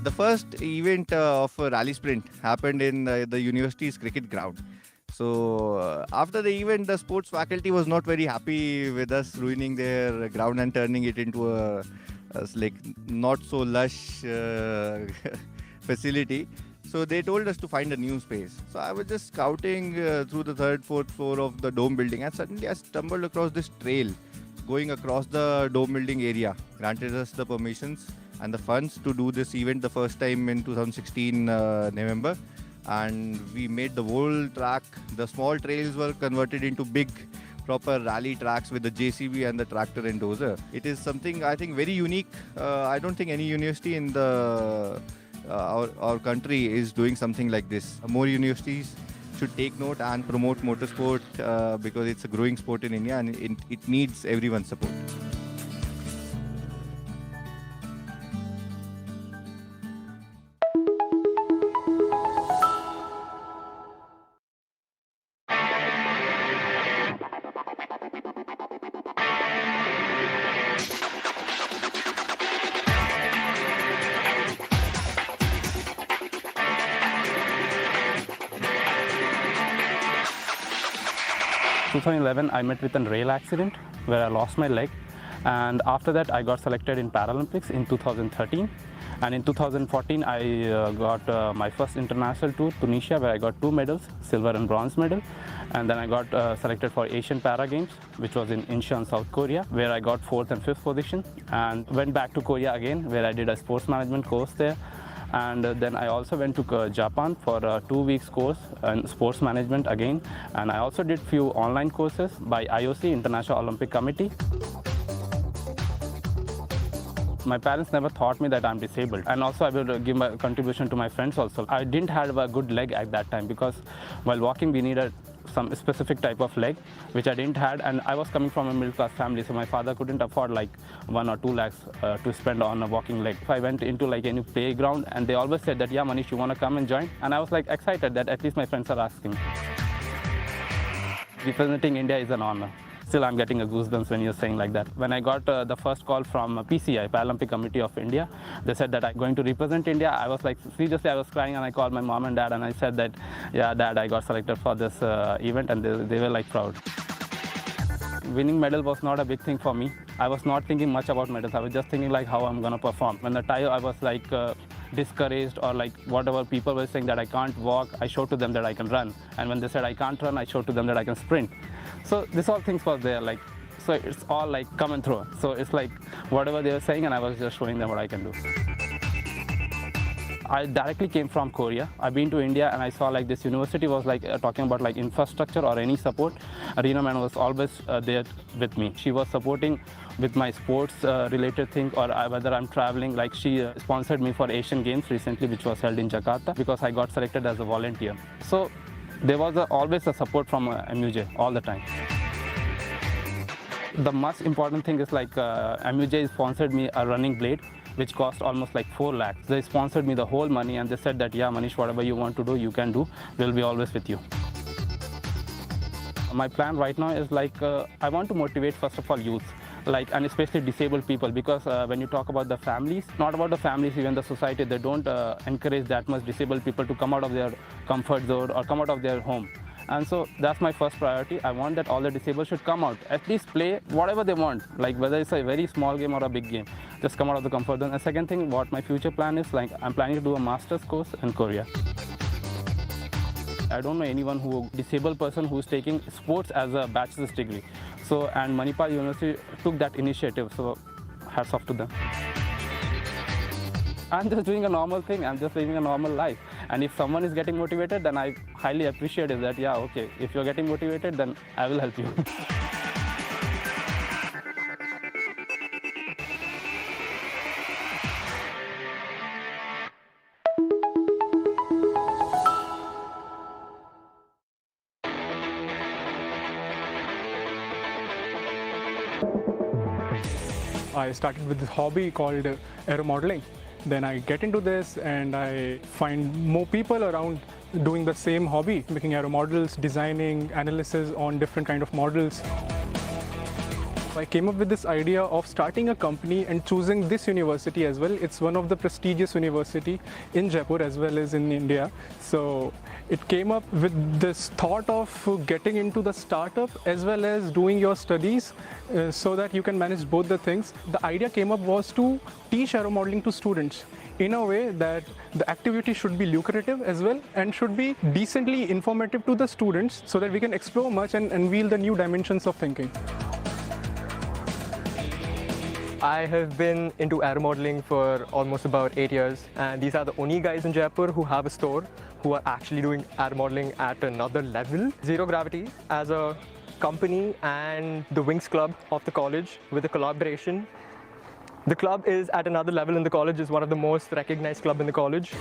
The first event of a rally sprint happened in the university's cricket ground. So after the event, the sports faculty was not very happy with us ruining their ground and turning it into a like not so lush facility. So they told us to find a new space. So I was just scouting through the third, fourth floor of the dome building, and suddenly I stumbled across this trail going across the dome building area. Granted us the permissions and the funds to do this event the first time in 2016 November. And we made the whole track. The small trails were converted into big proper rally tracks with the JCB and the tractor and dozer. It is something I think very unique. I don't think any university in the our country is doing something like this. More universities should take note and promote motorsport because it's a growing sport in India and it needs everyone's support. In 2011, I met with a rail accident where I lost my leg, and after that I got selected in Paralympics in 2013, and in 2014 I got my first international tour, Tunisia, where I got 2 medals, silver and bronze medal, and then I got selected for Asian Para Games, which was in Incheon, South Korea, where I got 4th and 5th position, and went back to Korea again, where I did a sports management course there. And then I also went to Japan for a 2 weeks course in sports management again. And I also did few online courses by IOC, International Olympic Committee. My parents never taught me that I'm disabled. And also I will give my contribution to my friends also. I didn't have a good leg at that time because while walking we needed some specific type of leg, which I didn't have, and I was coming from a middle class family, so my father couldn't afford like 1 or 2 lakhs to spend on a walking leg. I went into like any playground and they always said that, yeah Manish, you want to come and join? And I was like excited that at least my friends are asking. Representing India is an honor. Still I'm getting a goosebumps when you're saying like that. When I got the first call from PCI, Paralympic Committee of India, they said that I'm going to represent India. I was like, seriously, I was crying, and I called my mom and dad and I said that, yeah dad, I got selected for this event, and they were like proud. Winning medal was not a big thing for me. I was not thinking much about medals. I was just thinking like how I'm gonna perform. When the time I was like discouraged or like whatever people were saying that I can't walk, I showed to them that I can run. And when they said I can't run, I showed to them that I can sprint. So this all things was there, like, so it's all like coming through. So it's like whatever they were saying, and I was just showing them what I can do. I directly came from Korea. I've been to India and I saw like this university was like talking about like infrastructure or any support. Reena man was always there with me. She was supporting with my sports related thing, or whether I'm traveling. Like she sponsored me for Asian Games recently, which was held in Jakarta, because I got selected as a volunteer. So there was always a support from MUJ all the time. The most important thing is like MUJ sponsored me a running blade, which cost almost like 4 lakhs. They sponsored me the whole money and they said that, yeah, Manish, whatever you want to do, you can do. We'll be always with you. My plan right now is like, I want to motivate first of all youth, like, and especially disabled people, because when you talk about the families, not about the families, even the society, they don't encourage that much disabled people to come out of their comfort zone or come out of their home. And so that's my first priority. I want that all the disabled should come out, at least play whatever they want, like whether it's a very small game or a big game, just come out of the comfort zone. And second thing, what my future plan is, like I'm planning to do a master's course in Korea. I don't know anyone disabled person who's taking sports as a bachelor's degree. So, and Manipal University took that initiative, so hats off to them. I'm just doing a normal thing, I'm just living a normal life. And if someone is getting motivated, then I highly appreciate it that, yeah, okay, if you're getting motivated, then I will help you. I started with this hobby called aero modeling. Then I get into this and I find more people around doing the same hobby, making aero models, designing, analysis on different kind of models. I came up with this idea of starting a company and choosing this university as well. It's one of the prestigious university in Jaipur as well as in India. So it came up with this thought of getting into the startup as well as doing your studies so that you can manage both the things. The idea came up was to teach aero modeling to students in a way that the activity should be lucrative as well and should be decently informative to the students so that we can explore much and unveil the new dimensions of thinking. I have been into aero modeling for almost about 8 years, and these are the only guys in Jaipur who have a store who are actually doing aero modeling at another level. Zero Gravity as a company and the Wings Club of the college with a collaboration. The club is at another level in the college, is one of the most recognized club in the college.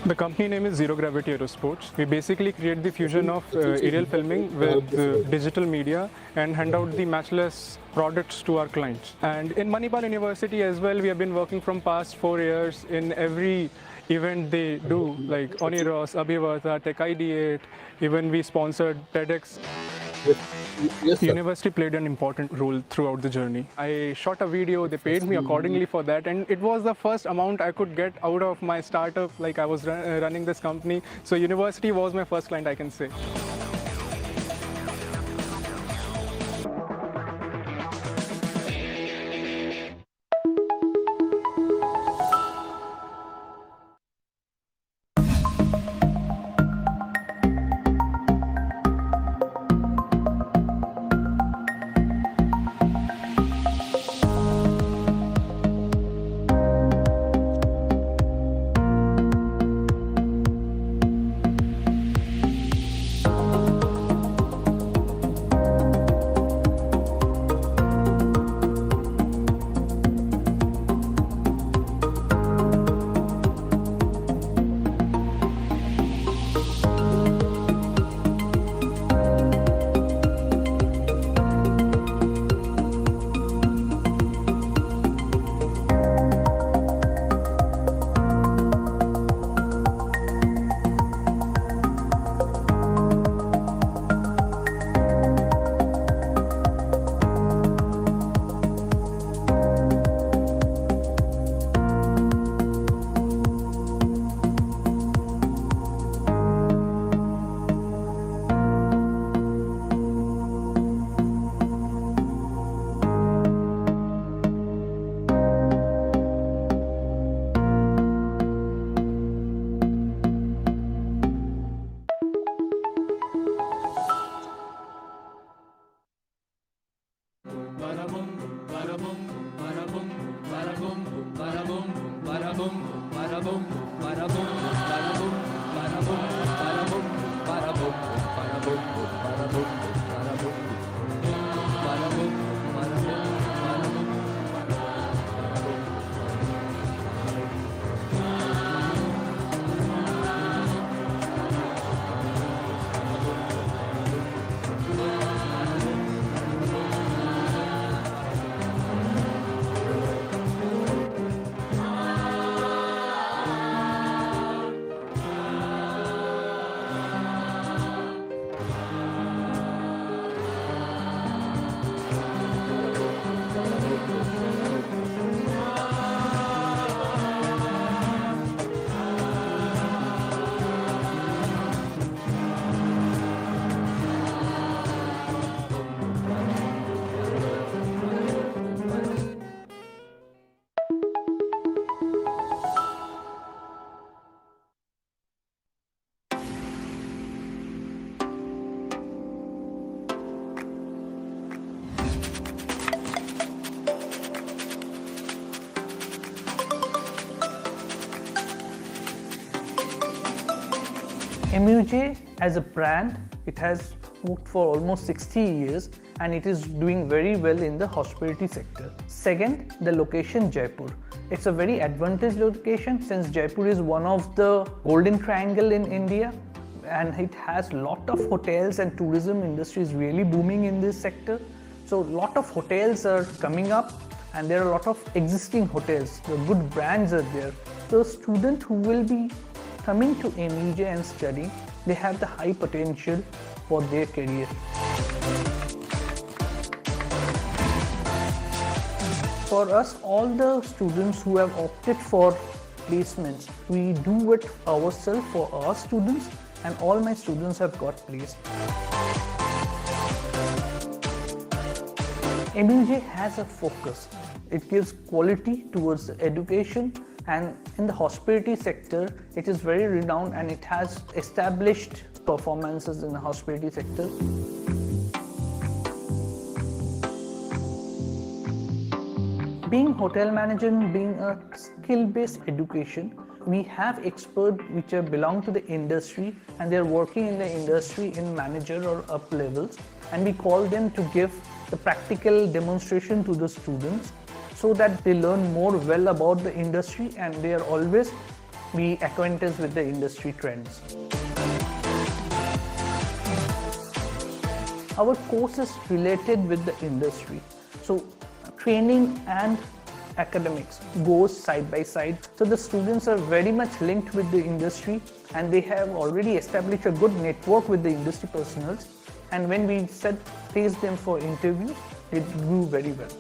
The company name is Zero Gravity Aerosports. We basically create the fusion of aerial filming with digital media and hand out the matchless products to our clients. And in Manipal University as well, we have been working from past 4 years in every event they do, like Oniros, Abhivarta, Tech ID8, even we sponsored TEDx. Yes, the university played an important role throughout the journey. I shot a video, they paid me accordingly for that, and it was the first amount I could get out of my startup, like I was running this company. So university was my first client, I can say. MUJ as a brand, it has worked for almost 60 years and it is doing very well in the hospitality sector. Second, the location Jaipur. It's a very advantageous location since Jaipur is one of the golden triangle in India and it has lot of hotels and tourism industry is really booming in this sector. So lot of hotels are coming up and there are a lot of existing hotels. The good brands are there. So students who will be coming to MUJ and study, they have the high potential for their career. For us, all the students who have opted for placements, we do it ourselves for our students and all my students have got placed. MUJ has a focus. It gives quality towards the education and in the hospitality sector, it is very renowned and it has established performances in the hospitality sector. Being hotel manager and being a skill-based education, we have experts which belong to the industry and they're working in the industry in manager or up levels, and we call them to give the practical demonstration to the students so that they learn more well about the industry and they are always be acquainted with the industry trends. Our course is related with the industry. So training and academics goes side by side. So the students are very much linked with the industry and they have already established a good network with the industry personnel. And when we face them for interviews, it grew very well.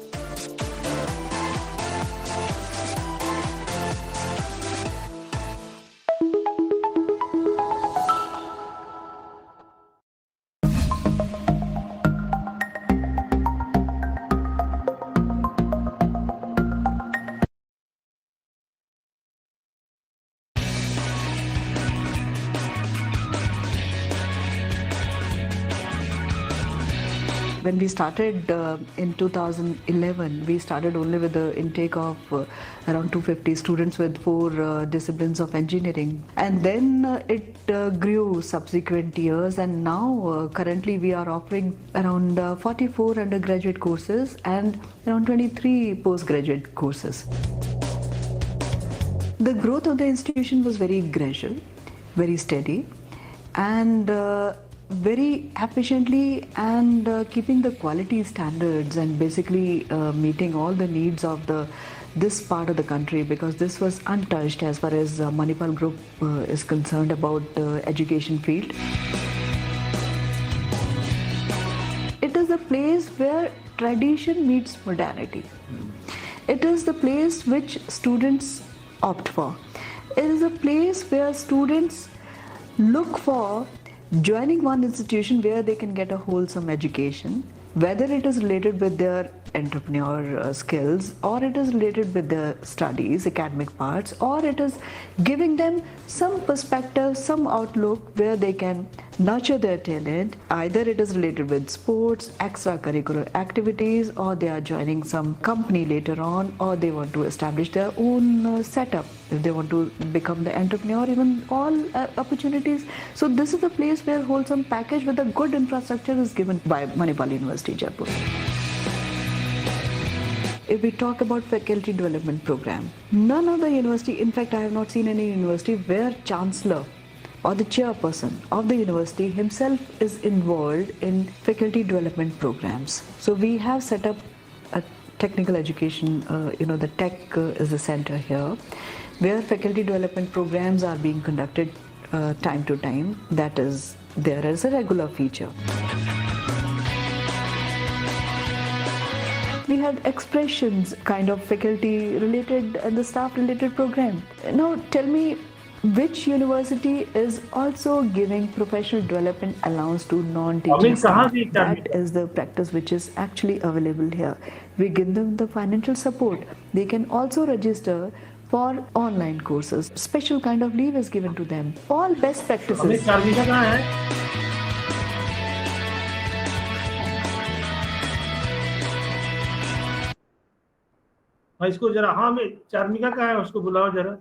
When we started in 2011, we started only with the intake of around 250 students with 4 disciplines of engineering. And then it grew subsequent years, and now currently we are offering around 44 undergraduate courses and around 23 postgraduate courses. The growth of the institution was very gradual, very steady, and very efficiently and keeping the quality standards and basically meeting all the needs of this part of the country, because this was untouched as far as Manipal Group is concerned about the education field. It is a place where tradition meets modernity. It is the place which students opt for. It is a place where students look for joining one institution where they can get a wholesome education, whether it is related with their entrepreneur skills, or it is related with their studies, academic parts, or it is giving them some perspective, some outlook where they can nurture their talent. Either it is related with sports, extracurricular activities, or they are joining some company later on, or they want to establish their own setup. If they want to become the entrepreneur, even all opportunities. So this is the place where wholesome package with a good infrastructure is given by Manipal University Jaipur. If we talk about faculty development program, none of the university, in fact I have not seen any university where chancellor or the chairperson of the university himself is involved in faculty development programs. So we have set up a technical education, the tech is the center here, where faculty development programs are being conducted time to time. That is there as a regular feature. We had expressions kind of faculty related and the staff related program. Now tell me, which university is also giving professional development allowance to non-teaching staff? That is the practice which is actually available here. We give them the financial support. They can also register for online courses. Special kind of leave is given to them. All best practices. हाँ इसको जरा, हाँ मैं चार्मिका कहाँ है उसको बुलाओ जरा.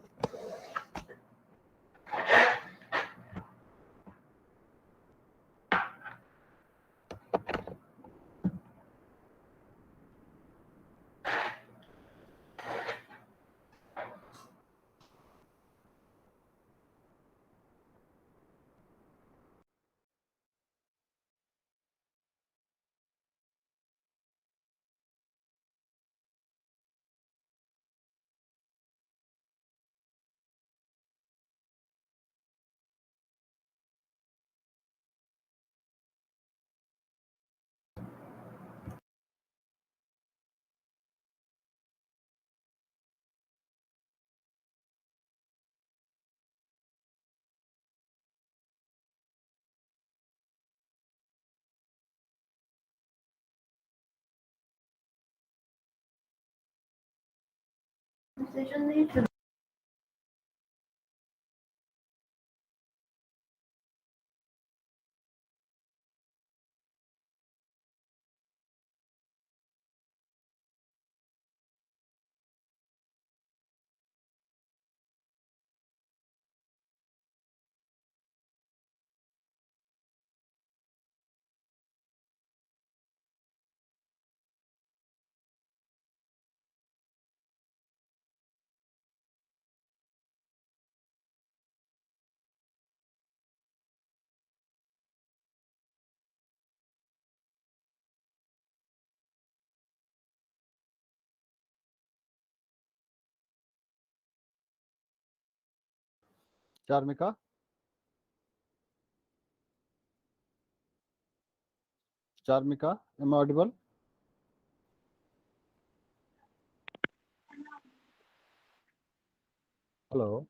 Charmika? Charmika, am I audible? Hello?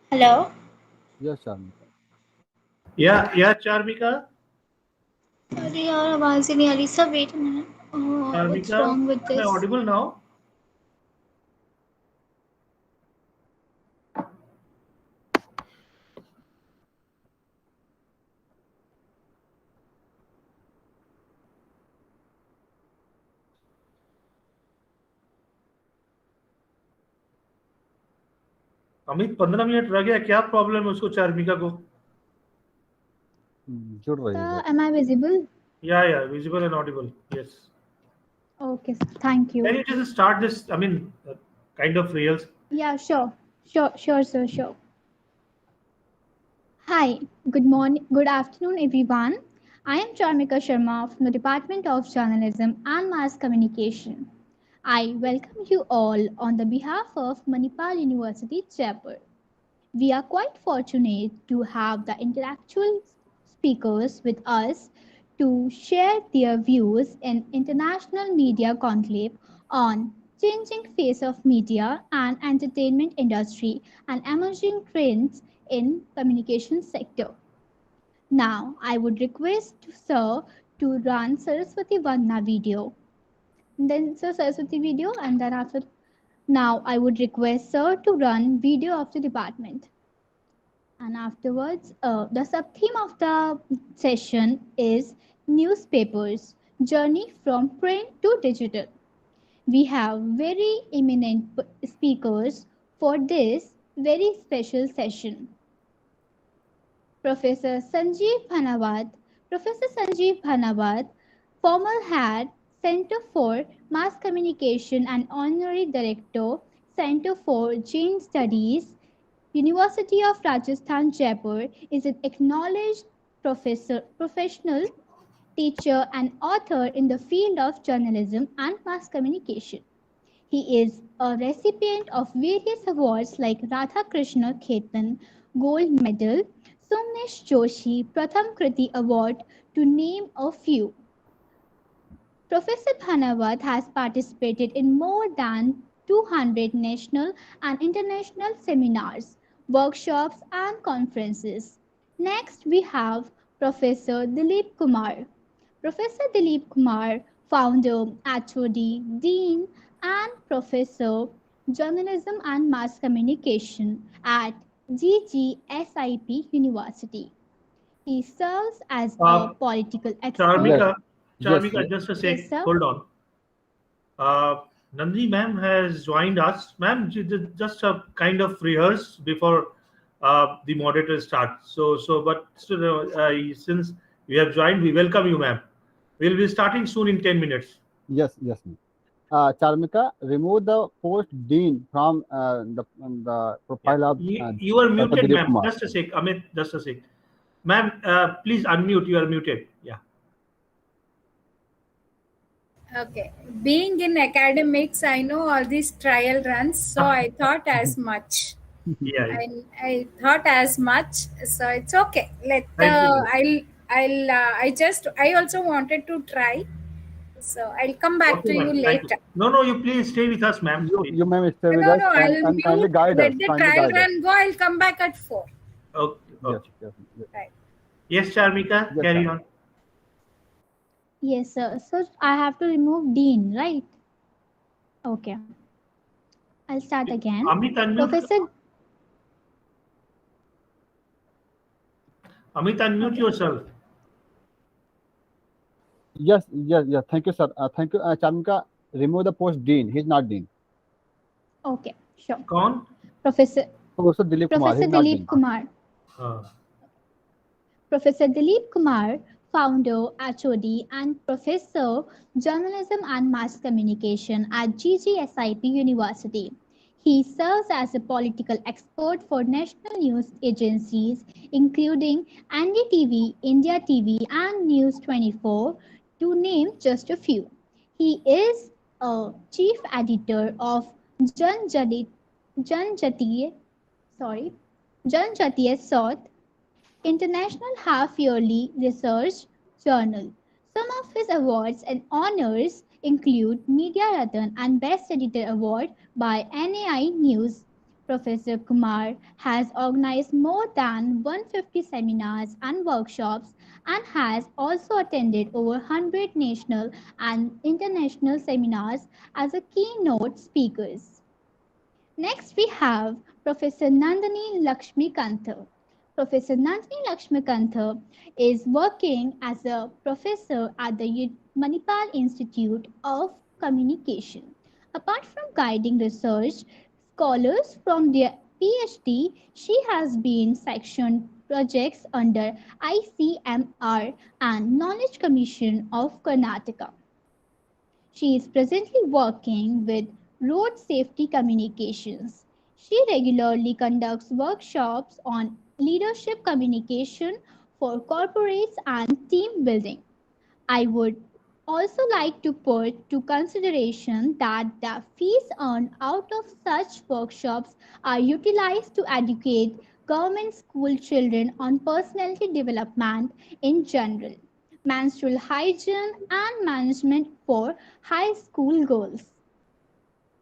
Hello? Yes, Charmika. Yeah, Charmika. अरे यार आवाज ही नहीं आ रही सब wait minute what's Charmika, wrong with am I this audible now? Amit 15 minute रह गया, क्या प्रॉब्लम है उसको चार्मिका को? जुड़ रही है. am I visible? Yeah, visible and audible. Yes. Okay, thank you. Can you just start this? I mean, kind of reels. Yeah, sure, sir, sure. Hi, good morning, good afternoon, everyone. I am Charmika Sharma from the Department of Journalism and Mass Communication. I welcome you all on the behalf of Manipal University Jaipur. We are quite fortunate to have the intellectual speakers with us to share their views in International Media Conclave on changing face of media and entertainment industry and emerging trends in communication sector. Now, I would request Sir to run Saraswati Vandana video. Then Sir Saraswati video, and then after, now I would request Sir to run video of the department. And afterwards, the sub-theme of the session is newspapers, journey from print to digital. We have very eminent speakers for this very special session. Professor Sanjeev Bhanawat. Professor Sanjeev Bhanawat, former head, Center for Mass Communication and Honorary Director, Center for Jain Studies, University of Rajasthan, Jaipur, is an acknowledged professional, teacher, and author in the field of journalism and mass communication. He is a recipient of various awards like Radha Krishna Khetan Gold Medal, Somnesh Joshi Pratham Kriti Award, to name a few. Professor Bhanawat has participated in more than 200 national and international seminars, workshops, and conferences. Next, we have Professor Dilip Kumar. Professor Dilip Kumar, founder, HOD, Dean, and Professor Journalism and Mass Communication at GGSIP University. He serves as a political expert. Charmika, just a sec. Yes, Hold on. Nandini ma'am has joined us. Ma'am, just a kind of rehearse before the moderator starts. But since you have joined, we welcome you, ma'am. We'll be starting soon in 10 minutes. Yes, yes, ma'am. Charmika, remove the post dean from the profile of. You are muted, ma'am. Just a sec, Amit. Just a sec, ma'am. Please unmute. You are muted. Yeah. Okay. Being in academics, I know all these trial runs, so I thought as much. Yeah. I thought as much, so it's okay. I also wanted to try, so I'll come back to you later. No, you please stay with us, ma'am. You ma'am, stay with us and kindly guide us. Let the trial run go. I'll come back at 4. Okay. Yes. Right. Yes, Charmika, Yes, carry on. Yes, sir. So I have to remove Dean, right? Okay. I'll start again. Amit, unmute yourself. Yes. Thank you, sir. Thank you, Charmika. Remove the post dean. He's not dean. Okay, sure. Kaun? Professor Dilip Kumar. Professor Dilip Kumar. Professor Dilip Kumar, founder, HOD, and Professor Journalism and Mass Communication at GGSIP University. He serves as a political expert for national news agencies, including NDTV, India TV, and News 24, to name just a few. He is a chief editor of Janjatiya South International Half-Yearly Research Journal. Some of his awards and honors include Media Ratan and Best Editor Award by NAI News. Professor Kumar has organized more than 150 seminars and workshops and has also attended over 100 national and international seminars as a keynote speaker. Next, we have Professor Nandini Lakshmikantha. Professor Nandini Lakshmikantha is working as a professor at the Manipal Institute of Communication. Apart from guiding research scholars from their PhD, she has been sectioned projects under ICMR and Knowledge Commission of Karnataka. She is presently working with Road Safety Communications. She regularly conducts workshops on leadership communication for corporates and team building. I would also like to put to consideration that the fees earned out of such workshops are utilized to educate government school children on personality development in general, menstrual hygiene, and management for high school girls.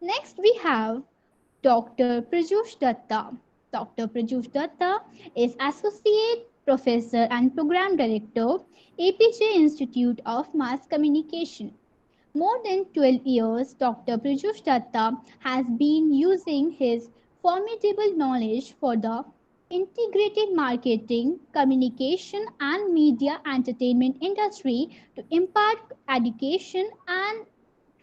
Next, we have Dr. Prajush Datta. Dr. Prajush Datta is Associate Professor and Program Director, APJ Institute of Mass Communication. More than 12 years, Dr. Prajush Datta has been using his formidable knowledge for the integrated marketing, communication, and media entertainment industry to impart education and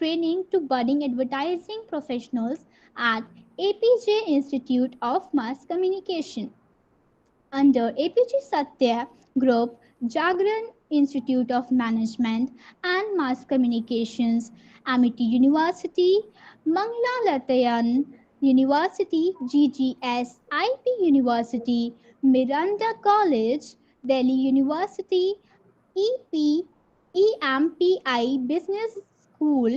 training to budding advertising professionals at APJ Institute of Mass Communication. Under APG Satya Group, Jagran Institute of Management and Mass Communications, Amity University, Mangla Latayan University, GGS, IP University, Miranda College, Delhi University, EP, EMPI Business School,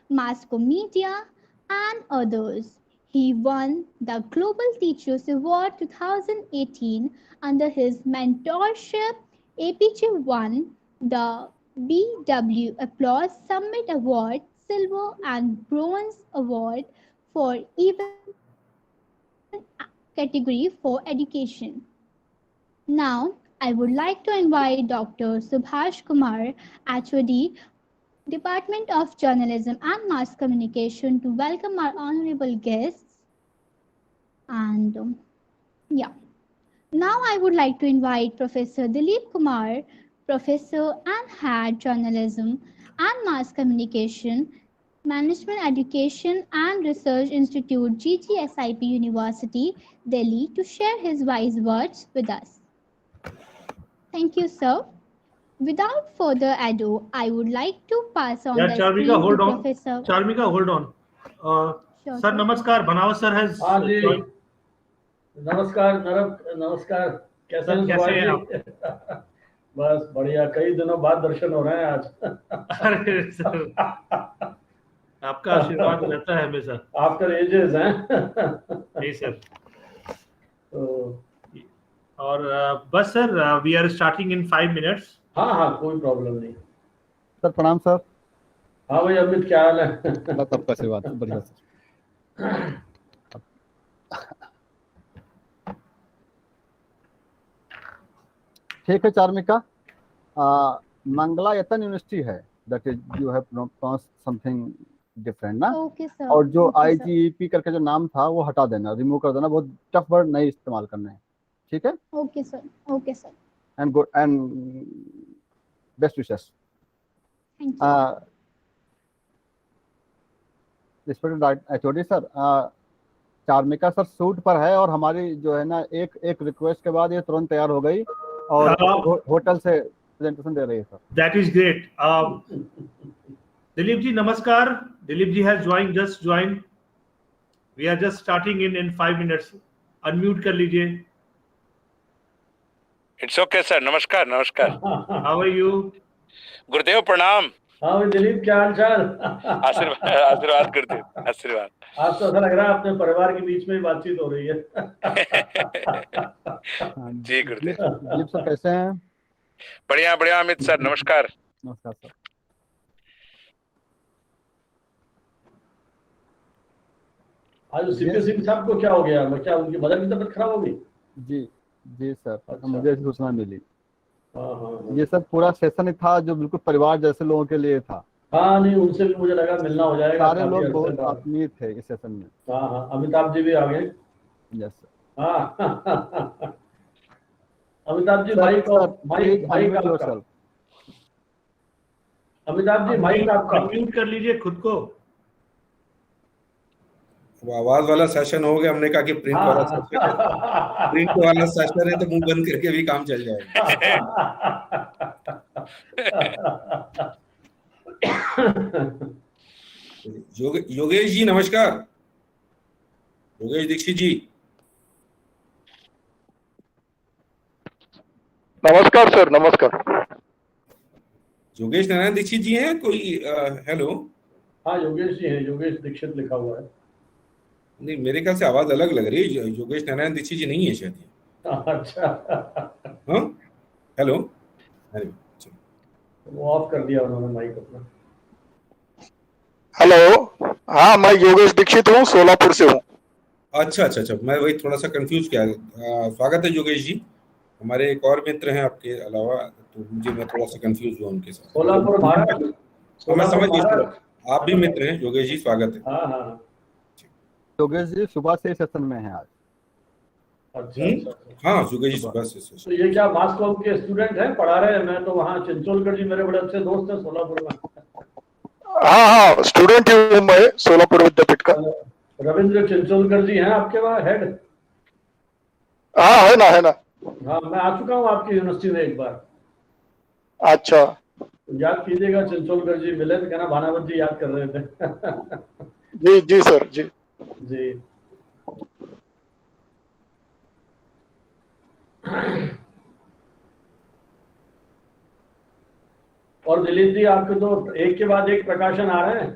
Mass Media, and others. He won the Global Teachers Award 2018 under his mentorship. APJ won the BW Applause Summit Award, Silver and Bronze Award for even category for education. Now, I would like to invite Dr. Subhash Kumar, HOD, Department of Journalism and Mass Communication, to welcome our honorable guests. And now I would like to invite Professor Dilip Kumar, Professor and Head Journalism and Mass Communication, Management Education and Research Institute, GGSIP University, Delhi, to share his wise words with us. Thank you, sir. Without further ado, I would like to pass on the Charmika, screen hold to on. Professor. Charmika, hold on. Sure, Sir, namaskar. Banawas sir has joined. नमस्कार नमस्कार कैसे हैं कैसे हैं सुभाष जी? बस बढ़िया, कई दिनों बाद दर्शन हो रहे हैं आज। अरे सर, आपका आशीर्वाद रहता है हमेशा। आफ्टर एजेस हैं। नहीं सर। और बस sir, we are starting in 5 minutes. हाँ कोई प्रॉब्लम नहीं सर। प्रणाम सर। हाँ भाई अमित, क्या हाल है? बस आपका आशीर्वाद, बढ़िया सर। ठीक है चार्मिका, मंगलायतन यूनिवर्सिटी है, that is you have pronounce something different ना। Okay sir. और जो IGEP करके जो नाम था वो हटा देना, रिमूव कर देना, बहुत टफ वर्ड नहीं इस्तेमाल करना है, ठीक है? Okay sir, okay sir. And good and best wishes. Respected HOD sir, Charmika sir shoot पर है और हमारी जो है ना एक रिक्वेस्ट के बाद ये तुरंत तैयार हो गई और होटल से प्रेजेंटेशन दे रही है sir. That is great. Dilip ji, namaskar. Dilip ji has just joined. We are just starting in 5 minutes. Unmute कर लीजिए। It's okay sir. नमस्कार नमस्कार। How are you? गुरुदेव प्रणाम। हाँ भाई दिलीप, क्या हाल चाल? आशीर्वाद गुरुदेव, आशीर्वाद। आज तो ऐसा लग रहा है अपने परिवार के बीच में ही बातचीत हो रही है। जी गुरुदेव। दिलीप सर कैसे हैं? बढ़िया बढ़िया अमित सर, नमस्कार। नमस्कार सर। आज CP सिंह साहब को क्या हो गया? क्या उनकी मदर की तबीयत खराब हो गई? जी सर। अच्छा। मुझे सूचना मिली। हाँ। ये सब पूरा सेशन था जो बिल्कुल परिवार जैसे लोगों के लिए था। हाँ नहीं, उनसे भी मुझे लगा मिलना हो जाएगा। सारे लोग बहुत आत्मीय थे इस सेशन में। हाँ, अमिताभ जी भी आ गए। Yes sir. हाँ अमिताभ जी माइक आपका। अमिताभ जी माइक आपका म्यूट कर लीजिए खुद को। आवाज वाला सेशन हो गया, हमने कहा कि प्रिंट वाला सेशन है। प्रिंट वाला सेशन है तो मुंह बंद करके भी काम चल जाएगा। योगेश जी नमस्कार। योगेश दीक्षित जी नमस्कार सर। नमस्कार। योगेश नारायण दीक्षित जी हैं कोई? हेलो। हाँ योगेश जी हैं, योगेश दीक्षित लिखा हुआ है। नहीं, मेरे ख्याल से आवाज अलग लग रही है। योगेश नारायण दीक्षित जी नहीं है शायद। अच्छा। हाँ हेलो। वो ऑफ कर दिया उन्होंने माइक अपना। हेलो। हाँ मैं योगेश दीक्षित हूँ, सोलापुर से हूँ। अच्छा, मैं वही थोड़ा सा कंफ्यूज किया। स्वागत है योगेश जी। हमारे एक और मित्र हैं आपके अलावा, तो मैं थोड़ा सा कंफ्यूज हुआ उनके साथ। सोलापुर महाराज, तो मैं समझ गया, आप भी मित्र हैं। योगेश जी स्वागत है। हाँ हाँ योगेश जी सुबह से सेशन में हैं आज। अच्छा। हाँ योगेश जी सुबह से तो ये क्या मास कॉम के स्टूडेंट हैं, पढ़ा रहे हैं? मैं तो वहाँ चिंचोलगढ़ जी मेरे बड़े अच्छे दोस्त हैं सोलापुर में। हाँ स्टूडेंट ही हूँ मैं सोलापुर विद्यापीठ का। रविंद्र चिंचोलगढ़ जी हैं आपके वहाँ हेड? हाँ है ना हाँ मैं आ चुका हूँ आपकी यूनिवर्सिटी में एक बार। अच्छा याद कीजिएगा, चिंचोलगढ़ जी मिले तो कहना भानावत जी याद कर रहे थे। जी सर जी। जी और दिलीप जी आपके तो एक के बाद एक प्रकाशन आ रहे हैं।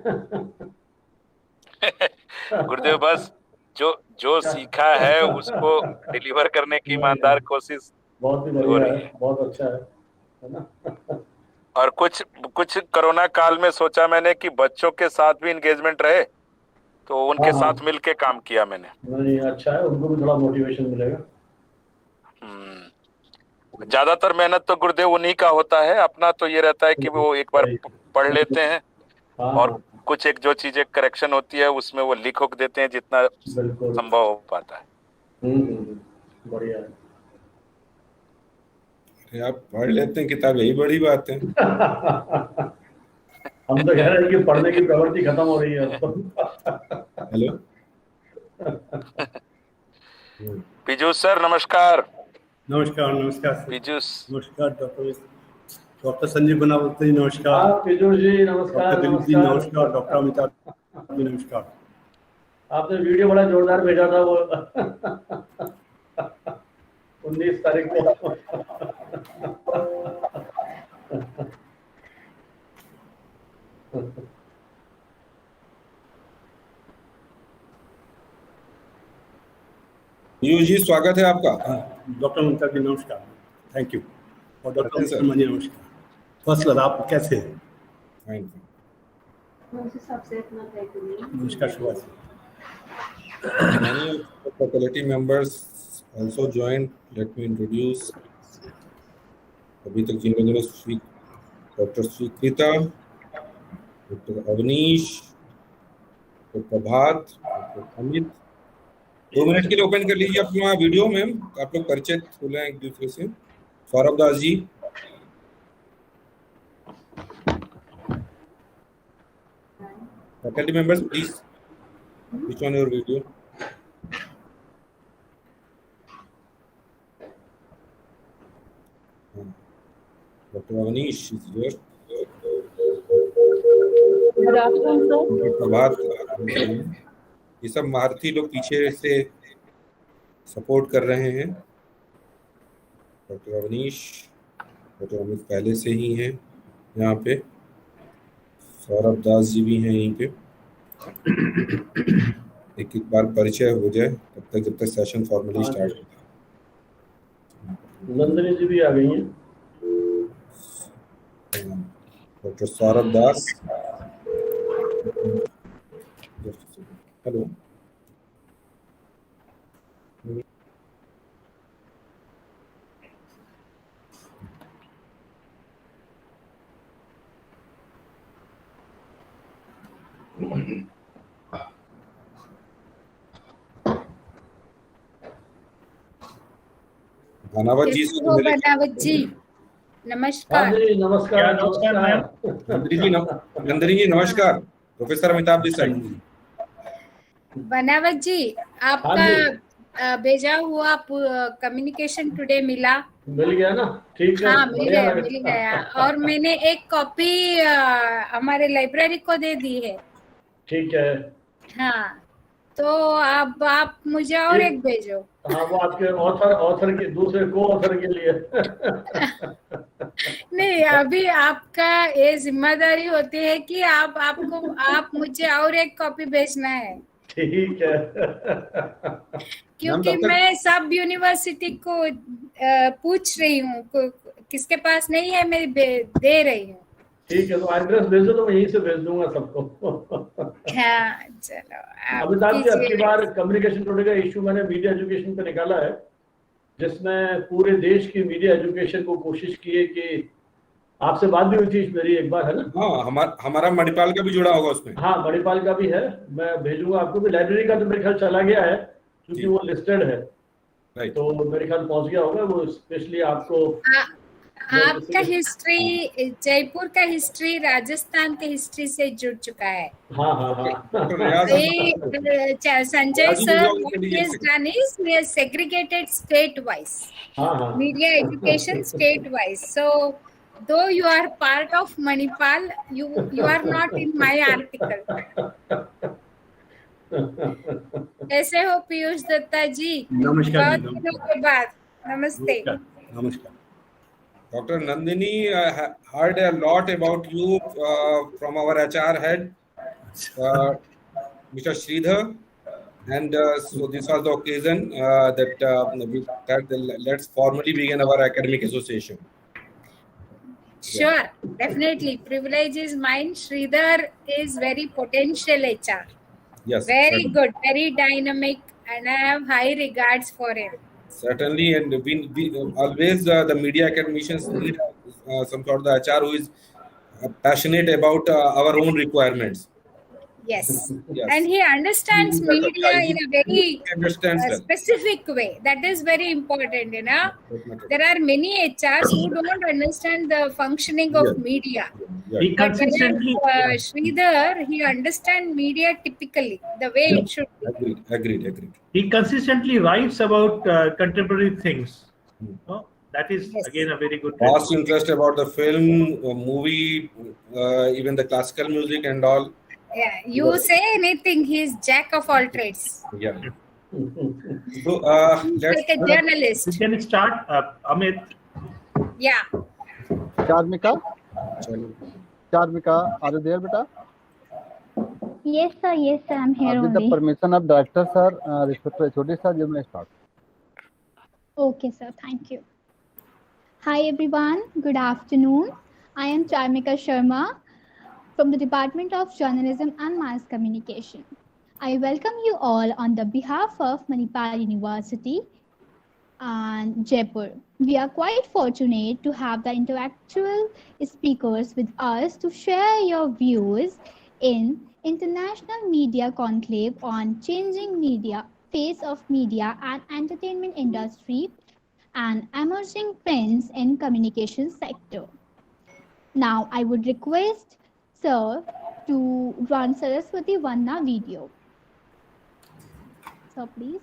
गुरुदेव बस जो सीखा है उसको डिलीवर करने की ईमानदार कोशिश बहुत ही हो बढ़िया रही है, बहुत अच्छा है ना। और कुछ कोरोना काल में सोचा मैंने कि बच्चों के साथ भी इंगेजमेंट रहे, तो उनके हाँ। साथ मिलके काम किया मैंने। नहीं अच्छा है, उनको भी थोड़ा मोटिवेशन मिलेगा। ज्यादातर मेहनत तो गुरुदेव उन्हीं का होता है, अपना तो ये रहता है कि वो एक बार पढ़ लेते हैं और कुछ एक जो चीजें करेक्शन होती है उसमें वो लिख उख देते हैं जितना संभव हो पाता है। बढ़िया है। आप पढ़ लेते हैं किताब, यही बड़ी बात है। हम तो कह रहे हैं कि पढ़ने की प्रवृत्ति खत्म हो रही है। हेलो पीयूष सर नमस्कार। नमस्कार पीयूष। नमस्कार डॉक्टर संजीव बनावती नमस्कार। पीयूष जी नमस्कार। डॉक्टर दिलीप जी नमस्कार। डॉक्टर अमिताभ जी नमस्कार। आपने वीडियो बड़ा जोरदार भेजा था वो 19 तारीख को। पीयूष जी स्वागत है आपका। डॉक्टर अमिताभ जी नमस्कार, थैंक यू। और डॉक्टर शर्मा जी नमस्कार। फर्स्ट क्लास, आप कैसे हैं? नमस्कार Subhash. Many of the faculty members also joined. Let me introduce. अभी तक जिन लोगों ने डॉक्टर स्वीकृता, डॉक्टर अवनीश, डॉक्टर प्रभात, डॉक्टर अमित। 2 मिनट के लिए ओपन कर लीजिए अपना वीडियो मैम, आप लोग परिचय खोलें एक दूसरे से। Saurabh Das ji, faculty members please switch on your video. Dr. Avanish is here. Good afternoon, sir. प्रभात, ये सब महारथी लोग पीछे से सपोर्ट कर रहे हैं। डॉक्टर अवनीश, डॉक्टर अमित पहले से ही हैं यहाँ पे। सौरभ दास जी भी हैं यहीं पे। एक बार परिचय हो जाए जब तक सेशन फॉर्मली स्टार्ट होता है। नंदिनी जी भी आ गई हैं। डॉक्टर सौरभ दास, हेलो। बनावत जी से हो बनावत जी नमस्कार। नमस्कार मैम। नंदिनी जी नमस्कार। Professor Amitabh ji sir. बनावत जी आपका भेजा हुआ कम्युनिकेशन टुडे मिल गया ना? ठीक है। हाँ मिल गया और मैंने एक कॉपी हमारे लाइब्रेरी को दे दी है। ठीक है। हाँ तो अब आप मुझे और एक भेजो। हाँ वो आपके ऑथर के दूसरे को ऑथर के लिए। नहीं अभी आपका ये जिम्मेदारी होती है कि आप मुझे और एक कॉपी भेजना है। ठीक है। क्योंकि मैं सब यूनिवर्सिटी को पूछ रही हूँ किसके पास नहीं है, मैं दे रही हूँ। ठीक है, तो एड्रेस भेजो तो मैं यहीं से भेज दूंगा सबको। हाँ चलो। अमिताभ जी, अब की बार कम्युनिकेशन टुडे का इशू मैंने मीडिया एजुकेशन पे निकाला है। जिसने पूरे देश की मीडिया एजुकेशन को कोशिश की है कि आपसे बात भी हुई थी मेरी एक बार, है ना? हाँ, हमारा मणिपाल का भी जुड़ा होगा उसमें। हाँ, मणिपाल का भी है, मैं भेजूंगा आपको भी। लाइब्रेरी का तो मेरे ख्याल चला गया है क्योंकि वो लिस्टेड है, तो मेरे ख्याल पहुंच गया होगा वो, स्पेशली आपको। आपका हिस्ट्री, जयपुर का हिस्ट्री राजस्थान के हिस्ट्री से जुड़ चुका है। हाँ हाँ हाँ। Sanjay sir, what he has done is he has segregated state-wise, media education state-wise. So, though you are part of Manipal, you are not in my article. कैसे हो पीयूष दत्ता जी? नमस्कार। बहुत दिनों के बाद, नमस्ते। नमस्कार। Dr. Nandini, I heard a lot about you from our HR head, Mr. Sridhar, and so this was the occasion that let's formally begin our academic association. Sure, definitely. Privilege is mine. Sridhar is very potential HR. Yes. Very good, very dynamic, and I have high regards for him. Certainly, and we always the media academicians need some sort of the HR who is passionate about our own requirements. Yes. Yes. And he understands media in a very well. specific way. That is very important, you know. There are many HRs who don't understand the functioning of media. He consistently, Sridhar, he understands media typically, the way it should be. Agreed. He consistently writes about contemporary things. That is again a very good. Vast interest about the film, movie, even the classical music and all. Yeah, you say anything, he is jack of all trades. Yeah. So he's like a journalist. We can start, Amit. Yeah. Charmika, are you there, beta? Yes, sir, I'm here With only. the permission of director, sir, respected HOD, sir, you may start. Okay, sir, thank you. Hi, everyone. Good afternoon. I am Charmika Sharma from the Department of Journalism and Mass Communication. I welcome you all on the behalf of Manipal University and Jaipur. We are quite fortunate to have the intellectual speakers with us to share your views in International Media Conclave on changing media, face of media and entertainment industry and emerging trends in communication sector. Now, I would request Sir to run Saraswati Vanna video. Sir, please.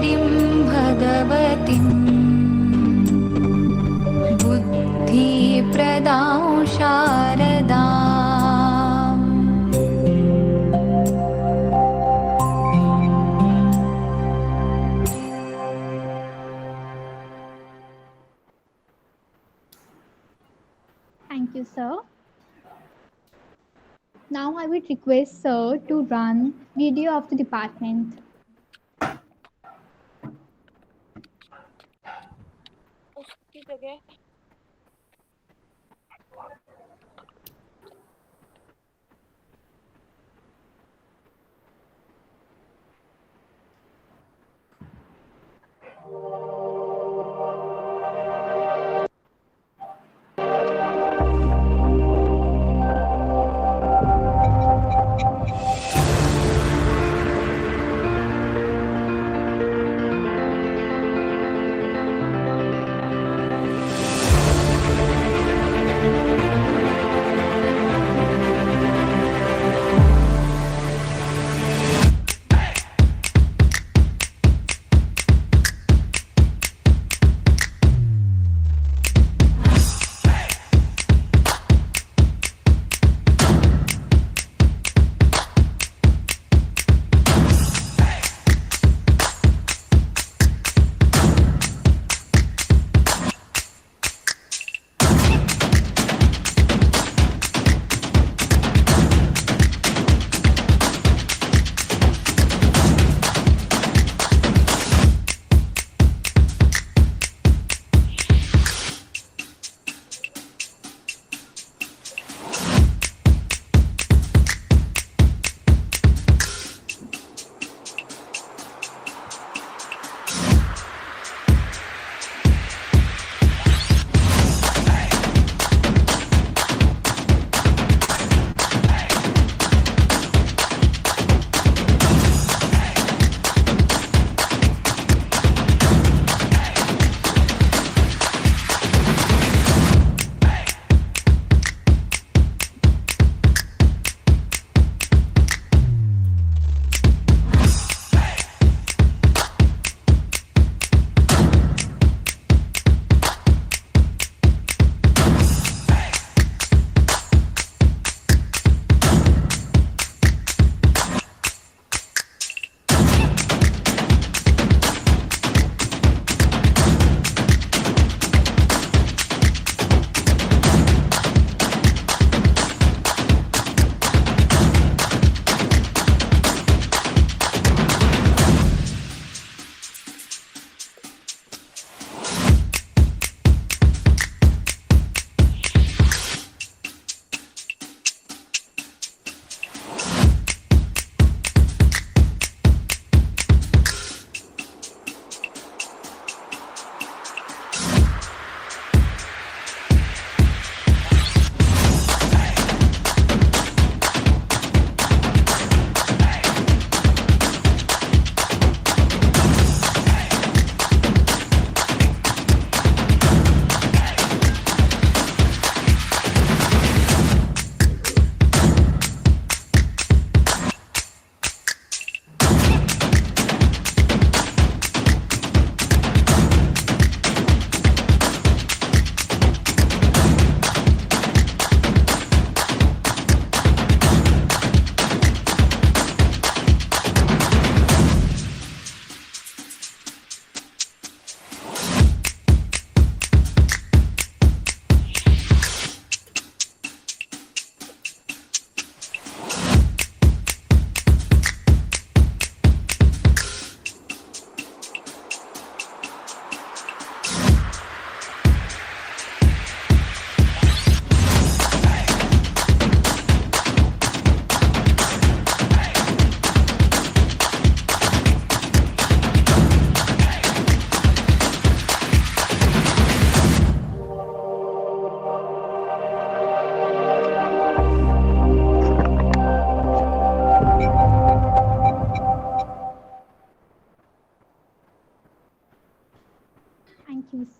ईश्वरीं भगवतीं बुद्धिप्रदां शारदाम् Thank you, sir. Now I would request sir to run video of the department.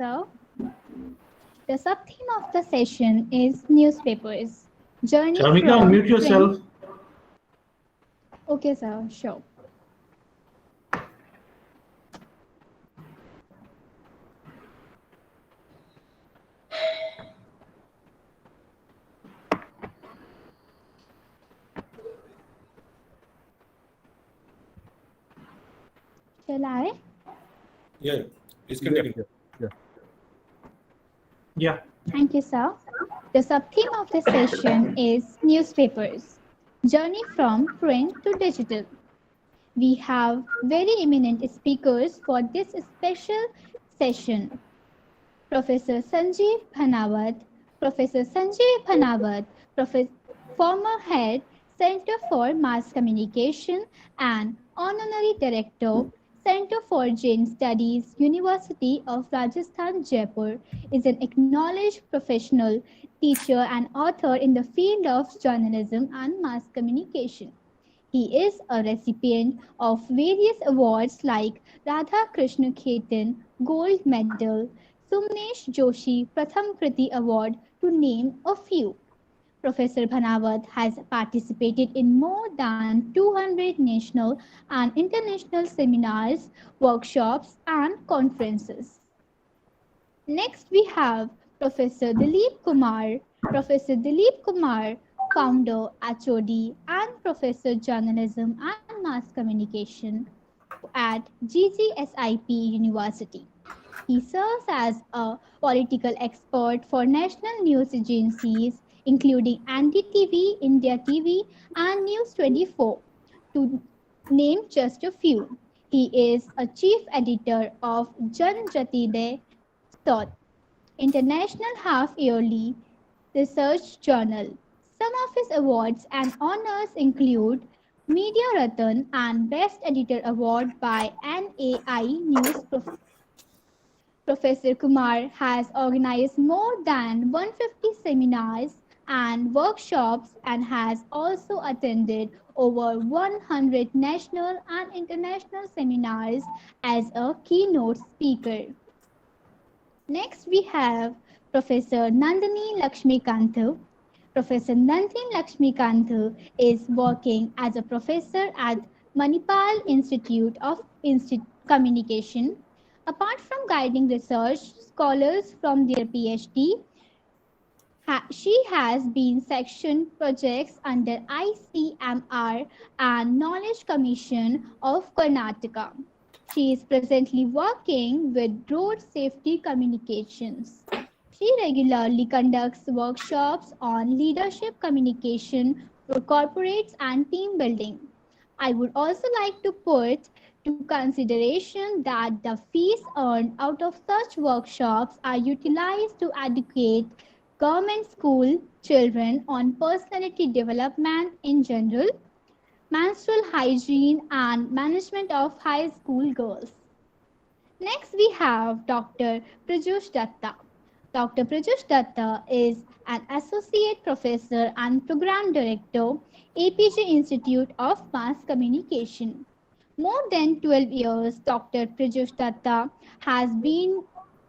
sir. The sub-theme of the session is newspapers. Journey Shamika, from unmute yourself. Okay, sir. Sure. Shall I? Yeah, please continue. Yeah. Thank you, sir. The sub-theme of this session is newspapers, journey from print to digital. We have very eminent speakers for this special session. Professor Sanjeev Bhanawat, former head, Center for Mass Communication and Honorary Director, Center for Jain Studies, University of Rajasthan, Jaipur, is an acknowledged professional, teacher and author in the field of journalism and mass communication. He is a recipient of various awards like Radha Krishna Khetan Gold Medal, Sumnesh Joshi Pratham Kriti Award, to name a few. Professor Bhanawat has participated in more than 200 national and international seminars, workshops, and conferences. Next, we have Professor Dilip Kumar. Professor Dilip Kumar, founder, HOD, and Professor Journalism and Mass Communication at GGSIP University. He serves as a political expert for national news agencies, including NDTV, India TV, and News 24, to name just a few. He is a chief editor of Jan Jatide Stot, International Half-Yearly Research Journal. Some of his awards and honors include Media Ratan and Best Editor Award by NAI News. Professor Kumar has organized more than 150 seminars and workshops and has also attended over 100 national and international seminars as a keynote speaker. Next, we have Professor Nandini Lakshmikant. Professor Nandini Lakshmikant is working as a professor at Manipal Institute of Communication. Apart from guiding research scholars from their PhD, she has been section projects under ICMR and Knowledge Commission of Karnataka. She is presently working with Road Safety Communications. She regularly conducts workshops on leadership communication for corporates and team building. I would also like to put to consideration that the fees earned out of such workshops are utilized to educate government school children on personality development in general, menstrual hygiene, and management of high school girls. Next, we have Dr. Prajush Datta. Dr. Prajush Datta is an associate professor and program director, APJ Institute of Mass Communication. More than 12 years, Dr. Prajush Datta has been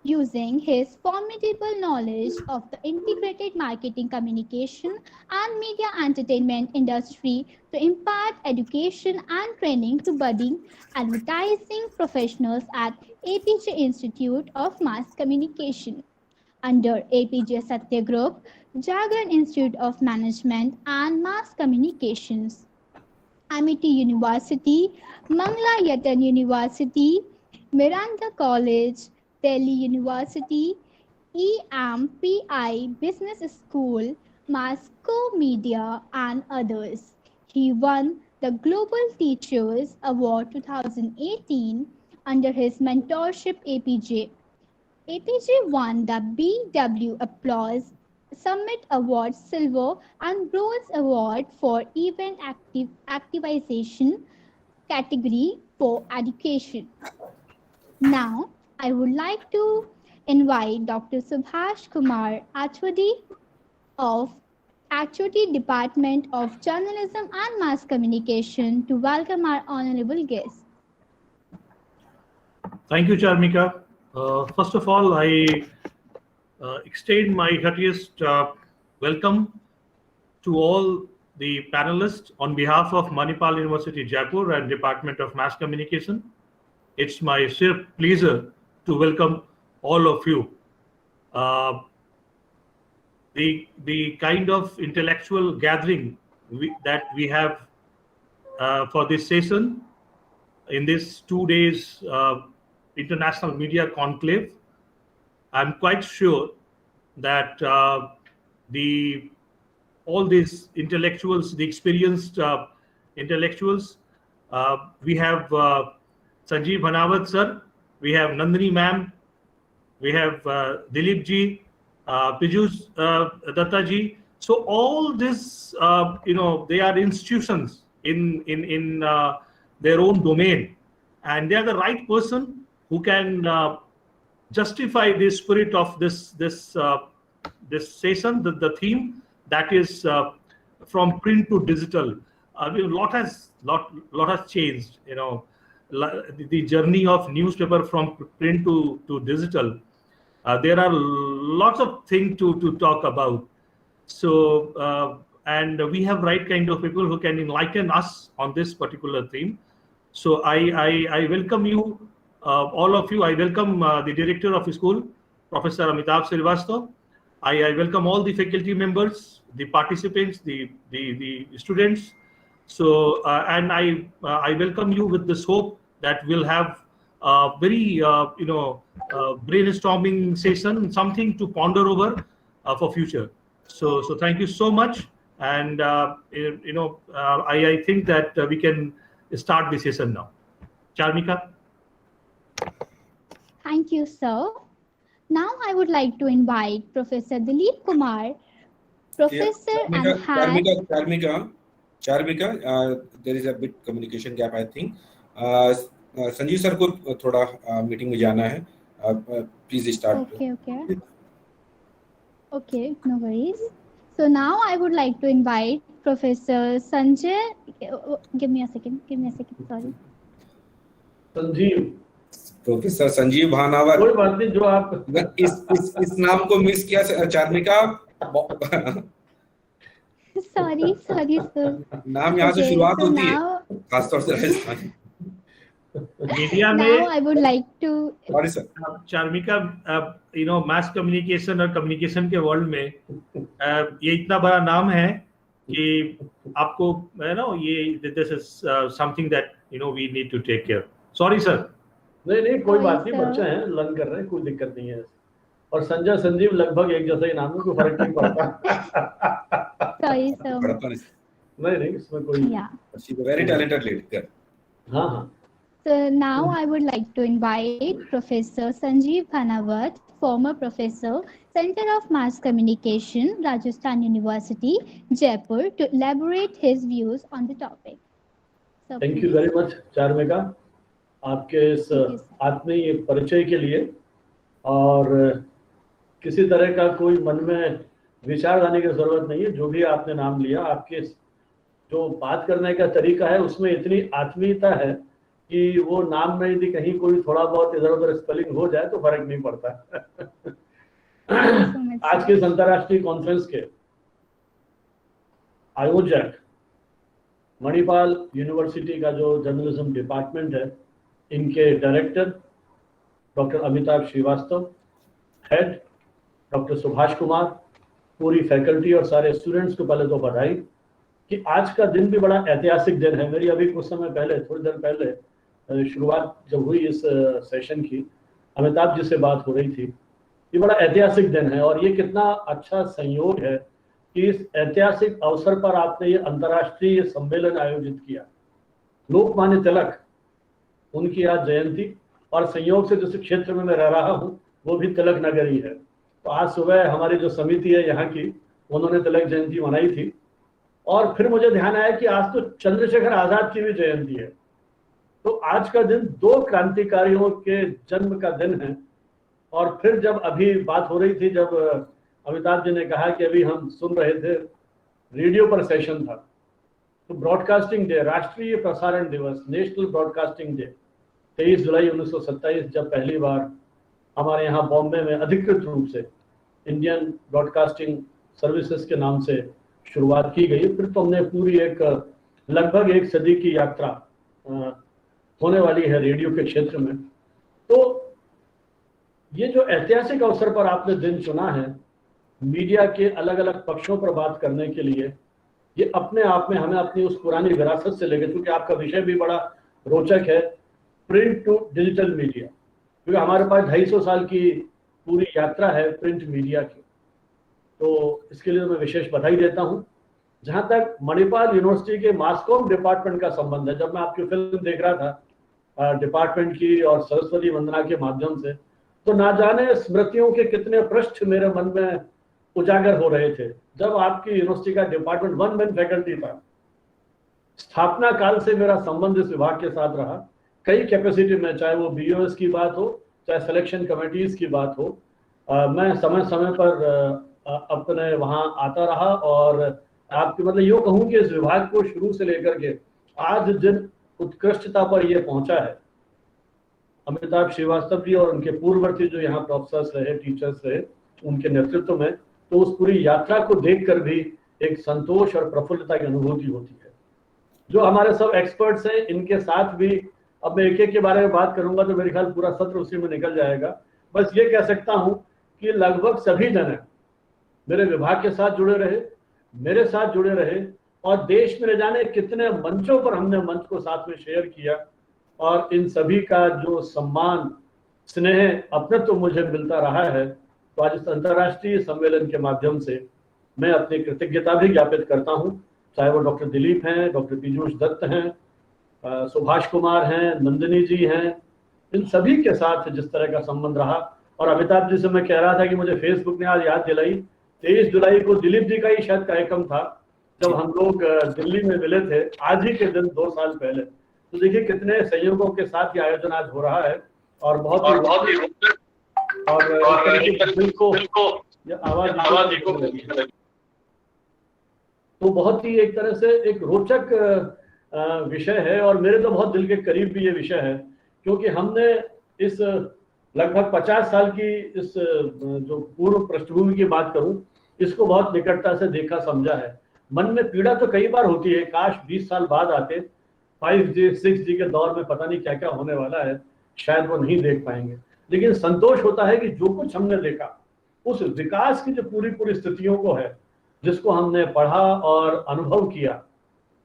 using his formidable knowledge of the integrated marketing, communication, and media entertainment industry to impart education and training to budding advertising professionals at APJ Institute of Mass Communication. Under APJ Satya Group, Jagran Institute of Management and Mass Communications, Amity University, Mangla Yatan University, Miranda College, Delhi University, EMPI Business School, Masco Media, and others. He won the Global Teachers Award 2018 under his mentorship APJ. APJ won the BW Applause Summit Award Silver and Bronze Award for Event Activization category for education. Now, I would like to invite Dr. Subhash Kumar Achwadi of HOD Department of Journalism and Mass Communication to welcome our honorable guest. Thank you, Charmika. First of all, I extend my heartiest welcome to all the panelists on behalf of Manipal University Jaipur and Department of Mass Communication. It's my sheer pleasure to welcome all of you. The kind of intellectual gathering that we have for this session in this 2 days International Media Conclave. I'm quite sure that all these intellectuals, the experienced intellectuals, we have Sanjeev Bhanawat sir, we have Nandini ma'am, we have Dilip ji, Piyush Datta ji. So all this, they are institutions in their own domain, and they are the right person who can justify the spirit of this session, the theme that is from print to digital. Lot has changed. The journey of newspaper from print to digital. There are lots of things to talk about. So and we have right kind of people who can enlighten us on this particular theme. So I welcome you, all of you. I welcome the director of the school, Professor Amitabh Srivastava. I welcome all the faculty members, the participants, the students. So and I welcome you with this hope that we'll have a very brainstorming session, something to ponder over for future. So thank you so much, and I think that we can start the session now. Charmika. Thank you, sir. Now I would like to invite Professor Dilip Kumar, Professor and had... Charmika, there is a bit communication gap, I think. Sanjeev sir को थोड़ा meeting में जाना है. Please start. Okay, no worries. So now I would like to invite Professor Sanjay. Give me a second. Sorry. Sanjeev. Professor Sanjeev Bhanawat. कोई बात नहीं, जो आप इस नाम को मिस किया चार्मिका. Sorry, sir. नाम यहाँ से शुरुआत होती है, खासतौर से राजस्थान. मीडिया में. Now I would like to. Sorry sir. Charmika, mass communication और कम्युनिकेशन के वर्ल्ड में ये इतना बड़ा नाम है कि आपको ये this is something that we need to take care. Sorry sir. नहीं कोई बात नहीं, बच्चे हैं, लर्न कर रहे हैं, कोई दिक्कत नहीं है. और संजय संजीव लगभग एक जैसा ही नाम है, कोई फर्क नहीं पड़ता. Sorry sir. नहीं इसमें कोई. She is a very talented lady. हाँ. So now I would like to invite Professor Sanjeev Bhanawat, former professor, Center of Mass Communication, Rajasthan University, Jaipur, to elaborate his views on the topic. So Thank you very much, चार्मिका, आपके इस आत्मीय परिचय के लिए. और किसी तरह का कोई मन में विचार लाने की जरूरत नहीं है. जो भी आपने नाम लिया, आपके जो बात करने का तरीका है उसमें इतनी आत्मीयता है कि वो नाम में यदि कहीं कोई थोड़ा बहुत इधर उधर स्पेलिंग हो जाए तो फर्क नहीं पड़ता. आज के अंतर्राष्ट्रीय कॉन्फ्रेंस के आयोजक मणिपाल यूनिवर्सिटी का जो जर्नलिज्म डिपार्टमेंट है, इनके director doctor Amitabh Srivastava, head doctor Subhash Kumar, पूरी फैकल्टी और सारे स्टूडेंट्स को पहले तो बधाई कि आज का दिन भी बड़ा ऐतिहासिक दिन है. मेरी अभी कुछ समय पहले, थोड़ी देर पहले शुरुआत जब हुई इस सेशन की, अमिताभ जी से बात हो रही थी. ये बड़ा ऐतिहासिक दिन है और ये कितना अच्छा संयोग है कि इस ऐतिहासिक अवसर पर आपने ये अंतर्राष्ट्रीय सम्मेलन आयोजित किया. लोकमान्य तिलक, उनकी आज जयंती, और संयोग से जिस क्षेत्र में मैं रह रहा हूँ वो भी तिलक नगर ही है. तो आज सुबह हमारी जो समिति है यहाँ की, उन्होंने तिलक जयंती मनाई थी. और फिर मुझे ध्यान आया कि आज तो चंद्रशेखर आजाद की भी जयंती है. तो आज का दिन दो क्रांतिकारियों के जन्म का दिन है. और फिर जब अभी बात हो रही थी, जब अमिताभ जी ने कहा कि अभी हम सुन रहे थे रेडियो पर सेशन था, तो ब्रॉडकास्टिंग डे, राष्ट्रीय प्रसारण दिवस, नेशनल ब्रॉडकास्टिंग डे, 23 जुलाई 1927 जब पहली बार हमारे यहाँ बॉम्बे में अधिकृत रूप से इंडियन ब्रॉडकास्टिंग सर्विसेज के नाम से शुरुआत की गई, फिर तो हमने पूरी एक लगभग एक सदी की यात्रा होने वाली है रेडियो के क्षेत्र में. तो ये जो ऐतिहासिक अवसर पर आपने दिन चुना है मीडिया के अलग अलग पक्षों पर बात करने के लिए, ये अपने आप में हमें अपनी उस पुरानी विरासत से लेकर, क्योंकि आपका विषय भी बड़ा रोचक है, प्रिंट टू डिजिटल मीडिया, क्योंकि हमारे पास 250 साल की पूरी यात्रा है प्रिंट मीडिया की, तो इसके लिए मैं विशेष बधाई देता हूँ। जहाँ तक मणिपाल यूनिवर्सिटी के मास कॉम डिपार्टमेंट का संबंध है, जब मैं आपकी फिल्म देख रहा था डिपार्टमेंट की और सरस्वती वंदना के माध्यम से, तो ना जाने स्मृतियों के कितने पृष्ठ मेरे मन में उजागर हो रहे थे। जब आपकी यूनिवर्सिटी का डिपार्टमेंट 1 मैन फैकल्टी था, स्थापना काल से मेरा संबंध इस विभाग के साथ रहा, कई कैपेसिटी में, चाहे वो बीओएस की बात हो, चाहे सिलेक्शन कमेटीज की बात हो, मैं समय समय पर अपने वहाँ आता रहा। और आपके मतलब यूँ कहूँ कि इस विभाग को शुरू से लेकर के आज जिन उत्कृष्टता पर यह पहुंचा है, अमिताभ श्रीवास्तव जी और उनके पूर्ववर्ती जो यहाँ प्रोफेसर्स रहे, टीचर्स रहे, उनके नेतृत्व में, तो उस पूरी यात्रा को देखकर भी एक संतोष और प्रफुल्लता की अनुभूति होती है। जो हमारे सब एक्सपर्ट्स हैं, इनके साथ भी अब मैं एक एक के बारे में बात करूंगा तो मेरे ख्याल पूरा सत्र उसी में निकल जाएगा। बस ये कह सकता हूं कि लगभग सभी जने मेरे विभाग के साथ जुड़े रहे, मेरे साथ जुड़े रहे, और देश में न जाने कितने मंचों पर हमने मंच को साथ में शेयर किया, और इन सभी का जो सम्मान, स्नेह, अपनत्व मुझे मिलता रहा है। तो आज इस अंतर्राष्ट्रीय सम्मेलन के माध्यम से मैं अपनी कृतज्ञता भी ज्ञापित करता हूं, चाहे वो डॉक्टर दिलीप हैं, डॉक्टर पीयूष दत्त हैं, सुभाष कुमार हैं, नंदिनी जी हैं, इन सभी के साथ जिस तरह का संबंध रहा। और अमिताभ जी से मैं कह रहा था कि मुझे फेसबुक ने आज याद दिलाई, 23 जुलाई को दिलीप जी का ही शायद कार्यक्रम था जब हम लोग दिल्ली में मिले थे, आज ही के दिन 2 साल पहले। तो देखिए कितने संयोगों के साथ ये आयोजन आज हो रहा है, और बहुत ही तो बहुत ही एक तरह से एक रोचक विषय है, और मेरे तो बहुत दिल के करीब भी ये विषय है, क्योंकि हमने इस लगभग 50 साल की इस जो पूर्व पृष्ठभूमि की बात करूं, इसको बहुत निकटता से देखा समझा है। मन में पीड़ा तो कई बार होती है, काश 20 साल बाद आते, 5G 6G के दौर में पता नहीं क्या क्या होने वाला है, शायद वो नहीं देख पाएंगे। लेकिन संतोष होता है कि जो कुछ हमने देखा, उस विकास की जो पूरी स्थितियों को है, जिसको हमने पढ़ा और अनुभव किया,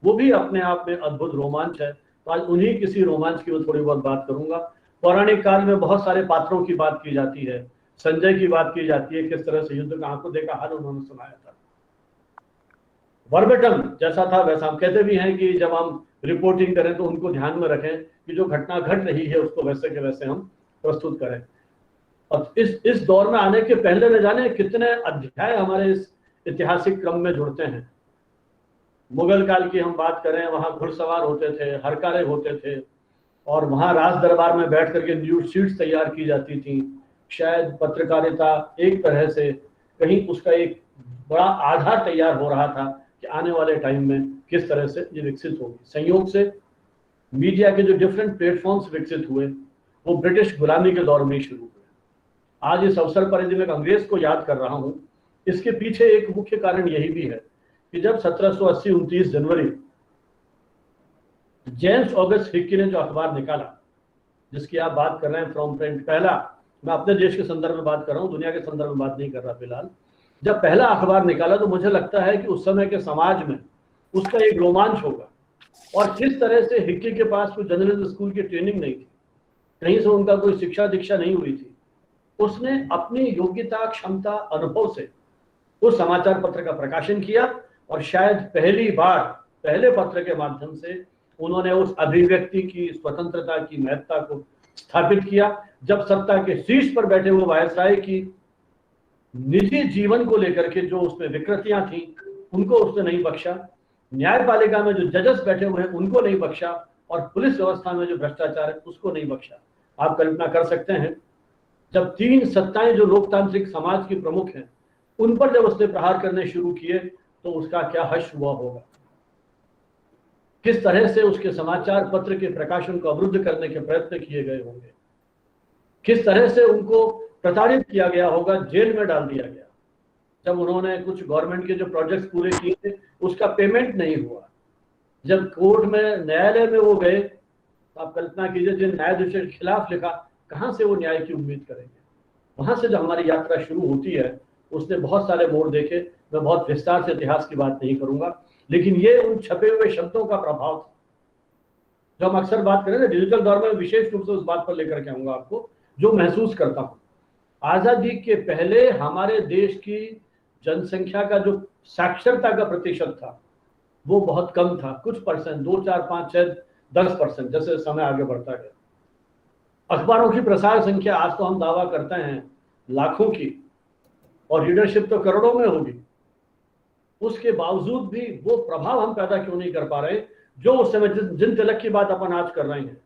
वो भी अपने आप में अद्भुत रोमांच है। तो आज उन्हीं किसी रोमांच की मैं थोड़ी बहुत बात करूंगा। पौराणिक काल में बहुत सारे पात्रों की बात की जाती है, संजय की बात की जाती है, किस तरह से युद्ध का आंखों देखा हाल उन्होंने सुनाया था। वर्बेटम जैसा था वैसा, हम कहते भी हैं कि जब हम रिपोर्टिंग करें तो उनको ध्यान में रखें कि जो घटना घट रही है उसको वैसे के वैसे हम प्रस्तुत करें। और इस दौर में आने के पहले न जाने कितने अध्याय हमारे इस ऐतिहासिक क्रम में जुड़ते हैं। मुगल काल की हम बात करें, वहाँ घुड़सवार होते थे, हरकारे होते थे, और वहाँ राज दरबार में बैठ करके न्यूज शीट्स तैयार की जाती थी। शायद पत्रकारिता एक तरह से कहीं उसका एक बड़ा आधार तैयार हो रहा था कि आने वाले टाइम में किस तरह से ये विकसित होगी। संयोग से मीडिया के जो डिफरेंट प्लेटफॉर्म्स विकसित हुए, वो ब्रिटिश गुलामी के दौर में ही शुरू हुए। आज इस अवसर पर यदि मैं अंग्रेज को याद कर रहा हूँ, इसके पीछे एक मुख्य कारण यही भी है कि जब 1780 29 जनवरी जेम्स ऑगस्ट हिक्की ने जो अखबार निकाला, जिसकी आप बात कर रहे हैं फ्रॉम प्रिंट, पहला, मैं अपने देश के संदर्भ में बात कर रहा हूँ, दुनिया के संदर्भ में बात नहीं कर रहा फिलहाल, जब पहला अखबार निकाला तो मुझे लगता है कि उस समय के समाज में उसका एक रोमांच होगा। और जिस तरह से हिक्की के पास कोई जर्नलिज्म स्कूल की ट्रेनिंग नहीं थी, कहीं से उनका कोई शिक्षा दीक्षा नहीं हुई थी, उसने अपनी योग्यता, क्षमता, अनुभव से उस समाचार पत्र का प्रकाशन किया, और शायद पहली बार पहले पत्र के माध्यम से उन्होंने उस अभिव्यक्ति की, स्वतंत्रता की महत्ता को स्थापित किया। जब सत्ता के शीर्ष पर बैठे हुए वायसराय की निजी जीवन को लेकर के जो उसमें विकृतियां थी, उनको उसने नहीं बख्शा। न्यायपालिका में जो जजेस बैठे हुए हैं उनको नहीं बख्शा, और पुलिस व्यवस्था में जो भ्रष्टाचार है उसको नहीं बख्शा। आप कल्पना कर सकते हैं, जब 3 सत्ताएं जो लोकतांत्रिक समाज की प्रमुख हैं, उन पर जब उसने प्रहार करने शुरू किए, तो उसका क्या हश्र हुआ होगा। किस तरह से उसके समाचार पत्र के प्रकाशन को अवरुद्ध करने के प्रयत्न किए गए होंगे, किस तरह से उनको प्रताड़ित किया गया होगा, जेल में डाल दिया गया। जब उन्होंने कुछ गवर्नमेंट के जो प्रोजेक्ट्स पूरे किए थे, उसका पेमेंट नहीं हुआ। जब कोर्ट में, न्यायालय में वो गए, तो आप कल्पना कीजिए, जिन न्यायाधीशों के खिलाफ लिखा, कहाँ से वो न्याय की उम्मीद करेंगे। वहां से जब हमारी यात्रा शुरू होती है, उसने बहुत सारे मोड़ देखे। मैं बहुत विस्तार से इतिहास की बात नहीं करूंगा, लेकिन ये उन छपे हुए शब्दों का प्रभाव था। जो हम अक्सर बात करें ना डिजिटल दौर में, विशेष रूप से उस बात पर लेकर के आऊंगा आपको, जो महसूस करता हूं। आजादी के पहले हमारे देश की जनसंख्या का जो साक्षरता का प्रतिशत था वो बहुत कम था, कुछ परसेंट, 2, 4, 5, 6, 10%, जैसे समय आगे बढ़ता गया। अखबारों की प्रसार संख्या आज तो हम दावा करते हैं लाखों की, और रीडरशिप तो करोड़ों में होगी। उसके बावजूद भी वो प्रभाव हम पैदा क्यों नहीं कर पा रहे जो उस समय जिन तिलक की बात अपन आज कर रहे हैं।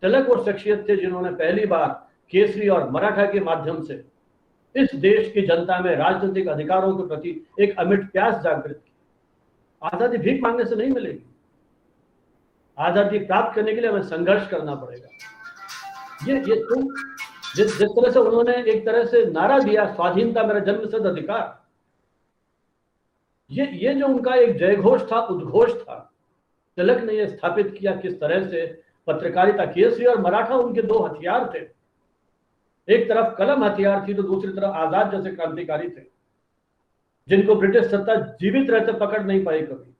तिलक और शख्सियत थे जिन्होंने पहली बार केसरी और मराठा के माध्यम से इस देश की जनता में राजनीतिक अधिकारों के प्रति एक अमिट प्यास जागृत की। आजादी भीख मांगने से नहीं मिलेगी, आजादी प्राप्त करने के लिए हमें संघर्ष करना पड़ेगा। ये तुम जिस तरह से उन्होंने एक तरह से नारा दिया, स्वाधीनता मेरा जन्मसिद्ध अधिकार, ये जो उनका एक जयघोष था, उद्घोष था, तिलक ने ये स्थापित किया किस तरह से पत्रकारिता, केसरी और मराठा उनके दो हथियार थे। एक तरफ कलम हथियार थी तो दूसरी तरफ आजाद जैसे क्रांतिकारी थे जिनको ब्रिटिश सत्ता जीवित रहते पकड़ नहीं पाई कभी।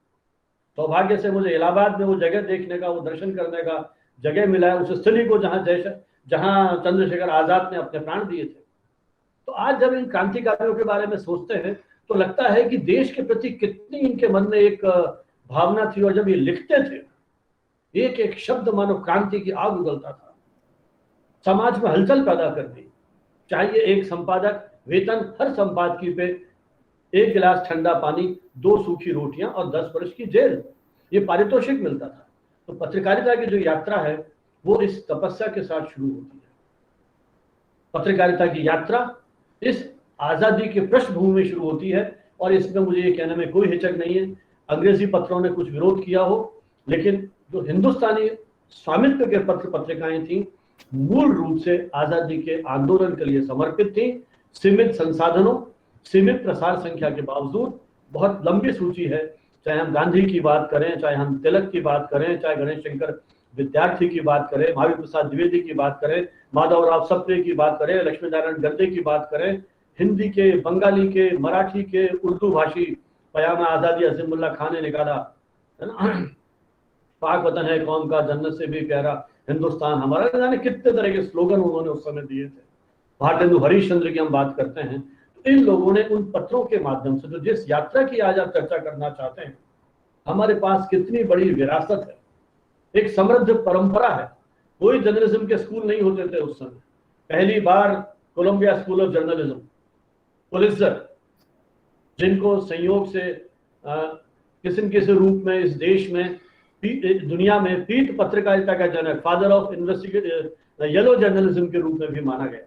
सौभाग्य से मुझे इलाहाबाद में वो जगह देखने का, वो दर्शन करने का जगह मिला है, उस स्थली को जहां चंद्रशेखर आजाद ने अपने प्राण दिए थे। तो आज जब इन क्रांतिकारियों के बारे में सोचते हैं तो लगता है कि देश के प्रति कितनी इनके मन में एक भावना थी, और जब ये लिखते थे एक एक शब्द मानो क्रांति की आग उगलता था, समाज में हलचल पैदा कर दी। चाहिए एक संपादक, वेतन हर संपादकीय पे 1 गिलास ठंडा पानी, 2 सूखी रोटियां और 10 वर्ष की जेल, ये पारितोषिक मिलता था। तो पत्रकारिता की जो यात्रा है वो इस तपस्या के साथ शुरू होती है। पत्रकारिता की यात्रा इस आजादी के पृष्ठभूमि में शुरू होती है, और इसमें मुझे ये कहने में कोई हिचक नहीं है अंग्रेजी पत्रों ने कुछ विरोध किया हो, लेकिन जो हिंदुस्तानी स्वामित्व के पत्र पत्रिकाएं थी मूल रूप से आजादी के आंदोलन के लिए समर्पित थी। सीमित संसाधनों, सीमित प्रसार संख्या के बावजूद बहुत लंबी सूची है, चाहे हम गांधी की बात करें, चाहे हम तिलक की बात करें, चाहे गणेश शंकर विद्यार्थी की बात करें, महावीर प्रसाद द्विवेदी की बात करें, माधवराव सप्रे की बात करें, लक्ष्मी नारायण गर्दे की बात करें, हिंदी के, बंगाली के, मराठी के, उर्दू भाषी पयामा आजादी अजीमुल्ला खान ने निकाला, है ना, पाक वतन है कौम का, जन्नत से भी प्यारा हिंदुस्तान हमारा, जाने कितने तरह के स्लोगन उन्होंने उस समय दिए थे। भारतेंदु हरिश्चंद्र की हम बात करते हैं, तो इन लोगों ने उन पत्रों के माध्यम से, जो जिस यात्रा की आज आप चर्चा करना चाहते हैं, हमारे पास कितनी बड़ी विरासत है, एक समृद्ध परंपरा है। कोई जर्नलिज्म के स्कूल नहीं होते थे उस समय। पहली बार Columbia school of journalism, Pulitzer, जिनको संयोग से किसी न किसी रूप में इस देश में, दुनिया में पीठ पत्रकारिता का जनक, father of investigative yellow journalism के रूप में भी माना गया,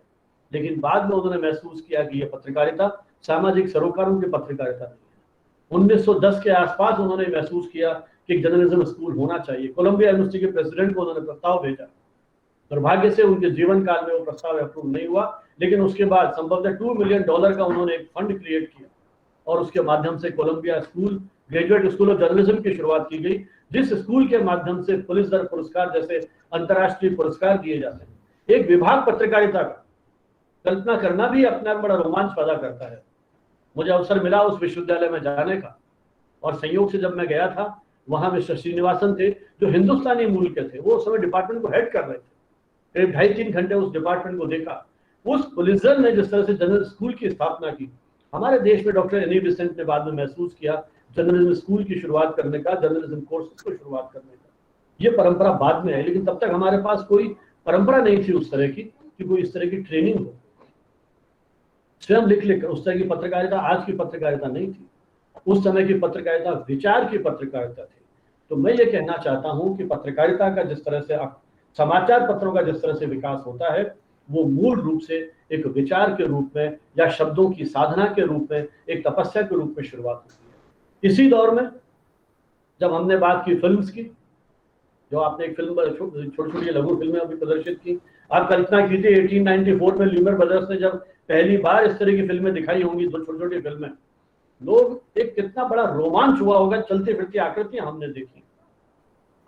लेकिन बाद में उन्होंने महसूस किया कि यह पत्रकारिता सामाजिक सरोकारों की पत्रकारिता नहीं है। 1910 के आसपास उन्होंने महसूस किया कि जर्नलिज्म स्कूल होना चाहिए। कोलंबिया यूनिवर्सिटी के प्रेसिडेंट को उन्होंने प्रस्ताव भेजा। दुर्भाग्य से उनके जीवन काल में वो प्रस्ताव अप्रूव नहीं हुआ, लेकिन उसके बाद संभवतः $2 मिलियन का उन्होंने एक फंड क्रिएट किया, और उसके माध्यम से Columbia school, graduate school of journalism की शुरुआत की गई, जिस स्कूल के माध्यम से पुलिसर पुरस्कार जैसे अंतर्राष्ट्रीय पुरस्कार दिए जाते हैं। एक विभाग पत्रकारिता का कल्पना करना भी अपने आप बड़ा रोमांच पैदा करता है। मुझे अवसर मिला उस विश्वविद्यालय में जाने का, और संयोग से जब मैं गया था, वहां मिस्टर श्रीनिवासन थे जो हिंदुस्तानी मूल के थे, वो उस समय डिपार्टमेंट को हेड कर रहे थे। करीब 2.5-3 घंटे उस डिपार्टमेंट को देखा। उस पुलिसर ने जिस तरह से जर्नल स्कूल की स्थापना की, हमारे देश में डॉक्टर एनी बिसेंट ने बाद में महसूस किया जर्नलिज्म स्कूल की शुरुआत करने का, जर्नलिज्म कोर्स की शुरुआत करने का। ये परंपरा बाद में है, लेकिन तब तक हमारे पास कोई परंपरा नहीं थी उस तरह की कि कोई इस तरह की ट्रेनिंग हो। स्वयं लिख लिख उस तरह की पत्रकारिता आज की पत्रकारिता नहीं थी। उस समय की पत्रकारिता विचार की पत्रकारिता थी। तो मैं ये कहना चाहता हूँ कि पत्रकारिता का जिस तरह से, समाचार पत्रों का जिस तरह से विकास होता है, वो मूल रूप से एक विचार के रूप में या शब्दों की साधना के रूप में, एक तपस्या के रूप में शुरुआत होती है। इसी दौर में जब हमने बात की फिल्म्स की, जो आपने एक फिल्म छोटी छोटी लघु फिल्में अभी प्रदर्शित की, आप कल्पना कीजिए 1894 में ल्यूमर ब्रदर्स ने जब पहली बार इस तरह की फिल्में दिखाई होंगी, दो छोटी छोटी फिल्में, लोग एक कितना बड़ा रोमांच हुआ होगा। चलती फिरती आकृतियां हमने देखी।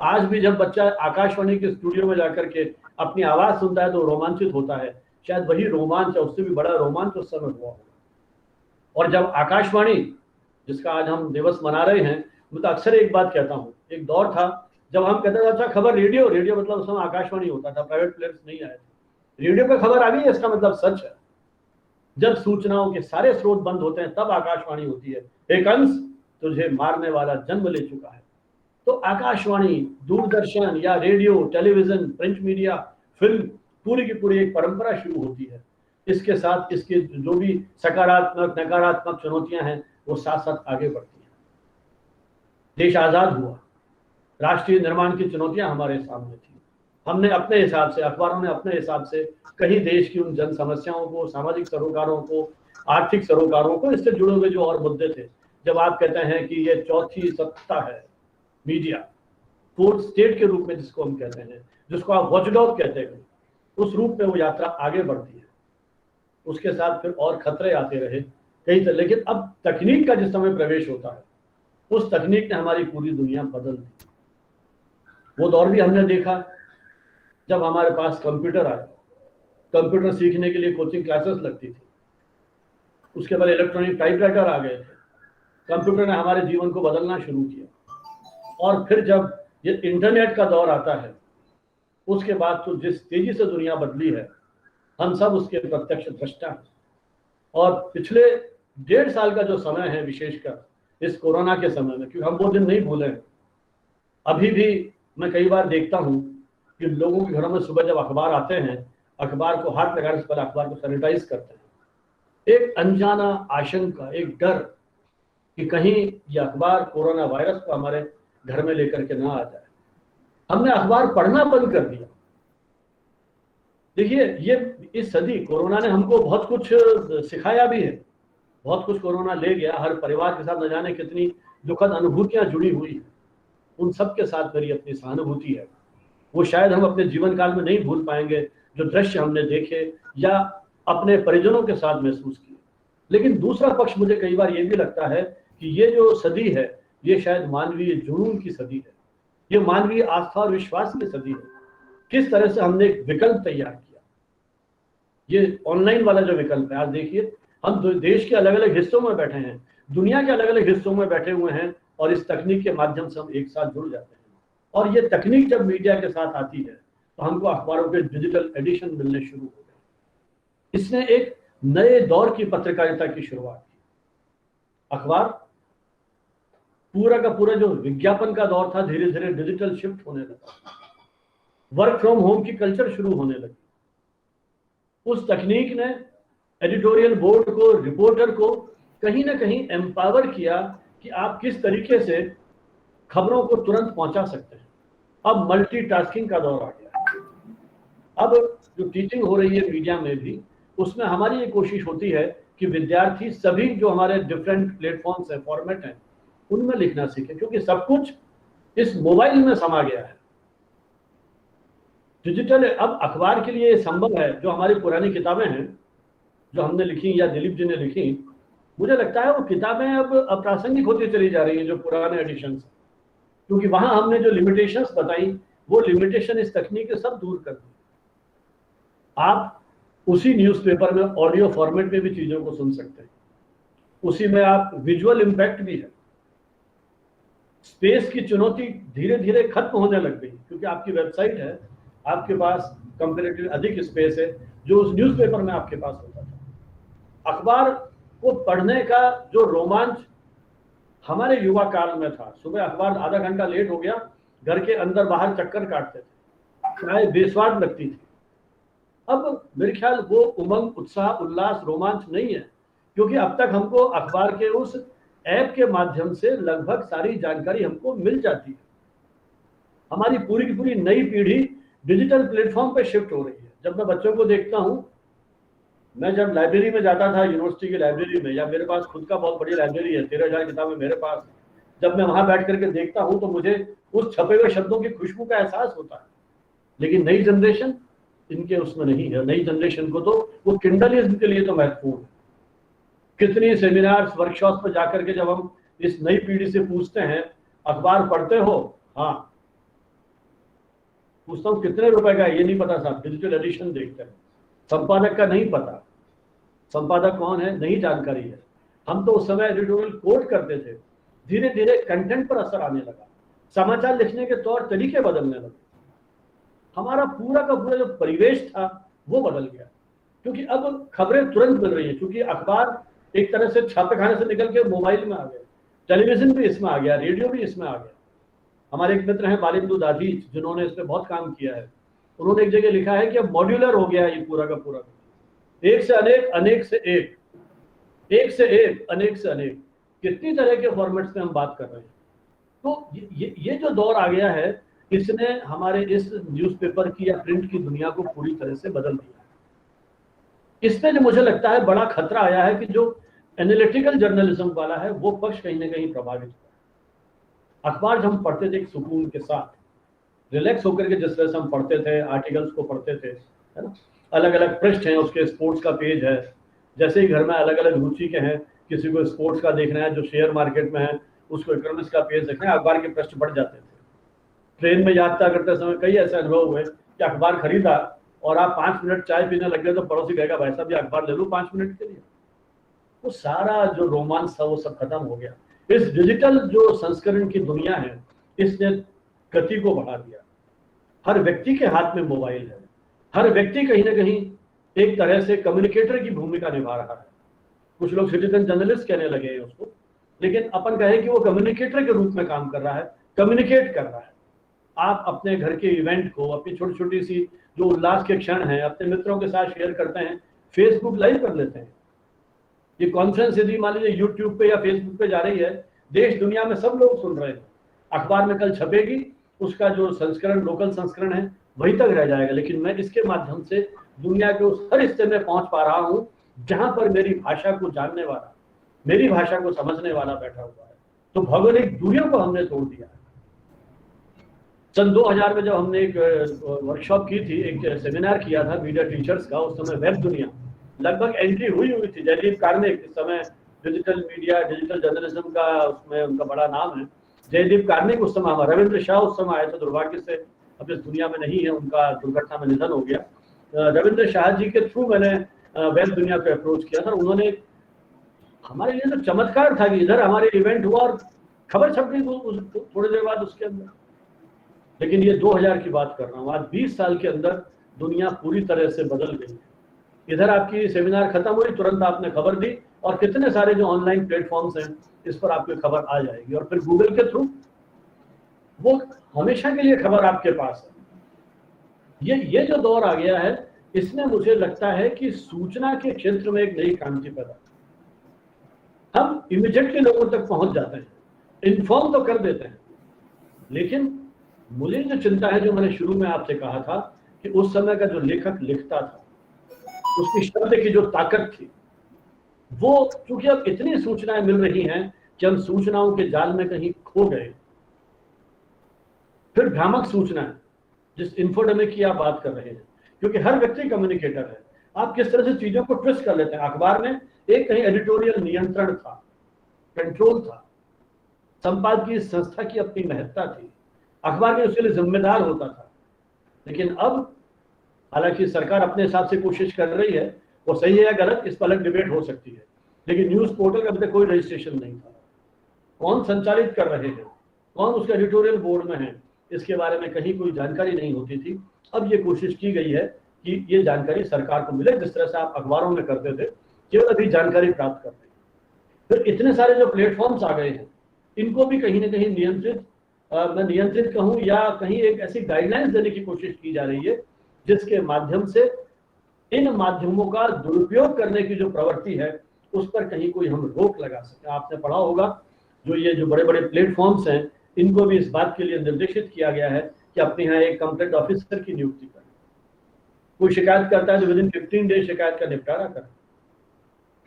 आज भी जब बच्चा आकाशवाणी के स्टूडियो में जाकर के अपनी आवाज सुनता है तो रोमांचित होता है। शायद वही रोमांच है, उससे भी बड़ा रोमांच उस समय हुआ होगा। और जब आकाशवाणी, जिसका आज हम दिवस मना रहे हैं, मैं तो अक्सर एक बात कहता हूँ, एक दौर था जब हम कहते थे अच्छा खबर रेडियो, रेडियो मतलब उस समय आकाशवाणी होता था, प्राइवेट प्लेयर्स नहीं आए थे। रेडियो पे खबर आ गई है इसका मतलब सच है। जब सूचनाओं के सारे स्रोत बंद होते हैं तब आकाशवाणी होती है। एक अंश तुझे मारने वाला जन्म ले चुका है। तो आकाशवाणी, दूरदर्शन या radio, television, print media, film, पूरी की पूरी एक परंपरा शुरू होती है। इसके साथ इसके जो भी सकारात्मक नकारात्मक चुनौतियां हैं वो साथ साथ आगे बढ़ती हैं। देश आजाद हुआ, राष्ट्रीय निर्माण की चुनौतियां हमारे सामने थी। हमने अपने हिसाब से, अखबारों ने अपने हिसाब से कहीं देश की उन जन समस्याओं को, सामाजिक सरोकारों को, आर्थिक सरोकारों को, इससे जुड़े हुए जो और मुद्दे थे, जब आप कहते हैं कि ये चौथी सत्ता है मीडिया, फोर्थ स्टेट के रूप में जिसको हम कहते हैं, जिसको आप वॉचडॉग कहते हैं, उस रूप में वो यात्रा आगे बढ़ती है। उसके साथ फिर और खतरे आते रहे कई तरह, लेकिन अब तकनीक का जिस समय प्रवेश होता है, उस तकनीक ने हमारी पूरी दुनिया बदल दी। वो दौर भी हमने देखा जब हमारे पास कंप्यूटर आया। कंप्यूटर सीखने के लिए कोचिंग क्लासेस लगती थी। उसके बाद इलेक्ट्रॉनिक टाइपराइटर आ गए थे। कंप्यूटर ने हमारे जीवन को बदलना शुरू किया। और फिर जब ये इंटरनेट का दौर आता है, उसके बाद तो जिस तेजी से दुनिया बदली है, हम सब उसके प्रत्यक्ष दृष्टा हैं। और पिछले 1.5 साल का जो समय है, विशेषकर इस कोरोना के समय में, क्योंकि हम वो दिन नहीं भूले। अभी भी मैं कई बार देखता हूँ कि लोगों के घरों में सुबह जब अखबार आते हैं, अखबार को हाथ लगाने से पहले अखबार को सैनिटाइज करते हैं। एक अनजाना आशंका, एक डर कि कहीं ये अखबार कोरोना वायरस को हमारे घर में लेकर के ना आ जाए। हमने अखबार पढ़ना बंद कर दिया। देखिए, ये इस सदी कोरोना ने हमको बहुत कुछ सिखाया भी है, बहुत कुछ कोरोना ले गया। हर परिवार के साथ न जाने कितनी दुखद अनुभूतियां जुड़ी हुई हैं। उन सब के साथ मेरी अपनी सहानुभूति है। वो शायद हम अपने जीवन काल में नहीं भूल पाएंगे, जो दृश्य हमने देखे या अपने परिजनों के साथ महसूस किए। लेकिन दूसरा पक्ष मुझे कई बार ये भी लगता है कि ये जो सदी है, ये शायद मानवीय जुनून की सदी है, ये मानवीय आस्था और विश्वास की सदी है। किस तरह से हमने एक विकल्प तैयार किया, ये ऑनलाइन वाला जो विकल्प है। आज देखिए, हम देश के अलग अलग हिस्सों में बैठे हैं, दुनिया के अलग अलग हिस्सों में बैठे हुए हैं, और इस तकनीक के माध्यम से हम एक साथ जुड़ जाते हैं। और ये तकनीक जब मीडिया के साथ आती है तो हमको अखबारों के डिजिटल एडिशन मिलने शुरू हो गए। इसने एक नए दौर की पत्रकारिता की शुरुआत की। अखबार पूरा का पूरा जो विज्ञापन का दौर था, धीरे धीरे डिजिटल शिफ्ट होने लगा। वर्क फ्रॉम होम की कल्चर शुरू होने लगी। उस तकनीक ने एडिटोरियल बोर्ड को, रिपोर्टर को कहीं ना कहीं एम्पावर किया कि आप किस तरीके से खबरों को तुरंत पहुंचा सकते हैं। अब मल्टीटास्किंग का दौर आ गया। अब जो टीचिंग हो रही है मीडिया में भी, उसमें हमारी ये कोशिश होती है कि विद्यार्थी सभी जो हमारे डिफरेंट प्लेटफॉर्म्स हैं, फॉर्मेट हैं, उनमें लिखना सीखें, क्योंकि सब कुछ इस मोबाइल में समा गया है। डिजिटल अब अखबार के लिए संभव है। जो हमारी पुरानी किताबें हैं जो हमने लिखी या दिलीप जी ने लिखी, मुझे लगता है वो किताबें अब अप्रासंगिक होती चली जा रही हैं, जो पुराने एडिशंस, क्योंकि वहां हमने जो लिमिटेशंस बताई, वो लिमिटेशन इस तकनीक से सब दूर कर दी। आप उसी न्यूज़पेपर में ऑडियो फॉर्मेट में भी चीजों को सुन सकते हैं, उसी में आप विजुअल इम्पैक्ट भी है। स्पेस की चुनौती धीरे धीरे खत्म होने लग गई, क्योंकि आपकी वेबसाइट है, आपके पास कंपैरेटिवली अधिक स्पेस है, जो उस न्यूज़पेपर में आपके पास होता था। अखबार को पढ़ने का जो रोमांच हमारे युवा काल में था, सुबह अखबार आधा घंटा लेट हो गया, घर के अंदर बाहर चक्कर काटते थे, चाहे बेस्वाद लगती थी। अब मेरे ख्याल वो उमंग, उत्साह, उल्लास, रोमांच नहीं है, क्योंकि अब तक हमको अखबार के उस ऐप के माध्यम से लगभग सारी जानकारी हमको मिल जाती है। हमारी पूरी की पूरी नई पीढ़ी डिजिटल प्लेटफॉर्म पे शिफ्ट हो रही है। जब मैं बच्चों को देखता हूँ, मैं जब लाइब्रेरी में जाता था, यूनिवर्सिटी की लाइब्रेरी में, या मेरे पास खुद का बहुत बड़ी लाइब्रेरी है, 13,000 किताबें मेरे पास, जब मैं वहां बैठ करके देखता हूँ तो मुझे उस छपे हुए शब्दों की खुशबू का एहसास होता है। लेकिन नई जनरेशन इनके उसमें नहीं है। नई जनरेशन को तो वो किंडलिज्म के लिए तो महत्वपूर्ण है। कितनी सेमिनार्स, वर्कशॉप पर जाकर के जब हम इस नई पीढ़ी से पूछते हैं, अखबार पढ़ते हो? हाँ। पूछता हूँ कितने रुपए का है? ये नहीं पता साहब, डिजिटल एडिशन देखते हैं। संपादक का नहीं पता, संपादक कौन है नहीं जानकारी है। हम तो उस समय एडिटोरियल कोट करते थे, धीरे धीरे कंटेंट पर असर आने लगा। समाचार लिखने के तौर तरीके बदलने लगे, हमारा पूरा का पूरा जो परिवेश था वो बदल गया, क्योंकि अब खबरें तुरंत मिल रही है, क्योंकि अखबार एक तरह से छापेखाने से निकल के मोबाइल में आ गया, टेलीविजन भी इसमें आ गया, रेडियो भी इसमें आ गया। हमारे एक मित्र हैं बालिंदु दाधीच, जिन्होंने इस पर बहुत काम किया है, उन्होंने एक जगह लिखा है कि अब मॉड्यूलर हो गया है ये पूरा का पूरा, एक से अनेक, अनेक से एक, एक से एक, अनेक से अनेक, कितनी तरह के फॉर्मेट्स में हम बात कर रहे हैं। तो ये जो दौर आ गया है, इसने हमारे इस न्यूज़पेपर की या प्रिंट की दुनिया को पूरी तरह से बदल दिया। इसमें जो मुझे लगता है बड़ा खतरा आया है कि जो एनालिटिकल जर्नलिज्म वाला है वो पक्ष कहीं ना कहीं प्रभावित हुआ। अखबार जब हम पढ़ते थे एक सुकून के साथ, रिलैक्स होकर के जिस तरह से हम पढ़ते थे, आर्टिकल्स को पढ़ते थे, है ना, अलग अलग पृष्ठ हैं, उसके स्पोर्ट्स का पेज है, जैसे ही घर में अलग अलग रुचि के हैं, किसी को स्पोर्ट्स का देखना है, जो शेयर मार्केट में है उसको इकोनॉमिक्स का पेज देखना है, अखबार के पृष्ठ बढ़ जाते थे। ट्रेन में यात्रा करते समय कई ऐसे अनुभव हुए कि अखबार खरीदा और आप 5 मिनट चाय पीने लग गए तो पड़ोसी कहेगा भाई साहब ये अखबार ले लो 5 मिनट के लिए। वो सारा जो रोमांच था वो सब खत्म हो गया। इस डिजिटल जो संस्करण की दुनिया है, इसने गति को बढ़ा दिया। हर व्यक्ति के हाथ में मोबाइल है, हर व्यक्ति कहीं ना कहीं एक तरह से कम्युनिकेटर की भूमिका निभा रहा है। कुछ लोग सिटीजन जर्नलिस्ट कहने लगे हैं उसको, लेकिन अपन कहें कि वो कम्युनिकेटर के रूप में काम कर रहा है, कम्युनिकेट कर रहा है। आप अपने घर के इवेंट को, अपनी छोटी छोटी सी जो उल्लास के क्षण हैं, अपने मित्रों के साथ शेयर करते हैं, फेसबुक लाइव कर लेते हैं। ये कॉन्फ्रेंस यदि मान लीजिए यूट्यूब पे या फेसबुक पे जा रही है, देश दुनिया में सब लोग सुन रहे हैं, अखबार में कल छपेगी, उसका जो संस्करण, लोकल संस्करण है वहीं तक रह जाएगा, लेकिन मैं इसके माध्यम से दुनिया के उस हर हिस्से में पहुंच पा रहा हूं जहां पर मेरी भाषा को जानने वाला, मेरी भाषा को समझने वाला बैठा हुआ है। तो भौगोलिक दूरियों को हमने तोड़ दिया है। सन 2000 में जब हमने एक वर्कशॉप की थी, एक सेमिनार किया था मीडिया टीचर्स का, उस समय वेब दुनिया लगभग एंट्री हुई थी। जयदीप कार्निक, इस समय डिजिटल मीडिया, डिजिटल जर्नलिज्म का उसमें उनका बड़ा नाम है, जयदीप कार्निक उस समय, रविंद्र शाह उस समय आए थे, दुर्भाग्य से अब इस दुनिया में नहीं है, उनका दुर्घटना में निधन हो गया। रविंद्र शाह जी के थ्रू मैंने वेब दुनिया को अप्रोच किया था। उन्होंने, हमारे लिए तो चमत्कार था कि इधर हमारे इवेंट हुआ और खबर छप गई थोड़ी देर बाद उसके अंदर। लेकिन ये 2000 की बात कर रहा हूँ, आज 20 साल के अंदर दुनिया पूरी तरह से बदल गई है। इधर आपकी सेमिनार खत्म हुई, तुरंत आपने खबर दी और कितने सारे जो ऑनलाइन प्लेटफॉर्म्स हैं इस पर आपकी खबर आ जाएगी, और फिर गूगल के थ्रू वो हमेशा के लिए खबर आपके पास है। ये जो दौर आ गया है, इसमें मुझे लगता है कि सूचना के क्षेत्र में एक नई क्रांति पैदा, हम इमीडिएटली लोगों तक पहुंच जाते हैं, इन्फॉर्म तो कर देते हैं। लेकिन मुझे जो चिंता है, जो मैंने शुरू में आपसे कहा था कि उस समय का जो लेखक लिखता था, उसकी शब्द की जो ताकत थी, वो चूंकि अब इतनी सूचनाएं मिल रही हैं कि हम सूचनाओं के जाल में कहीं खो गए। फिर भ्रामक सूचनाएं, जिस इन्फोडेमिक की आप बात कर रहे हैं, क्योंकि हर व्यक्ति कम्युनिकेटर है, आप किस तरह से चीजों को ट्विस्ट कर लेते हैं। अखबार में एक कहीं एडिटोरियल नियंत्रण था, कंट्रोल था, संपादकीय संस्था की अपनी महत्ता थी, अखबार में उसके लिए जिम्मेदार होता था। लेकिन अब हालांकि सरकार अपने हिसाब से कोशिश कर रही है, वो सही है या गलत इस पर अलग डिबेट हो सकती है, लेकिन न्यूज पोर्टल का अभी तक कोई रजिस्ट्रेशन नहीं था। कौन संचालित कर रहे हैं, कौन उसके एडिटोरियल बोर्ड में है, इसके बारे में कहीं कोई जानकारी नहीं होती थी। अब ये कोशिश की गई है कि ये जानकारी सरकार को मिले, जिस तरह से आप अखबारों में करते थे, केवल अभी जानकारी प्राप्त करते हैं। फिर इतने सारे जो प्लेटफॉर्म्स आ गए हैं, इनको भी कहीं ना कहीं नियंत्रित, मैं नियंत्रित कहूँ या कहीं एक ऐसी गाइडलाइंस देने की कोशिश की जा रही है जिसके माध्यम से इन माध्यमों का दुरुपयोग करने की जो प्रवृत्ति है उस पर कहीं कोई हम रोक लगा सके। आपने पढ़ा होगा जो ये जो बड़े बड़े प्लेटफॉर्म्स हैं, इनको भी इस बात के लिए निर्देशित किया गया है कि अपने यहाँ एक कंप्लेंट ऑफिसर की नियुक्ति करें। कोई शिकायत करता है तो विदिन 15 डेज शिकायत का निपटारा करें।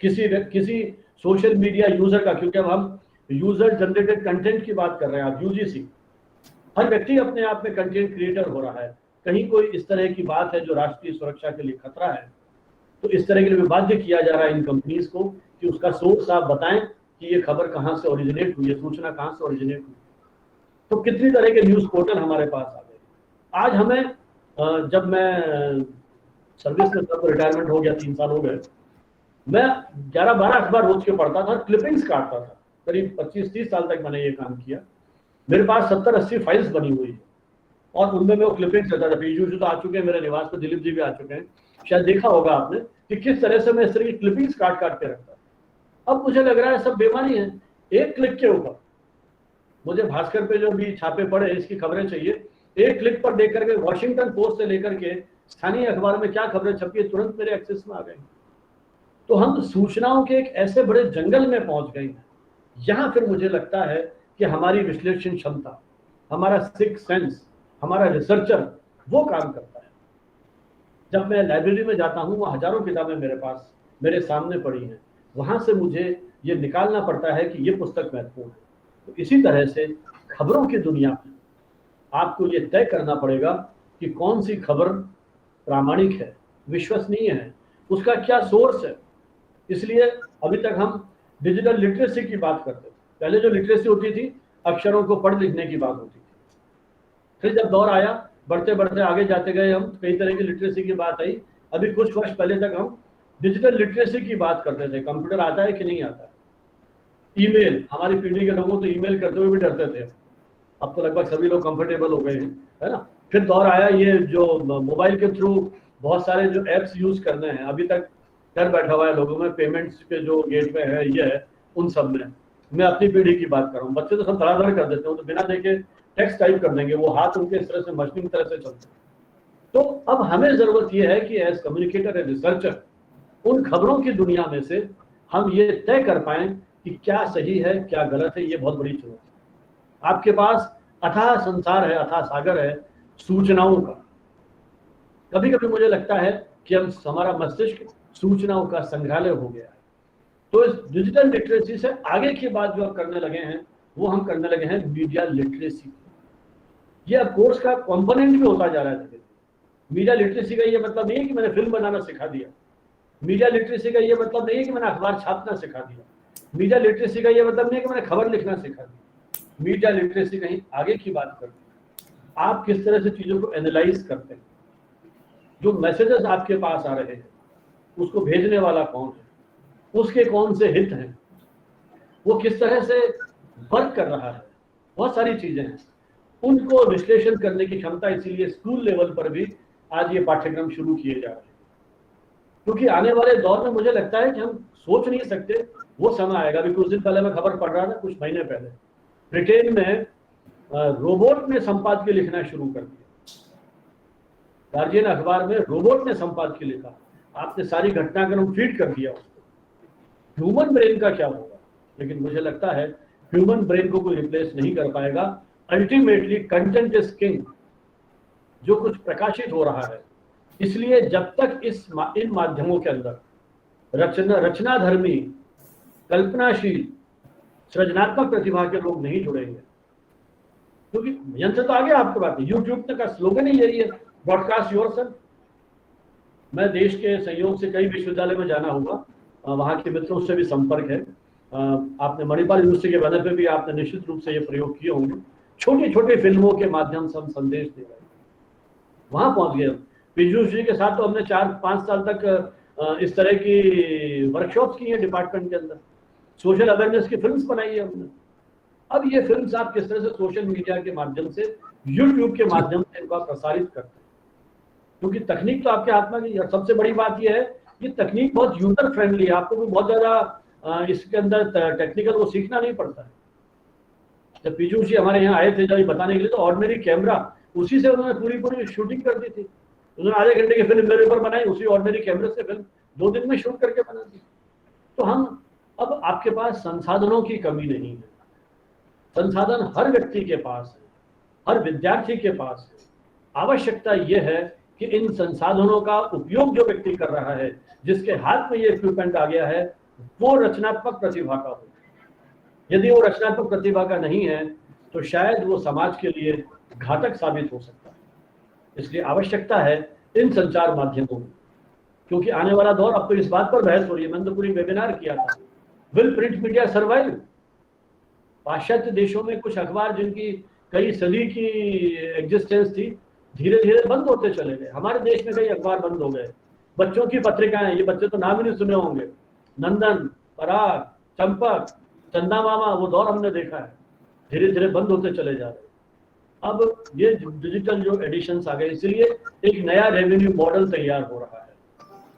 किसी सोशल मीडिया यूजर का, क्योंकि अब हम यूजर जनरेटेड कंटेंट की बात कर रहे हैं, आप यूजीसी, हर व्यक्ति अपने आप में कंटेंट क्रिएटर हो रहा है। कहीं कोई इस तरह की बात है जो राष्ट्रीय सुरक्षा के लिए खतरा है, तो इस तरह के लिए बाध्य किया जा रहा है इन कंपनीज को कि उसका सोर्स आप बताएं कि ये खबर कहाँ से ओरिजिनेट हुई है, सूचना कहाँ से ओरिजिनेट हुई। तो कितनी तरह के न्यूज पोर्टल हमारे पास आ गए। आज हमें, जब मैं सर्विस में तब रिटायरमेंट हो गया, 3 साल हो गए, मैं 11-12 अखबार रोज के पढ़ता था, क्लिपिंग्स काटता था। करीब 25-30 साल तक मैंने ये काम किया। मेरे पास 70-80 फाइल्स बनी हुई है और उनमें मैं वो क्लिपिंग्स रहता था। पीजू तो आ चुके हैं मेरे निवास पे, दिलीप जी भी आ चुके हैं, शायद देखा होगा आपने कि किस तरह से मैं इस तरह की क्लिपिंग्स काट काट के रखता। अब मुझे लग रहा है सब बेमानी है। एक क्लिक के ऊपर मुझे भास्कर पे जो भी छापे पड़े इसकी खबरें चाहिए, एक क्लिक पर देख करके वॉशिंगटन पोस्ट से लेकर के स्थानीय अखबार में क्या खबरें छपी है तुरंत मेरे एक्सेस में आ गई। तो हम सूचनाओं के एक ऐसे बड़े जंगल में पहुंच गए हैं। यहाँ फिर मुझे लगता है कि हमारी विश्लेषण क्षमता, हमारा सिक्स सेंस, हमारा रिसर्चर वो काम करता है। जब मैं लाइब्रेरी में जाता हूँ, वहाँ हजारों किताबें मेरे पास मेरे सामने पड़ी हैं, वहां से मुझे ये निकालना पड़ता है कि ये पुस्तक महत्वपूर्ण है। तो इसी तरह से खबरों की दुनिया में आपको ये तय करना पड़ेगा कि कौन सी खबर प्रामाणिक है, विश्वसनीय है, उसका क्या सोर्स है। इसलिए अभी तक हम डिजिटल लिटरेसी की बात करते थे। पहले जो लिटरेसी होती थी अक्षरों को पढ़ लिखने की बात होती थी। फिर जब दौर आया, बढ़ते बढ़ते आगे जाते गए, हम कई तरह की लिटरेसी की बात आई। अभी कुछ वर्ष पहले तक हम डिजिटल लिटरेसी की बात करते थे। कंप्यूटर आता है कि नहीं आता है, ईमेल, हमारी पीढ़ी के लोगों तो ईमेल करते हुए भी डरते थे, अब तो लगभग सभी लोग कंफर्टेबल हो गए हैं, है ना। फिर दौर आया ये जो मोबाइल के थ्रू बहुत सारे जो एप्स यूज करने हैं, अभी तक डर बैठा हुआ है लोगों में, पेमेंट्स के जो गेटवे है ये है, उन सब में मैं अपनी पीढ़ी की बात कर रहा हूँ। बच्चे तो सब धड़ाधड़ कर देते हैं, तो बिना देखे टेक्स्ट टाइप कर देंगे, वो हाथ उनके इस तरह से मशीनिंग तरह से चलते हैं। तो अब हमें जरूरत यह है कि एज कम्युनिकेटर एज रिसर्चर उन खबरों की दुनिया में से हम ये तय कर पाएं कि क्या सही है क्या गलत है। ये बहुत बड़ी चुनौती। आपके पास अथाह संसार है, अथाह सागर है सूचनाओं का। कभी कभी मुझे लगता है कि हमारा मस्तिष्क सूचनाओं का संग्रहालय हो गया है। तो इस डिजिटल लिटरेसी से आगे की बात जो हम करने लगे हैं वो हम करने लगे हैं मीडिया लिटरेसी। ये अब कोर्स का कंपोनेंट भी होता जा रहा है। मीडिया लिटरेसी का ये मतलब नहीं है कि मैंने फिल्म बनाना सिखा दिया। मीडिया लिटरेसी का ये मतलब नहीं है कि मैंने अखबार छापना सिखा दिया। मीडिया लिटरेसी का ये मतलब नहीं है कि मैंने खबर लिखना सिखा दिया। मीडिया लिटरेसी कहीं आगे की बात करती है। आप किस तरह से चीजों को एनालाइज करते हैं, जो मैसेजेस आपके पास आ रहे हैं उसको भेजने वाला कौन है, उसके कौन से हित हैं, वो किस तरह से वर्क कर रहा है, बहुत सारी चीजें हैं, उनको विश्लेषण करने की क्षमता। इसीलिए स्कूल लेवल पर भी आज ये पाठ्यक्रम शुरू किए जा रहे हैं, क्योंकि आने वाले दौर में मुझे लगता है कि हम सोच नहीं सकते वो समय आएगा। अभी कुछ दिन पहले मैं खबर पढ़ रहा था, कुछ महीने पहले ब्रिटेन में रोबोट ने संपादकीय लिखना शुरू कर दिया। गार्जियन अखबार में रोबोट ने संपादकीय लिखा, आपने सारी घटनाक्रम फीड कर दिया उसको। ह्यूमन ब्रेन का क्या होगा? लेकिन मुझे लगता है ह्यूमन ब्रेन को कोई रिप्लेस नहीं कर पाएगा। Ultimately content is king. जो कुछ प्रकाशित हो रहा है, इसलिए जब तक इन माध्यमों के अंदर रचनाधर्मी, कल्पनाशील, सृजनात्मक प्रतिभा के लोग नहीं जुड़ेंगे, क्योंकि यंत्र तो आगे आपके बात है। यूट्यूब का स्लोगन ही यही है, ब्रॉडकास्ट योरसेल्फ। मैं देश के सहयोग से कई विश्वविद्यालय में जाना हुआ, वहाँ के मित्रों से भी संपर्क है। आपने मणिपाल यूनिवर्सिटी के बैनर पे भी आपने निश्चित रूप से ये प्रयोग किए होंगे। छोटी छोटी फिल्मों के माध्यम से हम संदेश दे रहे हैं, वहां पहुंच गए। पीजू जी के साथ तो हमने 4-5 साल तक इस तरह की वर्कशॉप्स की हैं डिपार्टमेंट के अंदर। सोशल अवेयरनेस की फिल्म्स बनाई है हमने। अब ये फिल्म्स आप किस तरह से सोशल मीडिया के माध्यम से, यूट्यूब के माध्यम से इनको प्रसारित करते हैं, क्योंकि तकनीक तो आपके हाथ में। सबसे बड़ी बात यह है ये तकनीक बहुत यूजर फ्रेंडली है, आपको भी बहुत ज्यादा इसके अंदर टेक्निकल वो सीखना नहीं पड़ता है। जब पीजू जी हमारे यहाँ आए थे जब बताने के लिए, तो ऑर्डिनरी कैमरा, उसी से उन्होंने पूरी शूटिंग कर दी थी। उन्होंने आधे घंटे की फिल्म मेरे ऊपर बनाई, उसी ऑर्डिनरी कैमरे से फिल्म 2 दिन में शूट करके बना दी। तो हम अब आपके पास संसाधनों की कमी नहीं है, संसाधन हर व्यक्ति के पास है, हर विद्यार्थी के पास है। आवश्यकता यह है कि इन संसाधनों का उपयोग जो व्यक्ति कर रहा है, जिसके हाथ में ये इक्विपमेंट आ गया है, वो रचनात्मक प्रतिभा का हो। यदि वो रचनात्मक प्रतिभा का नहीं है तो शायद वो समाज के लिए घातक साबित हो सकता है। इसलिए आवश्यकता है इन संचार माध्यमों में, क्योंकि आने वाला दौर, अब तो इस बात पर बहस हो रही है, मैंने तो पूरी वेबिनार किया था, विल प्रिंट मीडिया सर्वाइव? पाश्चात्य देशों में कुछ अखबार जिनकी कई सदी की एग्जिस्टेंस थी, धीरे धीरे बंद होते चले गए। हमारे देश में कई अखबार बंद हो गए। बच्चों की पत्रिकाएं, ये बच्चे तो नाम ही नहीं सुने होंगे, नंदन, पराग, चंपक, चंदा मामा, वो दौर हमने देखा है। धीरे धीरे बंद होते चले जा रहे हैं। अब ये डिजिटल जो एडिशंस आ गए, इसलिए एक नया रेवेन्यू मॉडल तैयार हो रहा है,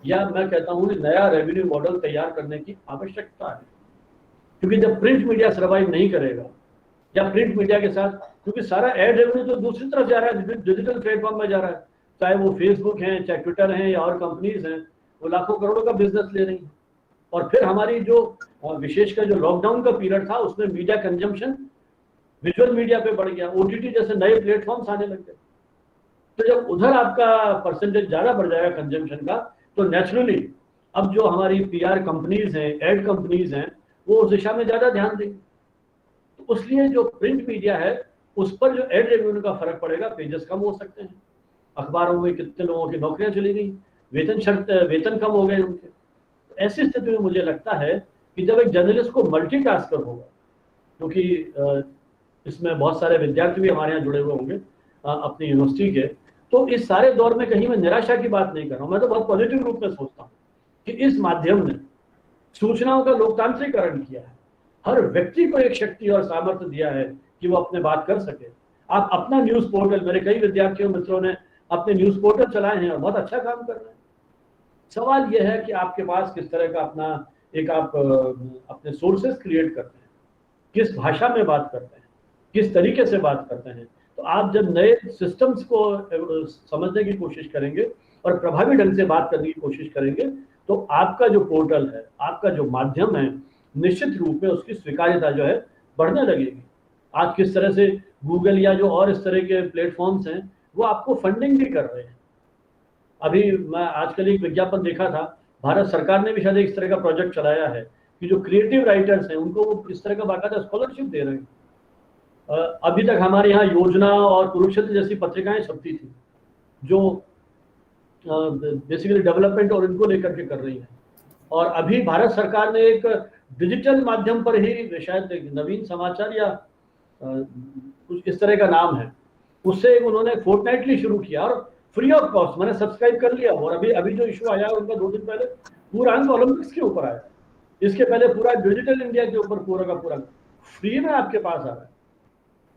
या मैं कहता हूँ नया रेवेन्यू मॉडल तैयार करने की आवश्यकता है। क्योंकि जब प्रिंट मीडिया सर्वाइव नहीं करेगा, या प्रिंट मीडिया के साथ, क्योंकि सारा एड रेवेन्यू तो दूसरी तरफ जा रहा है, डिजिटल प्लेटफॉर्म में जा रहा है, चाहे वो फेसबुक है, चाहे ट्विटर है, या और कंपनीज हैं, वो लाखों करोड़ों का बिजनेस ले रही है। और फिर हमारी जो विशेषकर जो लॉकडाउन का पीरियड था, उसमें मीडिया कंजम्पशन विजुअल मीडिया पे बढ़ गया, ओटीटी जैसे नए प्लेटफॉर्म्स आने लग गए। तो जब उधर आपका परसेंटेज ज्यादा बढ़ जाएगा कंजम्पशन का, तो नेचुरली अब जो हमारी पीआर कंपनीज हैं, एड कंपनीज हैं, वो उस दिशा में ज्यादा ध्यान देंगे। तो इसलिए जो प्रिंट मीडिया है उस पर जो एड रेवेन्यू का फर्क पड़ेगा, पेजेस कम हो सकते हैं, अखबारों में कितने लोगों की नौकरियां चली गई, वेतन कम हो गए उनके। तो ऐसी स्थिति में मुझे लगता है कि जब एक जर्नलिस्ट को मल्टीटास्कर होगा, क्योंकि इसमें बहुत सारे विद्यार्थी भी हमारे यहाँ जुड़े हुए होंगे अपनी यूनिवर्सिटी के, तो इस सारे दौर में कहीं मैं निराशा की बात नहीं कर रहा हूँ, मैं तो बहुत पॉजिटिव रूप में सोचता हूँ कि इस माध्यम ने सूचनाओं का लोकतांत्रिकरण किया है, हर व्यक्ति को एक शक्ति और सामर्थ्य दिया है कि वो अपने बात कर सके। आप अपना न्यूज पोर्टल, मेरे कई विद्यार्थियों मित्रों ने अपने न्यूज पोर्टल चलाए हैं और बहुत अच्छा काम कर रहे हैं। सवाल यह है कि आपके पास किस तरह का अपना एक आप अपने सोर्सेस क्रिएट करते हैं, किस भाषा में बात करते हैं, किस तरीके से बात करते हैं। तो आप जब नए सिस्टम्स को समझने की कोशिश करेंगे और प्रभावी ढंग से बात करने की कोशिश करेंगे, तो आपका जो पोर्टल है, आपका जो माध्यम है, निश्चित रूप में उसकी स्वीकार्यता जो है बढ़ने लगेगी। आज किस तरह से गूगल या जो और इस तरह के प्लेटफॉर्म्स हैं वो आपको फंडिंग भी कर रहे हैं। अभी मैं आजकल एक विज्ञापन देखा था, भारत सरकार ने भी शायद इस तरह का प्रोजेक्ट चलाया है कि जो क्रिएटिव राइटर्स हैं उनको वो इस तरह का बाकायदा स्कॉलरशिप दे रहे हैं। अभी तक हमारे यहाँ योजना और कुरुक्षेत्र जैसी पत्रिकाएं छपती थी जो बेसिकली डेवलपमेंट और इनको लेकर के कर रही है, और अभी भारत सरकार ने एक डिजिटल माध्यम पर ही, शायद नवीन समाचार या कुछ इस तरह का नाम है, उससे उन्होंने फोर्टनाइटली शुरू किया और फ्री ऑफ कॉस्ट, मैंने सब्सक्राइब कर लिया। और अभी जो इशू आया उनका 2 दिन पहले पूरा अंक ओलंपिक्स के ऊपर आया, इसके पहले पूरा डिजिटल इंडिया के ऊपर पूरा का पूरा फ्री में आपके पास आ रहा है।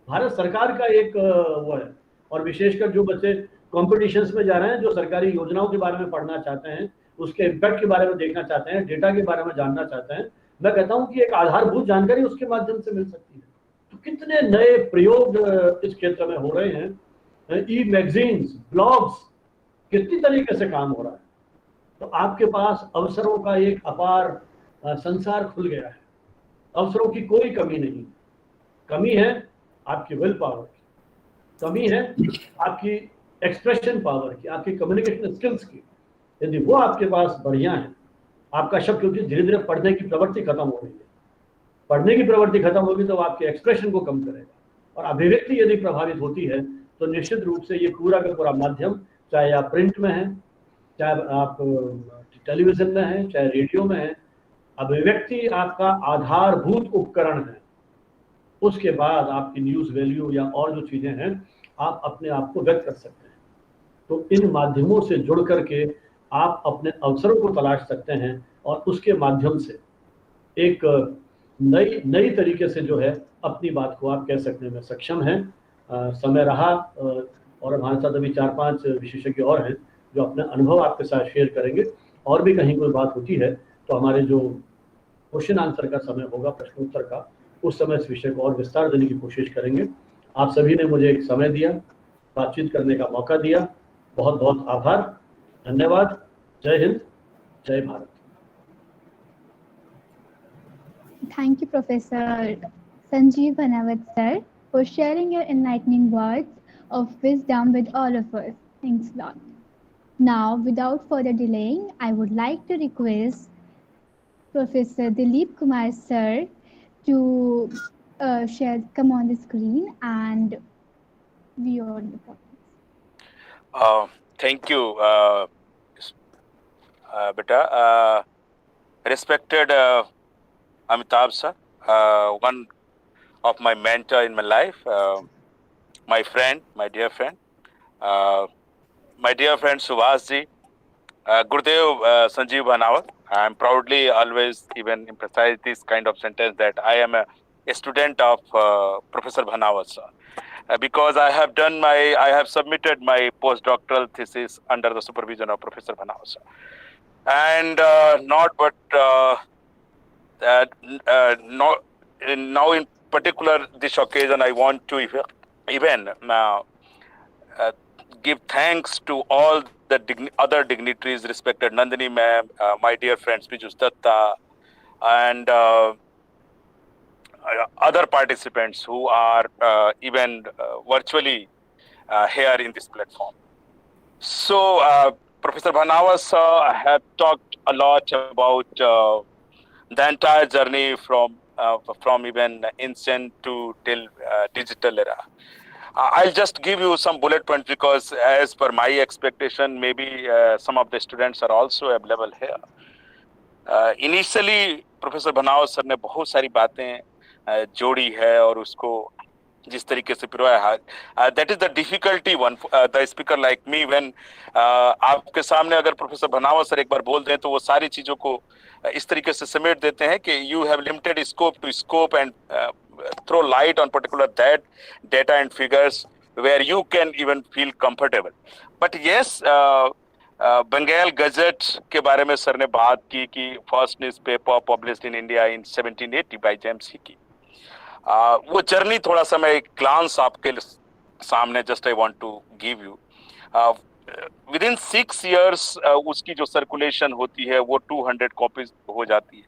भारत सरकार का एक वो है, और विशेषकर जो बच्चे कॉम्पिटिशन्स में जा रहे हैं, जो सरकारी योजनाओं के बारे में पढ़ना चाहते हैं, उसके इम्पैक्ट के बारे में देखना चाहते हैं, डेटा के बारे में जानना चाहते हैं, मैं कहता हूं कि एक आधारभूत जानकारी उसके माध्यम से मिल सकती है। तो कितने नए प्रयोग इस क्षेत्र में हो रहे हैं, ई मैगजीन्स, ब्लॉग्स, कितनी तरीके से काम हो रहा है। तो आपके पास अवसरों का एक अपार संसार खुल गया है, अवसरों की कोई कमी नहीं। कमी है आपकी विल पावर की, कमी है आपकी एक्सप्रेशन पावर की, आपकी कम्युनिकेशन स्किल्स की। यदि वो आपके पास बढ़िया है, आपका शब्द, क्योंकि धीरे धीरे पढ़ने की प्रवृत्ति खत्म हो रही है, पढ़ने की प्रवृत्ति खत्म होगी तो आपके एक्सप्रेशन को कम करेगा, और अभिव्यक्ति यदि प्रभावित होती है तो निश्चित रूप से ये पूरा का पूरा माध्यम, चाहे आप प्रिंट में हैं, चाहे आप टेलीविजन में हैं, चाहे रेडियो में हैं, अभिव्यक्ति आपका आधारभूत उपकरण है। उसके बाद आपकी न्यूज़ वैल्यू या और जो चीज़ें हैं, आप अपने आप को व्यक्त कर सकते हैं। तो इन माध्यमों से जुड़ करके आप अपने अवसरों को तलाश सकते हैं, और उसके माध्यम से एक नई तरीके से जो है अपनी बात को आप कह सकने में सक्षम हैं। समय रहा, और हमारे साथ अभी 4-5 विशेषज्ञ और हैं जो अपने अनुभव आपके साथ शेयर करेंगे। और भी कहीं कोई बात होती है तो हमारे जो क्वेश्चन आंसर का समय होगा, प्रश्नोत्तर का, उस समय इस विषय को और विस्तार देने की कोशिश करेंगे। आप सभी ने मुझे एक समय दिया, बातचीत करने का मौका दिया, बहुत बहुत आभार, धन्यवाद। जय हिंद, जय Bharat. Thank you, Professor Sanjeev Bhanawat sir, for sharing your enlightening words of wisdom with all of us. Thanks a lot. Now, without further delaying, I would like to request Professor Dilip Kumar sir to come on the screen and view your performance. Thank you, beta. Respected Amitabh sir, one of my mentor in my life, my friend, my dear friend Subhash ji, Gurudev Sanjeev Bhanawat. I am proudly always even emphasize this kind of sentence that I am a a student of Professor Bhanawat sir. Because I have submitted my postdoctoral thesis under the supervision of Professor Bhanawat sir. And now in particular this occasion, I want to even give thanks to all the other dignitaries, respected Nandini ma'am, my dear friends Pijus Datta, and other participants who are even virtually here in this platform. So, Professor Bhanawat sir have talked a lot about the entire journey from even ancient to till digital era. I'll just give you some bullet points because, as per my expectation, maybe some of the students are also available here. Initially, Professor Bhanawat sir ने बहुत सारी बातें जोड़ी है और उसको जिस तरीके से पिरोया है, that is the difficulty one, the speaker like me, when आपके सामने अगर प्रोफेसर भनावत सर एक बार बोल दें तो वो सारी चीजों को इस तरीके से समेट देते हैं कि you have limited scope to scope and throw light on particular that data and figures where you can even feel comfortable. But yes, Bengal gazette के बारे में सर ने बात की कि first newspaper published in India in 1780 by James Hicky. वो journey थोड़ा सा मैं एक ग्लांस आपके सामने just I want to give you. Within 6 years उसकी जो सर्कुलेशन होती है वो 200 कॉपीज हो जाती है.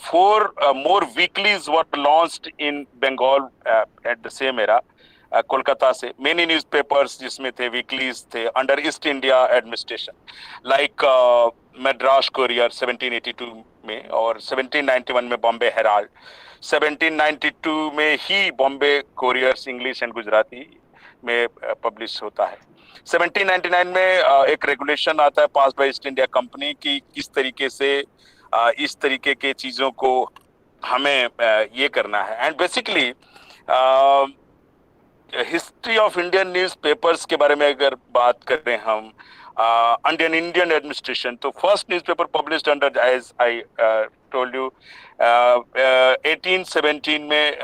4 more weeklies were launched in Bengal at the same era. Kolkata से मेनी न्यूज़पेपर्स जिसमें थे वीकलीज थे under east India administration, like Madras Courier 1782 में, और 1791 में बॉम्बे हेराल्ड, 1792 में ही Bombay Couriers English and Gujarati में पब्लिश होता है. 1799 में एक रेगुलेशन आता है पास बाय ईस्ट इंडिया कंपनी की किस तरीके से इस तरीके के चीजों को हमें ये करना है. And basically history of Indian newspapers के बारे में अगर बात करें हम अंडर इंडियन एडमिनिस्ट्रेशन, तो first newspaper published under, as I told you, 1817 में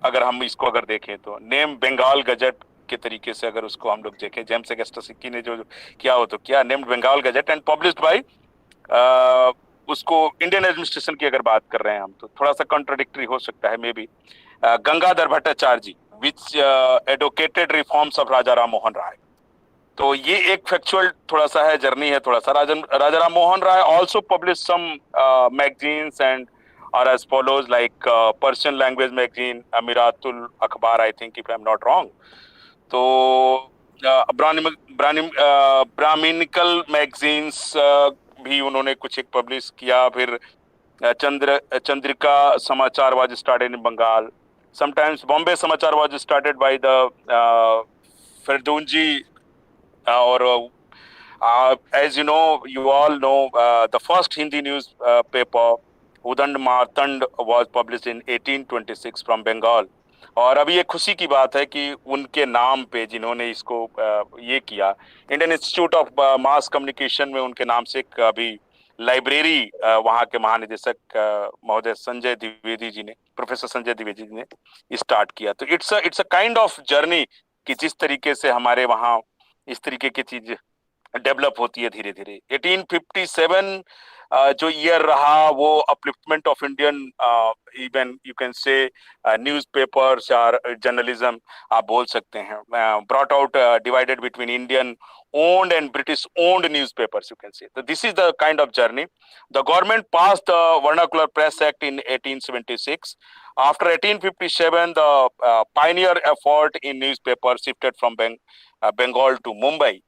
अगर हम इसको अगर देखें तो नेम बंगाल गजट के तरीके से अगर उसको हम लोग देखें, जेम्स अगस्टस हिकी ने जो किया हो तो क्या named Bengal gazette and published by उसको इंडियन एडमिनिस्ट्रेशन की अगर बात कर रहे हैं हम तो थोड़ा सा कॉन्ट्राडिक्टरी हो सकता है maybe. Gangadhar Bhattacharya ji which advocated reforms of Raja Ram Mohan Roy. तो ये एक फैक्चुअल थोड़ा सा है, जर्नी है थोड़ा सा. राजा राम मोहन राय also published some magazines and are as follows, like Persian language magazine Amiratul Akhbar, I think, if I'm not wrong. तो ब्राह्मणिकल मैगजीन्स भी उन्होंने कुछ एक पब्लिश किया. फिर Chandrika Samachar was started in Bengal. Sometimes Bombay Samachar was started by the Ferdunji, or as you know, you all know, the first Hindi newspaper Udand Martand was published in 1826 from Bengal. और अभी ये खुशी की बात है कि उनके नाम पे जिन्होंने इसको ये किया, Indian institute of mass communication में उनके नाम से एक अभी लाइब्रेरी वहाँ के महानिदेशक महोदय संजय द्विवेदी जी ने, प्रोफेसर संजय द्विवेदी जी ने स्टार्ट किया. तो it's a kind of journey कि जिस तरीके से हमारे वहाँ इस तरीके की चीज डेवलप होती है धीरे धीरे. 1857 जो ईयर रहा वो upliftment of Indian even you can say newspapers और जर्नलिज्म आप बोल सकते हैं, brought out divided between Indian owned and British owned newspapers, you can say. So this is the kind of journey. The government passed the Vernacular Press Act in 1876. After 1857, the pioneer effort in newspapers shifted from Bengal to Mumbai.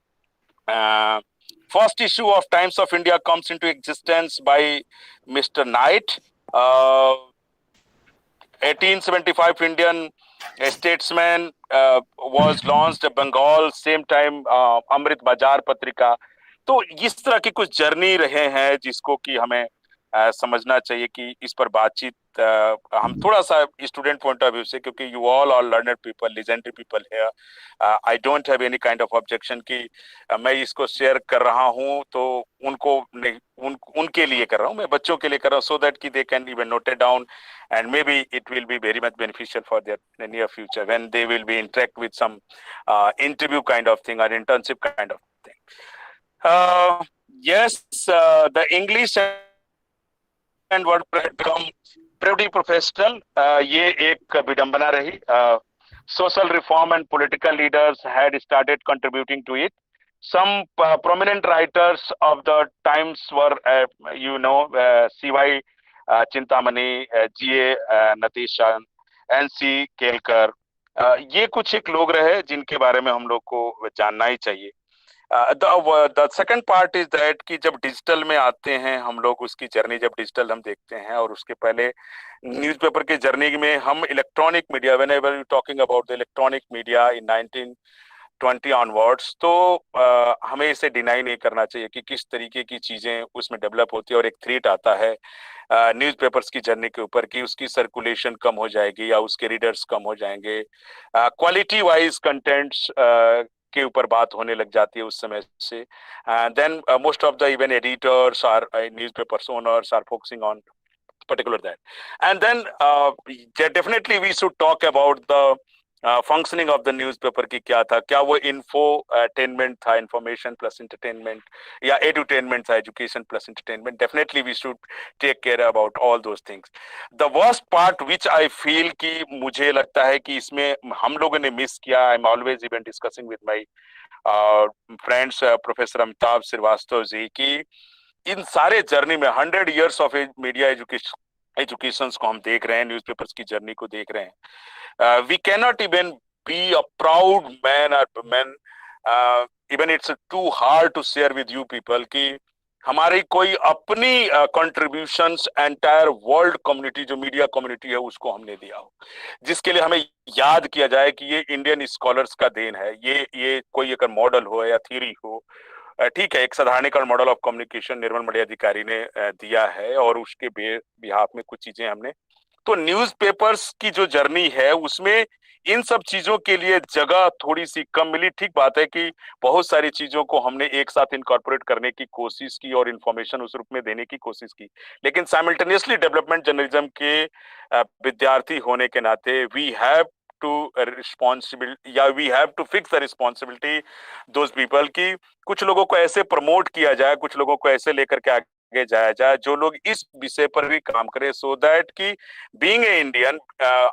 First issue of Times of India comes into existence by Mr. Knight. 1875 Indian statesman was launched Bengal, same time अमृत बाजार पत्रिका. तो इस तरह की कुछ journey रहे हैं जिसको कि हमें समझना चाहिए कि इस पर बातचीत हम थोड़ा सा स्टूडेंट पॉइंट ऑफ व्यू से, क्योंकि you all are learned people, legendary people है, I don't have any kind of objection कि मैं इसको शेयर कर रहा हूं तो उनको नहीं, उनके लिए कर रहा हूं, मैं बच्चों के लिए कर रहा हूं, सो दैट कि they can even note it down and maybe it will be very much beneficial for their near future when they will be interact with some interview kind of thing or internship kind of thing. Yes, the English and word become pretty professional. ये एक विडंबना रही. Social reform and political leaders had started contributing to it. Some prominent writers of the times were, C.Y. Chintamani, G.A. नतीशन, N.C. Kelkar. ये कुछ एक लोग रहे जिनके बारे में हम लोग को जानना ही चाहिए. The second part is that कि जब डिजिटल में आते हैं हम लोग, उसकी जर्नी जब डिजिटल हम देखते हैं, और उसके पहले न्यूज़पेपर की जर्नी में हम electronic media, whenever you talking about the electronic media in 1920 onwards, तो हमें इसे डिनाई नहीं करना चाहिए कि किस तरीके की चीजें उसमें डेवलप होती है. और एक थ्रेट आता है न्यूज़पेपर्स की जर्नी के ऊपर कि उसकी सर्कुलेशन कम हो जाएगी या उसके रीडर्स कम हो जाएंगे. क्वालिटी वाइज कंटेंट्स के ऊपर बात होने लग जाती है उस समय से. Then most of the even editors are newspapers owners are focusing on particular that. And then definitely we should talk about the functioning of the newspaper की क्या था, क्या वो infotainment था, information plus entertainment, या edutainment था, education plus entertainment. Definitely we should take care about all those things. The worst part which I feel कि मुझे लगता है कि इसमें हम लोगों ने मिस किया, I'm always even discussing with my friends, Professor Amitabh Srivastava ji, कि इन सारे जर्नी में 100 years of मीडिया एजुकेशन को हम देख रहे हैं, न्यूज़पेपर्स की जर्नी को देख रहे हैं. We can not even be a proud man और women, even it's too hard to share with you people कि हमारी कोई अपनी कंट्रीब्यूशंस एंटायर वर्ल्ड कम्युनिटी, जो मीडिया कम्युनिटी है, उसको हमने दिया हो, जिसके लिए हमें याद किया जाए कि ये इंडियन स्कॉलर्स का देन है. ये कोई अगर मॉडल हो या थ्योरी हो, ठीक है, एक साधारणीकरण मॉडल ऑफ कम्युनिकेशन निर्मल मणि अधिकारी ने दिया है, और उसके बिहाफ में कुछ चीजें हमने. तो न्यूज़पेपर्स की जो जर्नी है उसमें इन सब चीजों के लिए जगह थोड़ी सी कम मिली. ठीक बात है कि बहुत सारी चीजों को हमने एक साथ इनकॉर्पोरेट करने की कोशिश की और इंफॉर्मेशन उस रूप में देने की कोशिश की, लेकिन साइमल्टेनियसली डेवलपमेंट जर्नलिज्म के विद्यार्थी होने के नाते वी हैव to responsibility, या we have to fix the responsibility those people कि कुछ लोगों को ऐसे प्रमोट किया जाए, कुछ लोगों को ऐसे लेकर के आगे जाया जाए जो लोग इस विषय पर भी काम करें, सो दैट कि बीइंग ए इंडियन,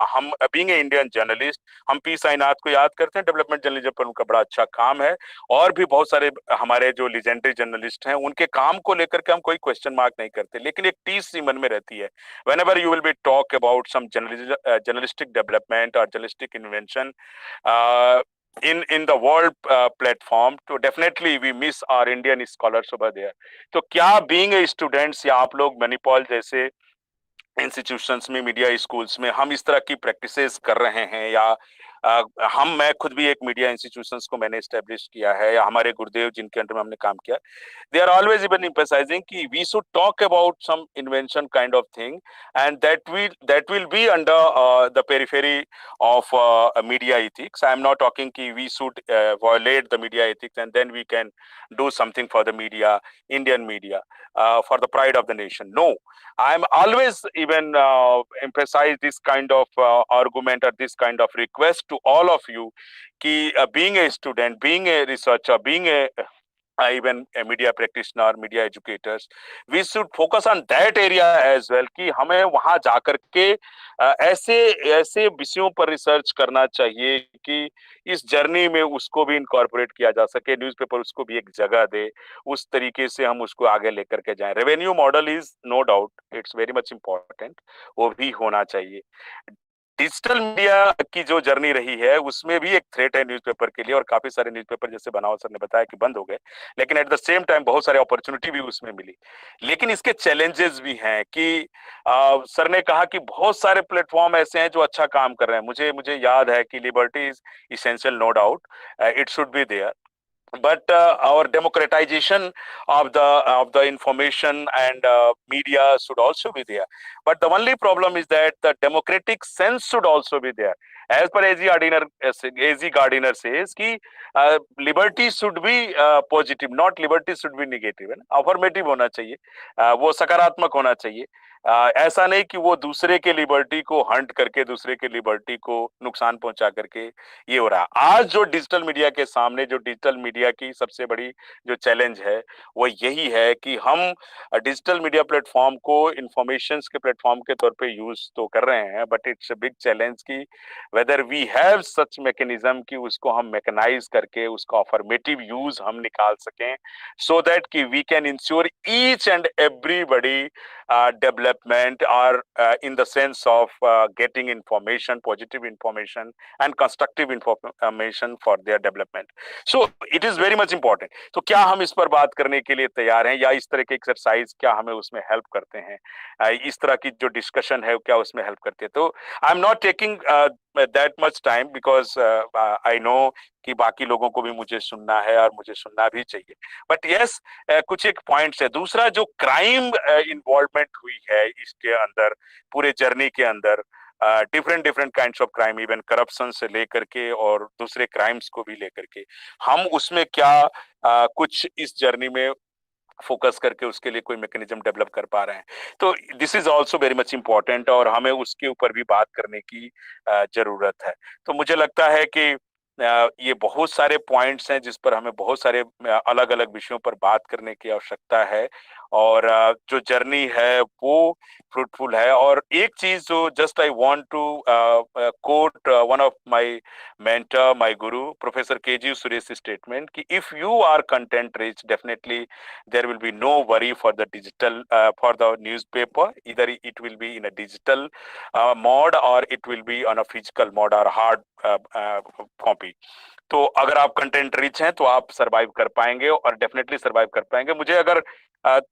हम बीइंग ए इंडियन जर्नलिस्ट, हम पी साईनाथ को याद करते हैं, डेवलपमेंट जर्नलिज्म पर उनका बड़ा अच्छा काम है, और भी बहुत सारे हमारे जो लीजेंडरी जर्नलिस्ट हैं उनके काम को लेकर के हम कोई क्वेश्चन मार्क नहीं करते, लेकिन एक टीस सी मन में रहती है. whenever you will be talk about some journalistic development or journalistic invention in the world platform, तो definitely we miss our Indian scholars over there. तो क्या being a students या आप लोग मणिपाल जैसे इंस्टीट्यूशंस में, मीडिया स्कूल्स में हम इस तरह की प्रैक्टिसेस कर रहे हैं, या मैं खुद भी एक मीडिया इंस्टीट्यूशंस को मैंने एस्टेब्लिश किया है, या हमारे गुरुदेव जिनके अंडर में हमने काम किया, they are always even emphasising कि we should talk about some invention kind of thing, and that will be under the periphery of media ethics. I am not talking कि we should violate the media ethics and then we can do something for the media, Indian media, for the pride of the nation. No, I'm always even emphasize this kind of argument or this kind of request to all of you ki being a student, being a researcher, being a even a media practitioner, media educators, we should focus on that area as well कि हमें वहां जाकर के ऐसे विषयों पर research करना चाहिए कि इस जर्नी में उसको भी इनकॉर्पोरेट किया जा सके, न्यूज़पेपर उसको भी एक जगह दे, उस तरीके से हम उसको आगे लेकर के जाएं. Revenue model is no doubt, it's very much important, वो भी होना चाहिए. डिजिटल मीडिया की जो जर्नी रही है उसमें भी एक थ्रेट है न्यूज़पेपर के लिए, और काफी सारे न्यूज़पेपर जैसे बनावल सर ने बताया कि बंद हो गए, लेकिन एट द सेम टाइम बहुत सारे अपॉर्चुनिटी भी उसमें मिली. लेकिन इसके चैलेंजेस भी हैं कि सर ने कहा कि बहुत सारे प्लेटफॉर्म ऐसे हैं जो अच्छा काम कर रहे हैं. मुझे याद है कि liberty is essential, no doubt, it should be there, but our democratization of the information and media should also be there. But the only problem is that the democratic sense should also be there. As per AZ Gardiner says कि liberty should be positive, not liberty should be negative, है ना, affirmative होना चाहिए, वो सकारात्मक होना चाहिए. ऐसा नहीं कि वो दूसरे के लिबर्टी को हंट करके, दूसरे के लिबर्टी को नुकसान पहुंचा करके ये हो रहा. आज जो डिजिटल मीडिया के सामने, जो डिजिटल मीडिया की सबसे बड़ी जो चैलेंज है वो यही है कि हम डिजिटल मीडिया प्लेटफॉर्म को इंफॉर्मेशन के प्लेटफॉर्म के तौर पे यूज तो कर रहे हैं, but it's a big challenge कि whether we have such mechanism कि उसको हम मैकेनाइज करके उसका अफर्मेटिव यूज हम निकाल सकें, सो दैट कि we can ensure each and everybody development or in the sense of getting information, positive information and constructive information for their development. So it is very much important. तो क्या हम इस पर बात करने के लिए तैयार हैं, या इस तरह के एक्सरसाइज क्या हमें उसमें हेल्प करते हैं, इस तरह की जो डिस्कशन है क्या उसमें हेल्प करते हैं? तो आई am not taking that much time because I know कि बाकी लोगों को भी मुझे सुनना है और मुझे सुनना भी चाहिए. बट यस, कुछ एक पॉइंट्स है. दूसरा, जो क्राइम इन्वॉल्वमेंट हुई है इसके अंदर, पूरे जर्नी के अंदर, different kinds of crime, even corruption से लेकर के और दूसरे क्राइम्स को भी लेकर के, हम उसमें क्या कुछ इस जर्नी में फोकस करके उसके लिए कोई मैकेनिज्म डेवलप कर पा रहे हैं. तो this is also very much important और हमें उसके ऊपर भी बात करने की जरूरत है. तो मुझे लगता है कि ये बहुत सारे पॉइंट्स हैं जिस पर हमें बहुत सारे अलग अलग विषयों पर बात करने की आवश्यकता है, और जो जर्नी है वो फ्रूटफुल है. और एक चीज जो just I want to quote one of my mentor, my guru professor K G Suresh statement कि if you are content rich, definitely there will be no worry for the digital for the newspaper, either it will be in a digital mode or it will be on a physical mode or hard copy. तो अगर आप content rich हैं तो आप survive कर पाएंगे और definitely survive कर पाएंगे. मुझे अगर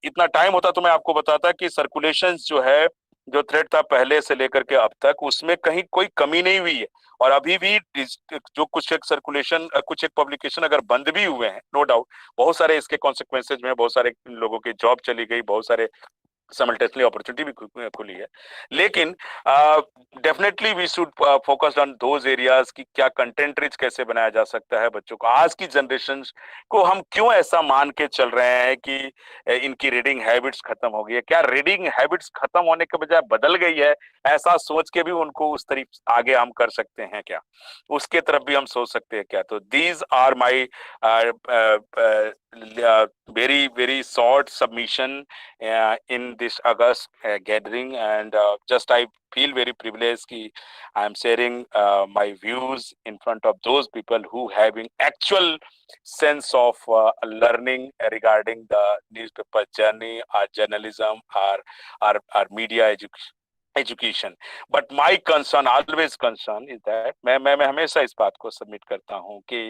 इतना टाइम होता तो मैं आपको बताता कि सर्कुलेशन जो है, जो थ्रेड था पहले से लेकर के अब तक, उसमें कहीं कोई कमी नहीं हुई है. और अभी भी जो कुछ एक सर्कुलेशन, कुछ एक पब्लिकेशन अगर बंद भी हुए हैं, नो डाउट बहुत सारे इसके कॉन्सिक्वेंसेज में, बहुत सारे लोगों की जॉब चली गई, बहुत सारे simultaneously अपॉर्चुनिटी भी खुली है. लेकिन definitely we should focus on those areas कि क्या कंटेंट रिच कैसे बनाया जा सकता है बच्चों को. आज की जनरेशन को हम क्यों ऐसा मान के चल रहे हैं कि इनकी रीडिंग हैबिट्स खत्म हो गई है? क्या रीडिंग हैबिट्स खत्म होने के बजाय बदल गई है? ऐसा सोच के भी उनको उस तरीके आगे हम कर सकते हैं क्या? उसके तरफ भी हम सोच सकते हैं क्या? तो these are my very short submission in this August gathering, and just I feel very privileged कि I am sharing my views in front of those people who having actual sense of learning regarding the newspaper journey or journalism or media education. But my concern, always concern is that मैं हमेशा इस बात को submit करता हूँ कि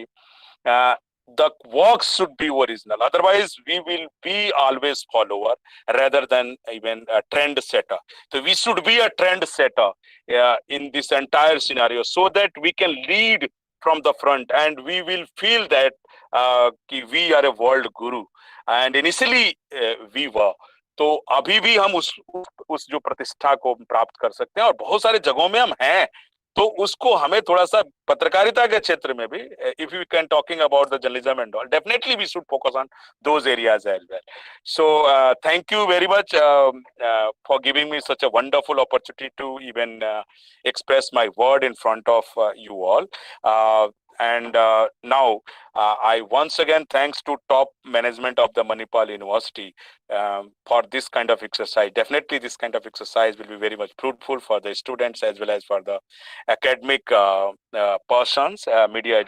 the work should be original, otherwise we will be always follower rather than even a trend setter. So we should be a trend setter in this entire scenario, so that we can lead from the front and we will feel that we are a world guru, and initially we were. तो अभी भी हम उस जो प्रतिष्ठा को प्राप्त कर सकते हैं और बहुत सारे जगहों में हम हैं, तो उसको हमें थोड़ा सा पत्रकारिता के क्षेत्र में भी, if you can talking about the journalism and all, definitely we should focus on those areas as well. So thank you very much for giving me such a wonderful opportunity to even express my word in front of you all. And now I once again thanks to top management of the Manipal University for this kind of exercise. Definitely this kind of exercise will be very much fruitful for the students as well as for the academic persons, media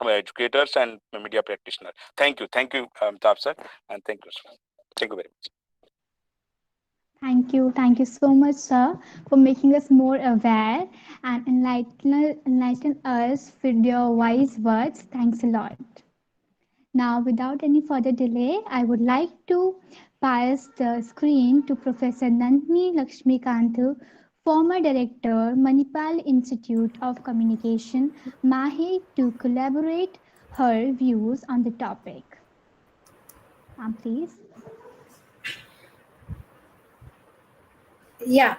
educators and media practitioners. Thank you, Amitabh sir, and thank you very much. Thank you so much, sir, for making us more aware and enlighten us with your wise words. Thanks a lot. Now, without any further delay, I would like to pass the screen to Professor Nandini Lakshmikanth, former director, Manipal Institute of Communication, Mahi, to collaborate her views on the topic. Please. Yeah.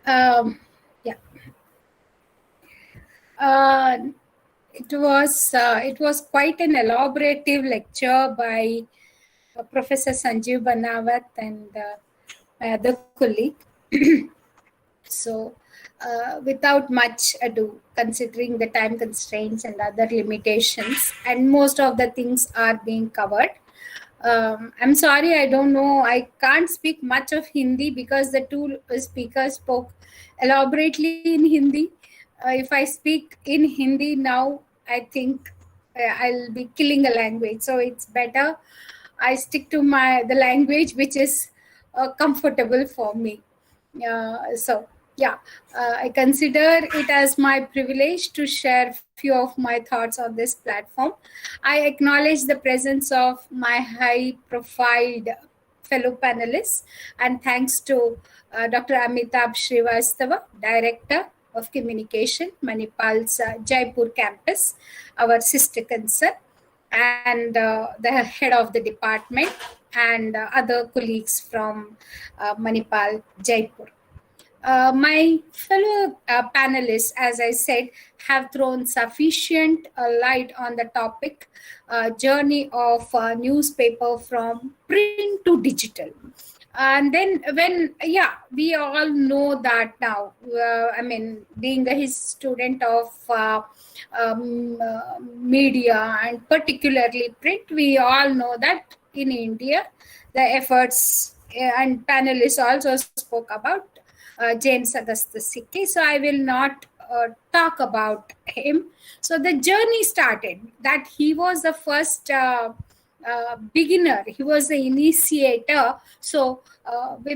Yeah. It was quite an elaborative lecture by Professor Sanjeev Banawat and my other colleague. So, without much ado, considering the time constraints and other limitations, and most of the things are being covered. I'm sorry, I don't know. I can't speak much of Hindi because the two speakers spoke elaborately in Hindi. If I speak in Hindi now, I think I'll be killing a language. So it's better I stick to the language which is comfortable for me. I consider it as my privilege to share few of my thoughts on this platform. I acknowledge the presence of my high-profiled fellow panelists, and thanks to Dr. Amitabh Srivastava, Director of Communication, Manipal's Jaipur campus, our sister concern, and the head of the department, and other colleagues from Manipal Jaipur. My fellow panelists, as I said, have thrown sufficient light on the topic, journey of newspaper from print to digital. And then we all know that now. Being a student of media and particularly print, we all know that in India, the efforts and panelists also spoke about James Augustus Hickey, so I will not talk about him. So the journey started that he was the first beginner, he was the initiator. So we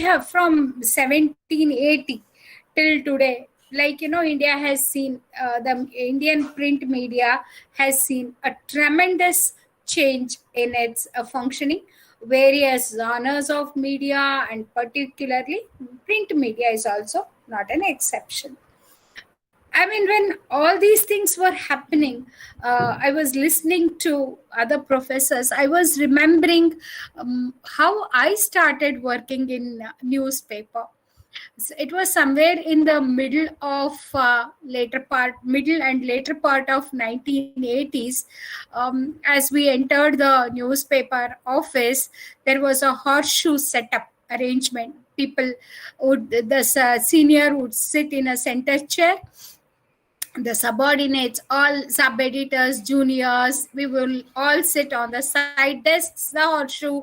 have from 1780 till today, India has seen, the Indian print media has seen a tremendous change in its functioning. Various genres of media, and particularly print media is also not an exception. When all these things were happening, I was listening to other professors. I was remembering how I started working in newspaper. It was somewhere in the middle and later part of 1980s. As we entered the newspaper office, there was a horseshoe setup arrangement. The senior would sit in a center chair. The subordinates, all sub-editors, juniors, we will all sit on the side desks, the horseshoe,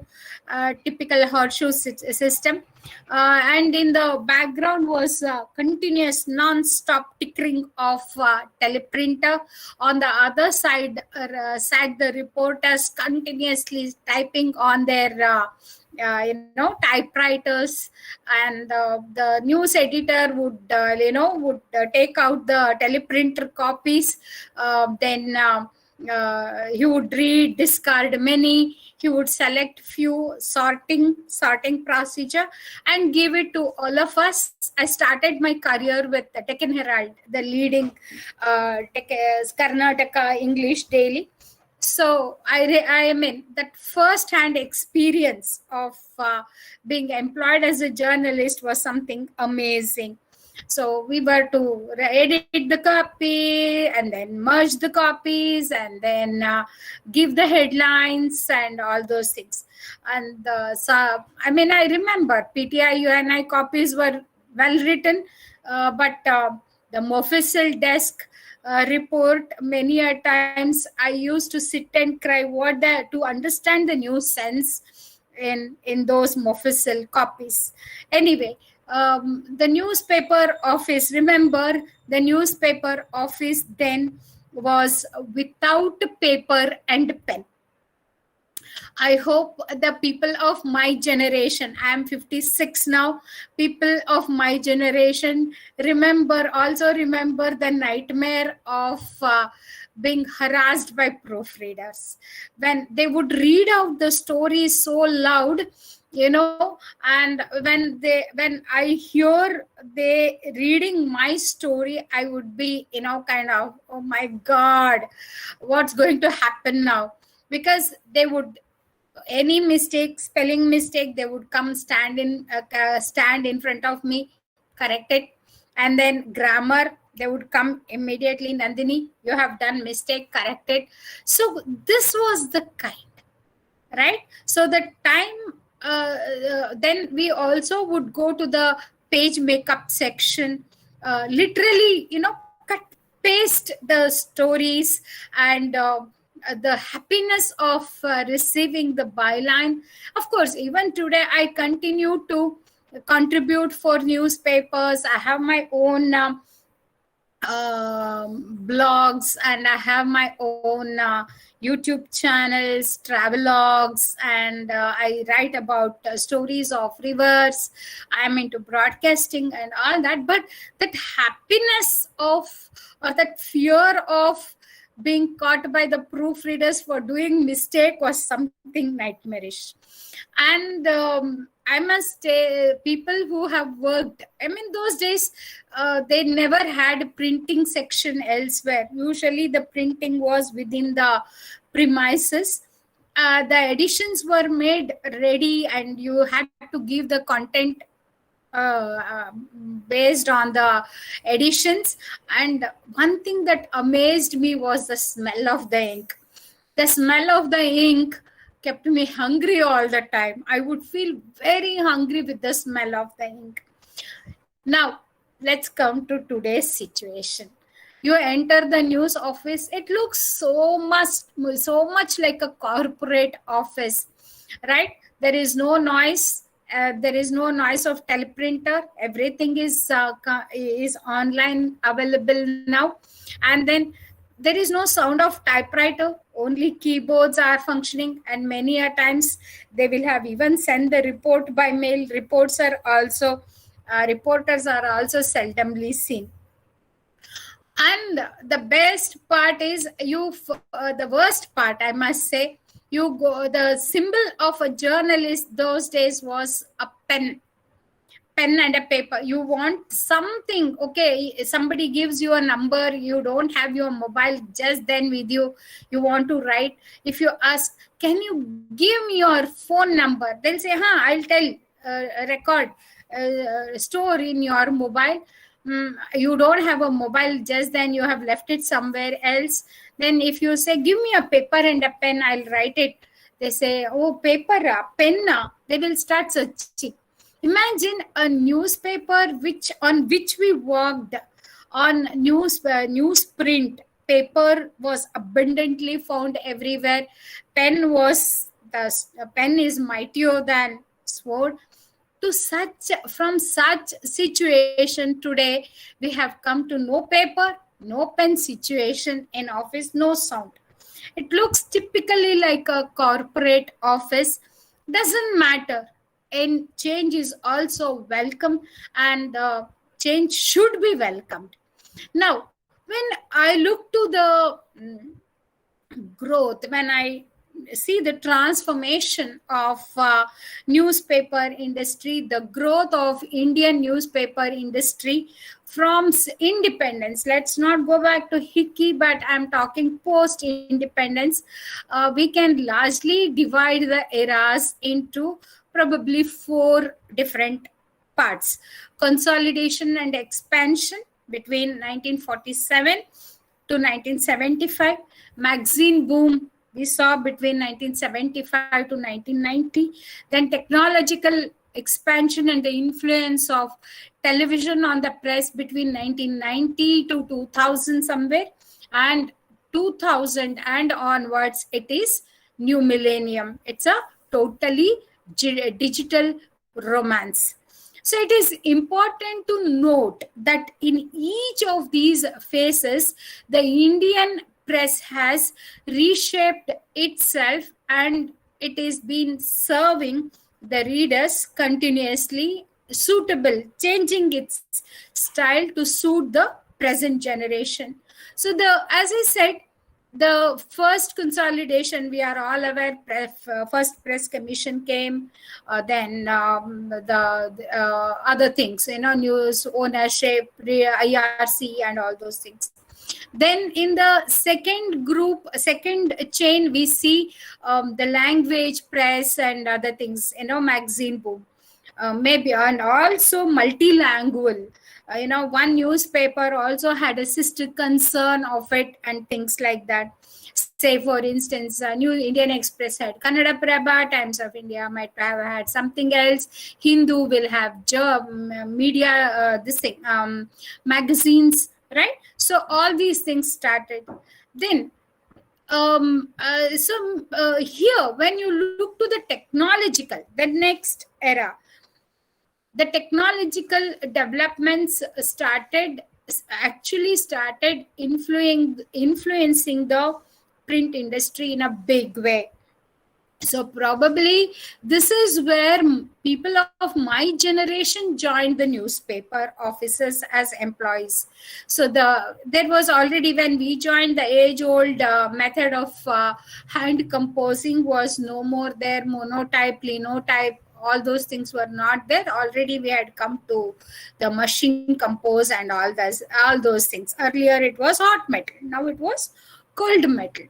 typical horseshoe system. And in the background was continuous non-stop tickering of teleprinter. On the other side sat the reporters continuously typing on their typewriters, and the news editor would take out the teleprinter copies. Then he would read, discard many. He would select few, sorting procedure, and give it to all of us. I started my career with the Deccan Herald, the leading Karnataka English daily. So I mean that first-hand experience of being employed as a journalist was something amazing. So we were to edit the copy and then merge the copies and then give the headlines and all those things. And I remember PTI UNI copies were well written, but the Moffisil desk report, many a times I used to sit and cry to understand the new sense in those Moffisil copies. Anyway, the newspaper office, remember the newspaper office then was without paper and pen. I hope the people of my generation, I am 56 now, people of my generation also remember the nightmare of being harassed by proofreaders. When they would read out the story so loud, and when I hear they reading my story, I would be kind of, oh my God, what's going to happen now? Because they would, any mistake, spelling mistake, they would come stand in front of me, correct it. And then grammar, they would come immediately, Nandini, you have done mistake, correct it. So this was the kind, right? So the time, then we also would go to the page makeup section, literally, cut, paste the stories, and the happiness of receiving the byline. Of course, even today I continue to contribute for newspapers. I have my own blogs, and I have my own YouTube channels, travelogues, and I write about stories of rivers. I'm into broadcasting and all that. But that happiness of, or that fear of being caught by the proofreaders for doing mistake was something nightmarish. And I must say, people who have worked, those days, they never had a printing section elsewhere. Usually the printing was within the premises. The editions were made ready, and you had to give the content based on the editions. And one thing that amazed me was the smell of the ink. The smell of the ink kept me hungry all the time. I would feel very hungry with the smell of the ink. Now, let's come to today's situation. You enter the news office, it looks so much like a corporate office, right? There is no noise. There is no noise of teleprinter. Everything is online available now. And then there is no sound of typewriter. Only keyboards are functioning, and many a times they will have even sent the report by mail. Reporters are also seldomly seen. And the best part is the worst part, I must say, the symbol of a journalist those days was a pen and a paper. You want something, okay, somebody gives you a number, you don't have your mobile just then with you, you want to write. If you ask, can you give me your phone number, they'll say, I'll tell, record, store in your mobile. You don't have a mobile just then, you have left it somewhere else. Then if you say, give me a paper and a pen, I'll write it, they say, oh, paper, pen, they will start searching. Imagine a newspaper on which we worked on newsprint. Paper was abundantly found everywhere. Pen is mightier than sword. From such situation today, we have come to no paper, no pen situation in office, no sound. It looks typically like a corporate office. Doesn't matter. And change is also welcome, and change should be welcomed. Now, when I look to the growth, when I see the transformation of newspaper industry, the growth of Indian newspaper industry from independence. Let's not go back to Hickey, but I'm talking post-independence. We can largely divide the eras into probably 4 different parts. Consolidation and expansion between 1947 to 1975. Magazine boom we saw between 1975 to 1990. Then technological expansion and the influence of television on the press between 1990 to 2000 somewhere. And 2000 and onwards, it is new millennium. It's a totally digital romance. So it is important to note that in each of these phases, the Indian press has reshaped itself, and it is been serving the readers continuously, changing its style to suit the present generation. So as I said, the first consolidation, we are all aware, first press commission came, then the other things, news, ownership, IRC and all those things. Then in the second chain, we see the language press and other things, magazine boom, maybe, and also multilingual. One newspaper also had a sister concern of it and things like that. Say, for instance, New Indian Express had Kannada Prabha, Times of India might have had something else. Hindu will have media, magazines, right? So all these things started. Then, here, when you look to the technological, the next era, the technological developments started influencing the print industry in a big way. So probably this is where people of my generation joined the newspaper offices as employees. So there was already, when we joined, the age-old method of hand composing was no more there. Monotype, linotype, all those things were not there. Already we had come to the machine compose and all those things. Earlier it was hot metal, now it was cold metal.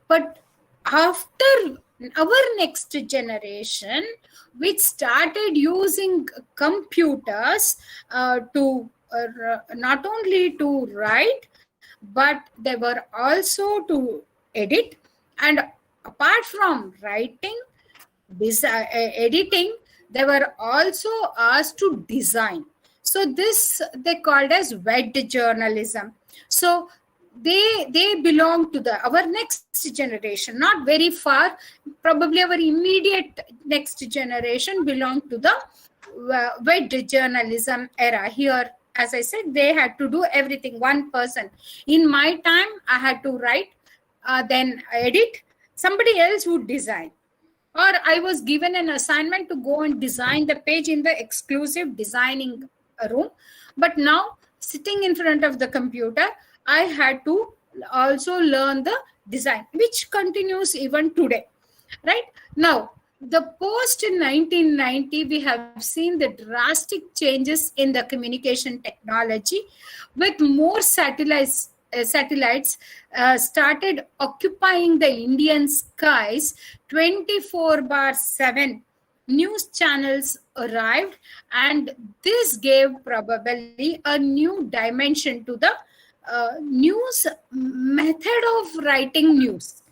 But after our next generation, which started using computers to not only to write, but they were also to edit, and apart from writing, editing, they were also asked to design. So this they called as web journalism. So they belong to our next generation, not very far, probably our immediate next generation belong to the web journalism era. Here, as I said, they had to do everything, one person. In my time, I had to write, then edit, somebody else would design. Or I was given an assignment to go and design the page in the exclusive designing room. But now, sitting in front of the computer, I had to also learn the design, which continues even today, right? Now, the post in 1990, we have seen the drastic changes in the communication technology, with more satellites started occupying the Indian skies. 24/7 news channels arrived, and this gave probably a new dimension to the news method of writing news.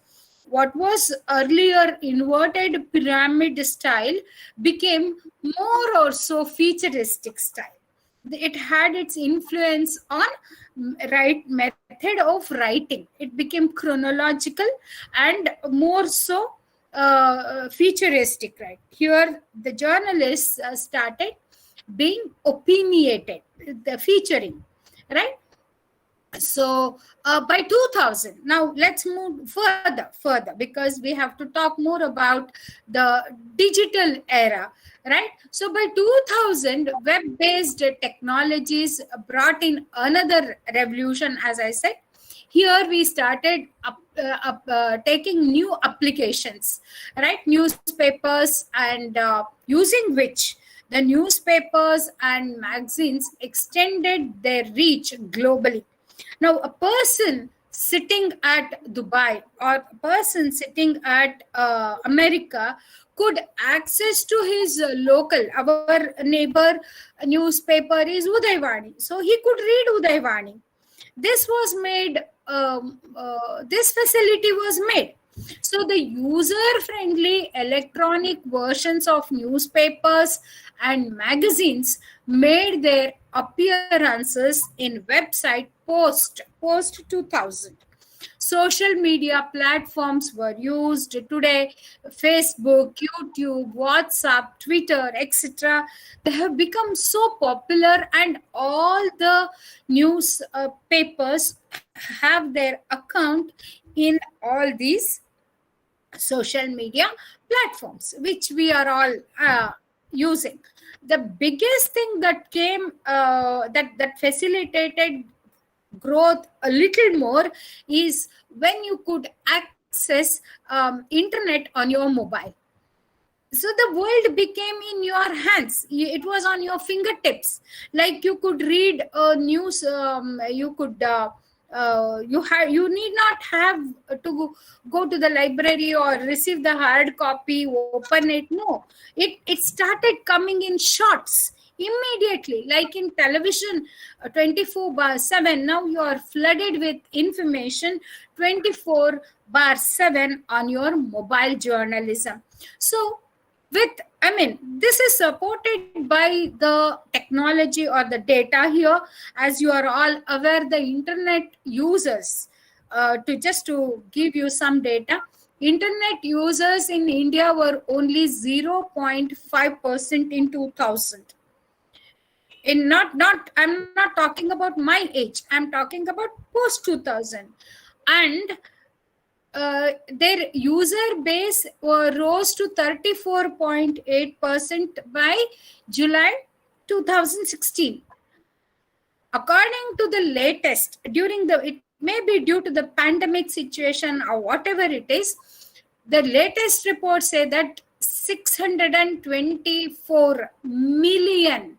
What was earlier inverted pyramid style became more or so futuristic style. It had its influence on method of writing. It became chronological and more so futuristic. Right here, the journalists started being opinionated, the featuring, right? So by 2000, now let's move further, because we have to talk more about the digital era, right? So by 2000, web-based technologies brought in another revolution. As I said, here we started taking new applications, right? Newspapers, and using which the newspapers and magazines extended their reach globally. Now, a person sitting at Dubai or a person sitting at America could access to his our neighbor newspaper is Udaivani. So he could read Udaivani. This was made, this facility was made. So the user-friendly electronic versions of newspapers and magazines made their appearances in website post 2000. Social media platforms were used today: Facebook, YouTube, WhatsApp, Twitter, etc. They have become so popular, and all the news papers have their account in all these social media platforms, which we are all using. The biggest thing that came that facilitated growth a little more is when you could access internet on your mobile. So the world became in your hands. It was on your fingertips. Like you could read news. You could. You need not have to go to the library or receive the hard copy, open it. No, it started coming in shots immediately, like in television, 24/7. Now you are flooded with information 24/7 on your mobile journalism. So this is supported by the technology or the data here. As you are all aware, the internet users, to give you some data, internet users in India were only 0.5% in 2000. I'm not talking about my age. I'm talking about post 2000. And their user base rose to 34.8% by July 2016. According to the latest, it may be due to the pandemic situation or whatever it is, the latest reports say that 624 million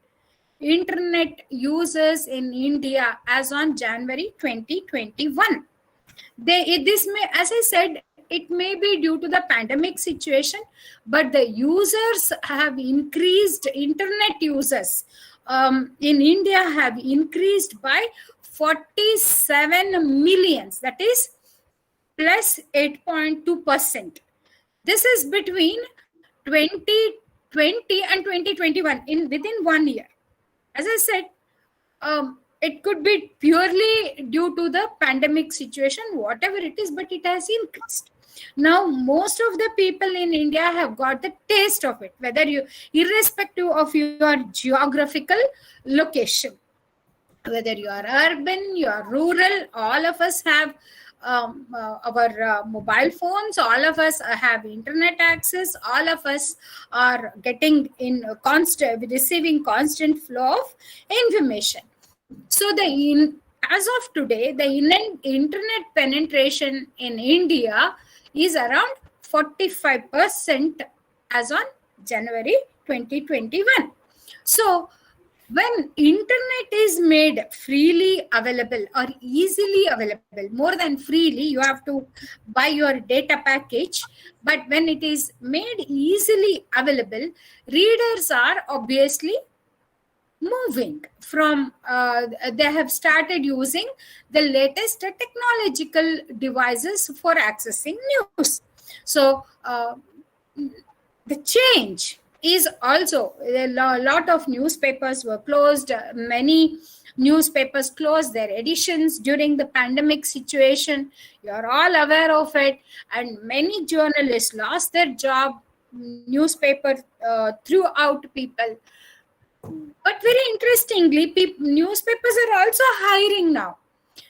internet users in India as on January 2021. This may, as I said, it may be due to the pandemic situation, but the users have increased. Internet users in India have increased by 47 millions. That is plus 8.2%. This is between 2020 and 2021 within 1 year. As I said, it could be purely due to the pandemic situation, whatever it is, but it has increased. Now, most of the people in India have got the taste of it, irrespective of your geographical location, whether you are urban, you are rural, all of us have our mobile phones, all of us have internet access, all of us are receiving constant flow of information. So as of today, the internet penetration in India is around 45% as on January 2021. So when internet is made freely available or easily available, more than freely, you have to buy your data package, but when it is made easily available, readers are obviously moving from, they have started using the latest technological devices for accessing news. So the change is also, a lot of newspapers were closed. Many newspapers closed their editions during the pandemic situation. You're all aware of it. And many journalists lost their job. Newspaper threw out people. But very interestingly, newspapers are also hiring now.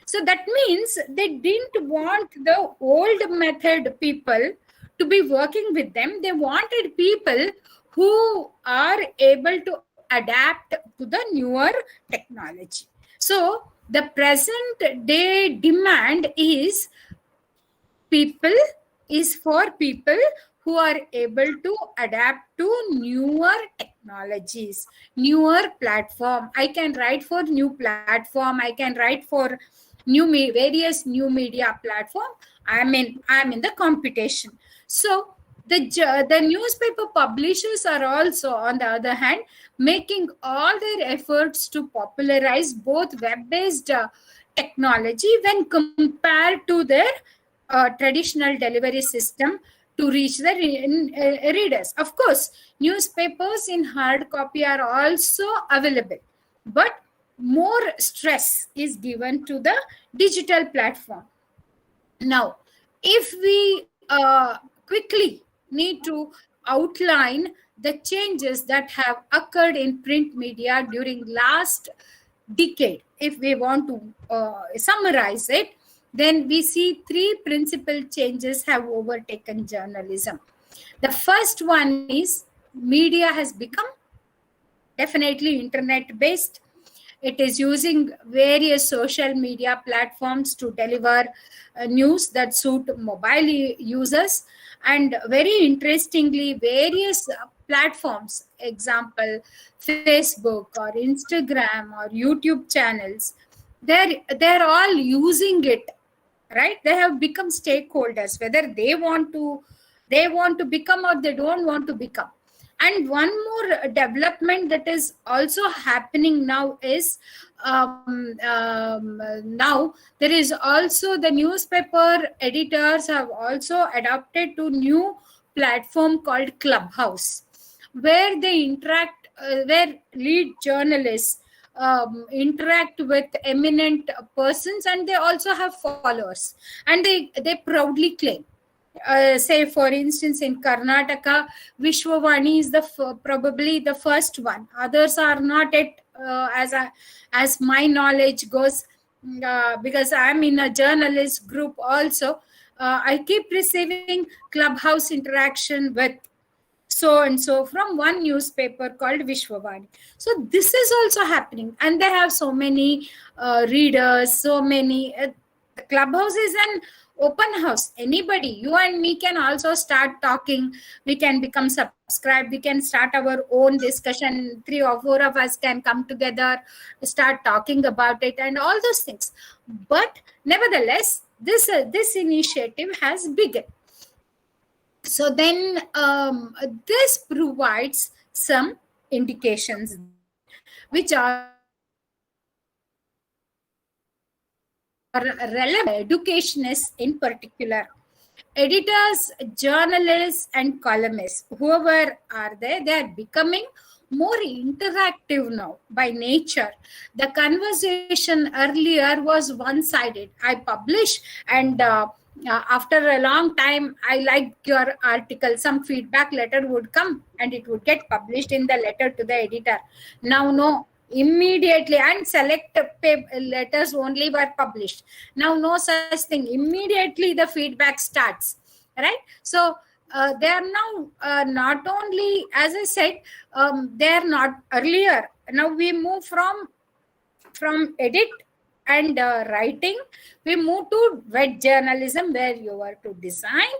So that means they didn't want the old method people to be working with them. They wanted people who are able to adapt to the newer technology. So the present day demand is for people who are able to adapt to newer technologies, newer platform. I can write for new platform. I can write for various new media platform. I'm in the competition. So the newspaper publishers are also, on the other hand, making all their efforts to popularize both web-based technology when compared to their traditional delivery system to reach the readers. Of course, newspapers in hard copy are also available, but more stress is given to the digital platform. Now, if we quickly need to outline the changes that have occurred in print media during last decade, if we want to summarize it, then we see three principal changes have overtaken journalism. The first one is media has become definitely internet based. It is using various social media platforms to deliver news that suit mobile users. And very interestingly, various platforms, example Facebook or Instagram or YouTube channels, they're all using it, right? They have become stakeholders, whether they want to become or they don't want to become. And one more development that is also happening now is now there is also the newspaper editors have also adopted to new platform called Clubhouse, where they interact, where lead journalists interact with eminent persons, and they also have followers, and they proudly claim. Say for instance, in Karnataka, Vishwavani is probably the first one. Others are not yet, as my knowledge goes, because I am in a journalist group also. I keep receiving Clubhouse interaction with so and so from one newspaper called Vishwavani. So this is also happening, and they have so many readers, so many. Clubhouse is an open house. Anybody, you and me, can also start talking. We can become subscribed. We can start our own discussion. 3 or 4 of us can come together, start talking about it, and all those things. But nevertheless, this initiative has begun. So then this provides some indications which are relevant educationists in particular. Editors, journalists, and columnists, whoever are there, they are becoming more interactive now by nature. The conversation earlier was one-sided. I publish, and after a long time, I like your article. Some feedback letter would come, and it would get published in the letter to the editor. Now, no. Immediately, and select letters only were published. Now no such thing. Immediately the feedback starts, right? So they are now not only, as I said, they are not earlier. Now we move from edit and writing, we move to web journalism, where you are to design.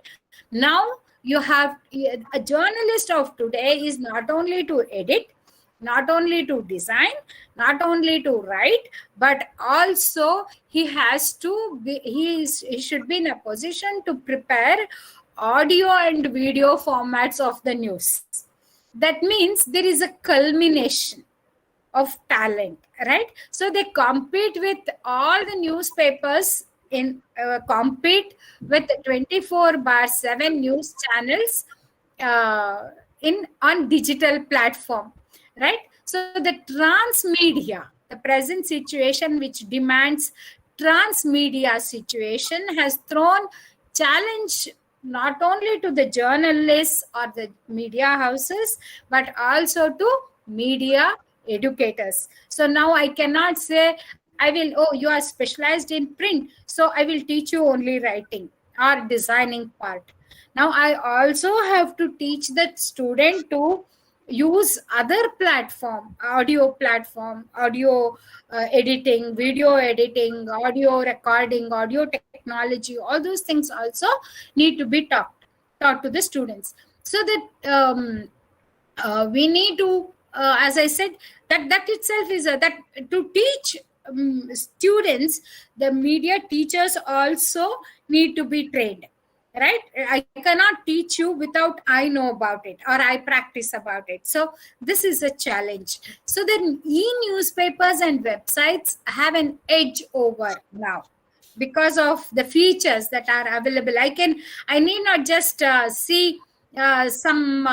Now you have a journalist of today is not only to edit, not only to design, not only to write, but also he has to be, he should be in a position to prepare audio and video formats of the news. That means there is a culmination of talent, right? So they compete with all the newspapers in compete with 24/7 news channels on digital platform. Right? So the transmedia, the present situation which demands transmedia situation, has thrown challenge not only to the journalists or the media houses, but also to media educators. So now I cannot say, you are specialized in print, so I will teach you only writing or designing part. Now I also have to teach that student to use other audio editing, video editing, audio recording, audio technology. All those things also need to be taught to the students. So that we need to, as I said, that itself is that to teach students, the media teachers also need to be trained. Right? I cannot teach you without I know about it or I practice about it. So this is a challenge. So then e-newspapers and websites have an edge over now because of the features that are available. I need not just see some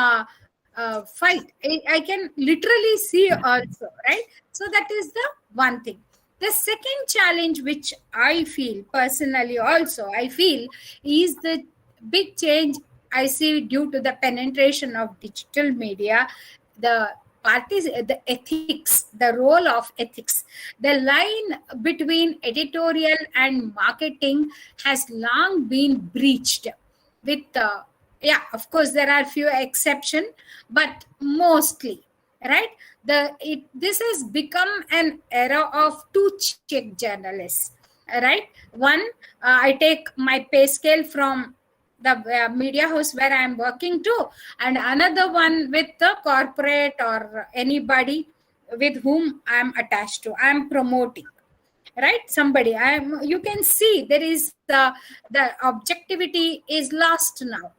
fight. I can literally see also, right? So that is the one thing. The second challenge, which I feel personally also, is the big change I see due to the penetration of digital media, the ethics, the role of ethics. The line between editorial and marketing has long been breached with, of course, there are few exceptions, but mostly, right? This has become an era of two check journalists, right? One, I take my pay scale from the media house where I am working to, and another one with the corporate or anybody with whom I am attached to. I am promoting, right? Somebody, you can see there is the objectivity is lost now,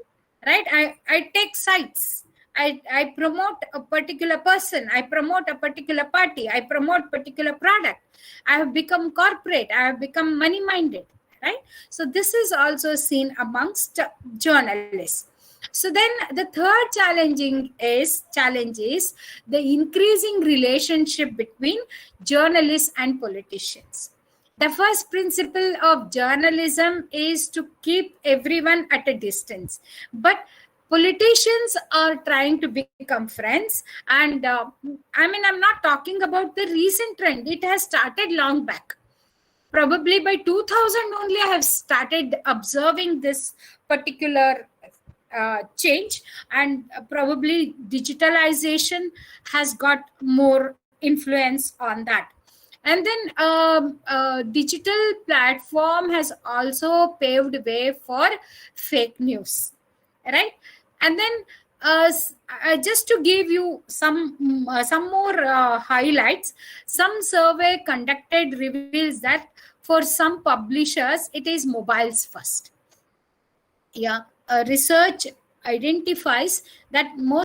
right? I take sides. I promote a particular person, I promote a particular party, I promote particular product. I have become corporate, I have become money minded, right? So this is also seen amongst journalists. So then the third challenge is the increasing relationship between journalists and politicians. The first principle of journalism is to keep everyone at a distance, but politicians are trying to become friends. And I'm not talking about the recent trend. It has started long back. Probably by 2000 only I have started observing this particular change, and probably digitalization has got more influence on that. And then digital platform has also paved way for fake news, right? And then just to give you some more highlights, some survey conducted reveals that for some publishers it is mobiles first. Research identifies that most